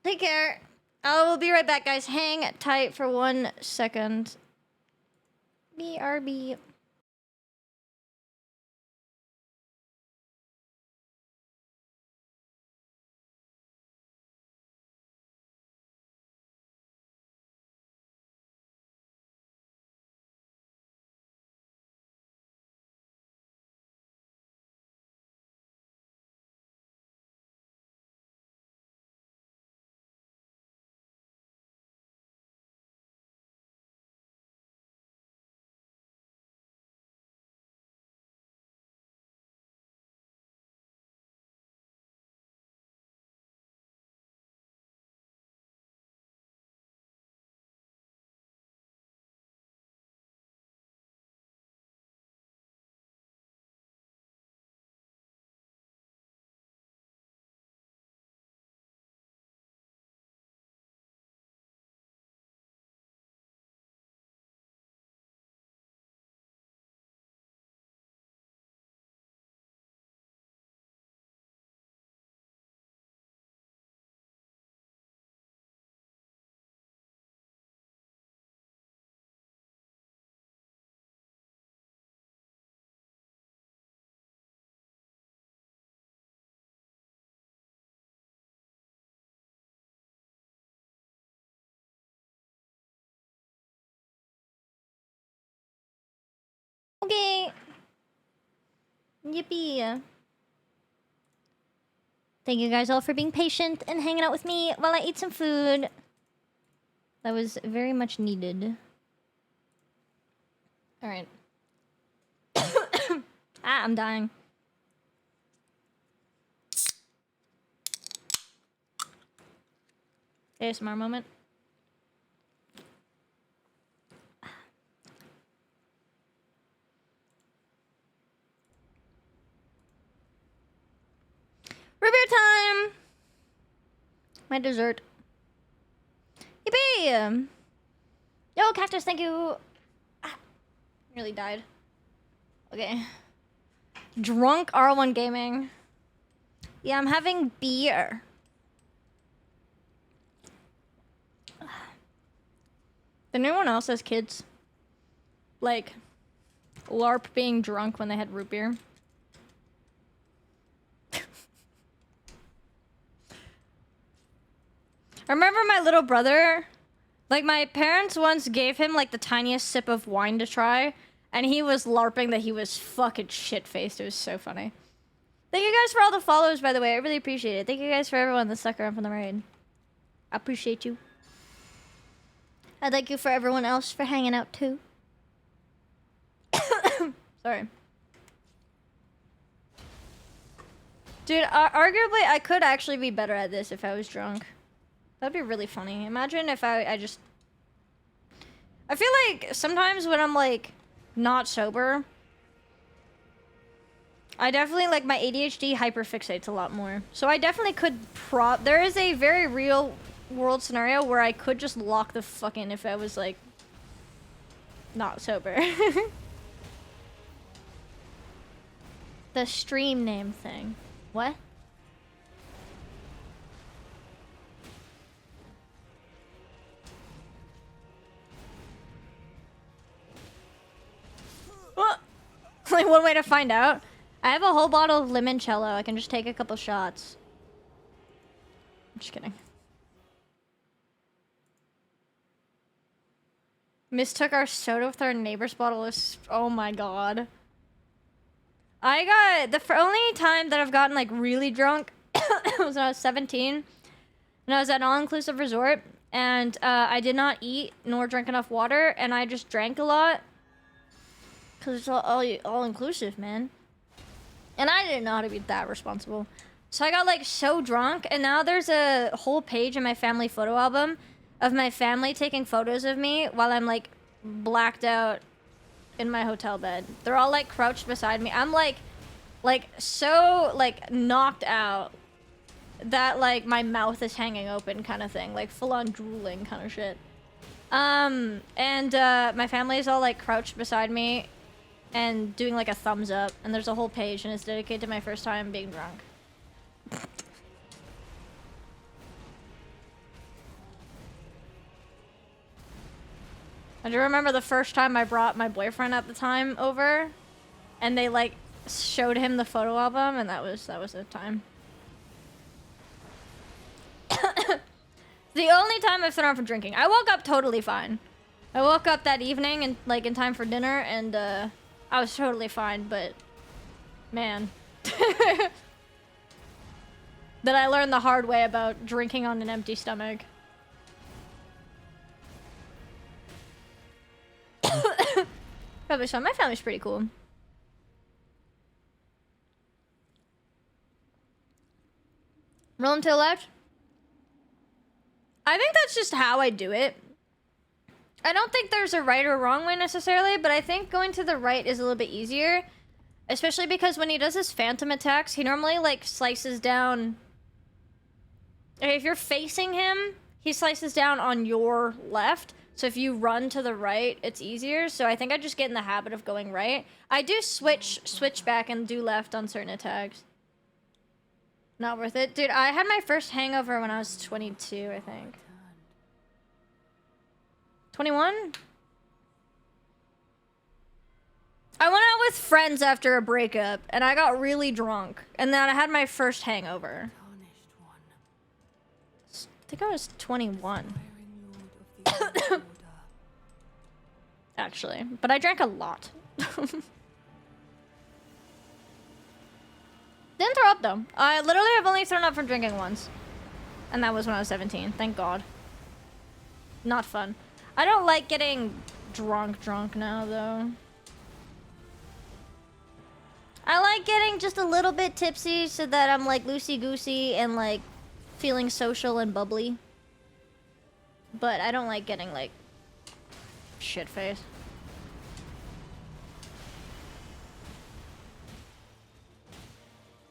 Take care. I will be right back, guys. Hang tight for 1 second. BRB. Okay. Yippee. Thank you guys all for being patient and hanging out with me while I eat some food. That was very much needed. Alright. I'm dying. ASMR moment. Root beer time! My dessert. Yippee! Yo, Cactus, thank you. Nearly died. Okay. Drunk RL1 gaming. Yeah, I'm having beer. Did anyone else has kids? Like, LARP being drunk when they had root beer? I remember my little brother, like my parents once gave him like the tiniest sip of wine to try, and he was LARPing that he was fucking shit-faced. It was so funny. Thank you guys for all the follows, by the way. I really appreciate it. Thank you guys for everyone that stuck around for the raid. I appreciate you. And thank you for everyone else for hanging out too. Sorry. Dude, arguably I could actually be better at this if I was drunk. That'd be really funny. Imagine if I just... I feel like sometimes when I'm like not sober, I definitely like my ADHD hyperfixates a lot more. So I definitely could there is a very real world scenario where I could just lock the fuck in if I was like not sober. The stream name thing. What? What? Like one way to find out? I have a whole bottle of limoncello. I can just take a couple shots. I'm just kidding. Mistook our soda with our neighbor's bottle of... Oh my god. I got... The only time that I've gotten, like, really drunk was when I was 17. And I was at an all-inclusive resort. And I did not eat nor drink enough water. And I just drank a lot. Because it's all-inclusive, man. And I didn't know how to be that responsible. So I got, like, so drunk. And now there's a whole page in my family photo album of my family taking photos of me while I'm, like, blacked out in my hotel bed. They're all, like, crouched beside me. I'm, like, so, like, knocked out that, like, my mouth is hanging open kind of thing. Like, full-on drooling kind of shit. And my family is all, like, crouched beside me and doing, like, a thumbs up. And there's a whole page, and it's dedicated to my first time being drunk. I do remember the first time I brought my boyfriend at the time over, and they, like, showed him the photo album, and that was the time. The only time I've thrown up from drinking. I woke up totally fine. I woke up that evening and, like, in time for dinner, and I was totally fine, but man. Then I learned the hard way about drinking on an empty stomach. Probably so. My family's pretty cool. Rolling to the left. I think that's just how I do it. I don't think there's a right or wrong way necessarily, but I think going to the right is a little bit easier. Especially because when he does his phantom attacks, he normally, like, slices down... If you're facing him, he slices down on your left. So if you run to the right, it's easier. So I think I just get in the habit of going right. I do switch back and do left on certain attacks. Not worth it. Dude, I had my first hangover when I was 22, I think. 21? I went out with friends after a breakup, and I got really drunk. And then I had my first hangover. I think I was 21. Actually. But I drank a lot. Didn't throw up, though. I literally have only thrown up from drinking once. And that was when I was 17. Thank God. Not fun. I don't like getting drunk now, though. I like getting just a little bit tipsy so that I'm, like, loosey-goosey and, like, feeling social and bubbly. But I don't like getting, like, shit-faced.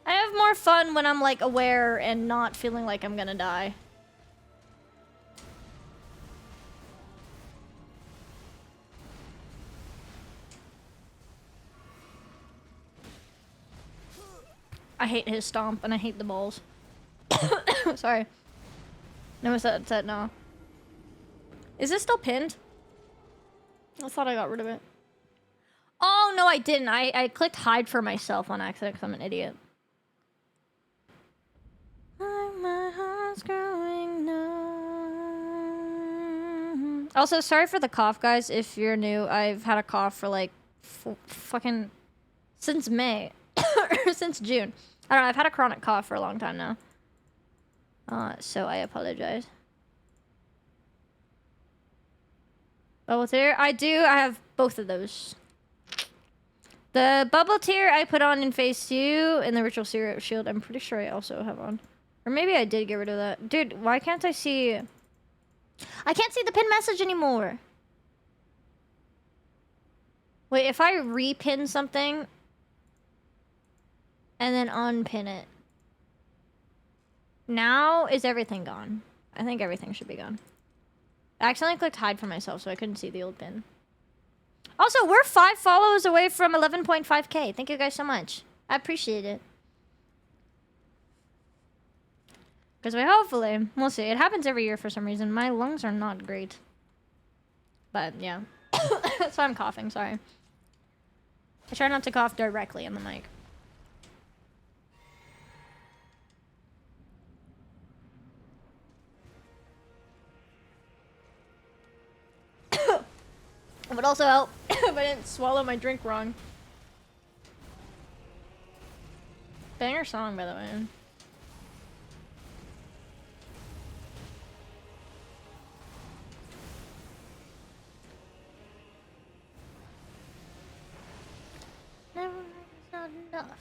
I have more fun when I'm, like, aware and not feeling like I'm gonna die. I hate his stomp, and I hate the balls. Sorry. No, it's that no. Is this still pinned? I thought I got rid of it. Oh, no, I didn't. I clicked hide for myself on accident because I'm an idiot. My heart's growing numb. Also, sorry for the cough, guys. If you're new, I've had a cough for, like, fucking... since May. Or since June. I don't know, I've had a chronic cough for a long time now. So I apologize. Bubble tear? I do. I have both of those. The bubble tear I put on in phase 2 and the ritual syrup shield I'm pretty sure I also have on. Or maybe I did get rid of that. Dude, why can't I see... I can't see the pin message anymore. Wait, if I repin something and then unpin it. Now is everything gone? I think everything should be gone. I accidentally clicked hide for myself so I couldn't see the old pin. Also, we're 5 follows away from 11.5k. Thank you guys so much. I appreciate it. Because hopefully, we'll see. It happens every year for some reason. My lungs are not great. But, yeah. That's why I'm coughing, sorry. I try not to cough directly in the mic. It would also help. If I didn't swallow my drink wrong. Banger song, by the way. Never is not enough.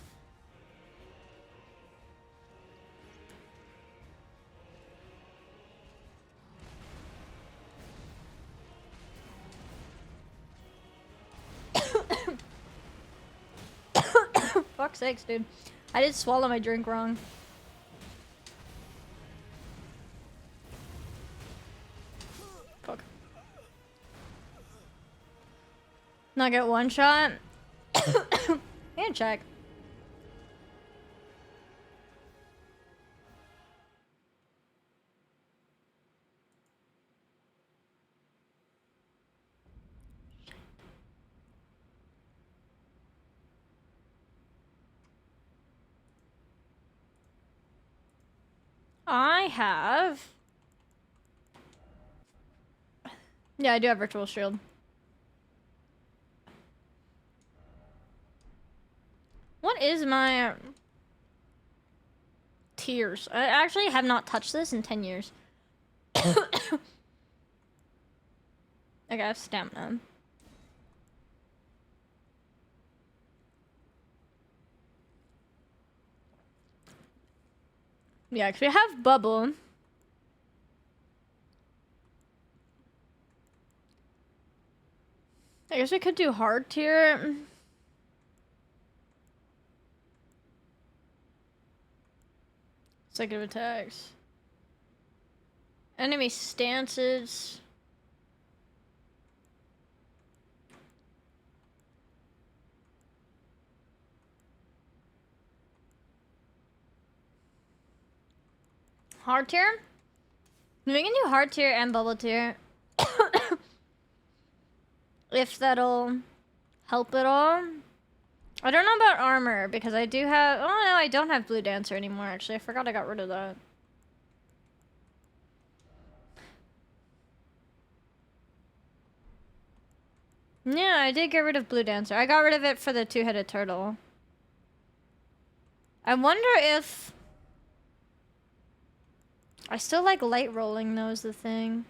Fuck's sakes, dude. I did swallow my drink wrong. Fuck. Not get one shot? And check. I have... Yeah, I do have Virtual Shield. What is my... Tears? I actually have not touched this in 10 years. Okay, I have stamina. Yeah, because we have bubble. I guess we could do hard tier. Consecutive attacks. Enemy stances. Hard tier? We can do hard tier and bubble tier. If that'll help at all. I don't know about armor because I do have... Oh no, I don't have Blue Dancer anymore actually. I forgot I got rid of that. Yeah, I did get rid of Blue Dancer. I got rid of it for the two-headed turtle. I wonder if... I still like light rolling though is the thing.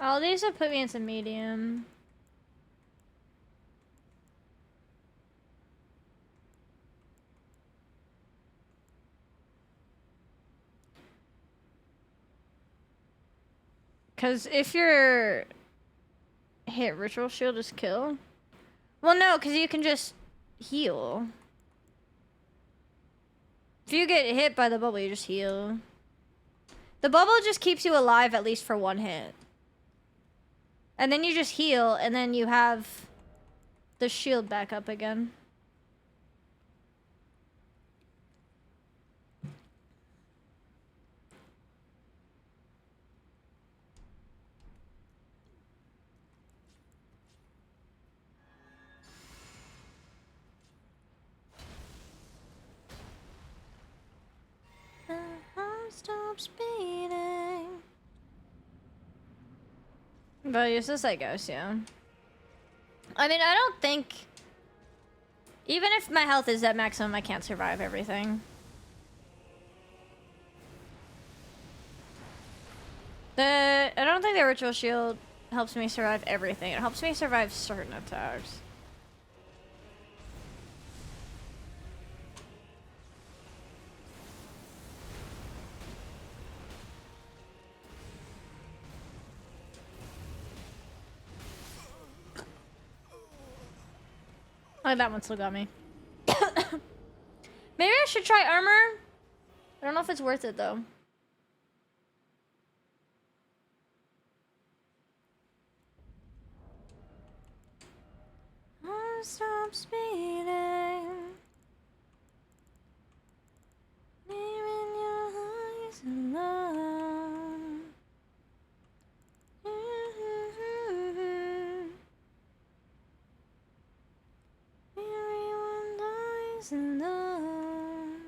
Oh, these have put me into medium. Because if you're hit, Ritual Shield is kill. Well, no, because you can just heal. If you get hit by the bubble, you just heal. The bubble just keeps you alive at least for one hit. And then you just heal, and then you have the shield back up again. The heart stops beating. But use this, I guess, yeah. I mean, I don't think... Even if my health is at maximum, I can't survive everything. I don't think the Ritual Shield helps me survive everything. It helps me survive certain attacks. Oh, that one still got me. Maybe I should try armor. I don't know if it's worth it though. Heart stops beating. Leaving your eyes alone. eyes alone.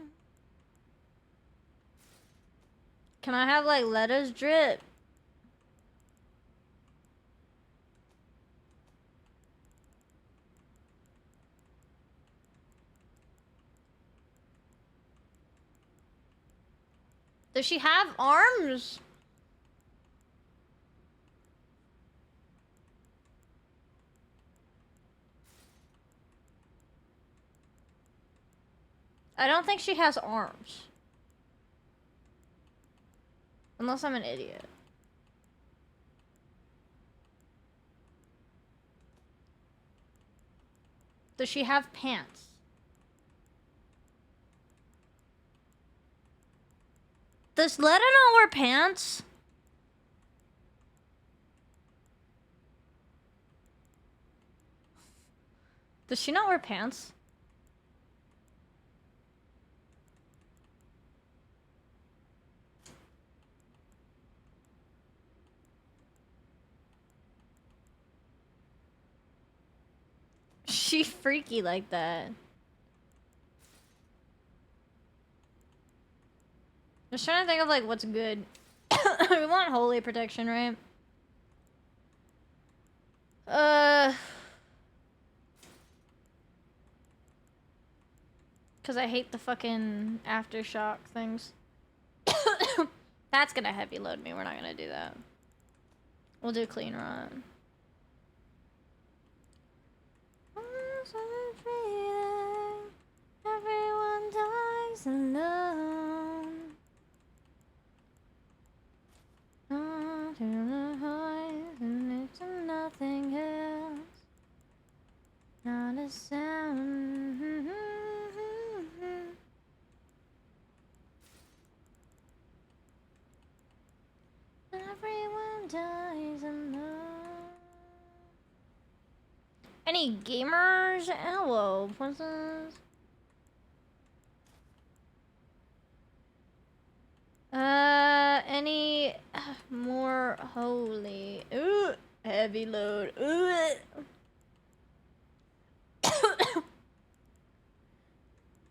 Can I have like letters drip? Does she have arms? I don't think she has arms. Unless I'm an idiot. Does she have pants? Does Letta not wear pants? Does she not wear pants? She freaky like that. Just trying to think of like what's good. We want holy protection, right? Cause I hate the fucking aftershock things. That's gonna heavy load me. We're not gonna do that. We'll do clean run. Everyone dies alone. To the highs and it's nothing else. Not a sound. Everyone dies alone. Any gamers? Hello, princess. Any more holy? Ooh, heavy load. Ooh.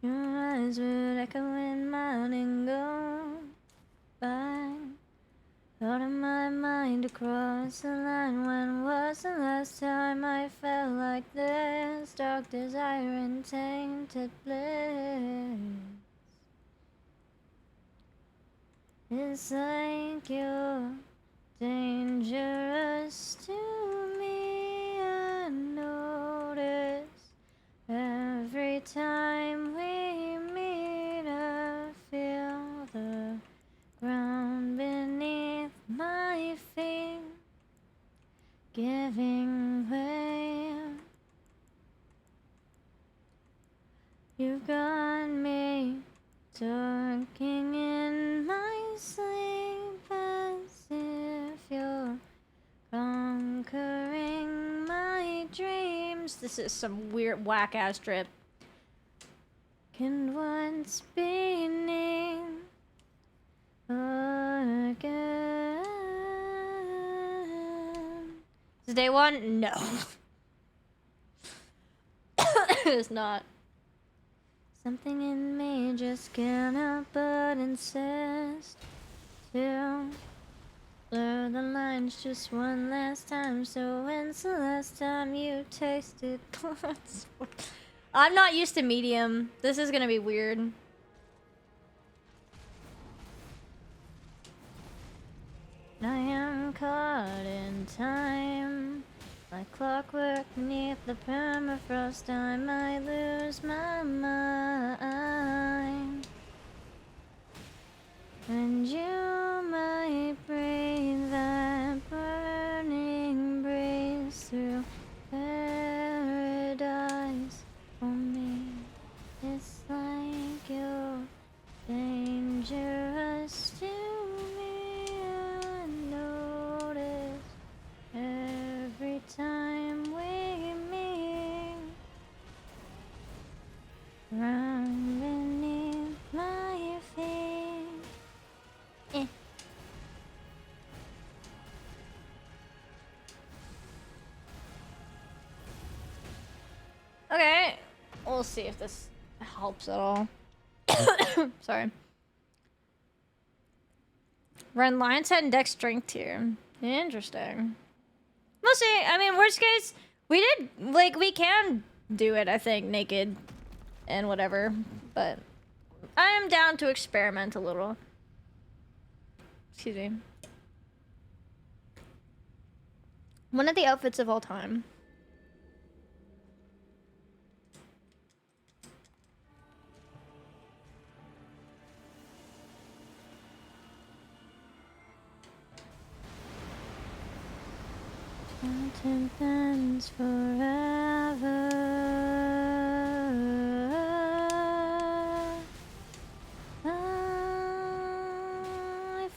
Your eyes would echo in mine and go by. Out of my mind across the line. When was the last time I felt like this? Dark desire and tainted bliss. It's like you're dangerous to me. I notice every time we meet. I feel the ground beneath my feet giving way. You've got me talking in my sleep as if you're conquering my dreams. This is some weird whack ass drip. Can once be named again. Is it day one? No. It's not. Something in me just can't help but insist to blur the lines just one last time. So when's the last time you tasted blood? I'm not used to medium. This is gonna be weird. I am caught in time, like clockwork beneath the permafrost. I might lose my mind, and you might breathe that burning breeze through paradise for me. It's like you're dangerous to me. I notice every time we meet. Run beneath my feet. Okay, we'll see if this helps at all. Sorry. Run Lion's Head and Dex Strength tier. Interesting. We'll see. I mean, worst case, we can do it, I think, naked and whatever. But I am down to experiment a little. Excuse me. One of the outfits of all time. Mountains forever. I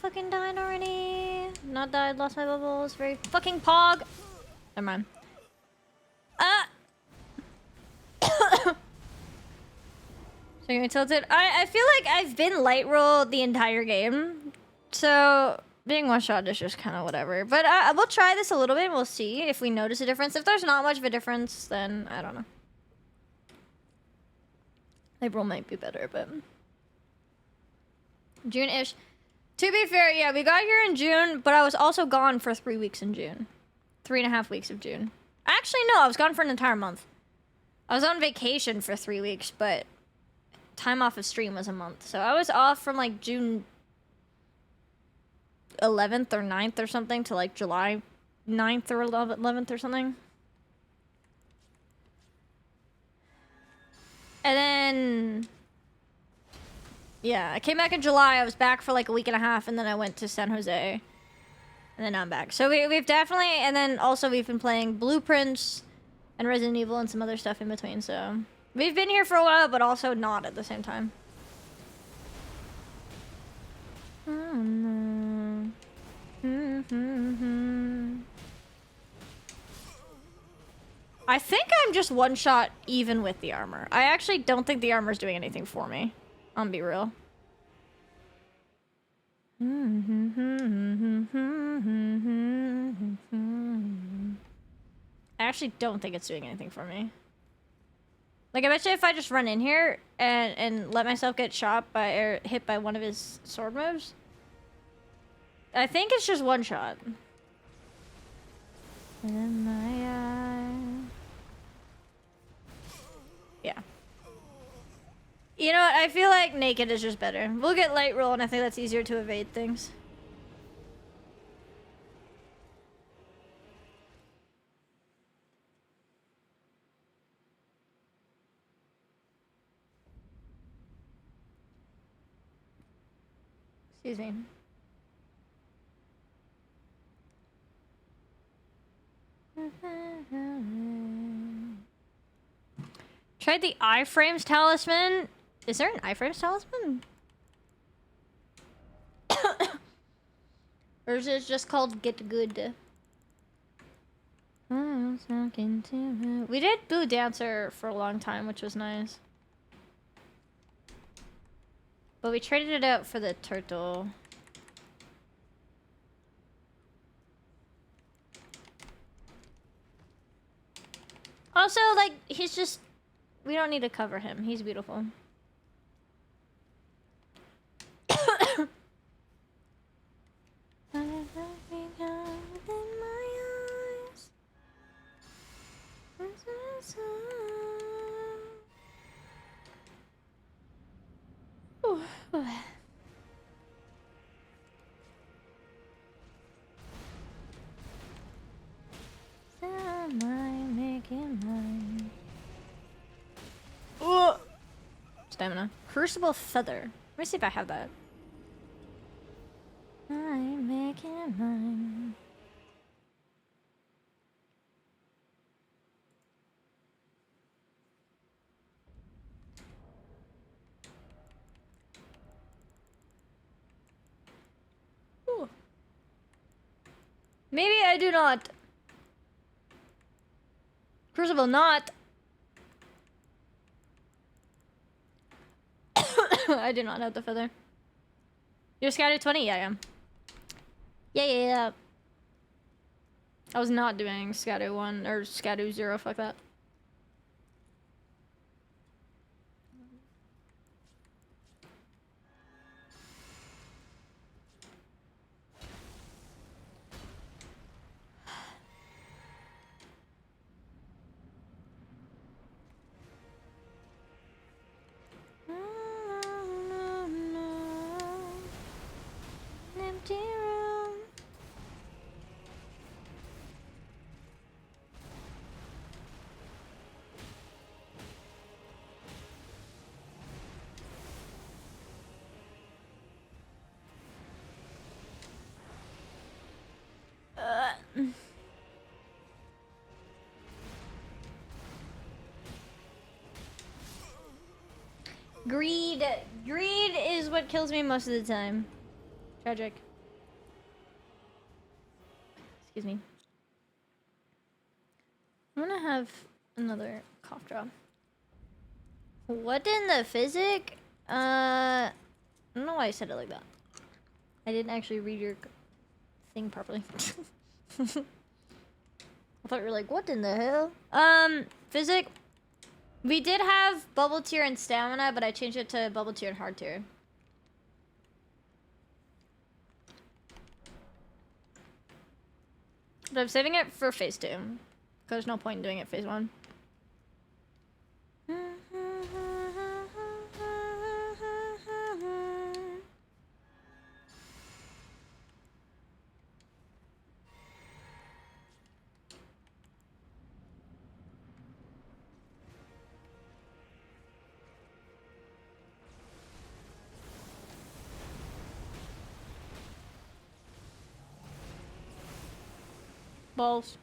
fucking died already. Not died, lost my bubbles. Very fucking pog. Never mind. So you're tilted. I feel like I've been light rolled the entire game, so being one shot is just kind of whatever. But we'll try this a little bit. And we'll see if we notice a difference. If there's not much of a difference, then I don't know. Light roll might be better, but June-ish. To be fair, yeah, we got here in June, but I was also gone for 3 weeks in June. 3.5 weeks of June. Actually, no, I was gone for an entire month. I was on vacation for 3 weeks, but time off of stream was a month. So I was off from like June 11th or 9th or something to like July 9th or 11th or something. And then, yeah, I came back in July. I was back for like a week and a half, and then I went to San Jose. And then I'm back. So we've definitely, and then also we've been playing Blueprints and Resident Evil and some other stuff in between, so we've been here for a while, but also not at the same time. I think I'm just one shot even with the armor. I actually don't think the armor's doing anything for me. I'm gonna be real. I actually don't think it's doing anything for me. Like, I bet you if I just run in here and let myself get shot by or hit by one of his sword moves, I think it's just one shot. In my eye. Yeah. You know what? I feel like naked is just better. We'll get light roll, and I think that's easier to evade things. Excuse me. Tried the iframes talisman. Is there an iframes talisman? Or is it just called get good? We did Blue Dancer for a long time, which was nice. But we traded it out for the turtle. Also, like, he's just... We don't need to cover him. He's beautiful. Stamina. Crucible Feather. Let me see if I have that. I'm making mine. Ooh. Maybe I do not. Crucible not. I do not have the feather. You're scattered 20? Yeah, I am. Yeah. I was not doing Scadu 1 or Scadu 0, fuck that. Greed. Greed is what kills me most of the time. Tragic. Excuse me. I'm gonna have another cough drop. What in the physic? I don't know why I said it like that. I didn't actually read your thing properly. I thought you were like, what in the hell? Physic. We did have bubble tier and stamina, but I changed it to bubble tier and hard tier. But I'm saving it for phase 2. Because there's no point in doing it phase 1. Balls.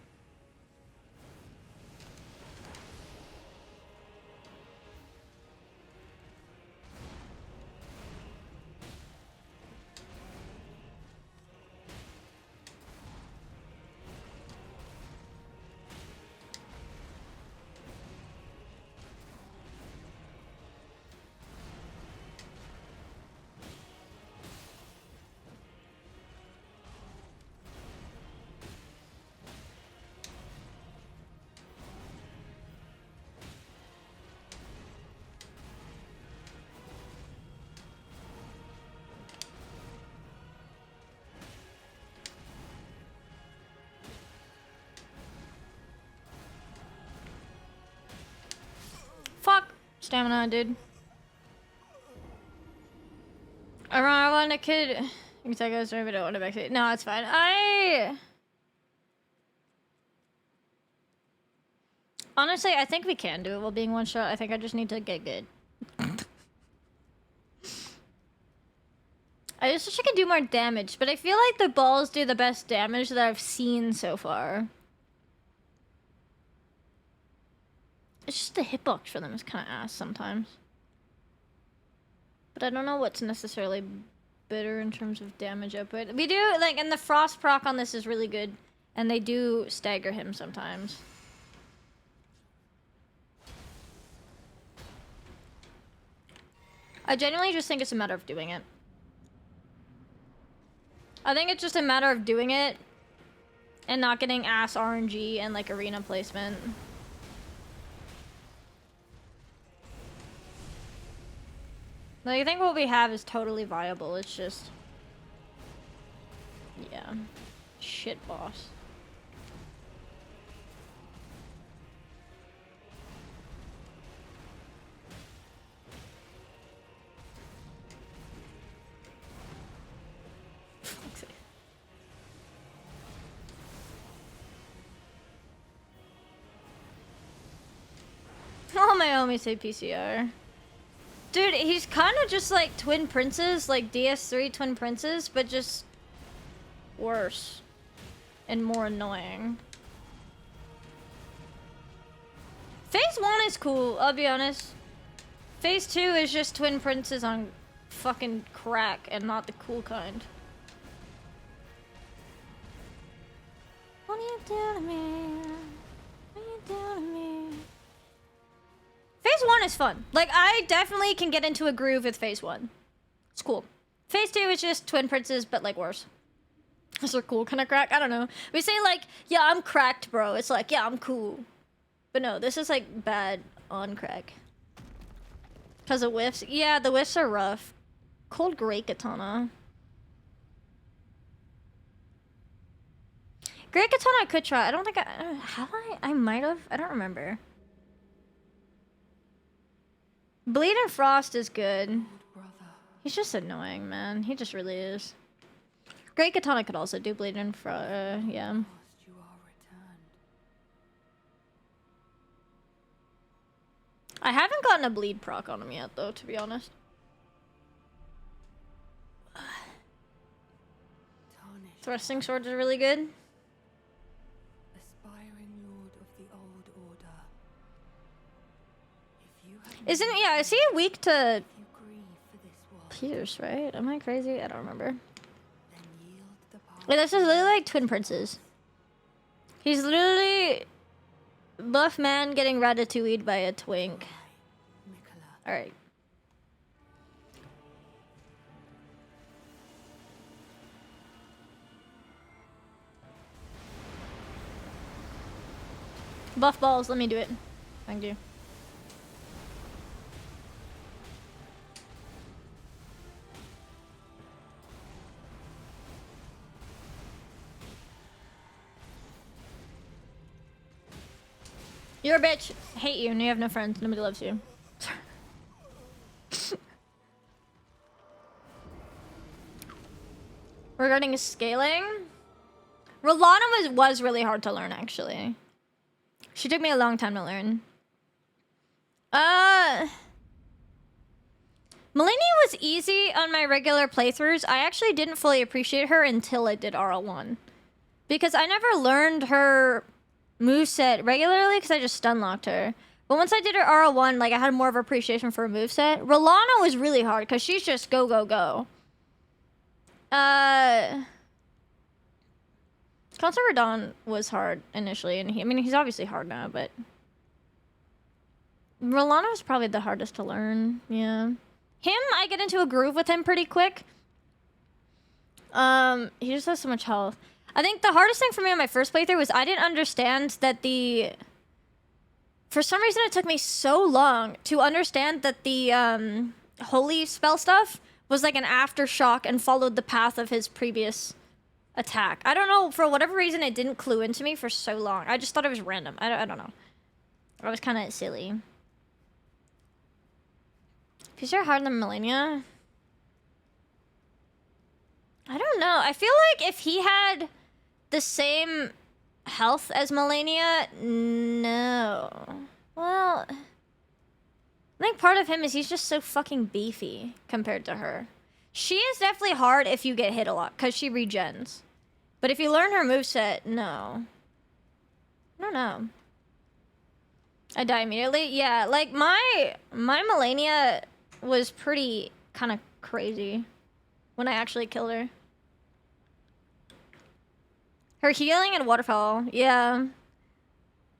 Fuck! Stamina, dude. I want a kid. You can take us, but I don't want to backseat. No, it's fine. Honestly, I think we can do it while being one shot. I think I just need to get good. I just wish I could do more damage, but I feel like the balls do the best damage that I've seen so far. It's just the hitbox for them is kind of ass sometimes. But I don't know what's necessarily better in terms of damage output. We do, like, and the frost proc on this is really good. And they do stagger him sometimes. I genuinely just think it's a matter of doing it. I think it's just a matter of doing it and not getting ass RNG and, like, arena placement. Like, I think what we have is totally viable. It's just... yeah. Shit, boss. All my homies say PCR. Dude, he's kind of just like Twin Princes, like DS3 Twin Princes, but just worse and more annoying. Phase 1 is cool, I'll be honest. Phase 2 is just Twin Princes on fucking crack and not the cool kind. What are you doing to me? What are you doing to me? Phase 1 is fun. Like, I definitely can get into a groove with Phase 1. It's cool. Phase 2 is just Twin Princes, but, like, worse. Is there cool kind of crack? I don't know. We say, like, yeah, I'm cracked, bro. It's like, yeah, I'm cool. But no, this is, like, bad on crack. Because of whiffs? Yeah, the whiffs are rough. Cold Great Katana. Great Katana I could try. I don't think I... have I? I might have. I don't remember. Bleed and Frost is good. He's just annoying, man. He just really is. Great Katana could also do Bleed and Frost, yeah. I haven't gotten a Bleed proc on him yet, though, to be honest. Thrusting Swords is really good. Isn't, yeah, is he weak to Pierce, right? Am I crazy? I don't remember. Wait, this is literally like Twin Princes. He's literally buff man getting ratatouille'd by a twink. Alright. Buff balls, let me do it. Thank you. You're a bitch. Hate you and you have no friends. Nobody loves you. Regarding scaling, Rolana was really hard to learn, actually. She took me a long time to learn. Melania was easy on my regular playthroughs. I actually didn't fully appreciate her until I did RL1. Because I never learned her moveset regularly because I just stun locked her. But once I did her RL1, like I had more of appreciation for her moveset. Rolana was really hard because she's just go, go, go. Concert Radon was hard initially, and I mean, he's obviously hard now, but Rolana was probably the hardest to learn. Yeah, him, I get into a groove with him pretty quick. He just has so much health. I think the hardest thing for me on my first playthrough was I didn't understand that for some reason it took me so long to understand that the holy spell stuff was like an aftershock and followed the path of his previous attack. I don't know, for whatever reason it didn't clue into me for so long. I just thought it was random. I don't know. I was kind of silly. Is there harder than Melania? I don't know. I feel like if he had the same health as Melania, no. Well, I think part of him is he's just so fucking beefy compared to her. She is definitely hard if you get hit a lot, because she regens. But if you learn her moveset, no. I don't know. I die immediately? Yeah, like, my Melania was pretty kind of crazy when I actually killed her. Her healing and waterfall, yeah.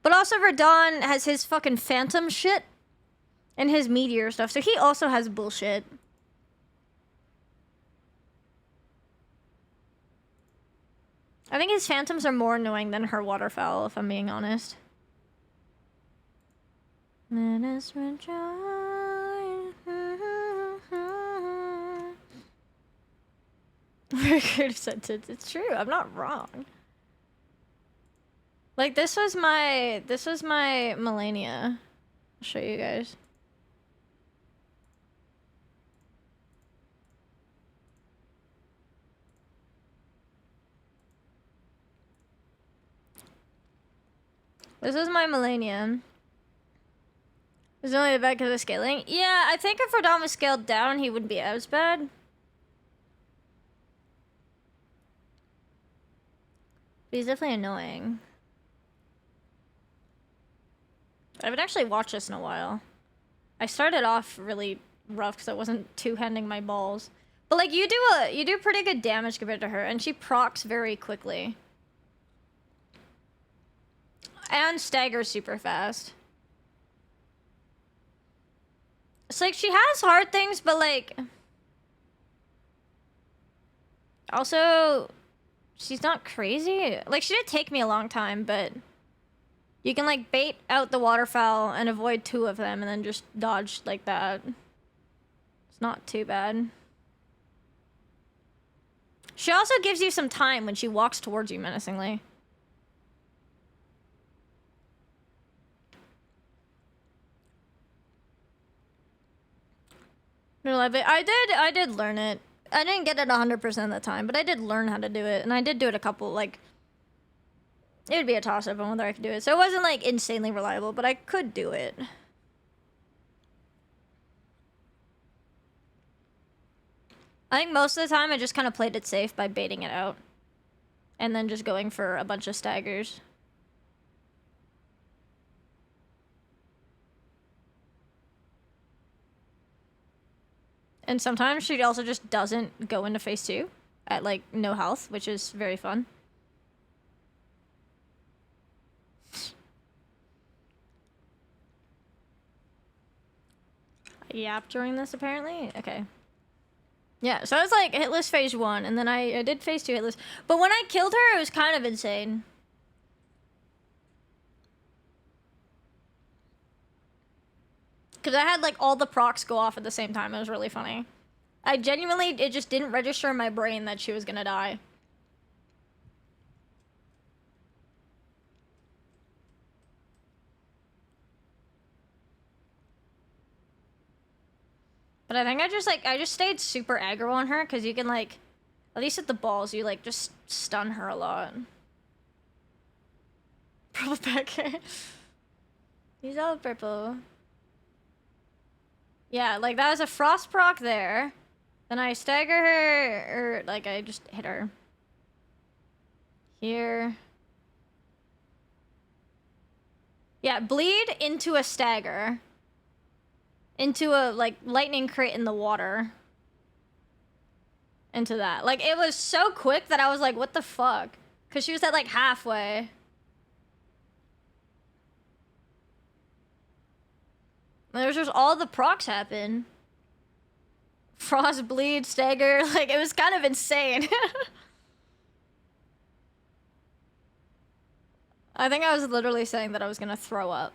But also Radon has his fucking phantom shit and his meteor stuff, so he also has bullshit. I think his phantoms are more annoying than her waterfowl, if I'm being honest. Let us rejoice. Very creative sentence. It's true. I'm not wrong. Like this was my Melania. I'll show you guys. This is my Melania. It's only bad because of scaling. Yeah, I think if Radon was scaled down, he wouldn't be as bad. But he's definitely annoying. I haven't actually watched this in a while. I started off really rough because I wasn't two-handing my balls. But like you do pretty good damage compared to her, and she procs very quickly. And staggers super fast. It's like she has hard things, but like also she's not crazy. Like she did take me a long time, but you can like bait out the waterfowl and avoid 2 of them and then just dodge like that. It's not too bad. She also gives you some time when she walks towards you menacingly. No, I did learn it. I didn't get it 100% of the time, but I did learn how to do it, and I did do it a couple, like, it would be a toss-up on whether I could do it. So it wasn't, like, insanely reliable, but I could do it. I think most of the time I just kind of played it safe by baiting it out. And then just going for a bunch of staggers. And sometimes she also just doesn't go into phase 2 at like no health, which is very fun. I yapped during this apparently? Okay. Yeah, so I was like hitless phase 1, and then I did phase 2 hitless. But when I killed her, it was kind of insane. Because I had like all the procs go off at the same time. It was really funny. I genuinely, it just didn't register in my brain that she was gonna die. But I think I just stayed super aggro on her because you can like, at least at the balls, you like just stun her a lot. Purple Packer. He's all purple. Yeah, like that was a frost proc there. Then I stagger her, or like I just hit her. Here. Yeah, bleed into a stagger. Into a, like, lightning crit in the water. Into that. Like, it was so quick that I was like, what the fuck? Because she was at, like, halfway. There's just all the procs happen. Frost, bleed, stagger. Like, it was kind of insane. I think I was literally saying that I was gonna throw up.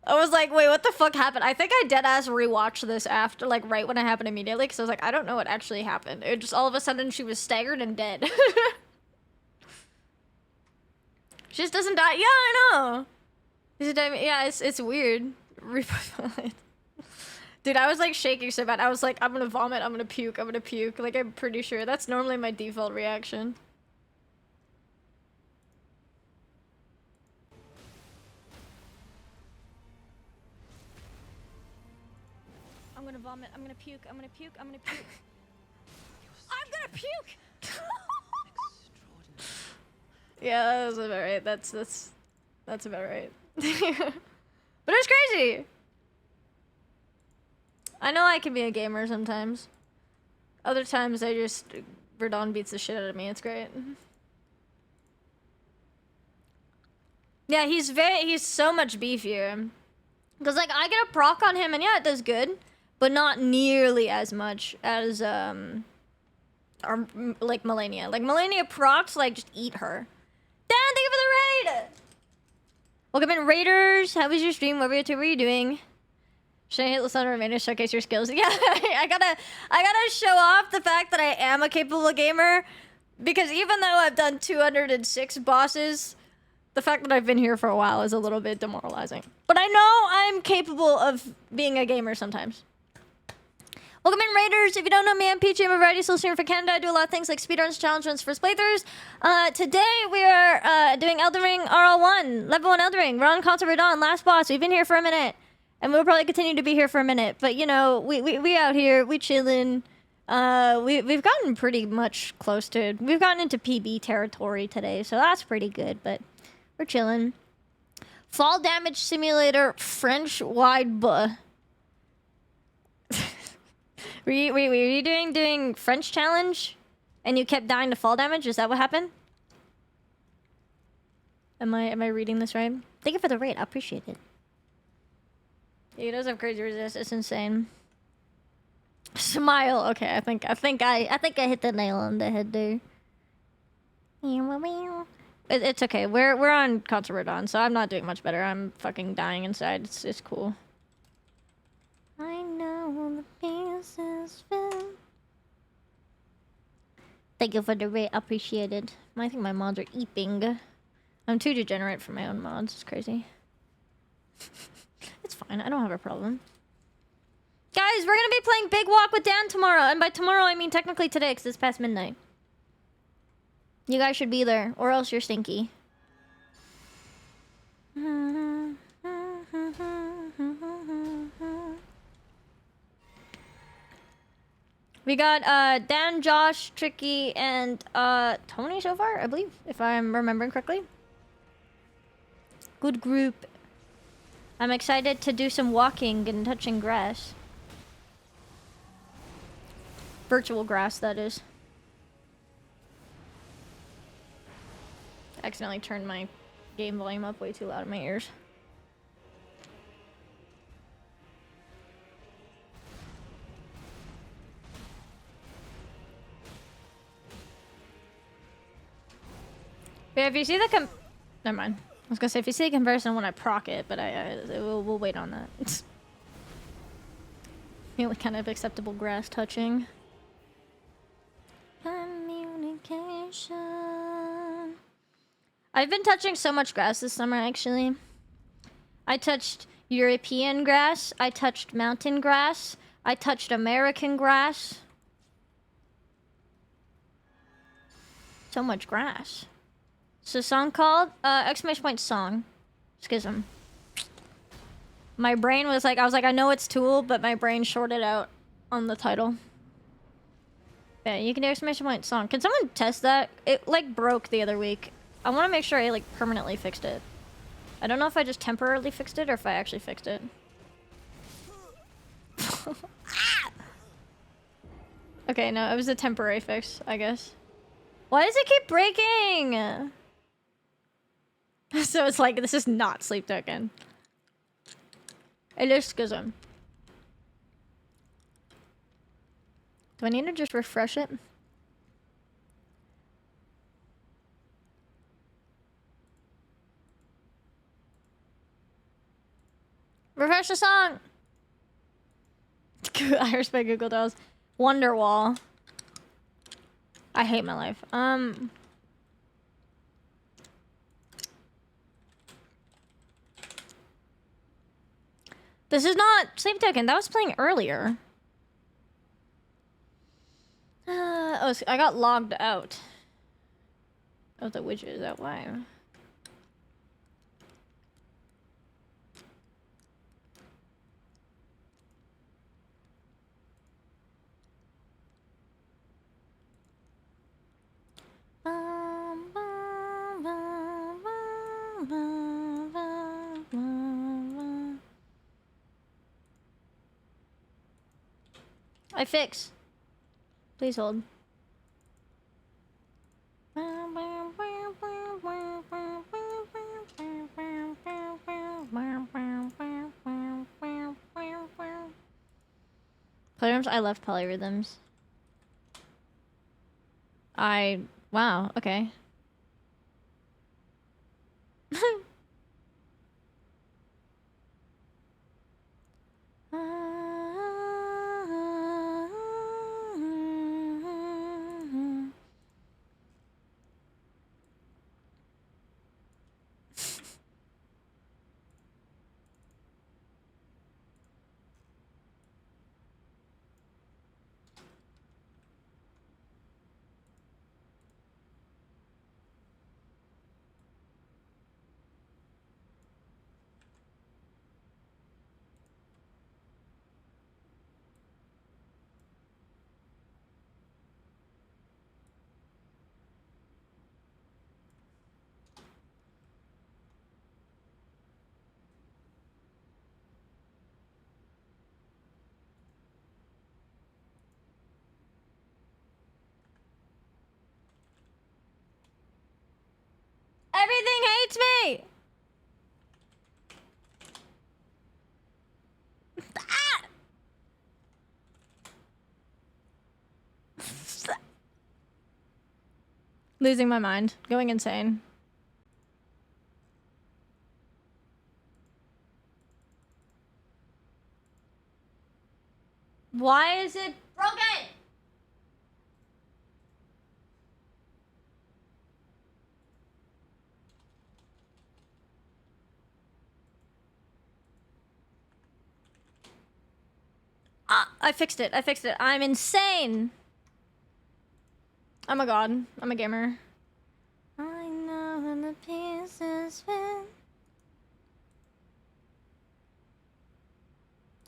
I was like, wait, what the fuck happened? I think I deadass rewatched this after, like, right when it happened immediately, because I was like, I don't know what actually happened. It just, all of a sudden, she was staggered and dead. She just doesn't die. Yeah, I know. Yeah, it's weird. Dude, I was, like, shaking so bad. I was like, I'm gonna vomit, I'm gonna puke, I'm gonna puke. Like, I'm pretty sure. That's normally my default reaction. I'm gonna vomit, I'm gonna puke, I'm gonna puke, I'm gonna puke. I'm gonna puke! Yeah, that's about right. That's about right. But it's crazy! I know I can be a gamer sometimes. Other times I just... Verdon beats the shit out of me, it's great. Yeah, he's so much beefier. Because, like, I get a proc on him, and yeah, it does good. But not nearly as much as, like, Melania. Like, Melania procs, like, just eat her. Dan, thank you for the raid! Welcome in, Raiders. How was your stream? What were you doing? Should I hit Listen Remain to showcase your skills? Yeah, I gotta show off the fact that I am a capable gamer. Because even though I've done 206 bosses, the fact that I've been here for a while is a little bit demoralizing. But I know I'm capable of being a gamer sometimes. Welcome in, Raiders. If you don't know me, I'm Peachy. I'm a variety social streamer for Canada. I do a lot of things like speedruns, challenge runs, first playthroughs. Today we are doing Elden Ring RL1, level 1 Elden Ring. We're on Console Dawn, last boss. We've been here for a minute. And we'll probably continue to be here for a minute. But, you know, we out here, we chillin'. We've gotten pretty much close to... We've gotten into PB territory today, so that's pretty good. But we're chillin'. Fall Damage Simulator French Wide Buh. Were you doing French challenge? And you kept dying to fall damage? Is that what happened? Am I reading this right? Thank you for the raid. I appreciate it. He does have crazy resist. It's insane. Smile. Okay, I think I hit the nail on the head there. It's okay. We're on Console Dawn, so I'm not doing much better. I'm fucking dying inside. It's cool. I know the pieces fit. Thank you for the raid. Appreciate it. I think my mods are eeping. I'm too degenerate for my own mods. It's crazy. It's fine. I don't have a problem. Guys, we're gonna be playing Big Walk with Dan tomorrow. And by tomorrow, I mean technically today, because it's past midnight. You guys should be there, or else you're stinky. We got Dan, Josh, Tricky, and Tony so far, I believe, if I'm remembering correctly. Good group. I'm excited to do some walking and touching grass. Virtual grass, that is. I accidentally turned my game volume up way too loud in my ears. But if you see the never mind. I was gonna say if you see the comparison when I proc it, but we'll wait on that. The only kind of acceptable grass touching. Communication. I've been touching so much grass this summer, actually. I touched European grass. I touched mountain grass. I touched American grass. So much grass. So song called exclamation point song. Schism. My brain was like, I was like, I know it's Tool, but my brain shorted out on the title. Yeah, you can do exclamation point song. Can someone test that? It like broke the other week. I want to make sure I like permanently fixed it. I don't know if I just temporarily fixed it or if I actually fixed it. Okay, no, it was a temporary fix, I guess. Why does it keep breaking? So it's like, this is not Sleep Token. It is Schism. Do I need to just refresh it? Refresh the song! I respect Google Dolls. Wonderwall. I hate my life. This is not Sleep Token. That was playing earlier. Oh, I got logged out. Oh, the widget. Is that why? I fix. Please hold. Polyrhythms? I love polyrhythms. Wow, okay. Everything hates me! Ah! Losing my mind. Going insane. Why is it broken? I fixed it. I fixed it. I'm insane. I'm a god. I'm a gamer. I know when the pieces fit.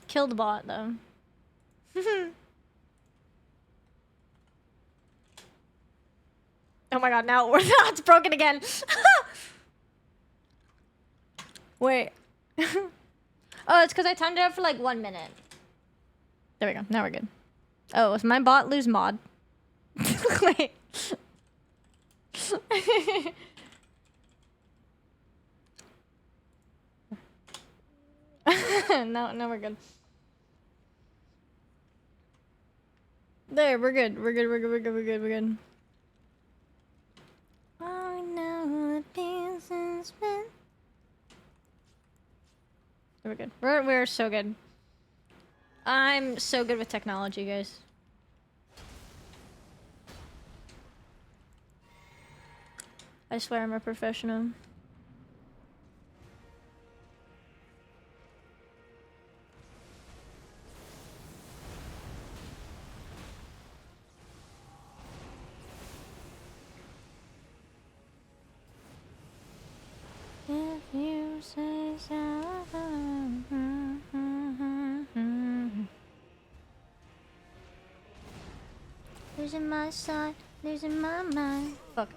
Kill the bot, though. Oh my god, now it's broken again. Wait. Oh, it's because I timed it out for like 1 minute. There we go. Now we're good. Oh, was my bot lose mod? Wait. No, we're good. There, we're good. We're good. We're good. I know the pieces fit. We're good. We're so good. I'm so good with technology, guys. I swear I'm a professional. If you say so. Losing my sight, losing my mind. Fuck.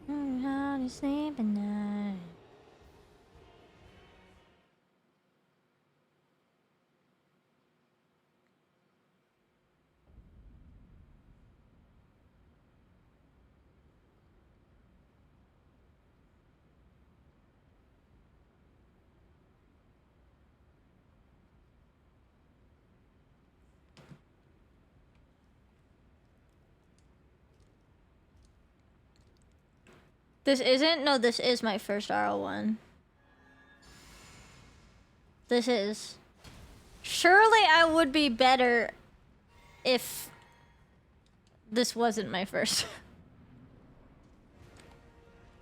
How to sleep at night. This isn't? No, this is my first RL1. This is. Surely I would be better if this wasn't my first.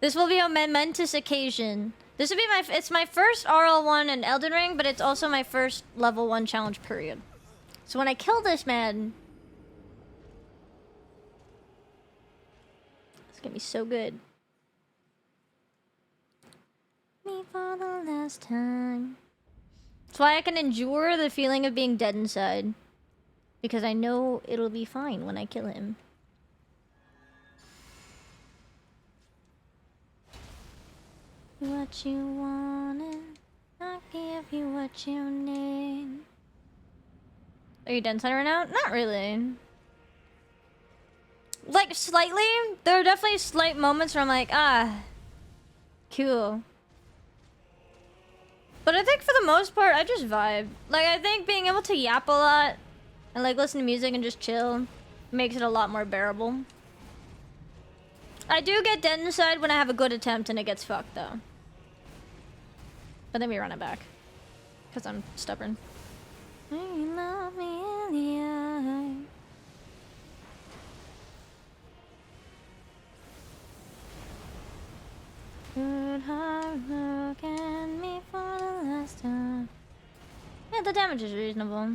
This will be a momentous occasion. This would be it's my first RL1 in Elden Ring, but it's also my first level 1 challenge period. So when I kill this man, it's gonna be so good. Me for the last time. That's why I can endure the feeling of being dead inside. Because I know it'll be fine when I kill him. What you wanted, I'll give you what you need. Are you dead inside right now? Not really. Like, slightly. There are definitely slight moments where I'm like, ah, cool. But I think for the most part, I just vibe. Like, I think being able to yap a lot and, like, listen to music and just chill makes it a lot more bearable. I do get dead inside when I have a good attempt and it gets fucked, though. But then we run it back. Because I'm stubborn. You love me in the eye. Good heart, look at me for the last time. Yeah, the damage is reasonable.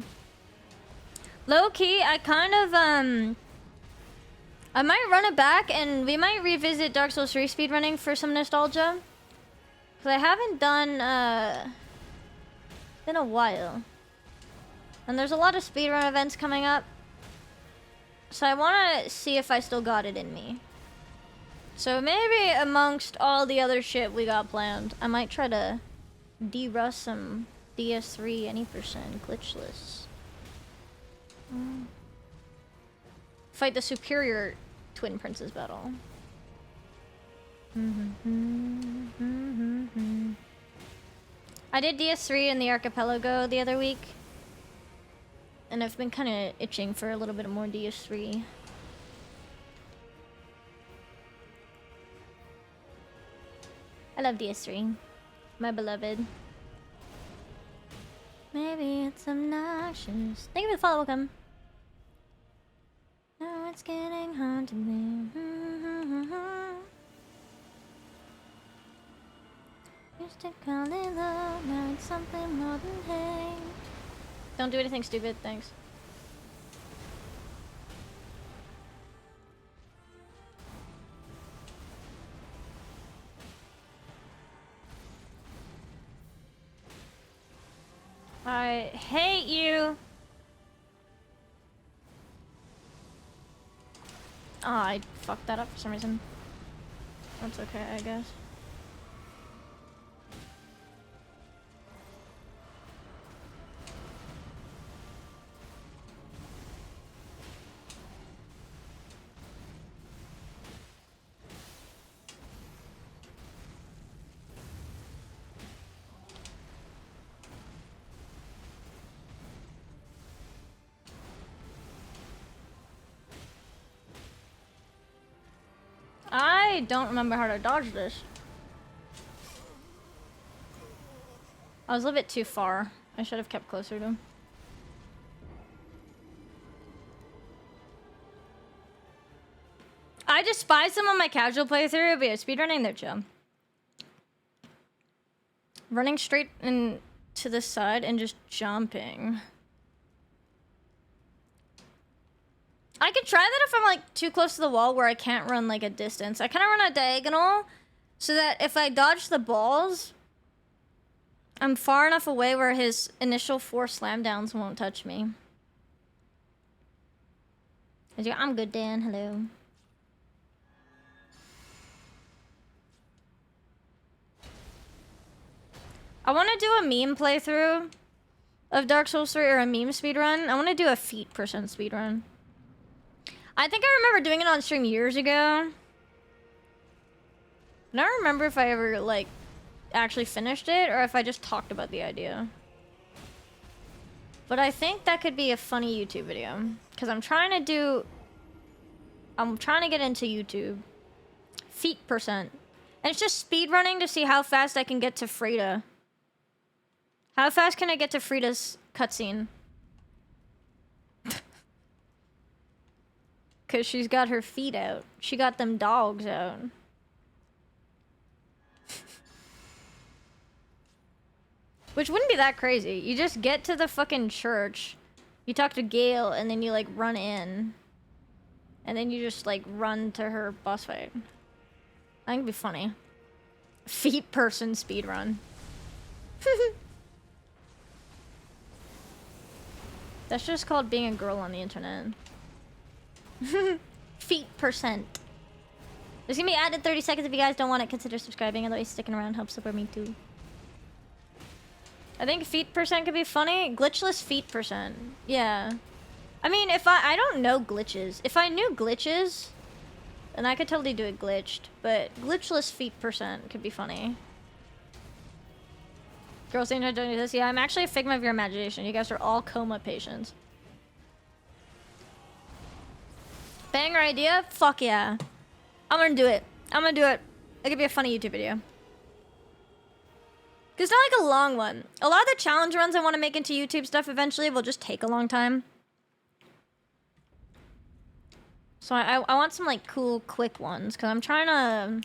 Low key, I kind of, I might run it back and we might revisit Dark Souls 3 speedrunning for some nostalgia. Because I haven't done, in a while. And there's a lot of speedrun events coming up. So I want to see if I still got it in me. So maybe amongst all the other shit we got planned, I might try to de-rust some DS3 any percent glitchless. Fight the superior Twin Princes battle. I did DS3 in the Archipelago the other week. And I've been kind of itching for a little bit more DS3. I love DS3. My beloved. Maybe it's obnoxious. Thank you for the follow, welcome. Now it's getting hard to believe. Used to call it love, now it's something more than hate. Don't do anything stupid, thanks. I hate you. Oh, I fucked that up for some reason. That's okay, I guess. I don't remember how to dodge this. I was a little bit too far. I should have kept closer to him. I despise them on my casual playthrough, but yeah, speedrunning, they're chill. Running straight in to the side and just jumping. I could try that if I'm like too close to the wall where I can't run like a distance. I kind of run a diagonal so that if I dodge the balls, I'm far enough away where his initial 4 slam downs won't touch me. I'm good, Dan. Hello. I want to do a meme playthrough of Dark Souls 3 or a meme speedrun. I want to do a feet % speedrun. I think I remember doing it on stream years ago. I don't remember if I ever, like, actually finished it or if I just talked about the idea. But I think that could be a funny YouTube video. Because I'm trying to get into YouTube. Feet %. And it's just speedrunning to see how fast I can get to Frida. How fast can I get to Frida's cutscene? Because she's got her feet out. She got them dogs out. Which wouldn't be that crazy. You just get to the fucking church. You talk to Gail, and then you, like, run in. And then you just, like, run to her boss fight. I think it'd be funny. Feet person speedrun. That's just called being a girl on the internet. Feet %. There's gonna be added 30 seconds. If you guys don't want it, consider subscribing. Otherwise, sticking around helps support me too. I think feet % could be funny. Glitchless feet %. Yeah. I mean, if I don't know glitches. If I knew glitches, then I could totally do it glitched. But glitchless feet % could be funny. Girls ain't doing this. Yeah, I'm actually a figment of your imagination. You guys are all coma patients. Banger idea? Fuck yeah. I'm gonna do it. I'm gonna do it. It could be a funny YouTube video. It's not like a long one. A lot of the challenge runs I want to make into YouTube stuff eventually will just take a long time. So I want some like cool, quick ones because I'm trying to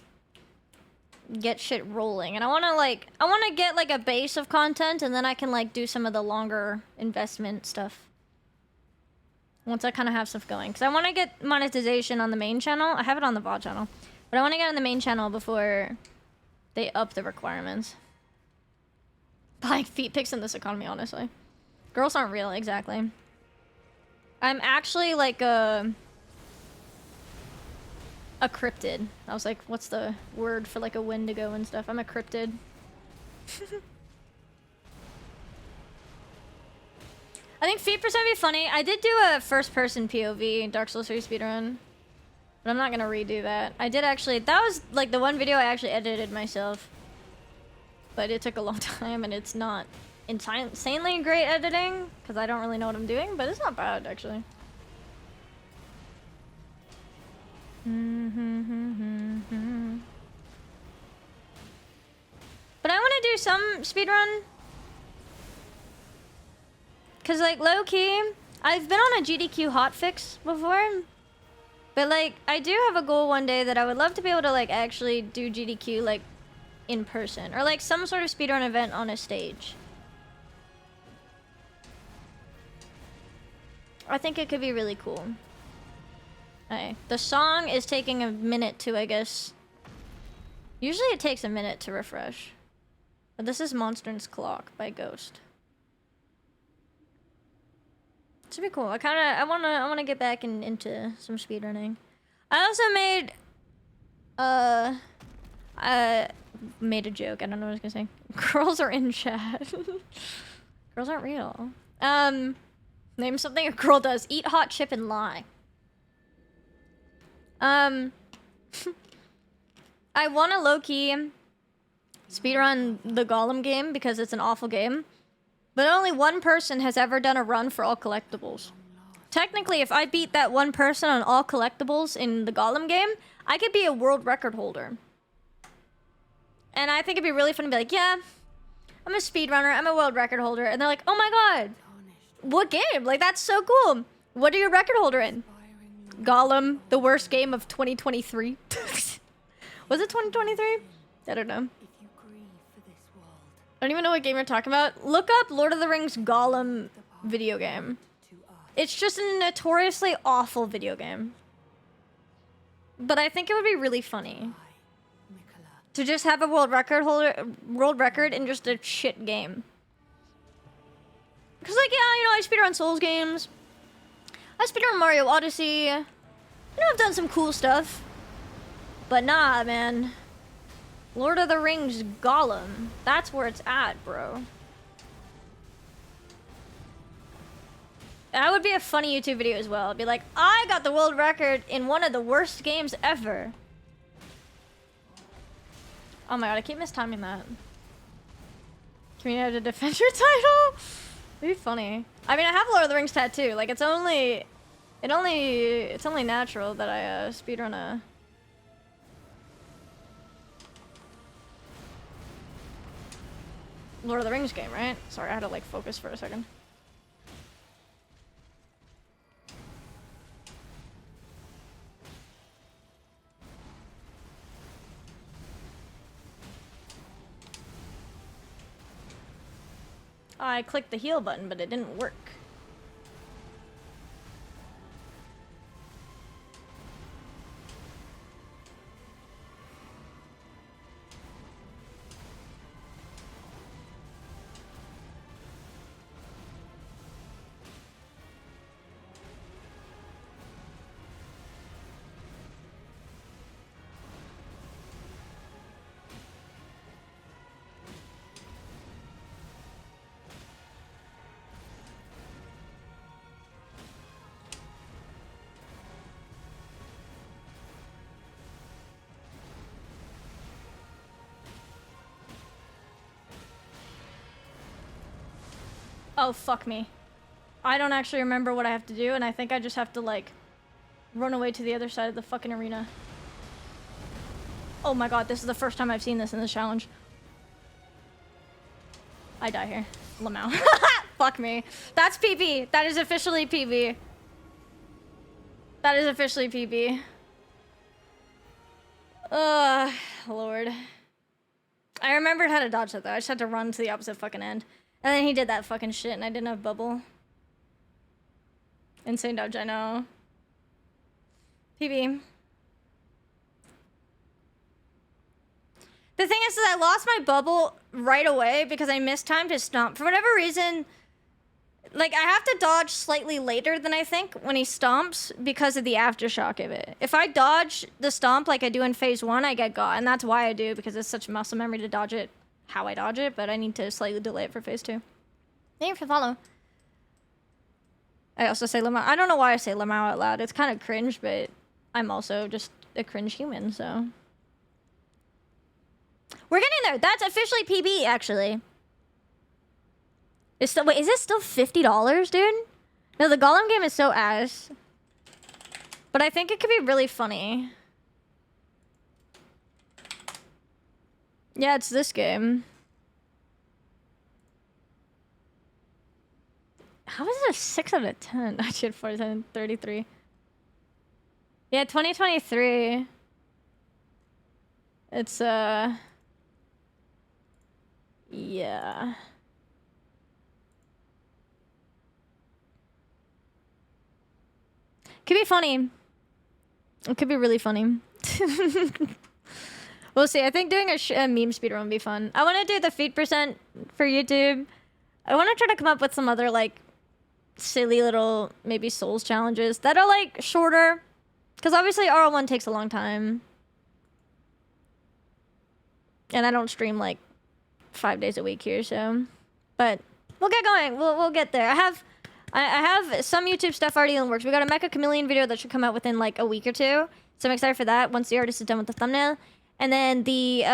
get shit rolling. And I want to get like a base of content and then I can like do some of the longer investment stuff. Once I kind of have stuff going. Because I want to get monetization on the main channel. I have it on the VOD channel. But I want to get on the main channel before they up the requirements. Buying feet pics in this economy, honestly. Girls aren't real, exactly. I'm actually like a cryptid. I was like, what's the word for like a Wendigo and stuff? I'm a cryptid. I think feet % would be funny. I did do a first-person POV Dark Souls 3 speedrun. But I'm not gonna redo that. I did actually... That was like the one video I actually edited myself. But it took a long time and it's not insanely great editing. Because I don't really know what I'm doing. But it's not bad, actually. But I want to do some speedrun. Because, like, low-key, I've been on a GDQ hotfix before. But, like, I do have a goal one day that I would love to be able to, like, actually do GDQ, like, in person. Or, like, some sort of speedrun event on a stage. I think it could be really cool. Okay. The song is taking a minute to, I guess... Usually it takes a minute to refresh. But this is Monster's Clock by Ghost. Should be cool. I wanna get back into some speedrunning. I also made a joke. I don't know what I was gonna say. Girls are in chat. Girls aren't real. Name something a girl does. Eat hot chip and lie. I wanna low-key speedrun the Golem game because it's an awful game. But only one person has ever done a run for all collectibles. Technically, if I beat that one person on all collectibles in the Golem game, I could be a world record holder. And I think it'd be really fun to be like, yeah, I'm a speedrunner, I'm a world record holder. And they're like, oh my god, what game? Like, that's so cool. What are you a record holder in? Gollum, the worst game of 2023. Was it 2023? I don't know. I don't even know what game you're talking about. Look up Lord of the Rings Gollum video game. It's just a notoriously awful video game. But I think it would be really funny to just have a world record in just a shit game. Cause like, yeah, you know, I speedrun Souls games. I speedrun Mario Odyssey. You know, I've done some cool stuff. But nah, man. Lord of the Rings Gollum. That's where it's at, bro. That would be a funny YouTube video as well. It'd be like, I got the world record in one of the worst games ever. Oh my god, I keep mistiming that. Community to defend your title? It'd be funny. I mean, I have Lord of the Rings tattoo. Like, it's only natural that I speedrun a... Lord of the Rings game, right? Sorry, I had to like focus for a second. I clicked the heal button, but it didn't work. Oh, fuck me. I don't actually remember what I have to do, and I think I just have to, like, run away to the other side of the fucking arena. Oh my god, this is the first time I've seen this in this challenge. I die here. Lamau. Fuck me. That's PB. That is officially PB. That is officially PB. Lord. I remembered how to dodge that, though. I just had to run to the opposite fucking end. And then he did that fucking shit, and I didn't have bubble. Insane dodge, I know. PB. The thing is that I lost my bubble right away because I mistimed his stomp. For whatever reason, like, I have to dodge slightly later than I think when he stomps because of the aftershock of it. If I dodge the stomp like I do in phase 1, I get got, and that's why I do, because it's such muscle memory to dodge it how I dodge it, but I need to slightly delay it for phase 2. Thank you for the follow. I also say Lamau. I don't know why I say Lamau out loud. It's kind of cringe, but I'm also just a cringe human, so. We're getting there. That's officially PB, actually. It's still, wait, is it still $50, dude? No, the Gollum game is so ass. But I think it could be really funny. Yeah, it's this game. How is it a 6 out of 10? I did 47, 33. Yeah, 2023. It's, yeah. Could be funny. It could be really funny. We'll see. I think doing a meme speedrun would be fun. I want to do the feet percent for YouTube. I want to try to come up with some other, like, silly little, maybe Souls challenges that are, like, shorter. Because obviously RL1 takes a long time. And I don't stream, like, 5 days a week here, so. But we'll get going. We'll get there. I have some YouTube stuff already in the works. We got a Mecha Chameleon video that should come out within, like, a week or two. So I'm excited for that once the artist is done with the thumbnail. And then the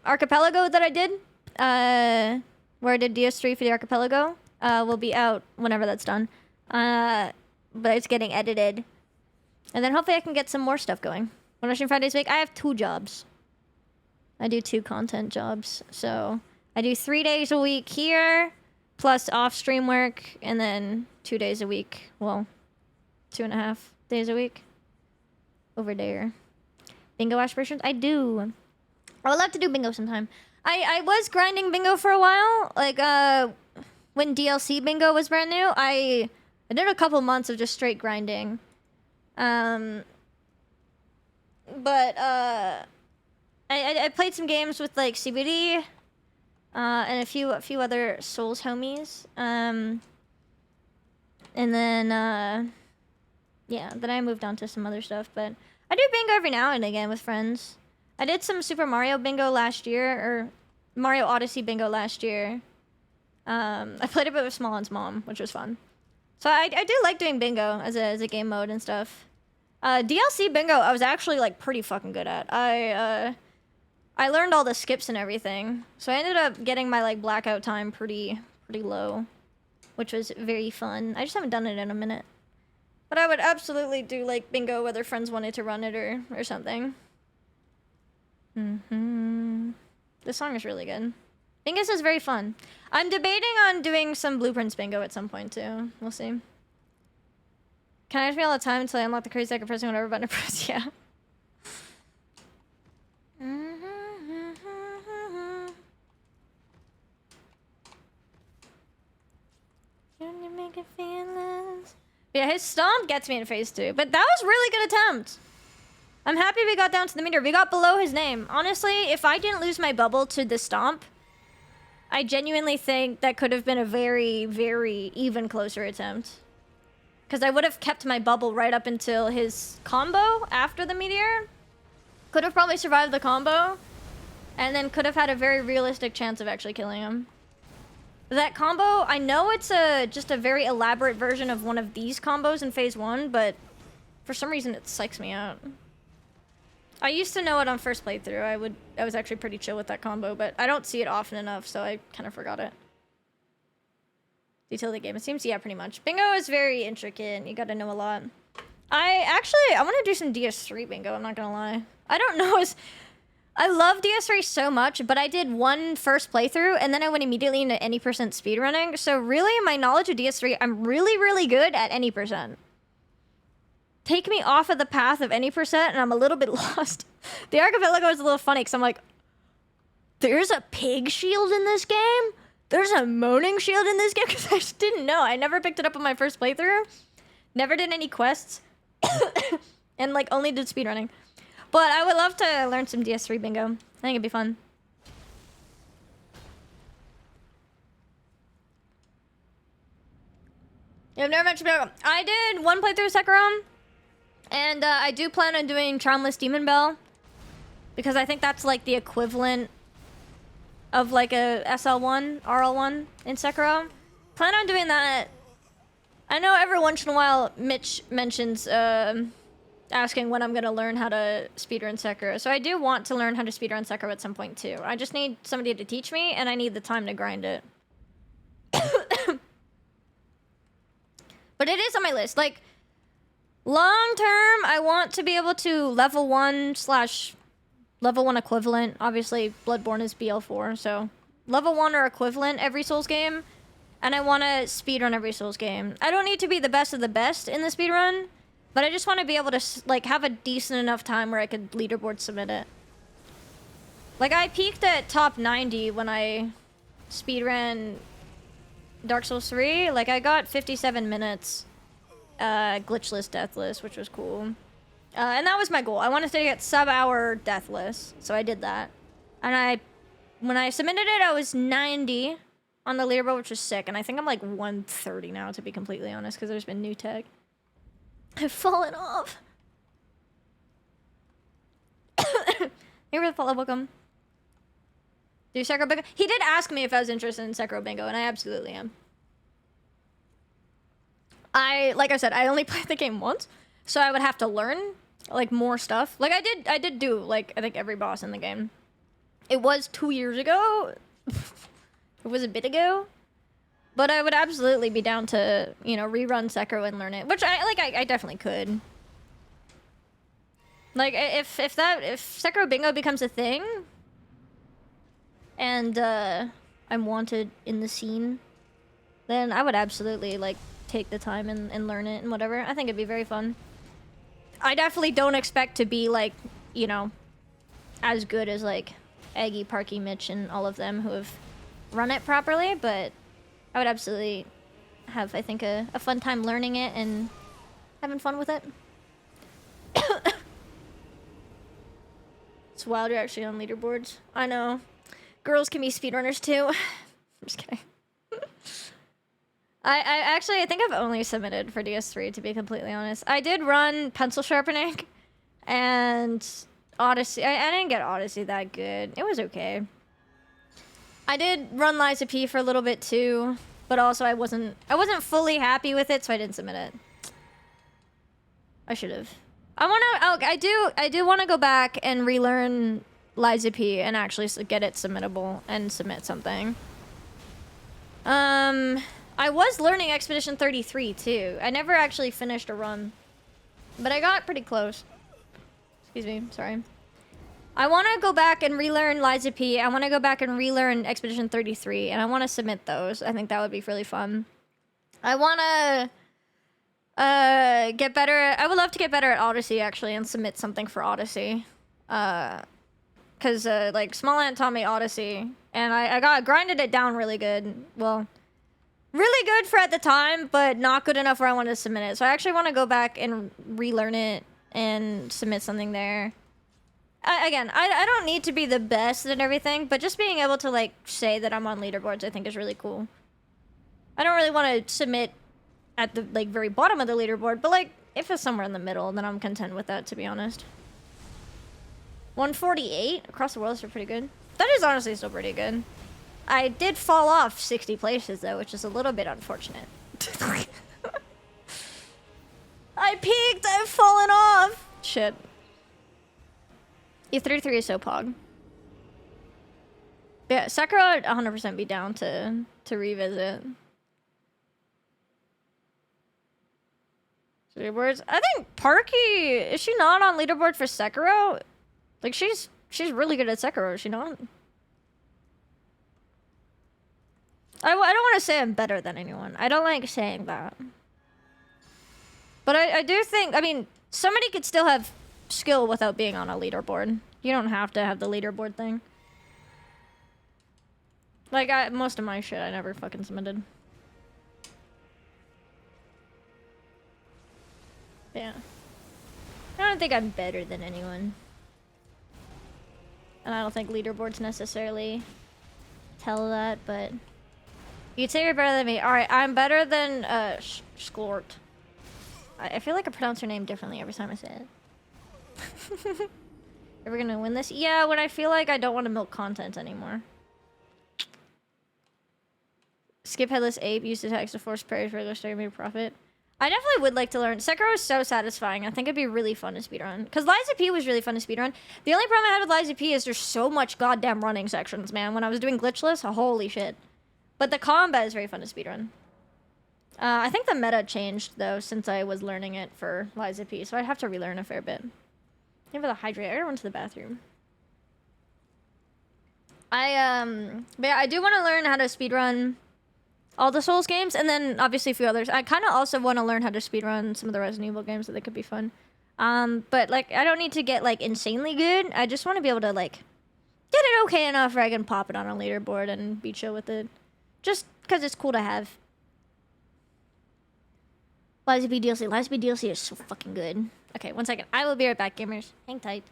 Archipelago that I did, where I did DS3 for the Archipelago, will be out whenever that's done. But it's getting edited. And then hopefully I can get some more stuff going. When I stream 5 days a week, I have 2 jobs. I do 2 content jobs. So I do 3 days a week here, plus off stream work, and then 2 days a week. Well, 2.5 days a week over there. Bingo aspirations? I do. I would love to do bingo sometime. I was grinding bingo for a while. Like, when DLC bingo was brand new, I did a couple months of just straight grinding. But I played some games with like CBD and a few other Souls homies. And then yeah, then I moved on to some other stuff. But I do bingo every now and again with friends. I did some Super Mario bingo last year, or Mario Odyssey bingo last year. I played a bit with Smollen's mom, which was fun. So I do like doing bingo as a game mode and stuff. DLC bingo, I was actually like pretty fucking good at. I learned all the skips and everything, so I ended up getting my like blackout time pretty low, which was very fun. I just haven't done it in a minute, but I would absolutely do like bingo whether friends wanted to run it or something. This song is really good. Bingo is very fun. I'm debating on doing some Blueprints bingo at some point too. We'll see. Can I just be all the time until I unlock the crazy deck of pressing whatever button I press? Yeah. Yeah, his stomp gets me in phase 2, but that was really good attempt. I'm happy we got down to the meter. We got below his name. Honestly, if I didn't lose my bubble to the stomp, I genuinely think that could have been a very, very even closer attempt. Because I would have kept my bubble right up until his combo after the meteor. Could have probably survived the combo. And then could have had a very realistic chance of actually killing him. That combo, I know it's just a very elaborate version of one of these combos in phase 1, but for some reason it psychs me out. I used to know it on first playthrough. I was actually pretty chill with that combo, but I don't see it often enough, so I kind of forgot it. Utility game, it seems, yeah, pretty much. Bingo is very intricate. You gotta know a lot. I want to do some DS3 bingo, I'm not gonna lie. I don't know, I love DS3 so much, but I did one first playthrough, and then I went immediately into any % speedrunning, so really, my knowledge of DS3, I'm really, really good at any %. Take me off of the path of any %, and I'm a little bit lost. The Archipelago is a little funny, because I'm like, there's a pig shield in this game? There's a moaning shield in this game? Because I just didn't know. I never picked it up on my first playthrough. Never did any quests. And, like, only did speedrunning. But I would love to learn some DS3 bingo. I think it'd be fun. I've never mentioned bingo. I did one playthrough of Sekiro. And I do plan on doing Charmless Demon Bell. Because I think that's, like, the equivalent of, like, a SL1, RL1 in Sekiro. Plan on doing that. I know every once in a while Mitch mentions asking when I'm going to learn how to speedrun Sekiro. So I do want to learn how to speedrun Sekiro at some point, too. I just need somebody to teach me, and I need the time to grind it. But it is on my list. Like, long term, I want to be able to level 1/level 1 equivalent. Obviously, Bloodborne is BL4, so level 1 or equivalent every Souls game. And I want to speedrun every Souls game. I don't need to be the best of the best in the speedrun, but I just want to be able to, like, have a decent enough time where I could leaderboard submit it. Like, I peaked at top 90 when I speedran Dark Souls 3. Like, I got 57 minutes glitchless, deathless, which was cool. And that was my goal. I wanted to get sub-hour deathless, so I did that. And when I submitted it, I was 90 on the leaderboard, which was sick. And I think I'm like 130 now, to be completely honest, because there's been new tech. I've fallen off. Here with the follow, welcome. Do Sekiro Bingo? He did ask me if I was interested in Sekiro Bingo, and I absolutely am. Like I said, I only played the game once, so I would have to learn, like, more stuff. Like, I did do, like, I think every boss in the game. It was 2 years ago. It was a bit ago. But I would absolutely be down to, you know, rerun Sekiro and learn it. Which, I definitely could. Like, if Sekiro Bingo becomes a thing, and I'm wanted in the scene, then I would absolutely like take the time and learn it and whatever. I think it'd be very fun. I definitely don't expect to be like, you know, as good as like Eggy, Parky, Mitch, and all of them who have run it properly, but I would absolutely have, I think, a fun time learning it and having fun with it. It's wild you're actually on leaderboards. I know. Girls can be speedrunners too. I'm just kidding. I think I've only submitted for DS3, to be completely honest. I did run pencil sharpening and Odyssey. I didn't get Odyssey that good. It was okay. I did run Lies of P for a little bit too, but also I wasn't fully happy with it, so I didn't submit it. I should have. I do want to go back and relearn Lies of P and actually get it submittable and submit something. I was learning Expedition 33 too. I never actually finished a run, but I got pretty close. Excuse me, sorry. I want to go back and relearn Lies of P. I want to go back and relearn Expedition 33, and I want to submit those. I think that would be really fun. I want to get better. I would love to get better at Odyssey actually and submit something for Odyssey. Cause like Small Ant taught me Odyssey, and I grinded it down really good. Well, really good for at the time, but not good enough where I wanted to submit it. So I actually want to go back and relearn it and submit something there. Again, I don't need to be the best at everything, but just being able to like say that I'm on leaderboards, I think is really cool. I don't really want to submit at the like very bottom of the leaderboard, but like if it's somewhere in the middle, then I'm content with that, to be honest. 148 across the world is pretty good. That is honestly still pretty good. I did fall off 60 places though, which is a little bit unfortunate. I peaked, I've fallen off. Shit. E33 is so pog. Yeah, Sekiro would 100% be down to revisit. Leaderboards. I think Parky, is she not on leaderboard for Sekiro? Like she's really good at Sekiro, is she not? I don't want to say I'm better than anyone. I don't like saying that. But I do think, I mean, somebody could still have skill without being on a leaderboard. You don't have to have the leaderboard thing. Like, most of my shit I never fucking submitted. Yeah. I don't think I'm better than anyone. And I don't think leaderboards necessarily tell that, but... You'd say you're better than me. Alright, I'm better than, Sklort. I feel like I pronounce her name differently every time I say it. Are we gonna win this? Yeah, when I feel like I don't want to milk content anymore. Skip Headless Ape, used attacks to force parries, regular story, made profit. I definitely would like to learn. Sekiro is so satisfying. I think it'd be really fun to speedrun. Because Lies of P was really fun to speedrun. The only problem I had with Lies of P is there's so much goddamn running sections, man. When I was doing glitchless, holy shit. But the combat is very fun to speedrun. I think the meta changed, though, since I was learning it for Lies of P, so I'd have to relearn a fair bit. Give it a hydrate. I gotta run to the bathroom. But yeah, I do want to learn how to speedrun all the Souls games, and then obviously a few others. I kind of also want to learn how to speedrun some of the Resident Evil games, so they could be fun. But like, I don't need to get like insanely good. I just want to be able to like get it okay enough where I can pop it on a leaderboard and be chill with it, just because it's cool to have. Lies of P DLC. Lies of P DLC is so fucking good. Okay, 1 second. I will be right back, gamers. Hang tight.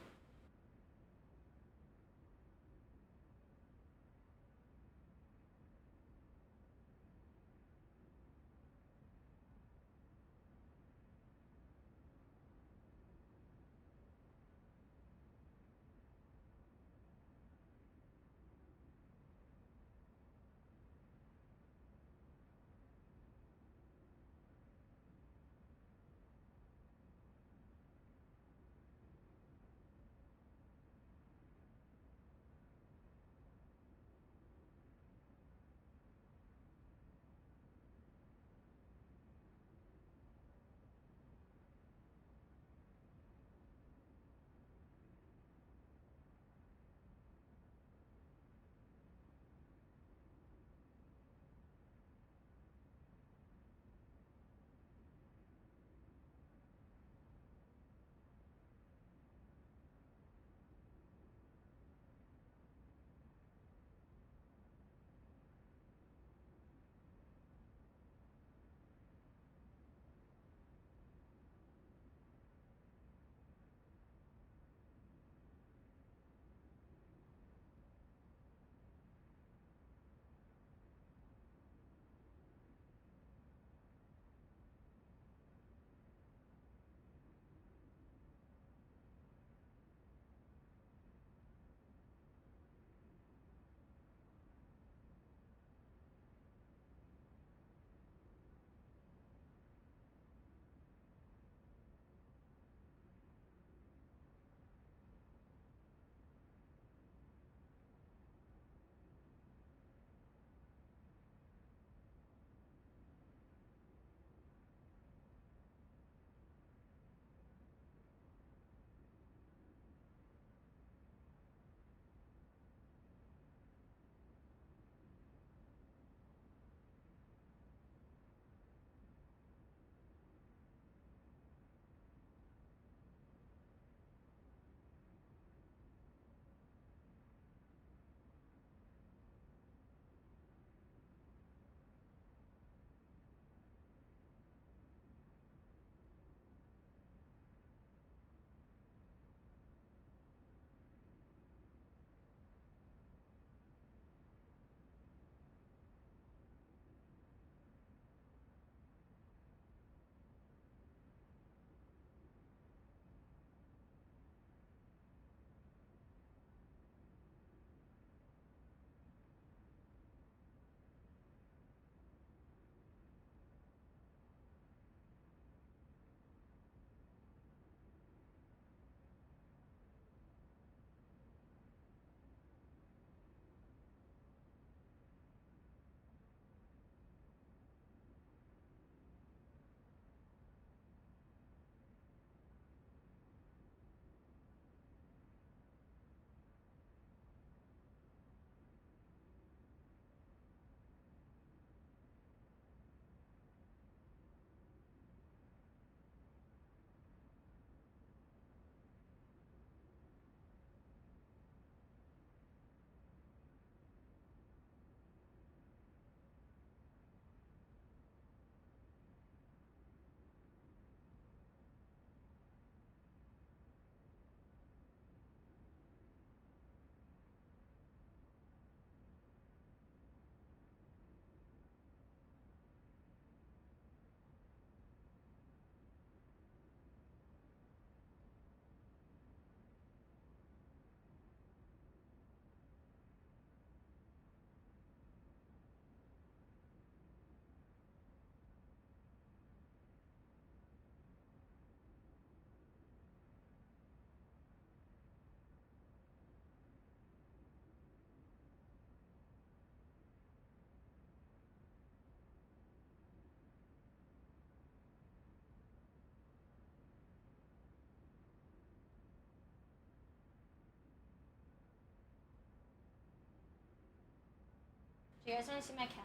Do you guys want to see my cat?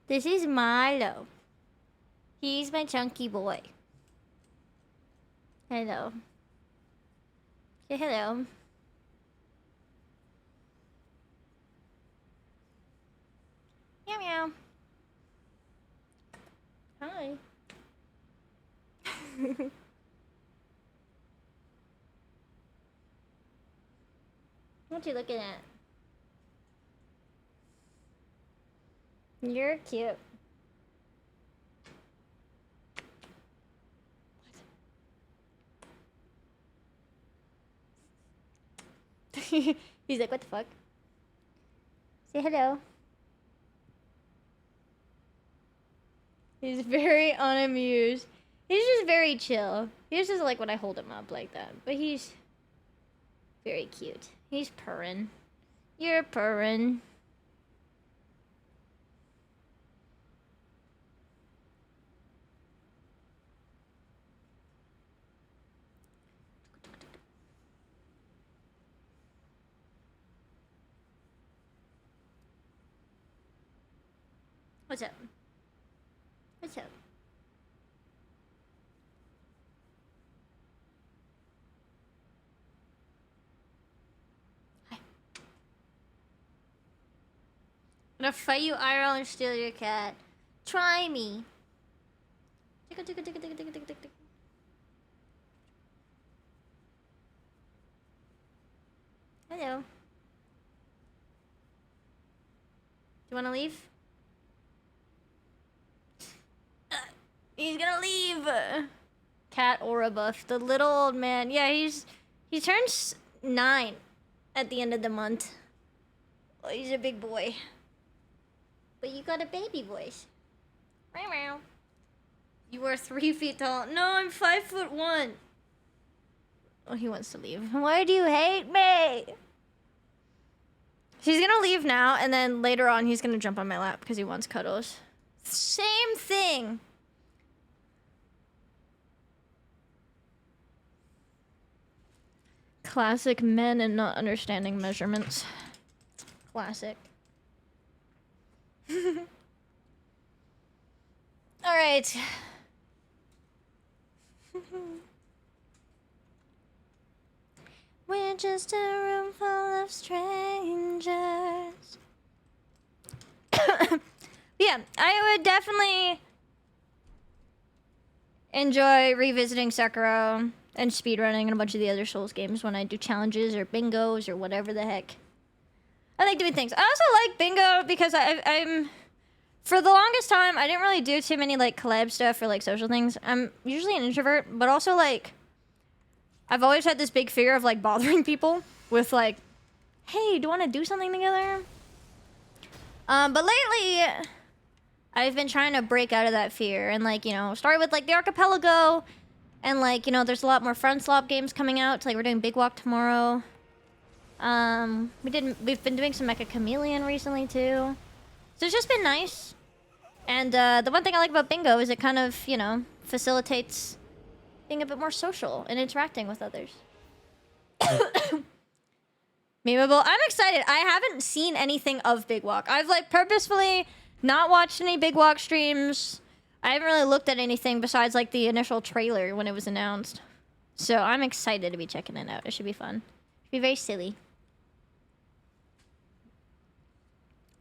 This is Milo. He's my chunky boy. Hello. Say hello. Meow meow. Hi. What you looking at? You're cute. He's like, what the fuck? Say hello. He's very unamused. He's just very chill. He's just like when I hold him up like that. But he's very cute. He's purring. You're purring. What's up? What's up? Hi. I'm gonna fight you IRL and steal your cat. Try me. Tickle, tickle, tickle, tickle, tickle, tickle, tickle. Hello. Do you wanna leave? He's gonna leave. Cat aura buff. The little old man. Yeah, he turns 9 at the end of the month. Oh, he's a big boy. But you got a baby voice. Meow meow. You are 3 feet tall. No, I'm 5'1". Oh, he wants to leave. Why do you hate me? He's gonna leave now, and then later on he's gonna jump on my lap because he wants cuddles. Same thing. Classic men and not understanding measurements. Classic. All right. We're just a room full of strangers. Yeah, I would definitely enjoy revisiting Sekiro and speedrunning and a bunch of the other Souls games when I do challenges or bingos or whatever the heck. I like doing things. I also like bingo because I'm for the longest time I didn't really do too many like collab stuff or like social things. I'm usually an introvert, but also like I've always had this big fear of like bothering people with like, hey, do you want to do something together? But lately I've been trying to break out of that fear and like, you know, start with like the Archipelago. And like, you know, there's a lot more Front Slop games coming out. Like we're doing Big Walk tomorrow. We've been doing some Mecha Chameleon recently too. So it's just been nice. And the one thing I like about bingo is it kind of, you know, facilitates being a bit more social and interacting with others. Memeable. I'm excited. I haven't seen anything of Big Walk. I've like purposefully not watched any Big Walk streams. I haven't really looked at anything besides like the initial trailer when it was announced. So I'm excited to be checking it out. It should be fun. It should be very silly.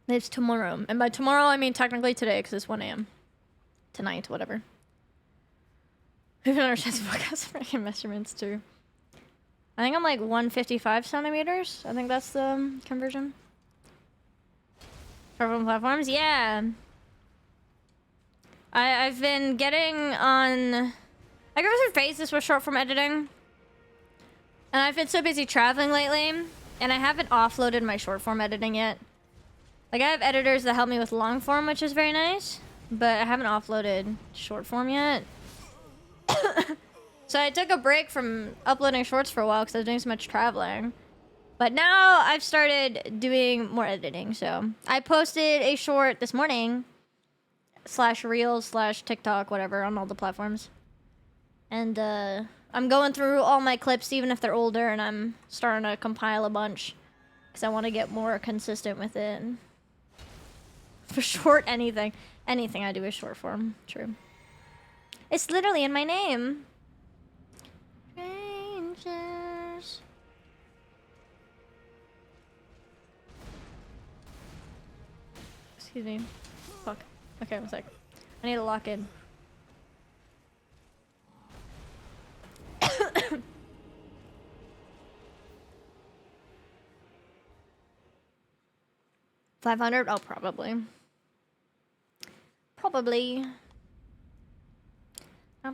It's tomorrow. And by tomorrow, I mean technically today because it's 1 a.m. Tonight, whatever. I don't understand the podcast freaking measurements too. I think I'm like 155 centimeters. I think that's the conversion. For platforms, yeah. I've been getting on... I go through phases with short form editing. And I've been so busy traveling lately. And I haven't offloaded my short form editing yet. Like, I have editors that help me with long form, which is very nice. But I haven't offloaded short form yet. So I took a break from uploading shorts for a while because I was doing so much traveling. But now I've started doing more editing. So I posted a short this morning, /Reels, /TikTok, whatever, on all the platforms. And I'm going through all my clips, even if they're older, and I'm starting to compile a bunch because I want to get more consistent with it. For short, anything I do is short form. True. It's literally in my name. Strangers. Excuse me. Fuck. Okay, one sec. I need to lock in. $500? Oh, probably. Probably. I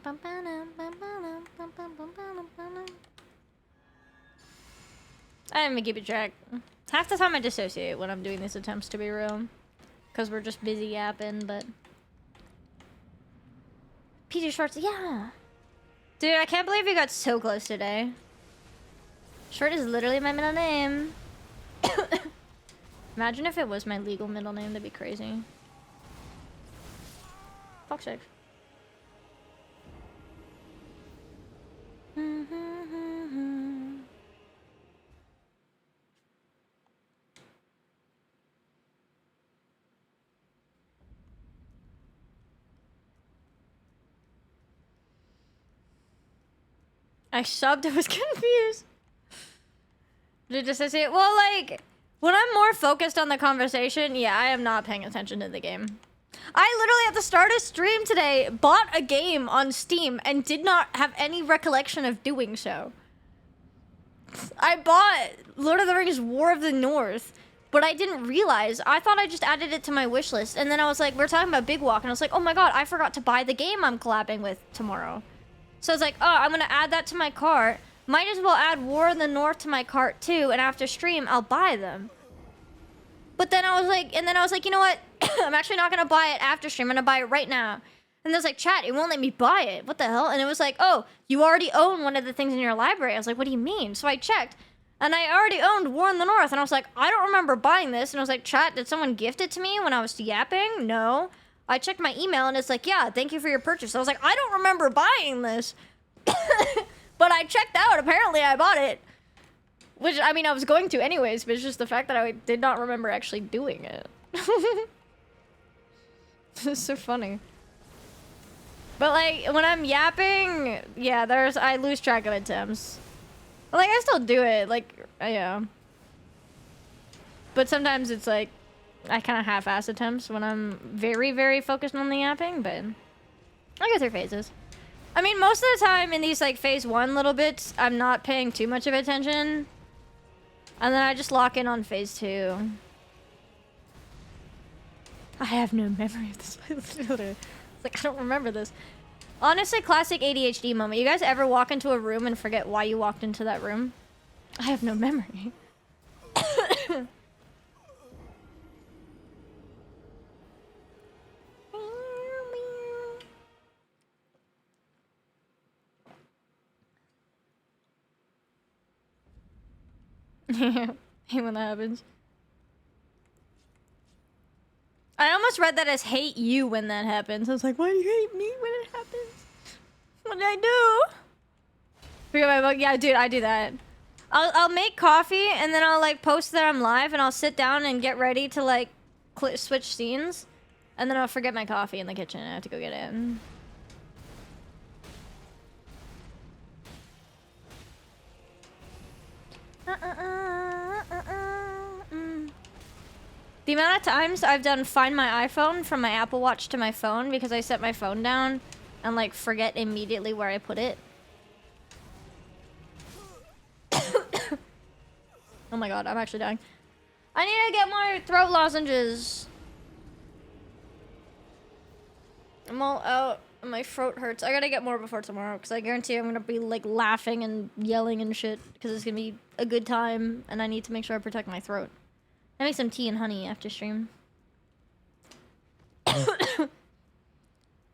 didn't even keep a track. Half the time I dissociate when I'm doing these attempts, to be real. Because we're just busy yapping, but... PeachyShortcake, yeah! Dude, I can't believe you got so close today. Short is literally my middle name. Imagine if it was my legal middle name, that'd be crazy. Fuck's sake. I subbed, I was confused. Did I say it? Well, like, when I'm more focused on the conversation, yeah, I am not paying attention to the game. I literally, at the start of stream today, bought a game on Steam and did not have any recollection of doing so. I bought Lord of the Rings War of the North, but I didn't realize. I thought I just added it to my wish list, and then I was like, we're talking about Big Walk, and I was like, oh my god, I forgot to buy the game I'm collabing with tomorrow. So I was like, oh, I'm gonna add that to my cart. Might as well add War of the North to my cart too, and after stream, I'll buy them. But then I was like, you know what? I'm actually not gonna buy it after stream. I'm gonna buy it right now. And there's like, chat, it won't let me buy it. What the hell? And it was like, oh, you already own one of the things in your library. I was like, what do you mean? So I checked, and I already owned War in the North. And I was like, I don't remember buying this. And I was like, chat, did someone gift it to me when I was yapping? No. I checked my email, and it's like, yeah, thank you for your purchase. I was like, I don't remember buying this. But I checked out. Apparently, I bought it. Which, I mean, I was going to anyways, but it's just the fact that I did not remember actually doing it. It's so funny. But, like, when I'm yapping, yeah, I lose track of attempts. Like, I still do it, like, yeah. But sometimes it's, like, I kind of half-ass attempts when I'm very, very focused on the yapping, but I go through phases. I mean, most of the time in these, like, phase 1 little bits, I'm not paying too much of attention. And then I just lock in on phase 2. I have no memory of this. It's like, I don't remember this. Honestly, classic ADHD moment. You guys ever walk into a room and forget why you walked into that room? I have no memory. Yeah, hate when that happens. I almost read that as hate you when that happens. I was like, why do you hate me when it happens? What did I do? Forget my book. Yeah, dude, I do that. I'll make coffee and then I'll like post that I'm live and I'll sit down and get ready to like switch scenes, and then I'll forget my coffee in the kitchen and I have to go get it. The amount of times I've done Find My iPhone from my Apple Watch to my phone because I set my phone down and like forget immediately where I put it. Oh my god, I'm actually dying. I need to get more throat lozenges. I'm all out and my throat hurts. I gotta get more before tomorrow because I guarantee I'm gonna be like laughing and yelling and shit because it's gonna be a good time and I need to make sure I protect my throat. I make some tea and honey after stream.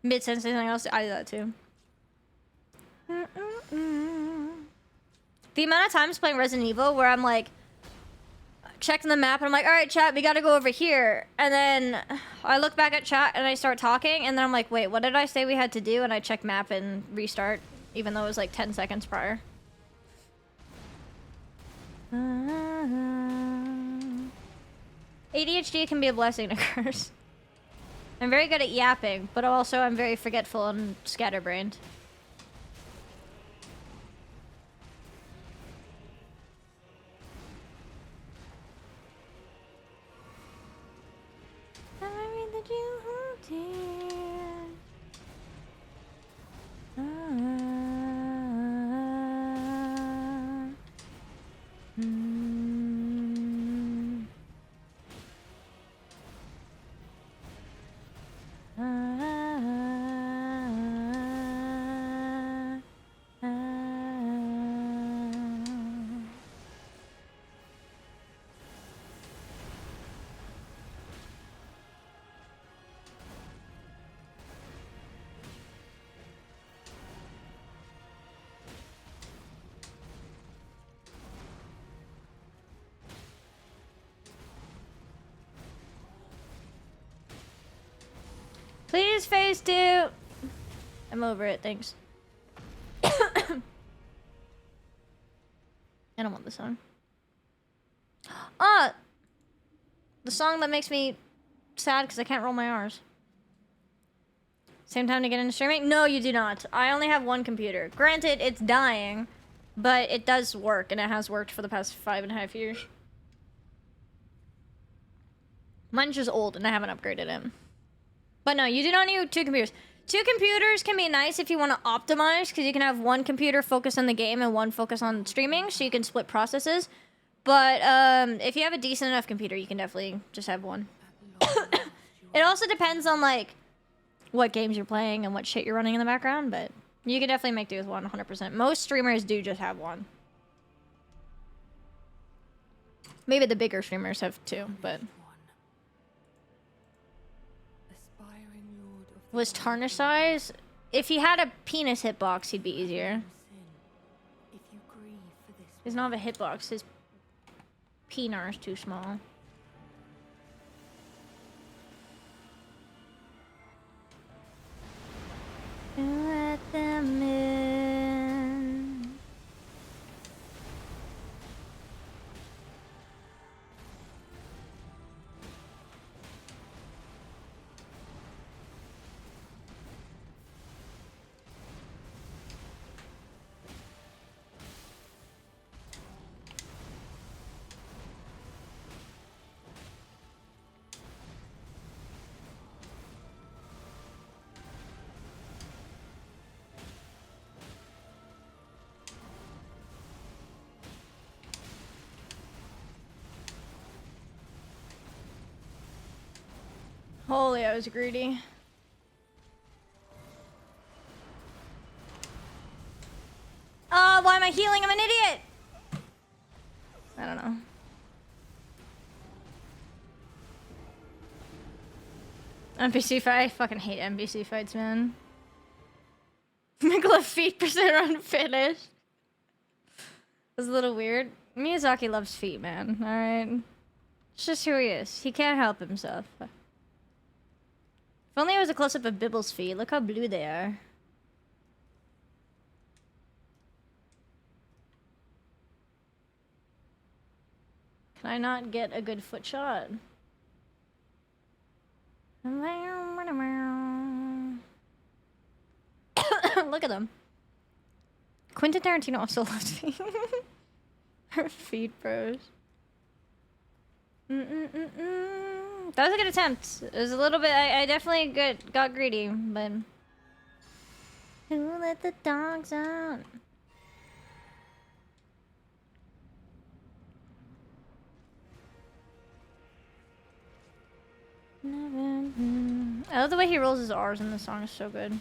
Mid-sentence, anything else? I do that too. The amount of times playing Resident Evil where I'm like, checked the map and I'm like, all right, chat, we gotta go over here. And then I look back at chat and I start talking and then I'm like, wait, what did I say we had to do? And I check map and restart, even though it was like 10 seconds prior. ADHD can be a blessing and a curse. I'm very good at yapping, but also I'm very forgetful and scatterbrained. Please, phase 2. I'm over it, thanks. I don't want the song. The song that makes me sad because I can't roll my R's. Same time to get into streaming? No, you do not. I only have one computer. Granted, it's dying, but it does work, and it has worked for the past 5.5 years. Mine's just old, and I haven't upgraded it. But no, you do not need 2 computers. 2 computers can be nice if you want to optimize, because you can have one computer focus on the game and one focus on streaming, so you can split processes. But if you have a decent enough computer, you can definitely just have one. It also depends on, like, what games you're playing and what shit you're running in the background, but you can definitely make do with one 100%. Most streamers do just have one. Maybe the bigger streamers have 2, but... Was Tarnish size? If he had a penis hitbox, he'd be easier. He doesn't have a hitbox. His penis is too small. Let them in. Holy, I was greedy. Why am I healing? I'm an idiot! I don't know. NPC fight? I fucking hate NPC fights, man. Mikla feet percent run finish. That's a little weird. Miyazaki loves feet, man. Alright. It's just who he is. He can't help himself. If only it was a close-up of Bibble's feet. Look how blue they are. Can I not get a good foot shot? Look at them. Quentin Tarantino also loves feet. Her feet bros. That was a good attempt. It was a little bit... I definitely got greedy, but... Who let the dogs out? I love the way he rolls his R's in the song. Is so good.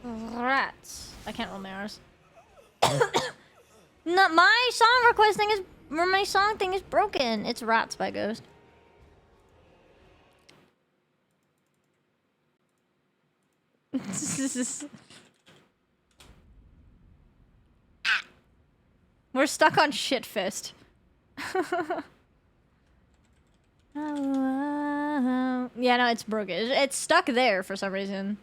Rats. I can't roll my R's. No, my song request thing is... Or my song thing is broken. It's Rats by Ghost. We're stuck on Shitfist. Yeah, no, it's broken. It's stuck there for some reason.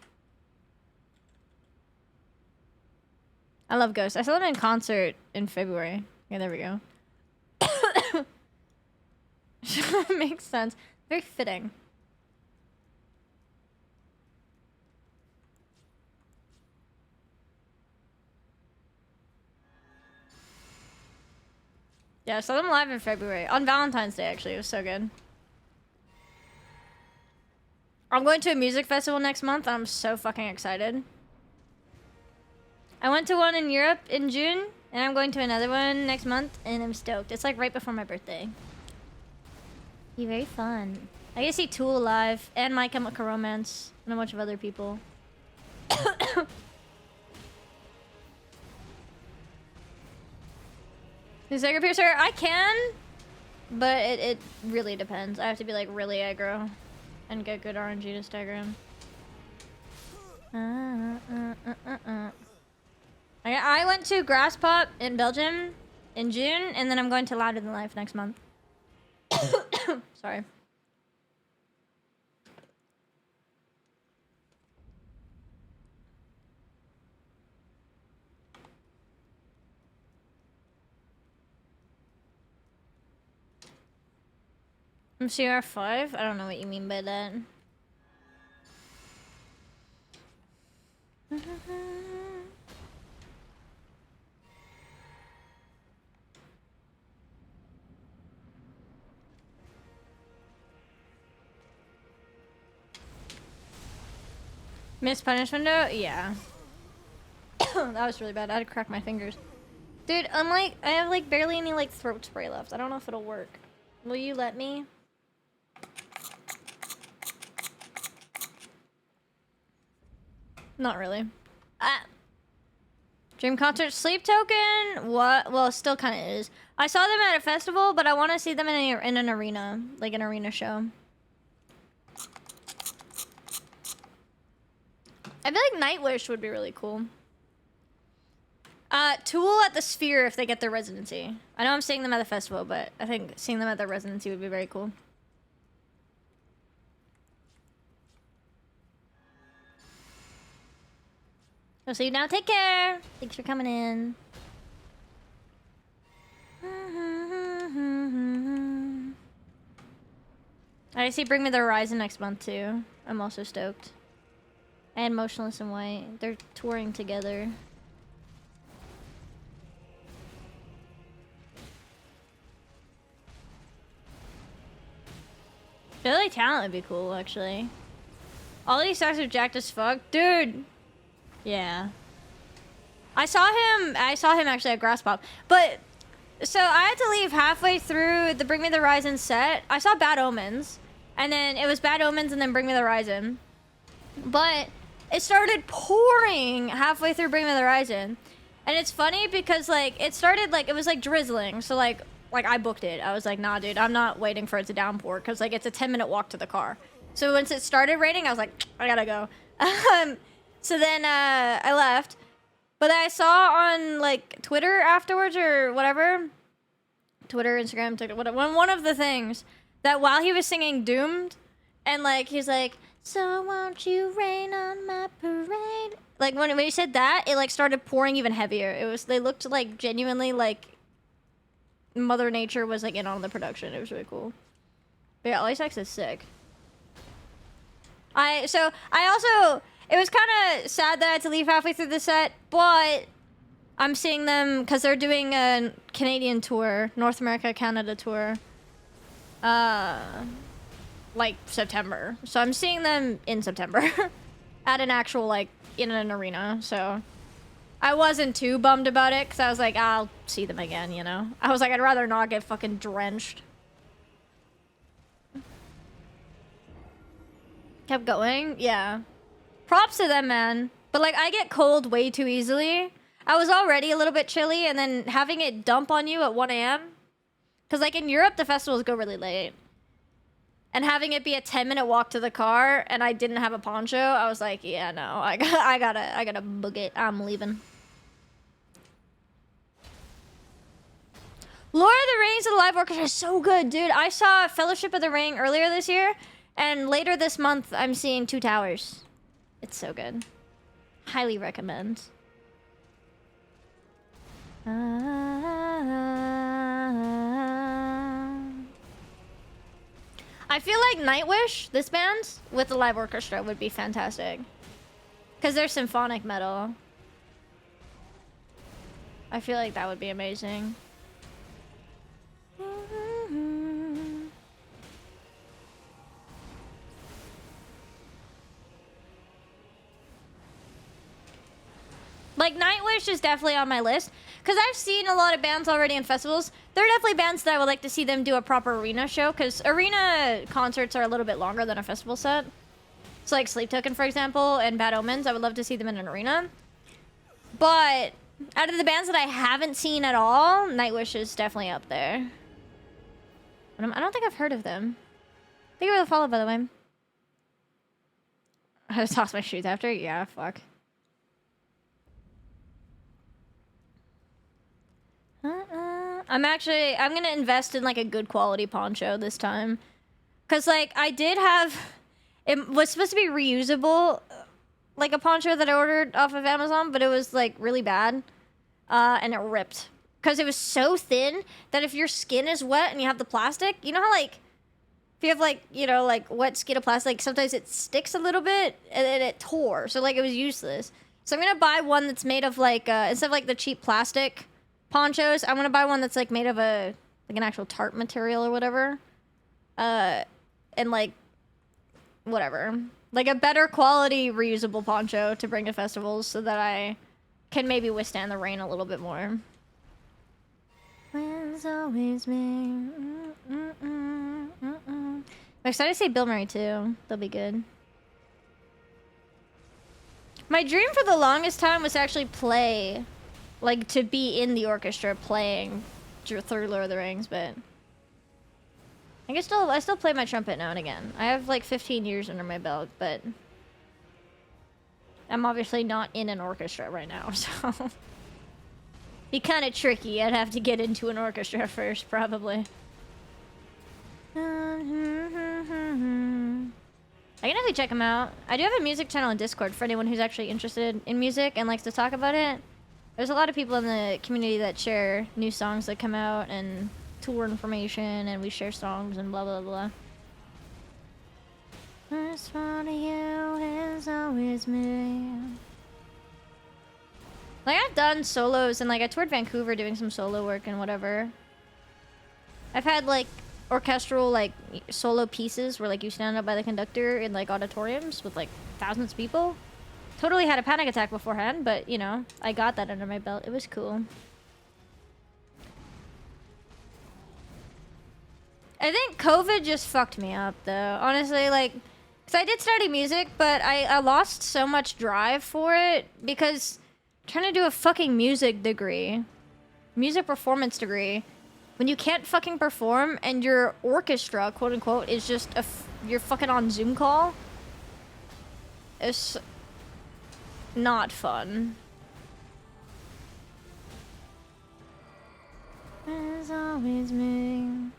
I love Ghost. I saw them in concert in February. Yeah, there we go. Makes sense. Very fitting. Yeah, I saw them live in February. On Valentine's Day, actually. It was so good. I'm going to a music festival next month. I'm so fucking excited. I went to one in Europe in June, and I'm going to another one next month, and I'm stoked. It's like right before my birthday. Be very fun. I get to see Tool live, and My Chemical Romance, and a bunch of other people. Is Aggro Piercer? I can, but it really depends. I have to be like really aggro and get good RNG to stagger him. I went to Grass Pop in Belgium in June, and then I'm going to Louder Than Life next month. Sorry. I'm CR5? I don't know what you mean by that. Missed punish window? Yeah. That was really bad. I had to crack my fingers. Dude, I have like barely any like throat spray left. I don't know if it'll work. Will you let me? Not really. Dream concert sleep token? What? Well, it still kind of is. I saw them at a festival, but I want to see them in an arena, like an arena show. I feel like Nightwish would be really cool. Tool at the Sphere if they get their residency. I know I'm seeing them at the festival, but I think seeing them at their residency would be very cool. I'll see you now. Take care. Thanks for coming in. I see Bring Me the Horizon next month too. I'm also stoked. And Motionless in White. They're touring together. Billy Talent would be cool, actually. All these stars are jacked as fuck. Dude! Yeah. I saw him actually at Grass Pop. But, so I had to leave halfway through the Bring Me the Horizon set. I saw Bad Omens. And then it was Bad Omens and then Bring Me the Horizon. But it started pouring halfway through Bring Me the Horizon. And it's funny because, like, it started, like, it was, like, drizzling. So, like I booked it. I was like, nah, dude, I'm not waiting for it to downpour. Because, like, it's a 10-minute walk to the car. So once it started raining, I was like, I gotta go. So then I left. But I saw on, like, Twitter afterwards or whatever. Twitter, Instagram, TikTok, whatever. One of the things that while he was singing Doomed, and, like, he's like, so won't you rain on my parade? Like, when he said that, it, like, started pouring even heavier. They looked, like, genuinely, like, Mother Nature was, like, in on the production. It was really cool. But yeah, Ice is sick. It was kind of sad that I had to leave halfway through the set, but I'm seeing them because they're doing a Canadian tour, North America, Canada tour, like September. So I'm seeing them in September at an actual, like, in an arena. So I wasn't too bummed about it because I was like, I'll see them again, you know? I was like, I'd rather not get fucking drenched. Kept going? Yeah. Props to them, man. But, like, I get cold way too easily. I was already a little bit chilly, and then having it dump on you at 1 a.m. Because, like, in Europe, the festivals go really late. and having it be a 10-minute walk to the car, and I didn't have a poncho, I was like, yeah, no, I gotta book it. I'm leaving. Lord of the Rings and the live orchestra is so good, dude. I saw Fellowship of the Ring earlier this year, and later this month, I'm seeing Two Towers. It's so good. Highly recommend. I feel like Nightwish, this band, with the live orchestra would be fantastic. Because they're symphonic metal. I feel like that would be amazing. Like, Nightwish is definitely on my list. Because I've seen a lot of bands already in festivals. There are definitely bands that I would like to see them do a proper arena show. Because arena concerts are a little bit longer than a festival set. So, like, Sleep Token, for example, and Bad Omens. I would love to see them in an arena. But out of the bands that I haven't seen at all, Nightwish is definitely up there. But I don't think I've heard of them. Thank you for the follow, by the way. I had to toss my shoes after? Yeah, fuck. I'm gonna invest in like a good quality poncho this time. Cause like I did have, it was supposed to be reusable, like a poncho that I ordered off of Amazon, but it was like really bad. And it ripped. Cause it was so thin that if your skin is wet and you have the plastic, you know how like, if you have like, you know, like wet skin of plastic, sometimes it sticks a little bit and then it tore. So like it was useless. So I'm gonna buy one that's made of like, instead of like the cheap plastic ponchos, I'm gonna buy one that's like made of a like an actual tarp material or whatever, and like whatever, like a better quality reusable poncho to bring to festivals so that I can maybe withstand the rain a little bit more. It's always me. I'm excited to see Bill Murray too. They'll be good. My dream for the longest time was to actually play, like, to be in the orchestra playing through Lord of the Rings, but I still play my trumpet now and again. I have like 15 years under my belt, but I'm obviously not in an orchestra right now, so be kind of tricky. I'd have to get into an orchestra first, probably. I can definitely check them out. I do have a music channel on Discord for anyone who's actually interested in music and likes to talk about it. There's a lot of people in the community that share new songs that come out and tour information, and we share songs and blah, blah, blah. First one of you is always me. Like, I've done solos, and like I toured Vancouver doing some solo work and whatever. I've had like orchestral like solo pieces where like you stand up by the conductor in like auditoriums with like thousands of people. Totally had a panic attack beforehand, but you know, I got that under my belt. It was cool. I think COVID just fucked me up though, honestly, like, because I did study music, but I lost so much drive for it because I'm trying to do a fucking music degree, music performance degree, when you can't fucking perform and your orchestra, quote unquote, is just you're fucking on Zoom call. It's not fun. It's always me.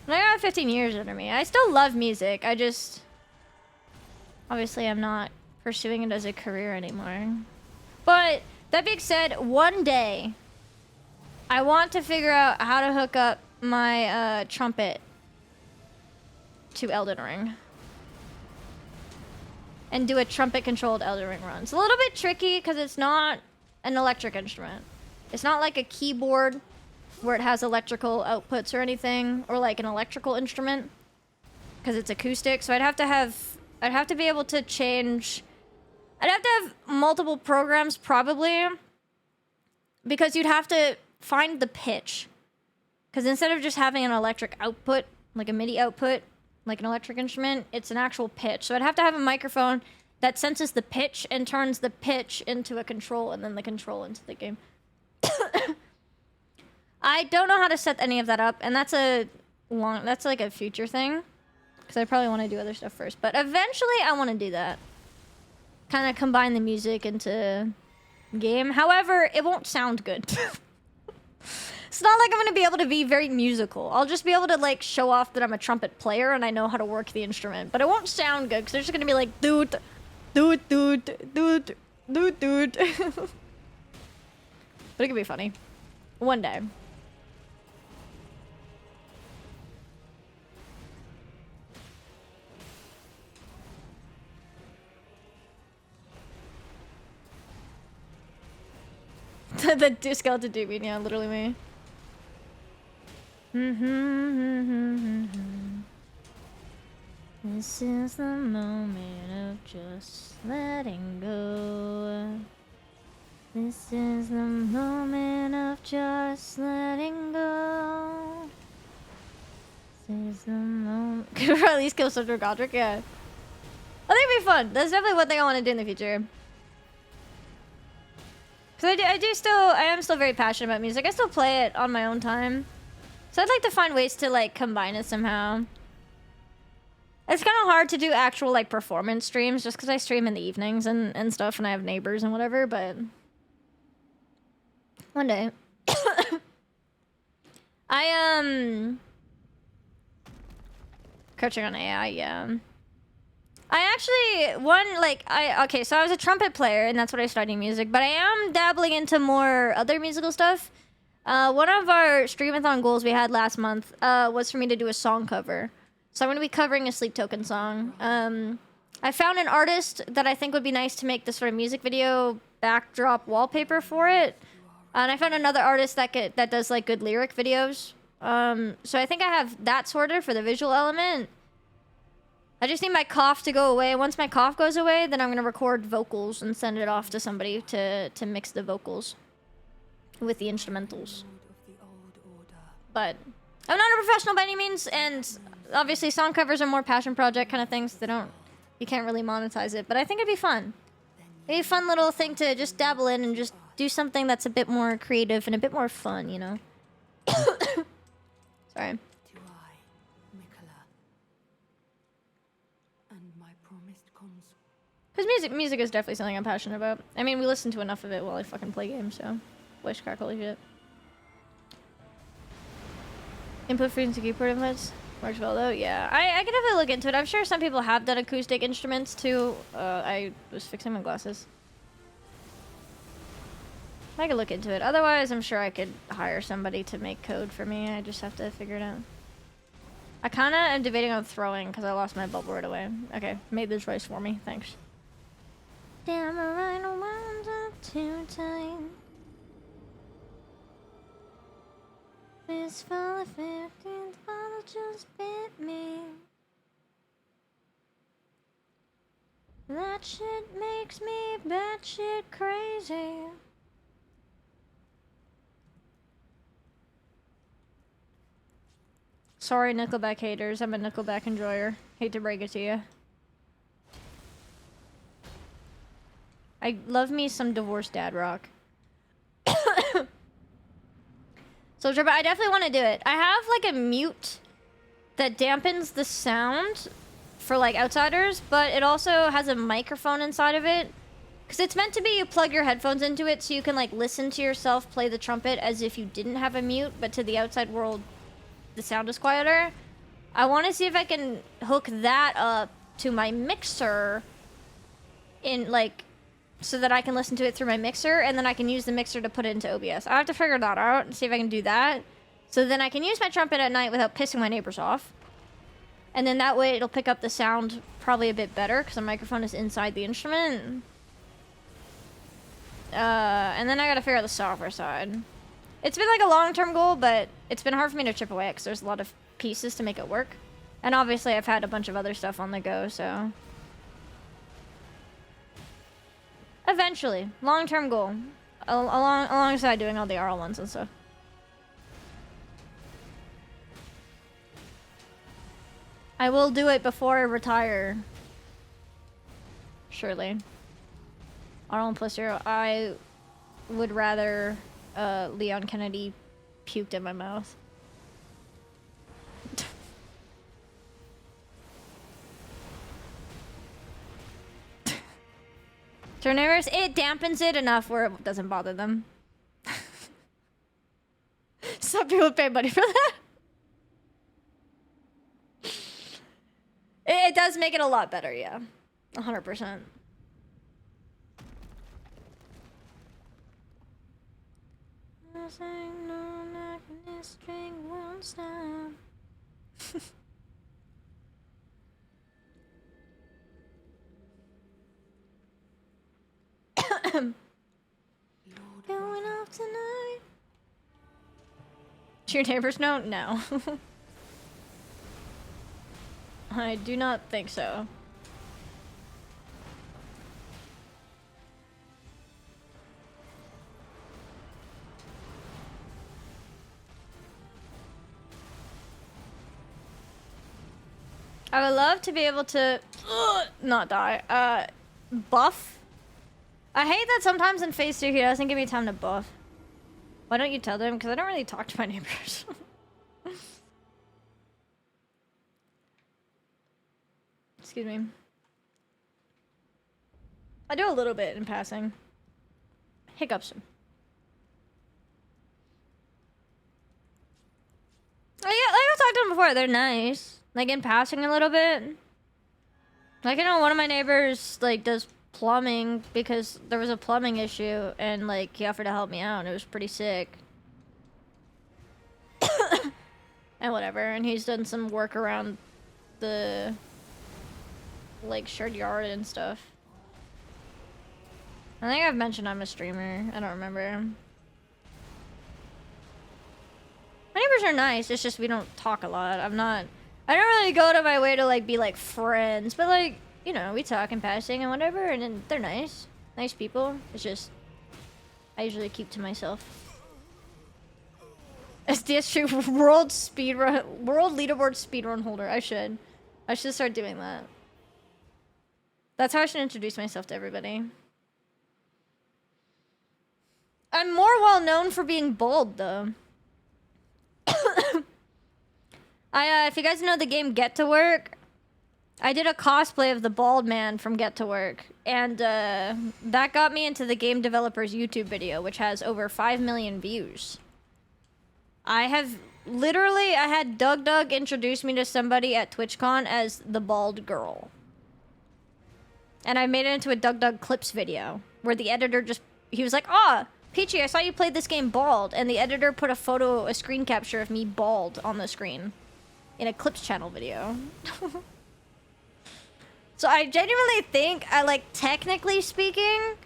I got 15 years under me. I still love music. I just... obviously, I'm not pursuing it as a career anymore. But, that being said, one day, I want to figure out how to hook up my trumpet to Elden Ring. And do a trumpet-controlled Elden Ring run. It's a little bit tricky because it's not an electric instrument. It's not like a keyboard where it has electrical outputs or anything, or like an electrical instrument, because it's acoustic. So I'd have to be able to change. I'd have to have multiple programs probably, because you'd have to find the pitch. Because instead of just having an electric output, like a MIDI output, like an electric instrument, it's an actual pitch. So I'd have to have a microphone that senses the pitch and turns the pitch into a control, and then the control into the game. I don't know how to set any of that up, and that's a That's like a future thing. Because I probably want to do other stuff first. But eventually I want to do that. Kind of combine the music into game. However, it won't sound good. It's not like I'm going to be able to be very musical. I'll just be able to like show off that I'm a trumpet player and I know how to work the instrument. But it won't sound good because they're just going to be like, doot, doot, doot, doot, doot, doot. But it could be funny. One day. The skeleton dude, yeah, literally me. This is the moment of just letting go. This is the moment of just letting go. This is the moment. Could we at least kill Sandra Godric? Yeah. I think it'd be fun. That's definitely one thing I want to do in the future. Because I am still very passionate about music. I still play it on my own time. So I'd like to find ways to like combine it somehow. It's kind of hard to do actual like performance streams just because I stream in the evenings and stuff and I have neighbors and whatever, but one day. Coaching on AI, yeah. I actually, okay, so I was a trumpet player, and that's what I started music, but I am dabbling into more other musical stuff. One of our streamathon goals we had last month was for me to do a song cover. So I'm going to be covering a Sleep Token song. I found an artist that I think would be nice to make this sort of music video backdrop wallpaper for it. And I found another artist that does, like, good lyric videos. So I think I have that sorted for the visual element. I just need my cough to go away. Once my cough goes away, then I'm going to record vocals and send it off to somebody to mix the vocals with the instrumentals. But I'm not a professional by any means, and obviously song covers are more passion project kind of things. You can't really monetize it, but I think it'd be fun. It'd be a fun little thing to just dabble in and just do something that's a bit more creative and a bit more fun, you know? Sorry. Because music is definitely something I'm passionate about. I mean, we listen to enough of it while I fucking play games, so... Voice crack, holy shit. Input frequency keyboard inputs? Works well, though? Yeah. I can definitely look into it. I'm sure some people have done acoustic instruments, too. I was fixing my glasses. I could look into it. Otherwise, I'm sure I could hire somebody to make code for me. I just have to figure it out. I kinda am debating on throwing, because I lost my bubble right away. Okay, made the choice for me. Thanks. Damn, I ride around up too tight. This fall 15th bottle just bit me. That shit makes me batshit crazy. Sorry, Nickelback haters. I'm a Nickelback enjoyer. Hate to break it to you. I love me some divorced dad rock. So, I definitely want to do it. I have, like, a mute that dampens the sound for, like, outsiders, but it also has a microphone inside of it. Because it's meant to be you plug your headphones into it so you can, like, listen to yourself play the trumpet as if you didn't have a mute, but to the outside world, the sound is quieter. I want to see if I can hook that up to my mixer in, like... so that I can listen to it through my mixer, and then I can use the mixer to put it into OBS. I have to figure that out and see if I can do that. So then I can use my trumpet at night without pissing my neighbors off. And then that way it'll pick up the sound probably a bit better, because the microphone is inside the instrument. And then I gotta figure out the software side. It's been like a long-term goal, but it's been hard for me to chip away, because there's a lot of pieces to make it work. And obviously I've had a bunch of other stuff on the go, so... Eventually. Long-term goal. Alongside doing all the RL1s and stuff. I will do it before I retire. Surely. RL1 plus 0. I would rather Leon Kennedy puked in my mouth. To our neighbors, it dampens it enough where it doesn't bother them. Some people pay money for that. It does make it a lot better, yeah. 100%. Going off tonight. Do your neighbors know? No. I do not think so. I would love to be able to not die. Buff. I hate that sometimes in Phase 2 he doesn't give me time to buff. Why don't you tell them? Because I don't really talk to my neighbors. Excuse me. I do a little bit in passing. Hiccups. Oh, yeah, like I talked to them before, they're nice. Like in passing a little bit. Like, you know, one of my neighbors like does plumbing because there was a plumbing issue and like he offered to help me out and it was pretty sick. And whatever, and he's done some work around the like shared yard and stuff. I think I've mentioned I'm a streamer. I don't remember. My neighbors are nice, it's just we don't talk a lot. I don't really go to my way to like be like friends, but like, you know, we talk in passing and whatever, and then they're nice. Nice people. It's just I usually keep to myself. SDS world leaderboard speedrun holder. I should start doing that. That's how I should introduce myself to everybody. I'm more well known for being bald though. If you guys know the game Get to Work, I did a cosplay of the bald man from Get to Work, and that got me into the game developer's YouTube video, which has over 5 million views. I had Doug introduce me to somebody at TwitchCon as the bald girl. And I made it into a Doug Clips video, where the editor he was like, "Ah, Peachy, I saw you played this game bald," and the editor put a screen capture of me bald on the screen in a Clips channel video. So I genuinely think technically speaking,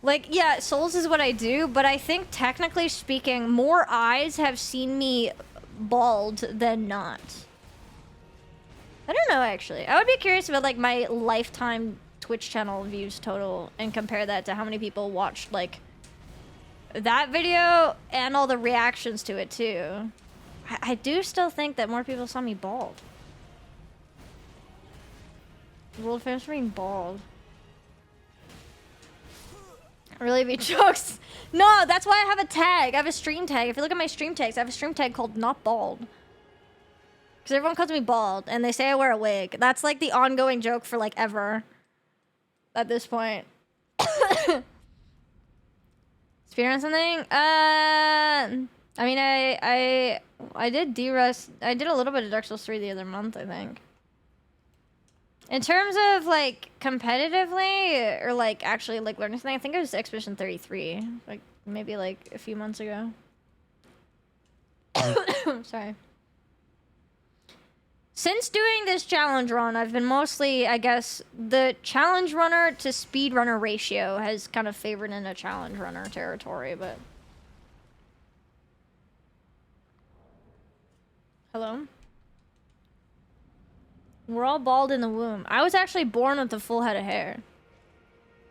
like, yeah, Souls is what I do, but I think technically speaking, more eyes have seen me bald than not. I don't know, actually. I would be curious about, like, my lifetime Twitch channel views total and compare that to how many people watched, like, that video and all the reactions to it, too. I do still think that more people saw me bald. World famous for being bald. Really be jokes. No, that's why I have a tag. I have a stream tag. If you look at my stream tags, I have a stream tag called Not Bald. Because everyone calls me bald, and they say I wear a wig. That's like the ongoing joke for like ever. At this point. Speedrun something? I mean, I did D-Rust. I did a little bit of Dark Souls 3 the other month, I think. In terms of, like, competitively, or, like, actually, like, learning something, I think it was Expedition 33. Like, maybe, like, a few months ago. Sorry. Since doing this challenge run, I've been mostly, I guess, the challenge runner to speedrunner ratio has kind of favored in a challenge runner territory, but... Hello? We're all bald in the womb. I was actually born with a full head of hair.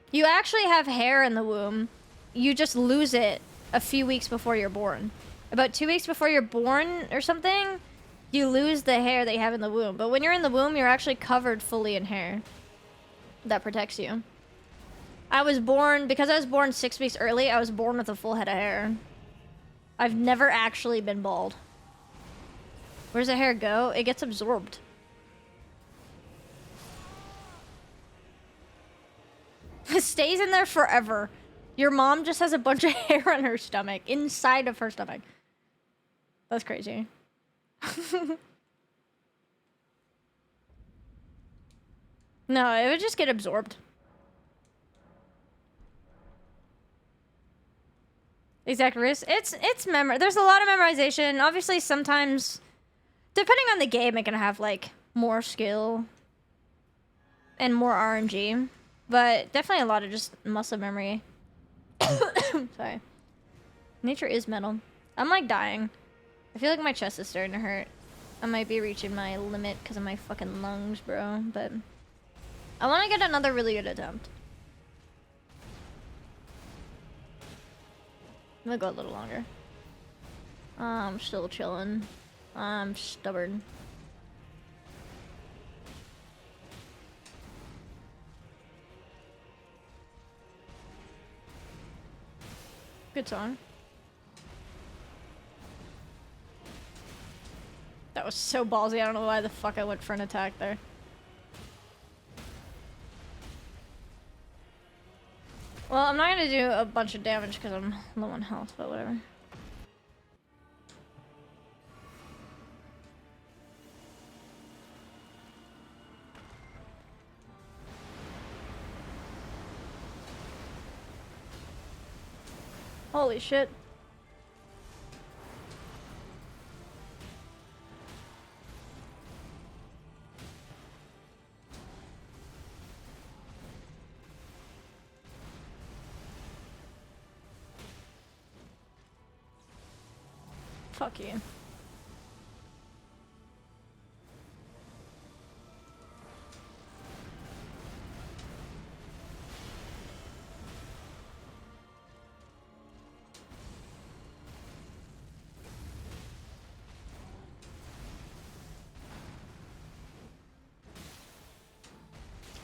You actually have hair in the womb. You just lose it a few weeks before you're born. About 2 weeks before you're born or something, you lose the hair that you have in the womb. But when you're in the womb, you're actually covered fully in hair. That protects you. Because I was born 6 weeks early, I was born with a full head of hair. I've never actually been bald. Where does the hair go? It gets absorbed. Stays in there forever. Your mom just has a bunch of hair on her stomach, inside of her stomach. That's crazy. No, it would just get absorbed. Exact risk. It's there's a lot of memorization. Obviously, sometimes, depending on the game, it can have like more skill and more RNG, but definitely a lot of just muscle memory. Sorry. Nature is metal. I'm like dying. I feel like my chest is starting to hurt. I might be reaching my limit because of my fucking lungs, bro. But I want to get another really good attempt. I'm gonna go a little longer. I'm still chilling. I'm stubborn. Good song. That was so ballsy. I don't know why the fuck I went for an attack there. Well, I'm not gonna do a bunch of damage because I'm low on health, but whatever. Holy shit. Fuck you.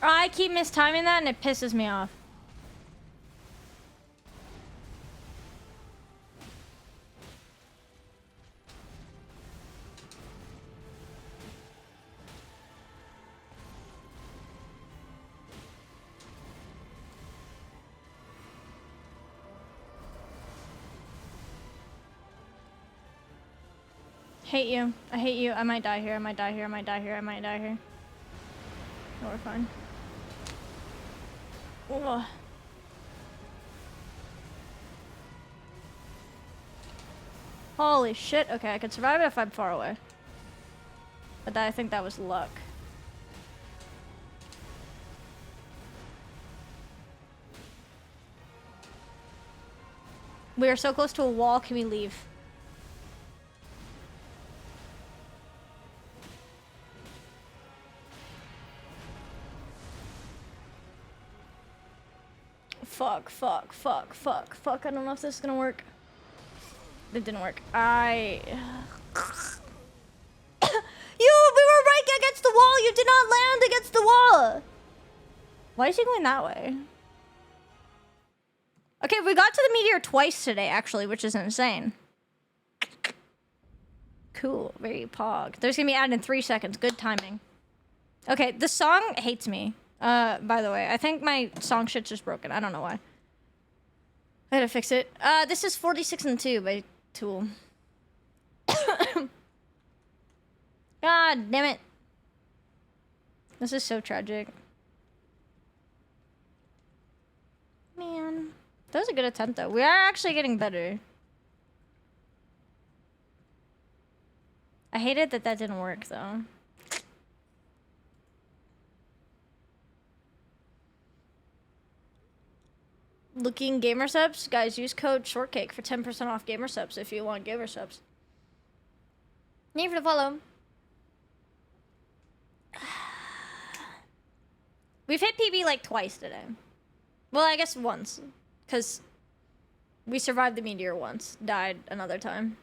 I keep mistiming that and it pisses me off. Hate you. I hate you. I might die here. I might die here. I might die here. I might die here. No, we're fine. Ugh. Holy shit. Okay, I could survive it if I'm far away. But I think that was luck. We are so close to a wall. Can we leave? Fuck, fuck, fuck, fuck, fuck. I don't know if this is gonna work. It didn't work. You, we were right against the wall. You did not land against the wall. Why is he going that way? Okay, we got to the meteor twice today, actually, which is insane. Cool, very pog. There's gonna be added in 3 seconds. Good timing. Okay, the song hates me. By the way, I think my song shit's just broken. I don't know why. I gotta fix it. This is 46 and 2 by Tool. God damn it. This is so tragic. Man. That was a good attempt, though. We are actually getting better. I hated that that didn't work, though. Looking gamer subs? Guys, use code SHORTCAKE for 10% off gamer subs if you want gamer subs. Need for the follow. We've hit PB like twice today. Well, I guess once. Because we survived the meteor once. Died another time.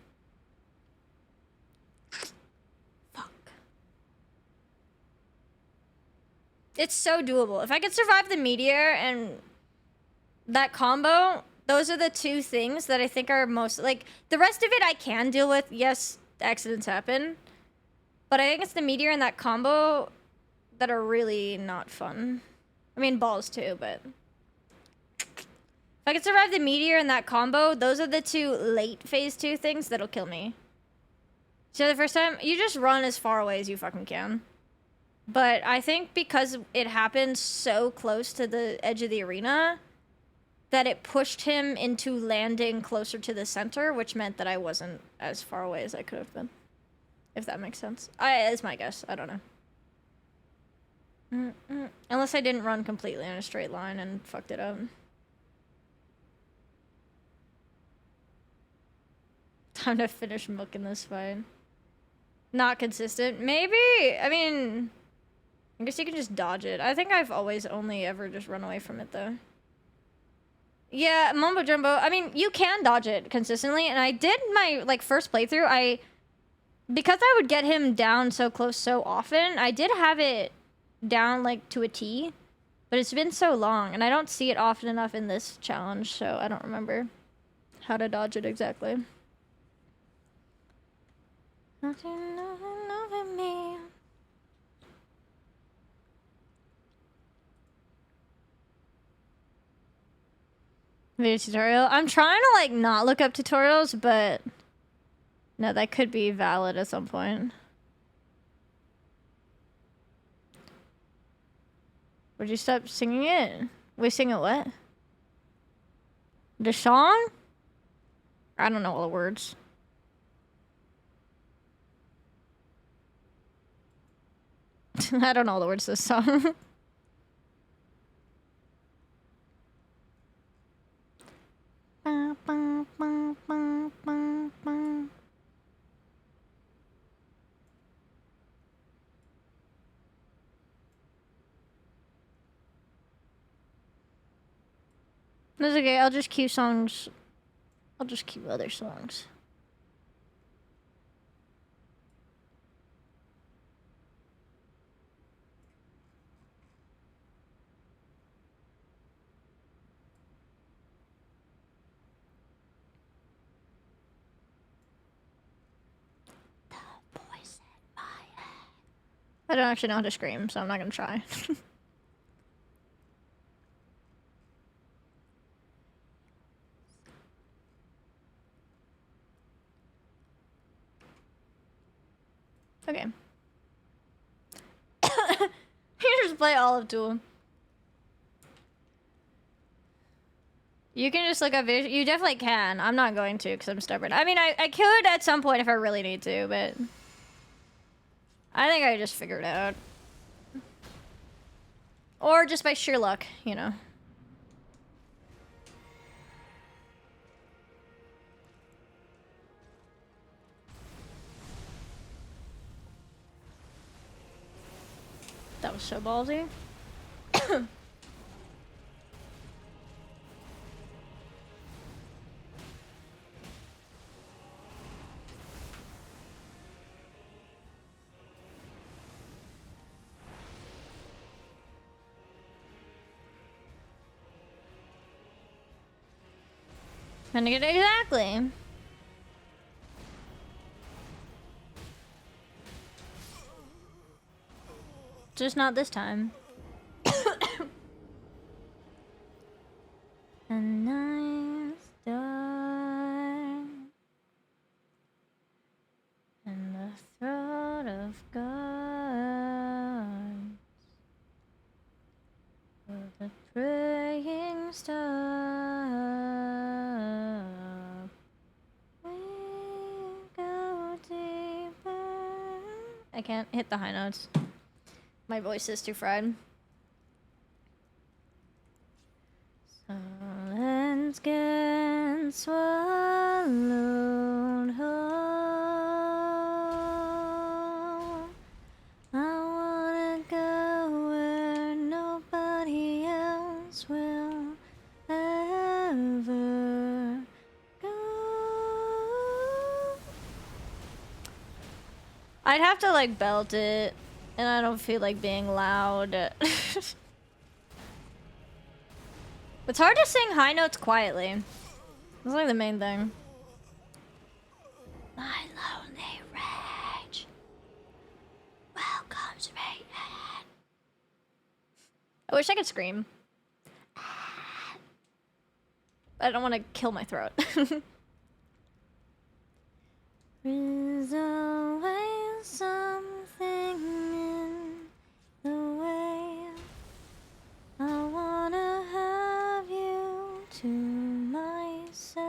Fuck. It's so doable. If I could survive the meteor and that combo, those are the two things that I think are most, like, the rest of it I can deal with. Yes, accidents happen. But I think it's the meteor and that combo that are really not fun. I mean, balls too, but I can survive the meteor and that combo, those are the two late phase 2 things that'll kill me. So the first time, you just run as far away as you fucking can. But I think because it happened so close to the edge of the arena, that it pushed him into landing closer to the center, which meant that I wasn't as far away as I could have been. If that makes sense. It's my guess. I don't know. Unless I didn't run completely in a straight line and fucked it up. Time to finish milking this fight. Not consistent. Maybe. I mean, I guess you can just dodge it. I think I've always only ever just run away from it though. Yeah, Mumbo Jumbo. I mean, you can dodge it consistently, and I did my like first playthrough. Because I would get him down so close so often, I did have it down like to a T, but it's been so long, and I don't see it often enough in this challenge, so I don't remember how to dodge it exactly. Nothing, me. Video tutorial. I'm trying to like not look up tutorials, but no, that could be valid at some point. Would you stop singing it? We sing it what? The song? I don't know all the words. I don't know all the words to this song. That's okay, I'll just keep songs. I'll just keep other songs. I don't actually know how to scream, so I'm not gonna try. Okay. You just play all of Tool. You can just look up videos. You definitely can. I'm not going to because I'm stubborn. I mean, I could at some point if I really need to, but I think I just figured it out. Or just by sheer luck, you know. That was so ballsy. Gonna get it exactly. Just not this time. A nice star in the throat of God, with a praying star. We go deeper. I can't hit the high notes. My voice is too fried. Silence gets swallowed whole. I wanna go where nobody else will ever go. I'd have to like belt it, and I don't feel like being loud. It's hard to sing high notes quietly. That's like the main thing. My lonely rage welcomes me in. I wish I could scream. I don't want to kill my throat. There's always something in the way. I wanna have you to myself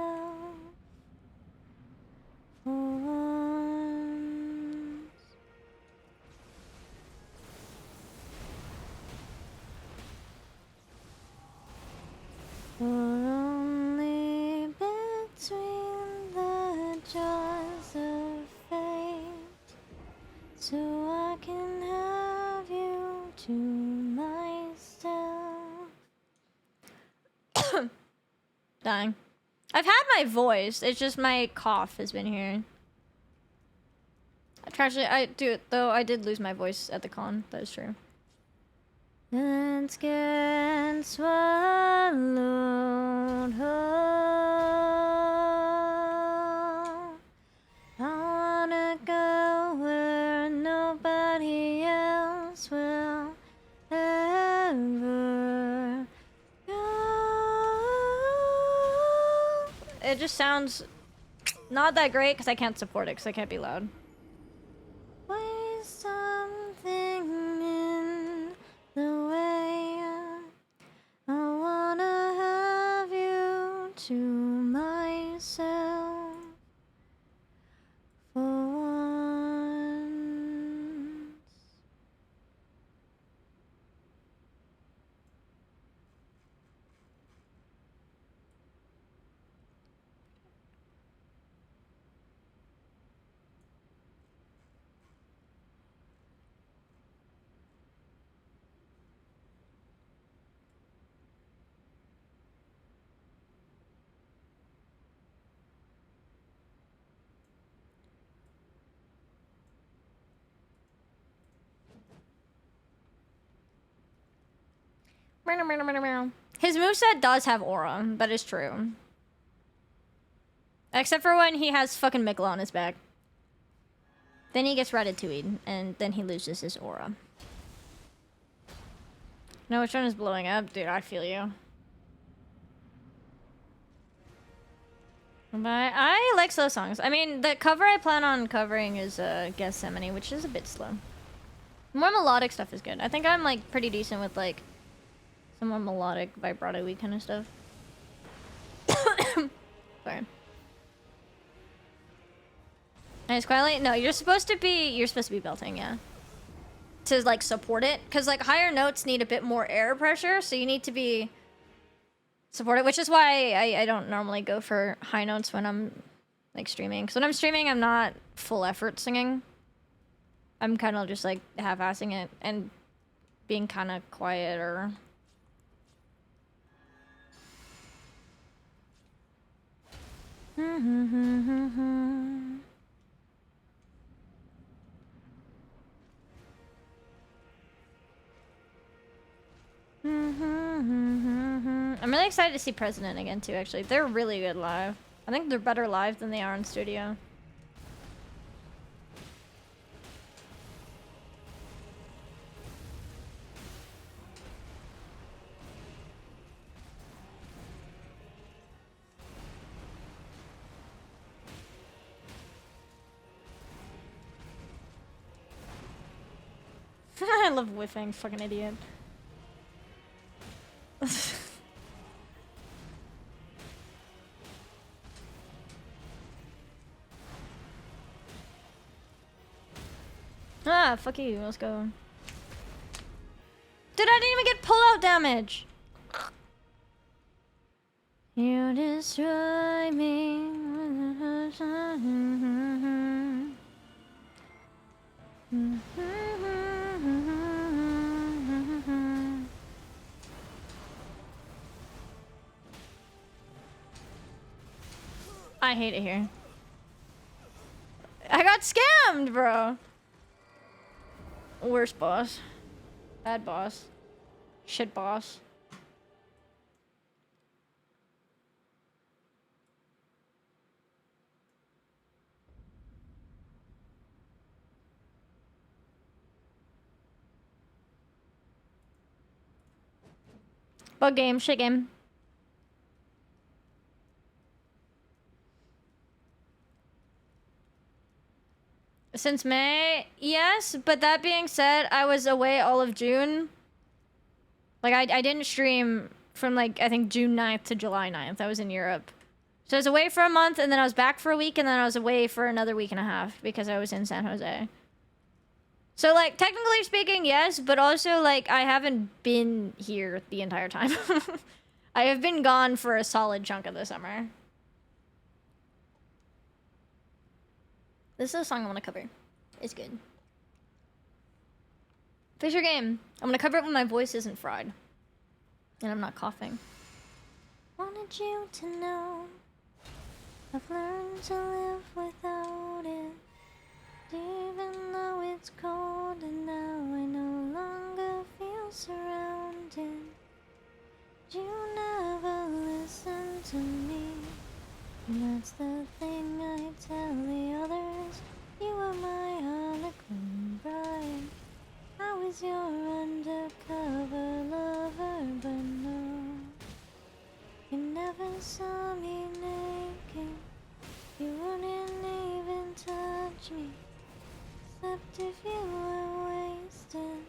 for once. For only between the jaws of fate, so I can have you to myself. Dying. I've had my voice, it's just my cough has been here. I did lose my voice at the con, that is true. Let's get swallowed whole. I wanna go where nobody else will ever go. It just sounds not that great because I can't support it because I can't be loud. Always something in the way. I wanna have you to myself for once. His moveset does have aura, that is true. Except for when he has fucking Mikla on his back. Then he gets ratatouille, and then he loses his aura. No, which one is blowing up? Dude, I feel you. But I like slow songs. I mean, the cover I plan on covering is Gethsemane, which is a bit slow. More melodic stuff is good. I think I'm like pretty decent with like some more melodic, vibrato-y kind of stuff. Sorry. Nice, Twilight? No, you're supposed to be belting, yeah. To like support it. Because like higher notes need a bit more air pressure, so you need to be supported, which is why I don't normally go for high notes when I'm like streaming. Because when I'm streaming, I'm not full effort singing. I'm kind of just like half-assing it and being kind of quiet or... I'm really excited to see President again too, actually. They're really good live. I think they're better live than they are in studio. I love whiffing, fucking idiot. Ah, fuck you, let's go. Dude, I didn't even get pull-out damage! You destroy me. I hate it here. I got scammed, bro. Worst boss. Bad boss. Shit boss. Bug game, shit game. Since May, yes, but that being said, I was away all of June. Like, I didn't stream from, like, I think June 9th to July 9th. I was in Europe. So I was away for a month, and then I was back for a week, and then I was away for another week and a half because I was in San Jose. So, like, technically speaking, yes, but also, like, I haven't been here the entire time. I have been gone for a solid chunk of the summer. This is a song I want to cover. It's good. Fisher game. I'm going to cover it when my voice isn't fried. And I'm not coughing. Wanted you to know I've learned to live without it. Even though it's cold and now I no longer feel surrounded. You never listen to me. And that's the thing I tell the others. You were my Harlequin bride. I was your undercover lover, but no. You never saw me naked. You wouldn't even touch me. Except if you were wasted.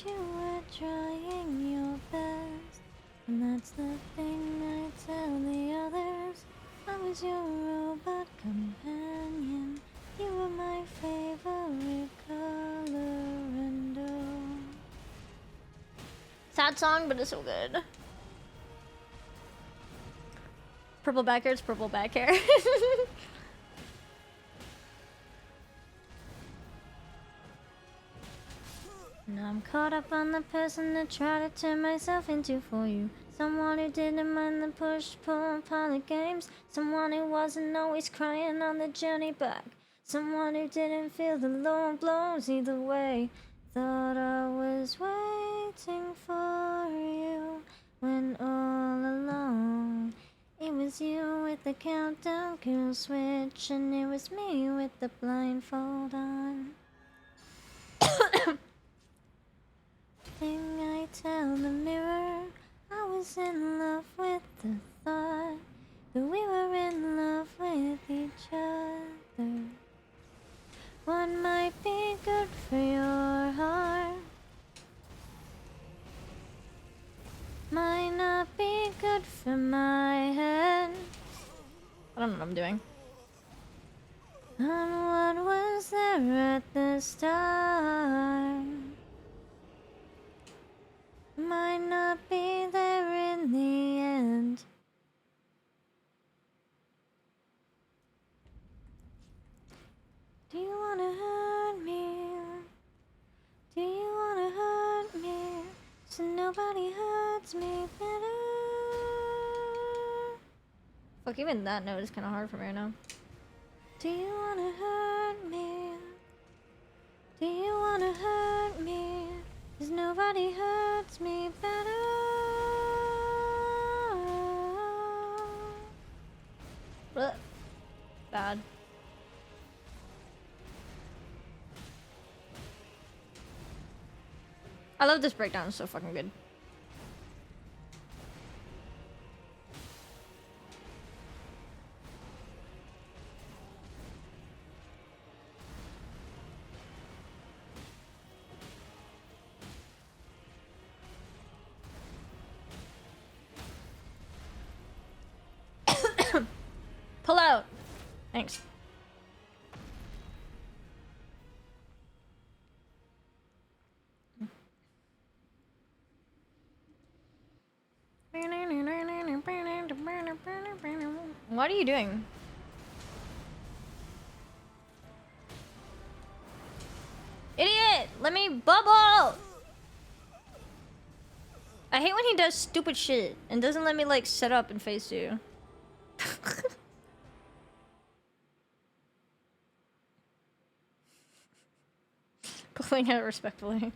You were trying your best. And that's the thing I tell the others. I was your robot companion. You were my favorite colorando. Sad song, but it's so good. Purple back hair, it's purple back hair. Now I'm caught up on the person that tried to turn myself into for you. Someone who didn't mind the push-pull pilot games. Someone who wasn't always crying on the journey back. Someone who didn't feel the low blows either way. Thought I was waiting for you when all along it was you with the countdown kill switch, and it was me with the blindfold on. Thing I tell the mirror, I was in love with the thought that we were in love with each other. What might be good for your heart might not be good for my head. I don't know what I'm doing. And what was there at the start might not be there in the end. Do you wanna hurt me? Do you wanna hurt me? So nobody hurts me better. Fuck, even that note is kinda hard for me right now. Do you wanna hurt me? Do you wanna hurt me? 'Cause nobody hurts me better. Blech. Bad. I love this breakdown, it's so fucking good. Pull out. Thanks. What are you doing? Idiot! Let me bubble! I hate when he does stupid shit and doesn't let me like set up and face you. Pulling out respectfully.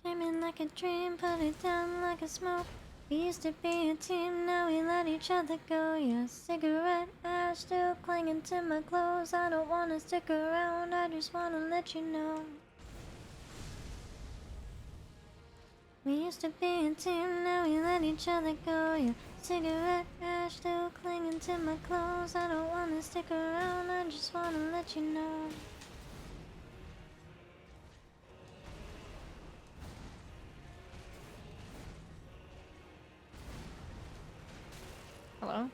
Came in like a dream, put it down like a smoke. We used to be a team, now we let each other go. Yeah, cigarette ash still clinging to my clothes. I don't wanna stick around, I just wanna let you know. We used to be a team, now we let each other go. Your cigarette ash still clinging to my clothes. I don't wanna stick around, I just wanna let you know. Hello?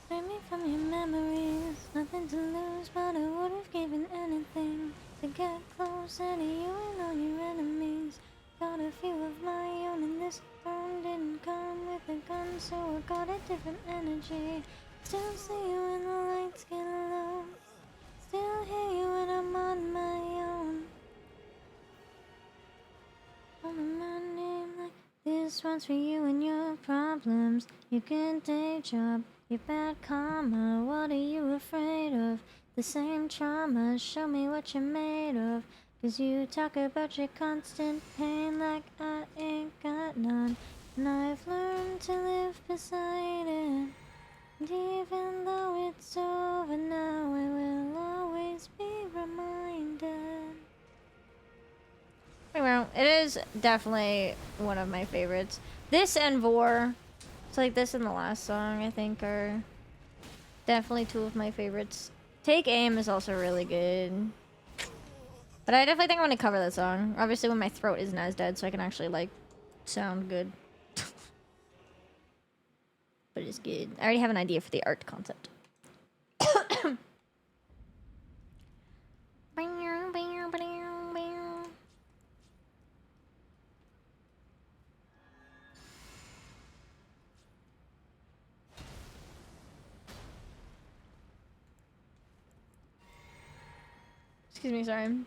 Save me from your memories, nothing to lose, but I would have given anything to get closer to you and all your enemies. Got a few of my own, and this throne didn't come with a gun, so I got a different energy. Still see you when the lights get low, still hear you when I'm on my own. On a Monday like this one's for you and your problems. Your good day job, your bad karma. What are you afraid of? The same trauma. Show me what you're made of. 'Cause you talk about your constant pain like I ain't got none. And I've learned to live beside it. And even though it's over now, I will always be reminded. Well, it is definitely one of my favorites. This and Vor, it's like this and the last song, I think, are definitely two of my favorites. Take Aim is also really good. But I definitely think I'm gonna cover that song. Obviously when my throat isn't as dead, so I can actually, like, sound good. But it's good. I already have an idea for the art concept. Excuse me, sorry.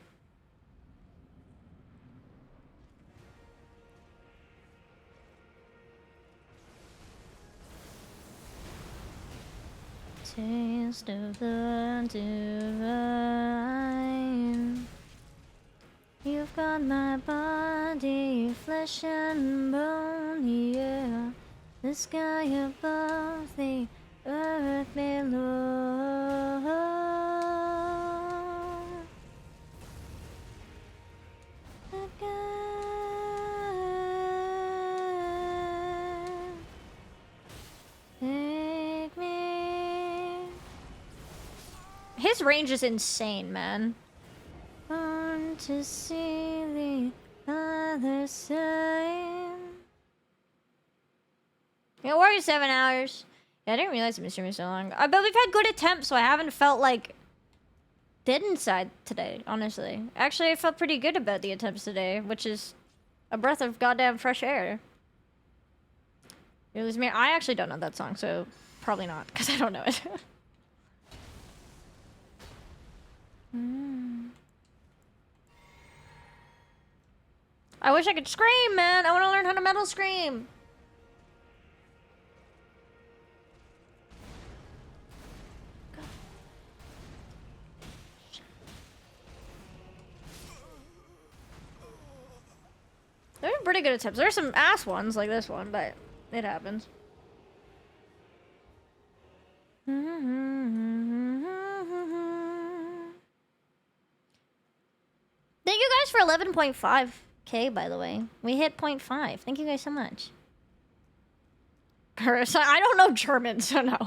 Taste of the divine. You've got my body, flesh and bone, yeah. The sky above, the earth below. Take me. His range is insane, man. On to see the other side. Yeah, we're 7 hours. Yeah, I didn't realize I've been streaming so long. But we've had good attempts, so I haven't felt like dead inside today, honestly. Actually, I felt pretty good about the attempts today, which is a breath of goddamn fresh air. You lose me. I actually don't know that song, so probably not, because I don't know it. I wish I could scream, man. I want to learn how to metal scream. They're pretty good attempts. There's some ass ones like this one, but it happens. Thank you guys for 11.5k, by the way. We hit 0.5. Thank you guys so much. I don't know German, so no.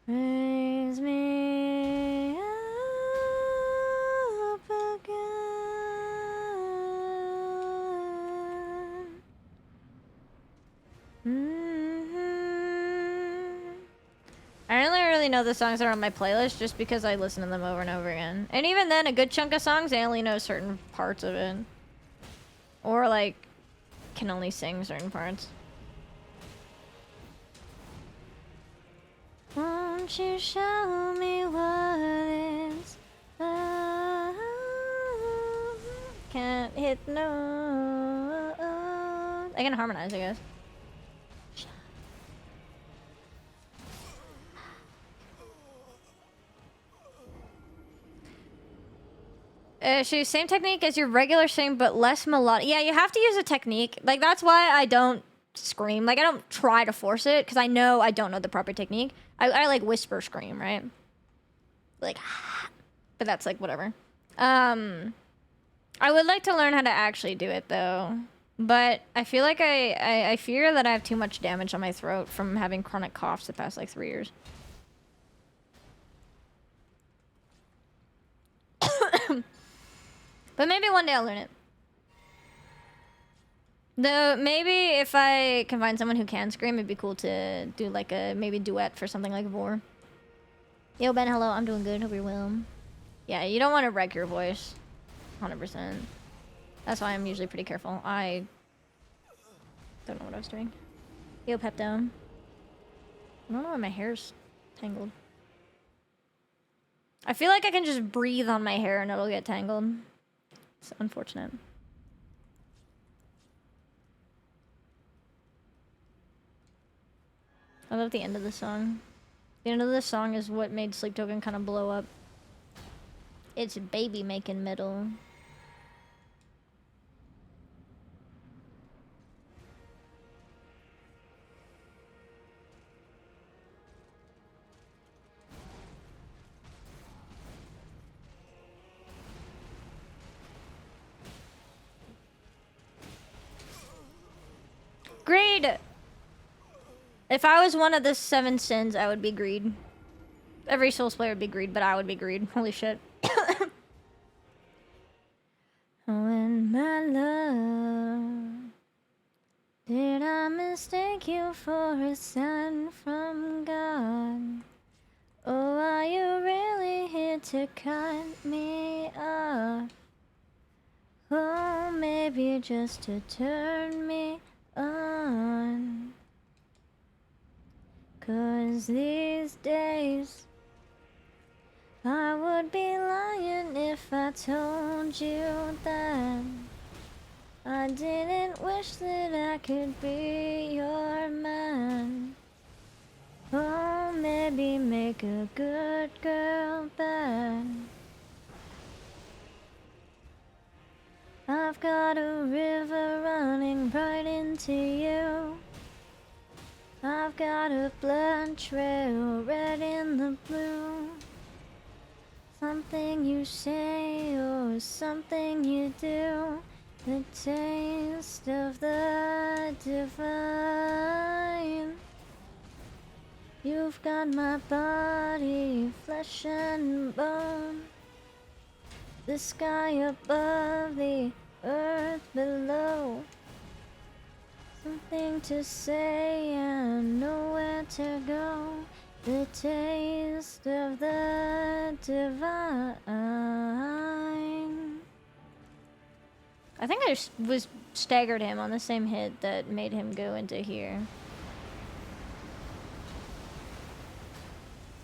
Raise me up again. I only really know the songs that are on my playlist just because I listen to them over and over again. And even then, a good chunk of songs, I only know certain parts of it. Or, like, can only sing certain parts. Won't you show me what is love? Can't hit no. I can harmonize, I guess. She's same technique as your regular scream, but less melodic. Yeah, you have to use a technique. Like, that's why I don't scream. Like, I don't try to force it, because I know I don't know the proper technique. I like whisper scream, right? Like, but that's like, whatever. I would like to learn how to actually do it, though. But I feel like I fear that I have too much damage on my throat from having chronic coughs the past, like, 3 years. But maybe one day I'll learn it. Though maybe if I can find someone who can scream, it'd be cool to do like a maybe duet for something like Vor. Yo Ben, hello, I'm doing good. Hope you're well. Yeah, you don't want to wreck your voice. 100%. That's why I'm usually pretty careful. I don't know what I was doing. Yo Pepto. I don't know why my hair's tangled. I feel like I can just breathe on my hair and it'll get tangled. It's unfortunate. I love the end of the song. The end of the song is what made Sleep Token kind of blow up. It's baby making metal. Greed! If I was one of the 7 sins, I would be greed. Every Souls player would be greed, but I would be greed. Holy shit. When my love, did I mistake you for a sign from God? Oh, are you really here to cut me off? Oh, maybe just to turn me on. 'Cause these days I would be lying if I told you that I didn't wish that I could be your man. Oh, maybe make a good girl bad. I've got a river running right into you. I've got a blood trail red in the blue. Something you say or something you do, the taste of the divine. You've got my body, flesh and bone. The sky above, the earth below. Something to say and nowhere to go. The taste of the divine. I think I just was staggered him on the same hit that made him go into here.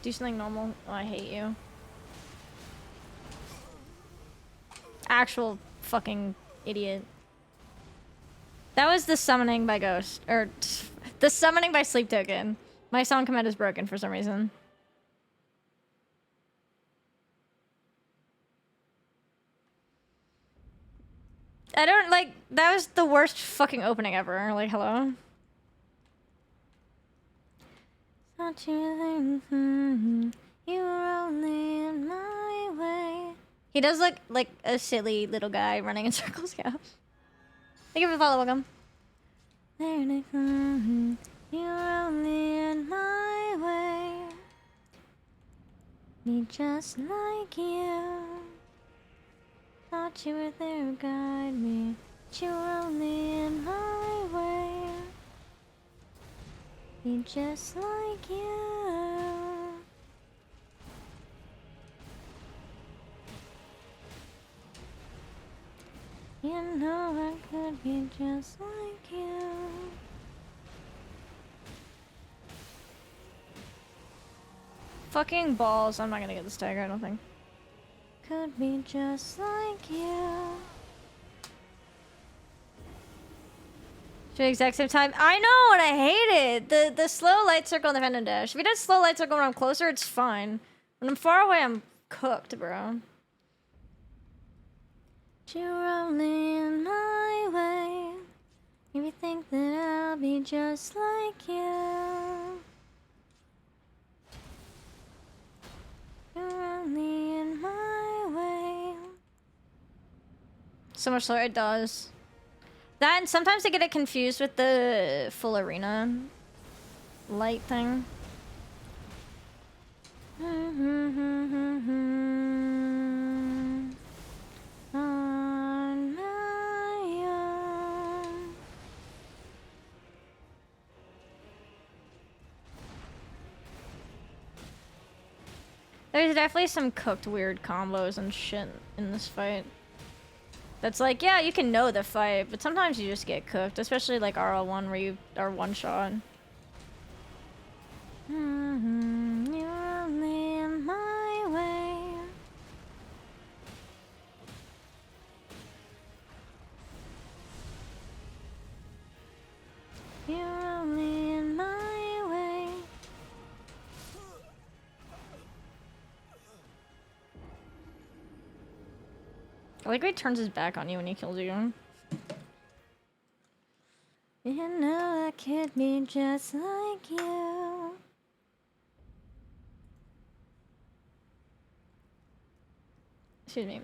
Do something normal. Oh, I hate you. Actual fucking idiot. That was the summoning by Ghost. Or the summoning by Sleep Token. My sound command is broken for some reason. I don't like, that was the worst fucking opening ever. Like, hello? Thought you think, you were only in my way. He does look like a silly little guy running in circles, yeah. Thank you for the follow, welcome. You're only in my way. Me just like you. Thought you were there to guide me. But you were only in my way. Me just like you. You know I could be just like you. Fucking balls. I'm not gonna get this dagger, I don't think. Could be just like you. Should exact same time. I know, and I hate it. The slow light circle and the Phantom Dash. If he does slow light circle when I'm closer, it's fine. When I'm far away, I'm cooked, bro. You're only in my way. If you think that I'll be just like you. You're only in my way. So much slower, it does. That, and sometimes I get it confused with the full arena light thing. On my own. There's definitely some cooked weird combos and shit in this fight. That's like, yeah, you can know the fight, but sometimes you just get cooked, especially like RL1 where you are one shot. You're only in my way. You're only in my way. I like how he turns his back on you when he kills you. You know I could be just like you. Excuse me.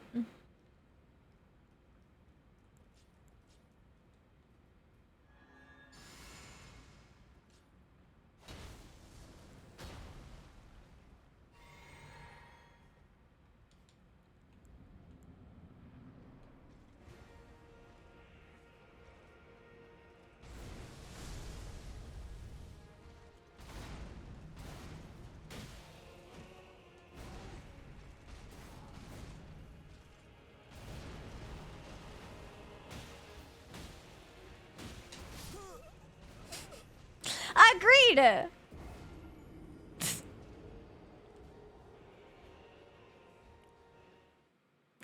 Agreed! I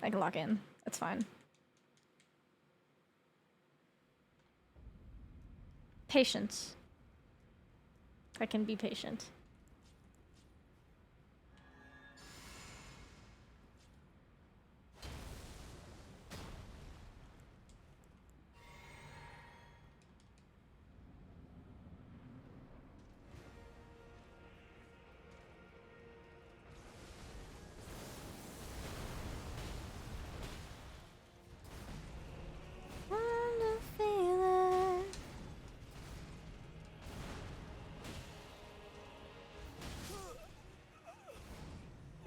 can lock in. That's fine. Patience. I can be patient.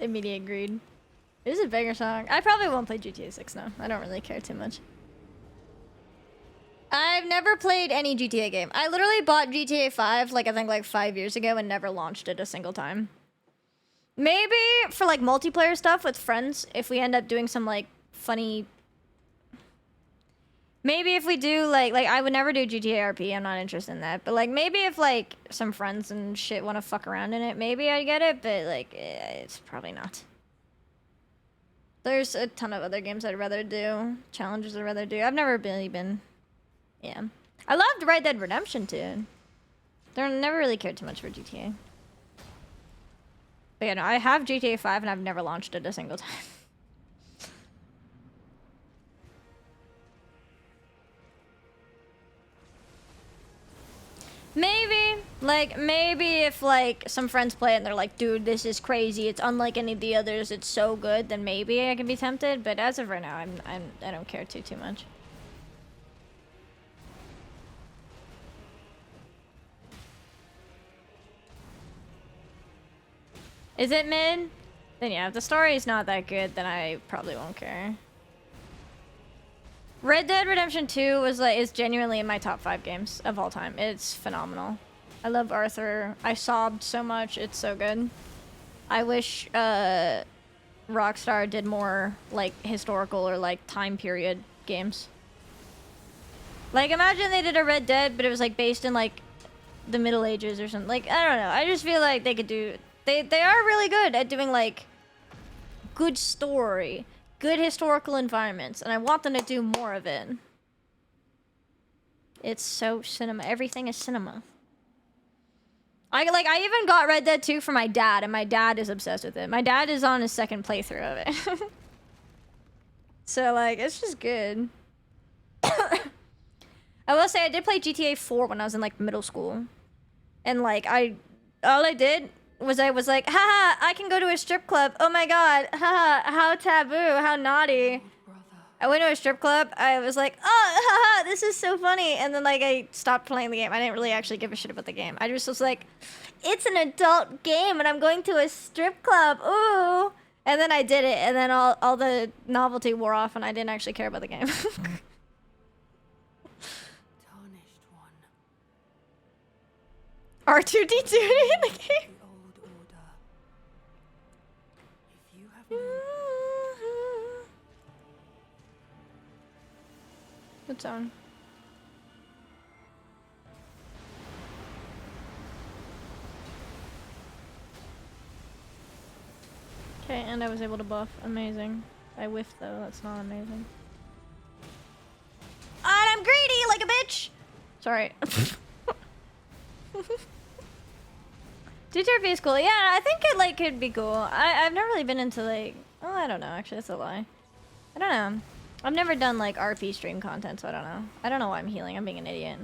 Immediate agreed. It is a banger song. I probably won't play GTA 6 now. I don't really care too much. I've never played any GTA game. I literally bought GTA 5 like I think like 5 years ago and never launched it a single time. Maybe for like multiplayer stuff with friends if we end up doing some like funny. Maybe if we do like I would never do GTA RP. I'm not interested in that. But like maybe if like some friends and shit want to fuck around in it, maybe I'd get it. But like it's probably not. There's a ton of other games I'd rather do. Challenges I'd rather do. I've never really been. Yeah. I loved Red Dead Redemption 2. Never really cared too much for GTA. But yeah, no, I have GTA 5 and I've never launched it a single time. Maybe if like some friends play it and they're like, dude, this is crazy, it's unlike any of the others, it's so good, then maybe I can be tempted. But as of right now, I don't care too much. Is it mid? Then yeah, if the story is not that good, then I probably won't care. Red Dead Redemption 2 is genuinely in my top 5 games of all time. It's phenomenal. I love Arthur. I sobbed so much. It's so good. I wish Rockstar did more like historical or like time period games. Like imagine they did a Red Dead, but it was like based in like the Middle Ages or something. Like I don't know. I just feel like they could do. They are really good at doing like good story, good historical environments, and I want them to do more of it. It's so cinema. Everything is cinema. I even got Red Dead 2 for my dad, and my dad is obsessed with it. My dad is on his second playthrough of it. So like, it's just good. I will say I did play GTA 4 when I was in like middle school, and like all I did was I was like, haha, I can go to a strip club. Oh my god, haha, how taboo, how naughty. I went to a strip club. I was like, oh, haha, this is so funny. And then like I stopped playing the game. I didn't really actually give a shit about the game. I just was like, it's an adult game and I'm going to a strip club. Ooh. And then I did it, and then all the novelty wore off, and I didn't actually care about the game. R2D2 in the game. What song? Okay, and I was able to buff. Amazing. I whiffed though, that's not amazing. And I'm greedy like a bitch! Sorry. DTRP is cool. Yeah, I think it like could be cool. I've never really been into like, oh, I don't know, actually that's a lie. I don't know. I've never done like RP stream content, so I don't know. I don't know why I'm healing, I'm being an idiot.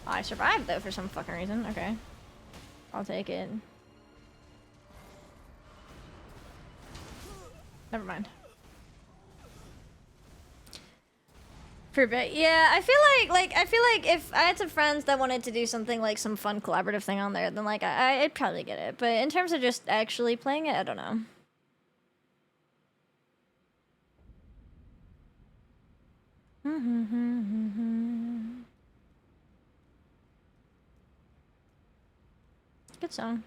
Oh, I survived though for some fucking reason, okay. I'll take it. Never mind. For a bit, yeah. I feel like if I had some friends that wanted to do something like some fun collaborative thing on there, then like I'd probably get it. But in terms of just actually playing it, I don't know. Good song.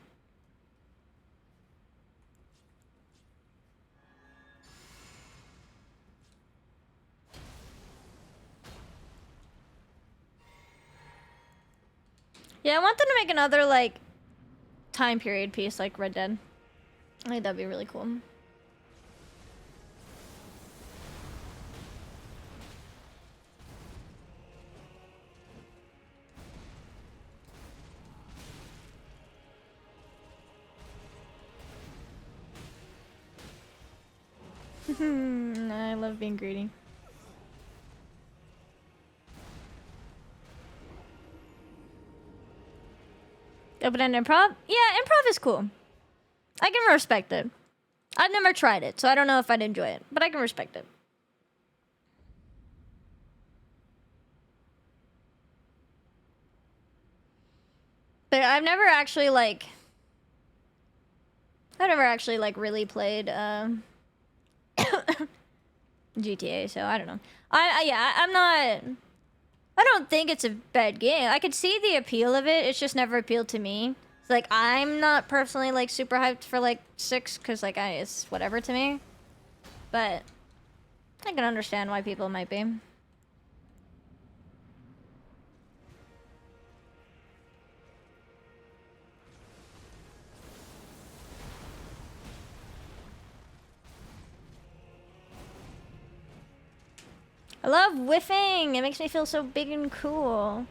Yeah, I want them to make another, like, time period piece like Red Dead. I think that'd be really cool. I love being greedy. Open-end improv? Yeah, improv is cool. I can respect it. I've never tried it, so I don't know if I'd enjoy it, but I can respect it. But I've never actually really played GTA, so I don't know. I don't think it's a bad game. I could see the appeal of it. It's just never appealed to me. It's like I'm not personally like super hyped for like 6 because like it's whatever to me. But I can understand why people might be. I love whiffing. It makes me feel so big and cool.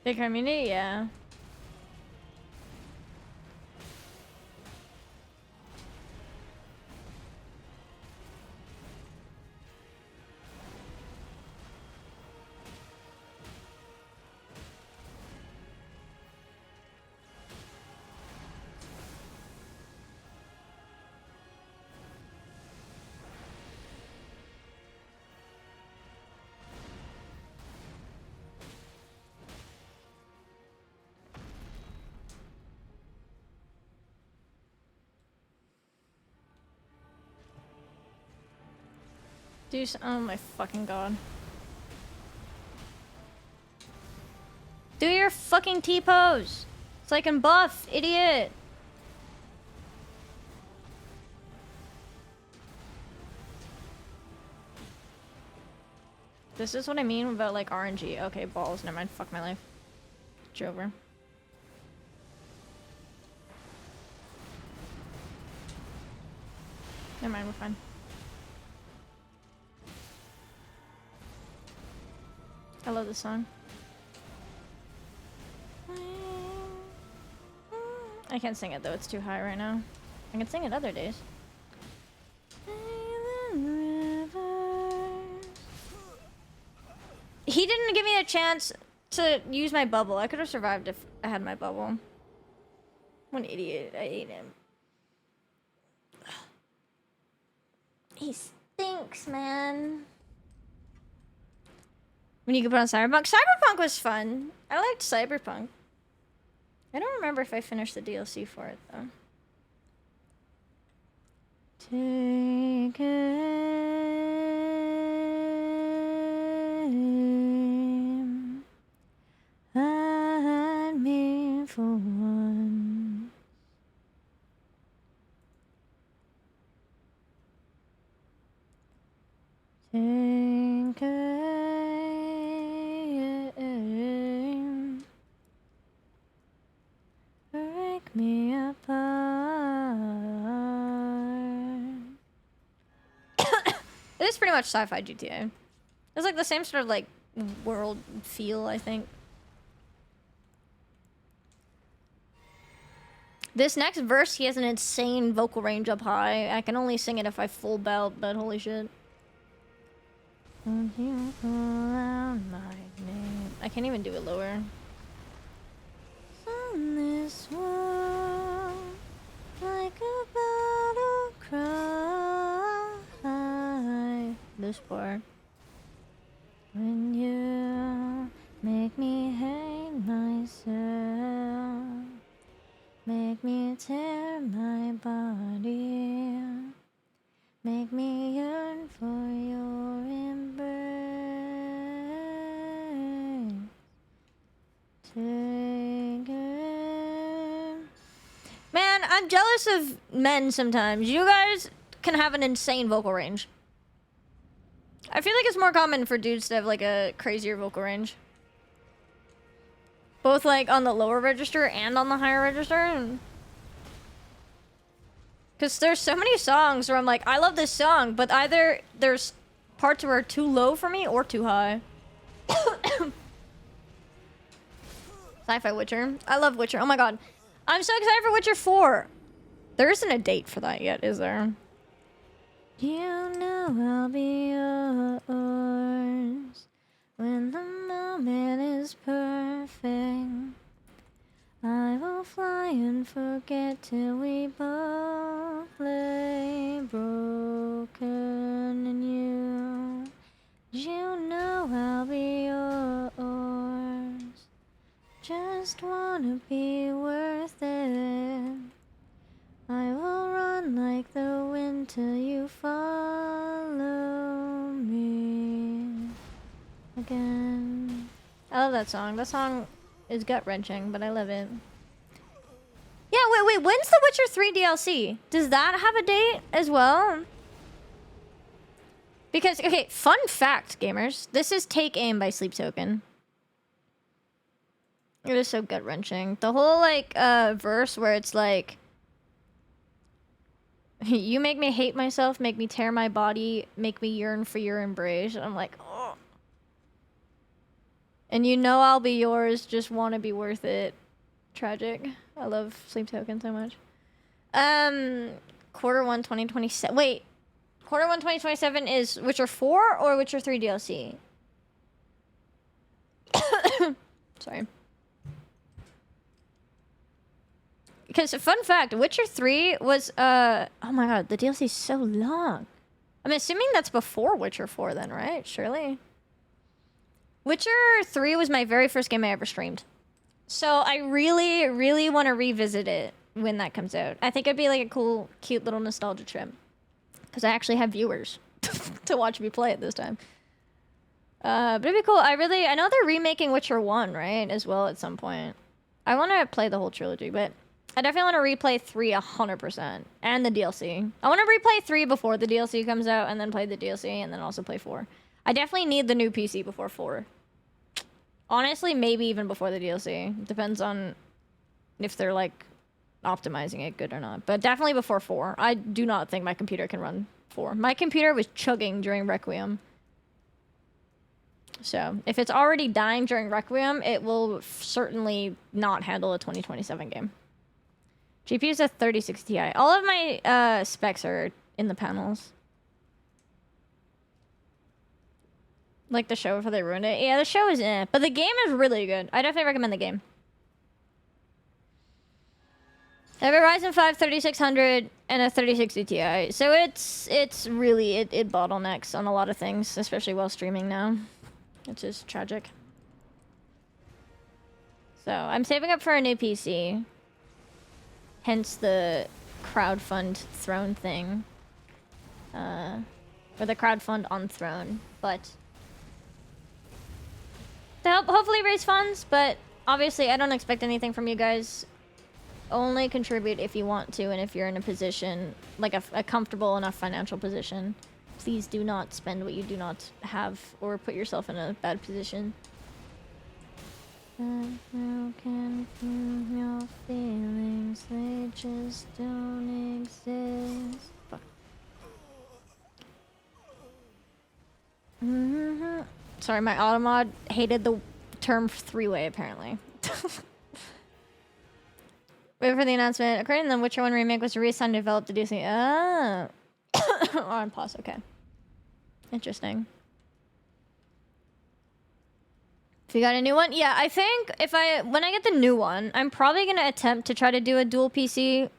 Big community, yeah. Oh my fucking god. Do your fucking T-pose! So I can buff, idiot! This is what I mean about like RNG. Okay, balls. Never mind. Fuck my life. It's over. Never mind. We're fine. I love this song. I can't sing it though, it's too high right now. I can sing it other days. He didn't give me a chance to use my bubble. I could have survived if I had my bubble. What an idiot. I hate him. He stinks, man. When you could put on Cyberpunk? Cyberpunk was fun. I liked Cyberpunk. I don't remember if I finished the DLC for it, though. Take aim at me for one. Take aim. Break me apart. It is pretty much sci-fi GTA. It's like the same sort of like world feel, I think. This next verse, he has an insane vocal range up high. I can only sing it if I full belt, but holy shit. Won't you call out my name? I can't even do it lower. On this world, like a battle cry. This part. When you make me hate myself, make me tear my body, make me yearn for your embrace. Take it. Man, I'm jealous of men sometimes. You guys can have an insane vocal range. I feel like it's more common for dudes to have like a crazier vocal range. Both like on the lower register and on the higher register. Because there's so many songs where I'm like, I love this song, but either there's parts where are too low for me or too high. Sci-Fi Witcher. I love Witcher. Oh my god. I'm so excited for Witcher 4. There isn't a date for that yet, is there? You know I'll be yours when the moment is perfect. I will fly and forget till we both lay broken in you. You know I'll be yours. Just wanna be worth it. I will run like the wind till you follow me again. I love that song. That song is gut-wrenching, but I love it. Yeah, wait, when's the Witcher 3 DLC? Does that have a date as well? Because, okay, fun fact, gamers. This is Take Aim by Sleep Token. It is so gut-wrenching. The whole, like, verse where it's like, you make me hate myself, make me tear my body, make me yearn for your embrace. And I'm like, oh. And you know I'll be yours, just want to be worth it. Tragic. I love Sleep Token so much. Quarter 1 2027. Wait. Quarter 1 2027 is Witcher 4 or Witcher 3 DLC? Sorry. Because, fun fact, Witcher 3 was, oh my god, the DLC is so long. I'm assuming that's before Witcher 4 then, right? Surely. Witcher 3 was my very first game I ever streamed. So I really, really want to revisit it when that comes out. I think it'd be like a cool, cute little nostalgia trip. Because I actually have viewers to watch me play it this time. But it'd be cool. I know they're remaking Witcher 1, right? As well at some point. I want to play the whole trilogy, but I definitely want to replay 3 100%. And the DLC. I want to replay 3 before the DLC comes out and then play the DLC and then also play 4. I definitely need the new PC before 4. Honestly, maybe even before the DLC. Depends on if they're like optimizing it good or not. But definitely before 4. I do not think my computer can run 4. My computer was chugging during Requiem. So if it's already dying during Requiem, it will certainly not handle a 2027 game. GPU is a 3060 Ti. All of my specs are in the panels. Like the show before they ruined it. Yeah, the show is but the game is really good. I definitely recommend the game. I have a Ryzen 5 3600 and a 3060 Ti. So it's really, it bottlenecks on a lot of things, especially while streaming now. Which is tragic. So I'm saving up for a new PC. Hence the crowdfund throne thing. Or the crowdfund on throne. But to help hopefully raise funds, but obviously I don't expect anything from you guys. Only contribute if you want to and if you're in a position, like a comfortable enough financial position. Please do not spend what you do not have or put yourself in a bad position. You can feel your feelings, they just don't exist. Fuck. Sorry, my automod hated the term three-way, apparently. Wait for the announcement. According to the Witcher 1 remake was reassigned and developed to do something. Oh. On pause, okay. Interesting. If you got a new one? Yeah, I think when I get the new one, I'm probably gonna attempt to try to do a dual PC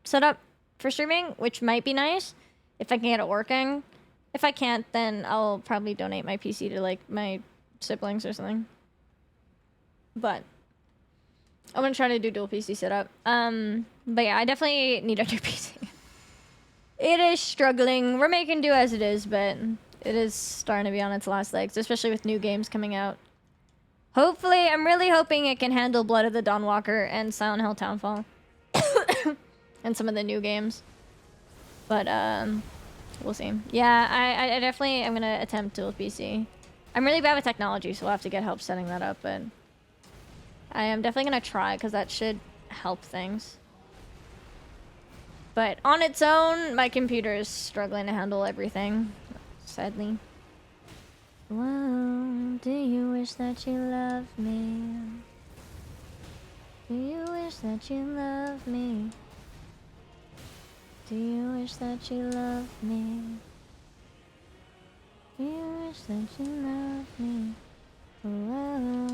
setup for streaming, which might be nice if I can get it working. If I can't, then I'll probably donate my PC to like my siblings or something. But I'm gonna try to do dual PC setup. But yeah, I definitely need a new PC. It is struggling. We're making do as it is, but it is starting to be on its last legs, especially with new games coming out. Hopefully, I'm really hoping it can handle Blood of the Dawnwalker and Silent Hill Townfall. And some of the new games. But, we'll see. Yeah, I definitely am gonna attempt dual PC. I'm really bad with technology, so we'll have to get help setting that up, but I am definitely gonna try, because that should help things. But on its own, my computer is struggling to handle everything, sadly. Whoa, do you wish that you loved me? Do you wish that you loved me? Do you wish that you loved me? Do you wish that you loved me? Whoa.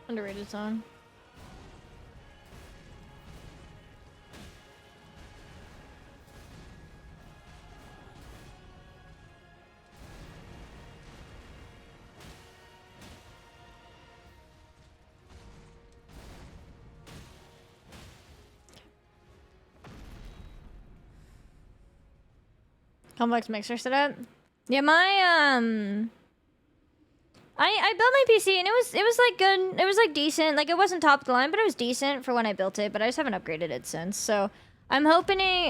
Underrated song. Complex mixer setup. Yeah, my I built my PC and it was like good. It was like decent. Like it wasn't top of the line, but it was decent for when I built it. But I just haven't upgraded it since. So I'm hoping to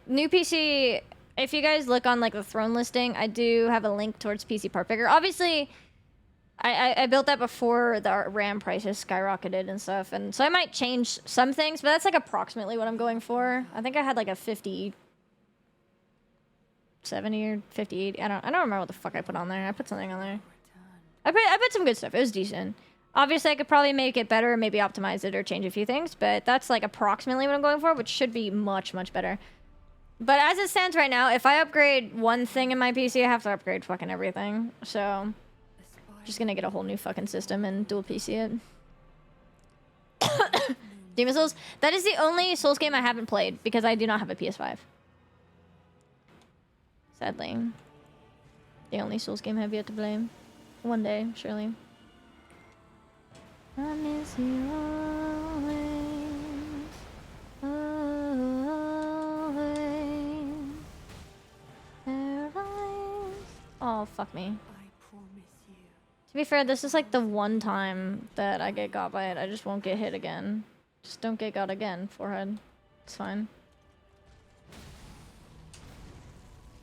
new PC. If you guys look on like the throne listing, I do have a link towards PC part picker. Obviously, I built that before the RAM prices skyrocketed and stuff, and so I might change some things, but that's like approximately what I'm going for. I think I had like a 50, 70 or 58. I don't remember what the fuck I put on there. I put something on there. I put some good stuff. It was decent. Obviously, I could probably make it better, maybe optimize it or change a few things, but that's like approximately what I'm going for, which should be much, much better. But as it stands right now, if I upgrade one thing in my PC, I have to upgrade fucking everything. So just gonna get a whole new fucking system and dual PC it. Demon Souls. That is the only Souls game I haven't played because I do not have a PS5. Sadly. The only Souls game I have yet to play. One day, surely. I miss you always. Always. Paralyzed. Oh, fuck me. be fair, this is like the one time that I get got by it. I just won't get hit again. Just don't get got again, forehead. It's fine.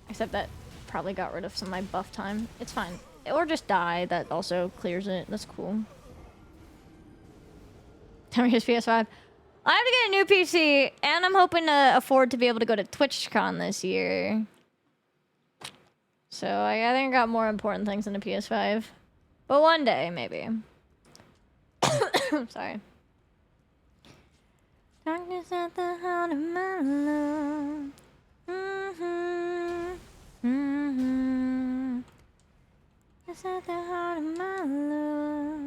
Except that probably got rid of some of my buff time. It's fine. Or just die, that also clears it. That's cool. Time to use PS5. I have to get a new PC, and I'm hoping to afford to be able to go to TwitchCon this year. So I think I got more important things than a PS5. But one day, maybe. Sorry. Darkness at the heart of my love. It's at the heart of my love.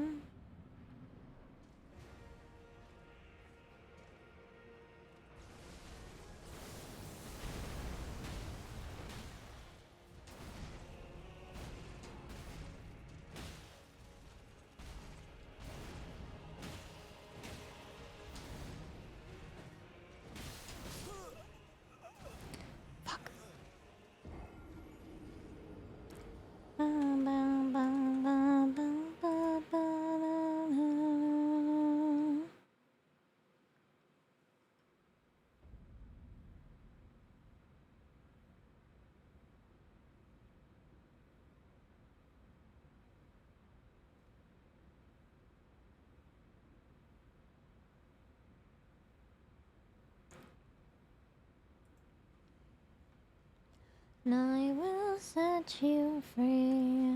And I will set you free.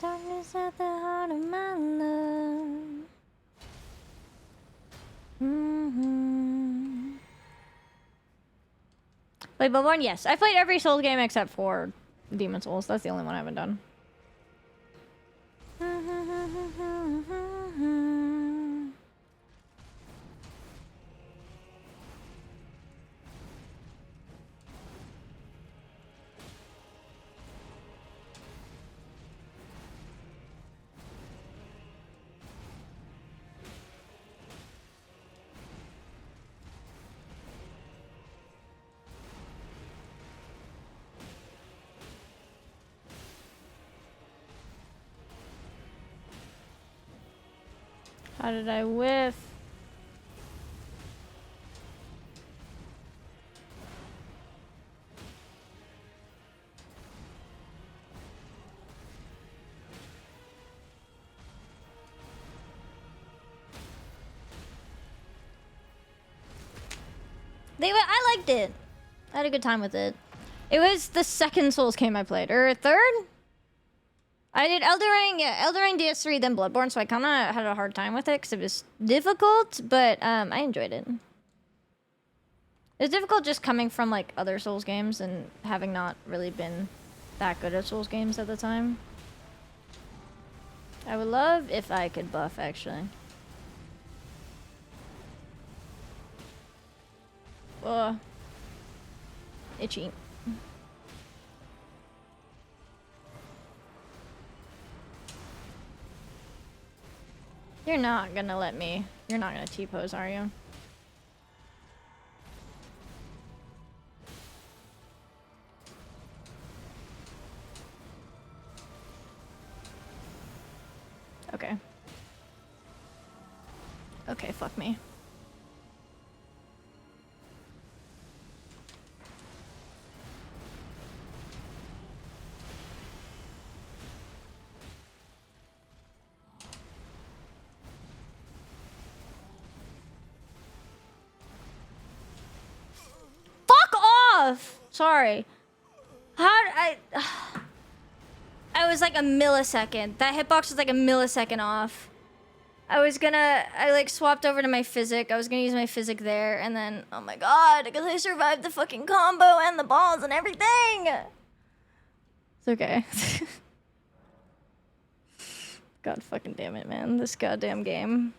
Darkness at the heart of my love. Wait, Bloodborne? Yes. I played every Souls game except for Demon Souls. That's the only one I haven't done. How did I whiff? I liked it. I had a good time with it. It was the second Souls game I played, or third? I did Elden Ring, yeah, Elden Ring DS3, then Bloodborne, so I kind of had a hard time with it because it was difficult, but I enjoyed it. It was difficult just coming from like other Souls games and having not really been that good at Souls games at the time. I would love if I could buff, actually. Ugh. Itchy. You're not gonna let me. You're not gonna T-pose, are you? Okay. Okay, fuck me. Sorry. I was like a millisecond. That hitbox was like a millisecond off. I like swapped over to my physic. I was gonna use my physic there, and then, oh my god, because I survived the fucking combo and the balls and everything! It's okay. God fucking damn it, man. This goddamn game.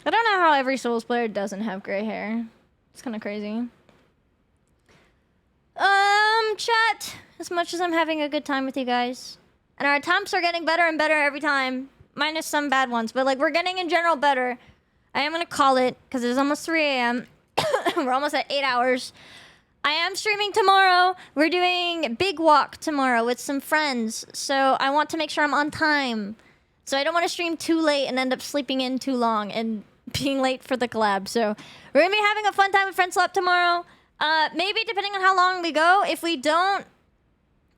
I don't know how every Souls player doesn't have gray hair. It's kind of crazy. Chat. As much as I'm having a good time with you guys, and our attempts are getting better and better every time, minus some bad ones, but like we're getting in general better. I am gonna call it because it's almost 3 a.m. We're almost at 8 hours. I am streaming tomorrow. We're doing Big Walk tomorrow with some friends. So I want to make sure I'm on time. So I don't want to stream too late and end up sleeping in too long and being late for the collab. So we're going to be having a fun time with Friend Swap tomorrow. Maybe depending on how long we go. If we don't,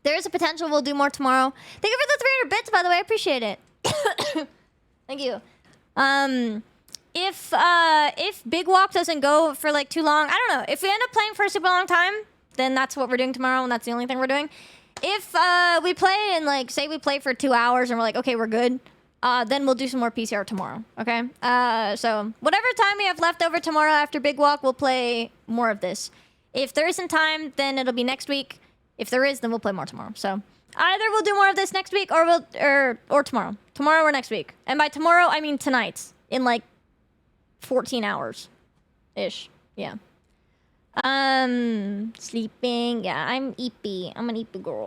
there is a potential we'll do more tomorrow. Thank you for the 300 bits, by the way. I appreciate it. Thank you. If Big Walk doesn't go for like too long, I don't know. If we end up playing for a super long time, then that's what we're doing tomorrow, and that's the only thing we're doing. If we play and like say we play for 2 hours and we're like, okay, we're good, then we'll do some more PCR tomorrow. Okay. So whatever time we have left over tomorrow after Big Walk, we'll play more of this. If there isn't time, then it'll be next week. If there is, then we'll play more tomorrow. So either we'll do more of this next week or tomorrow. Tomorrow or next week. And by tomorrow, I mean tonight in like 14 hours ish. Yeah. Sleeping. Yeah, I'm eepy. I'm an eepy girl.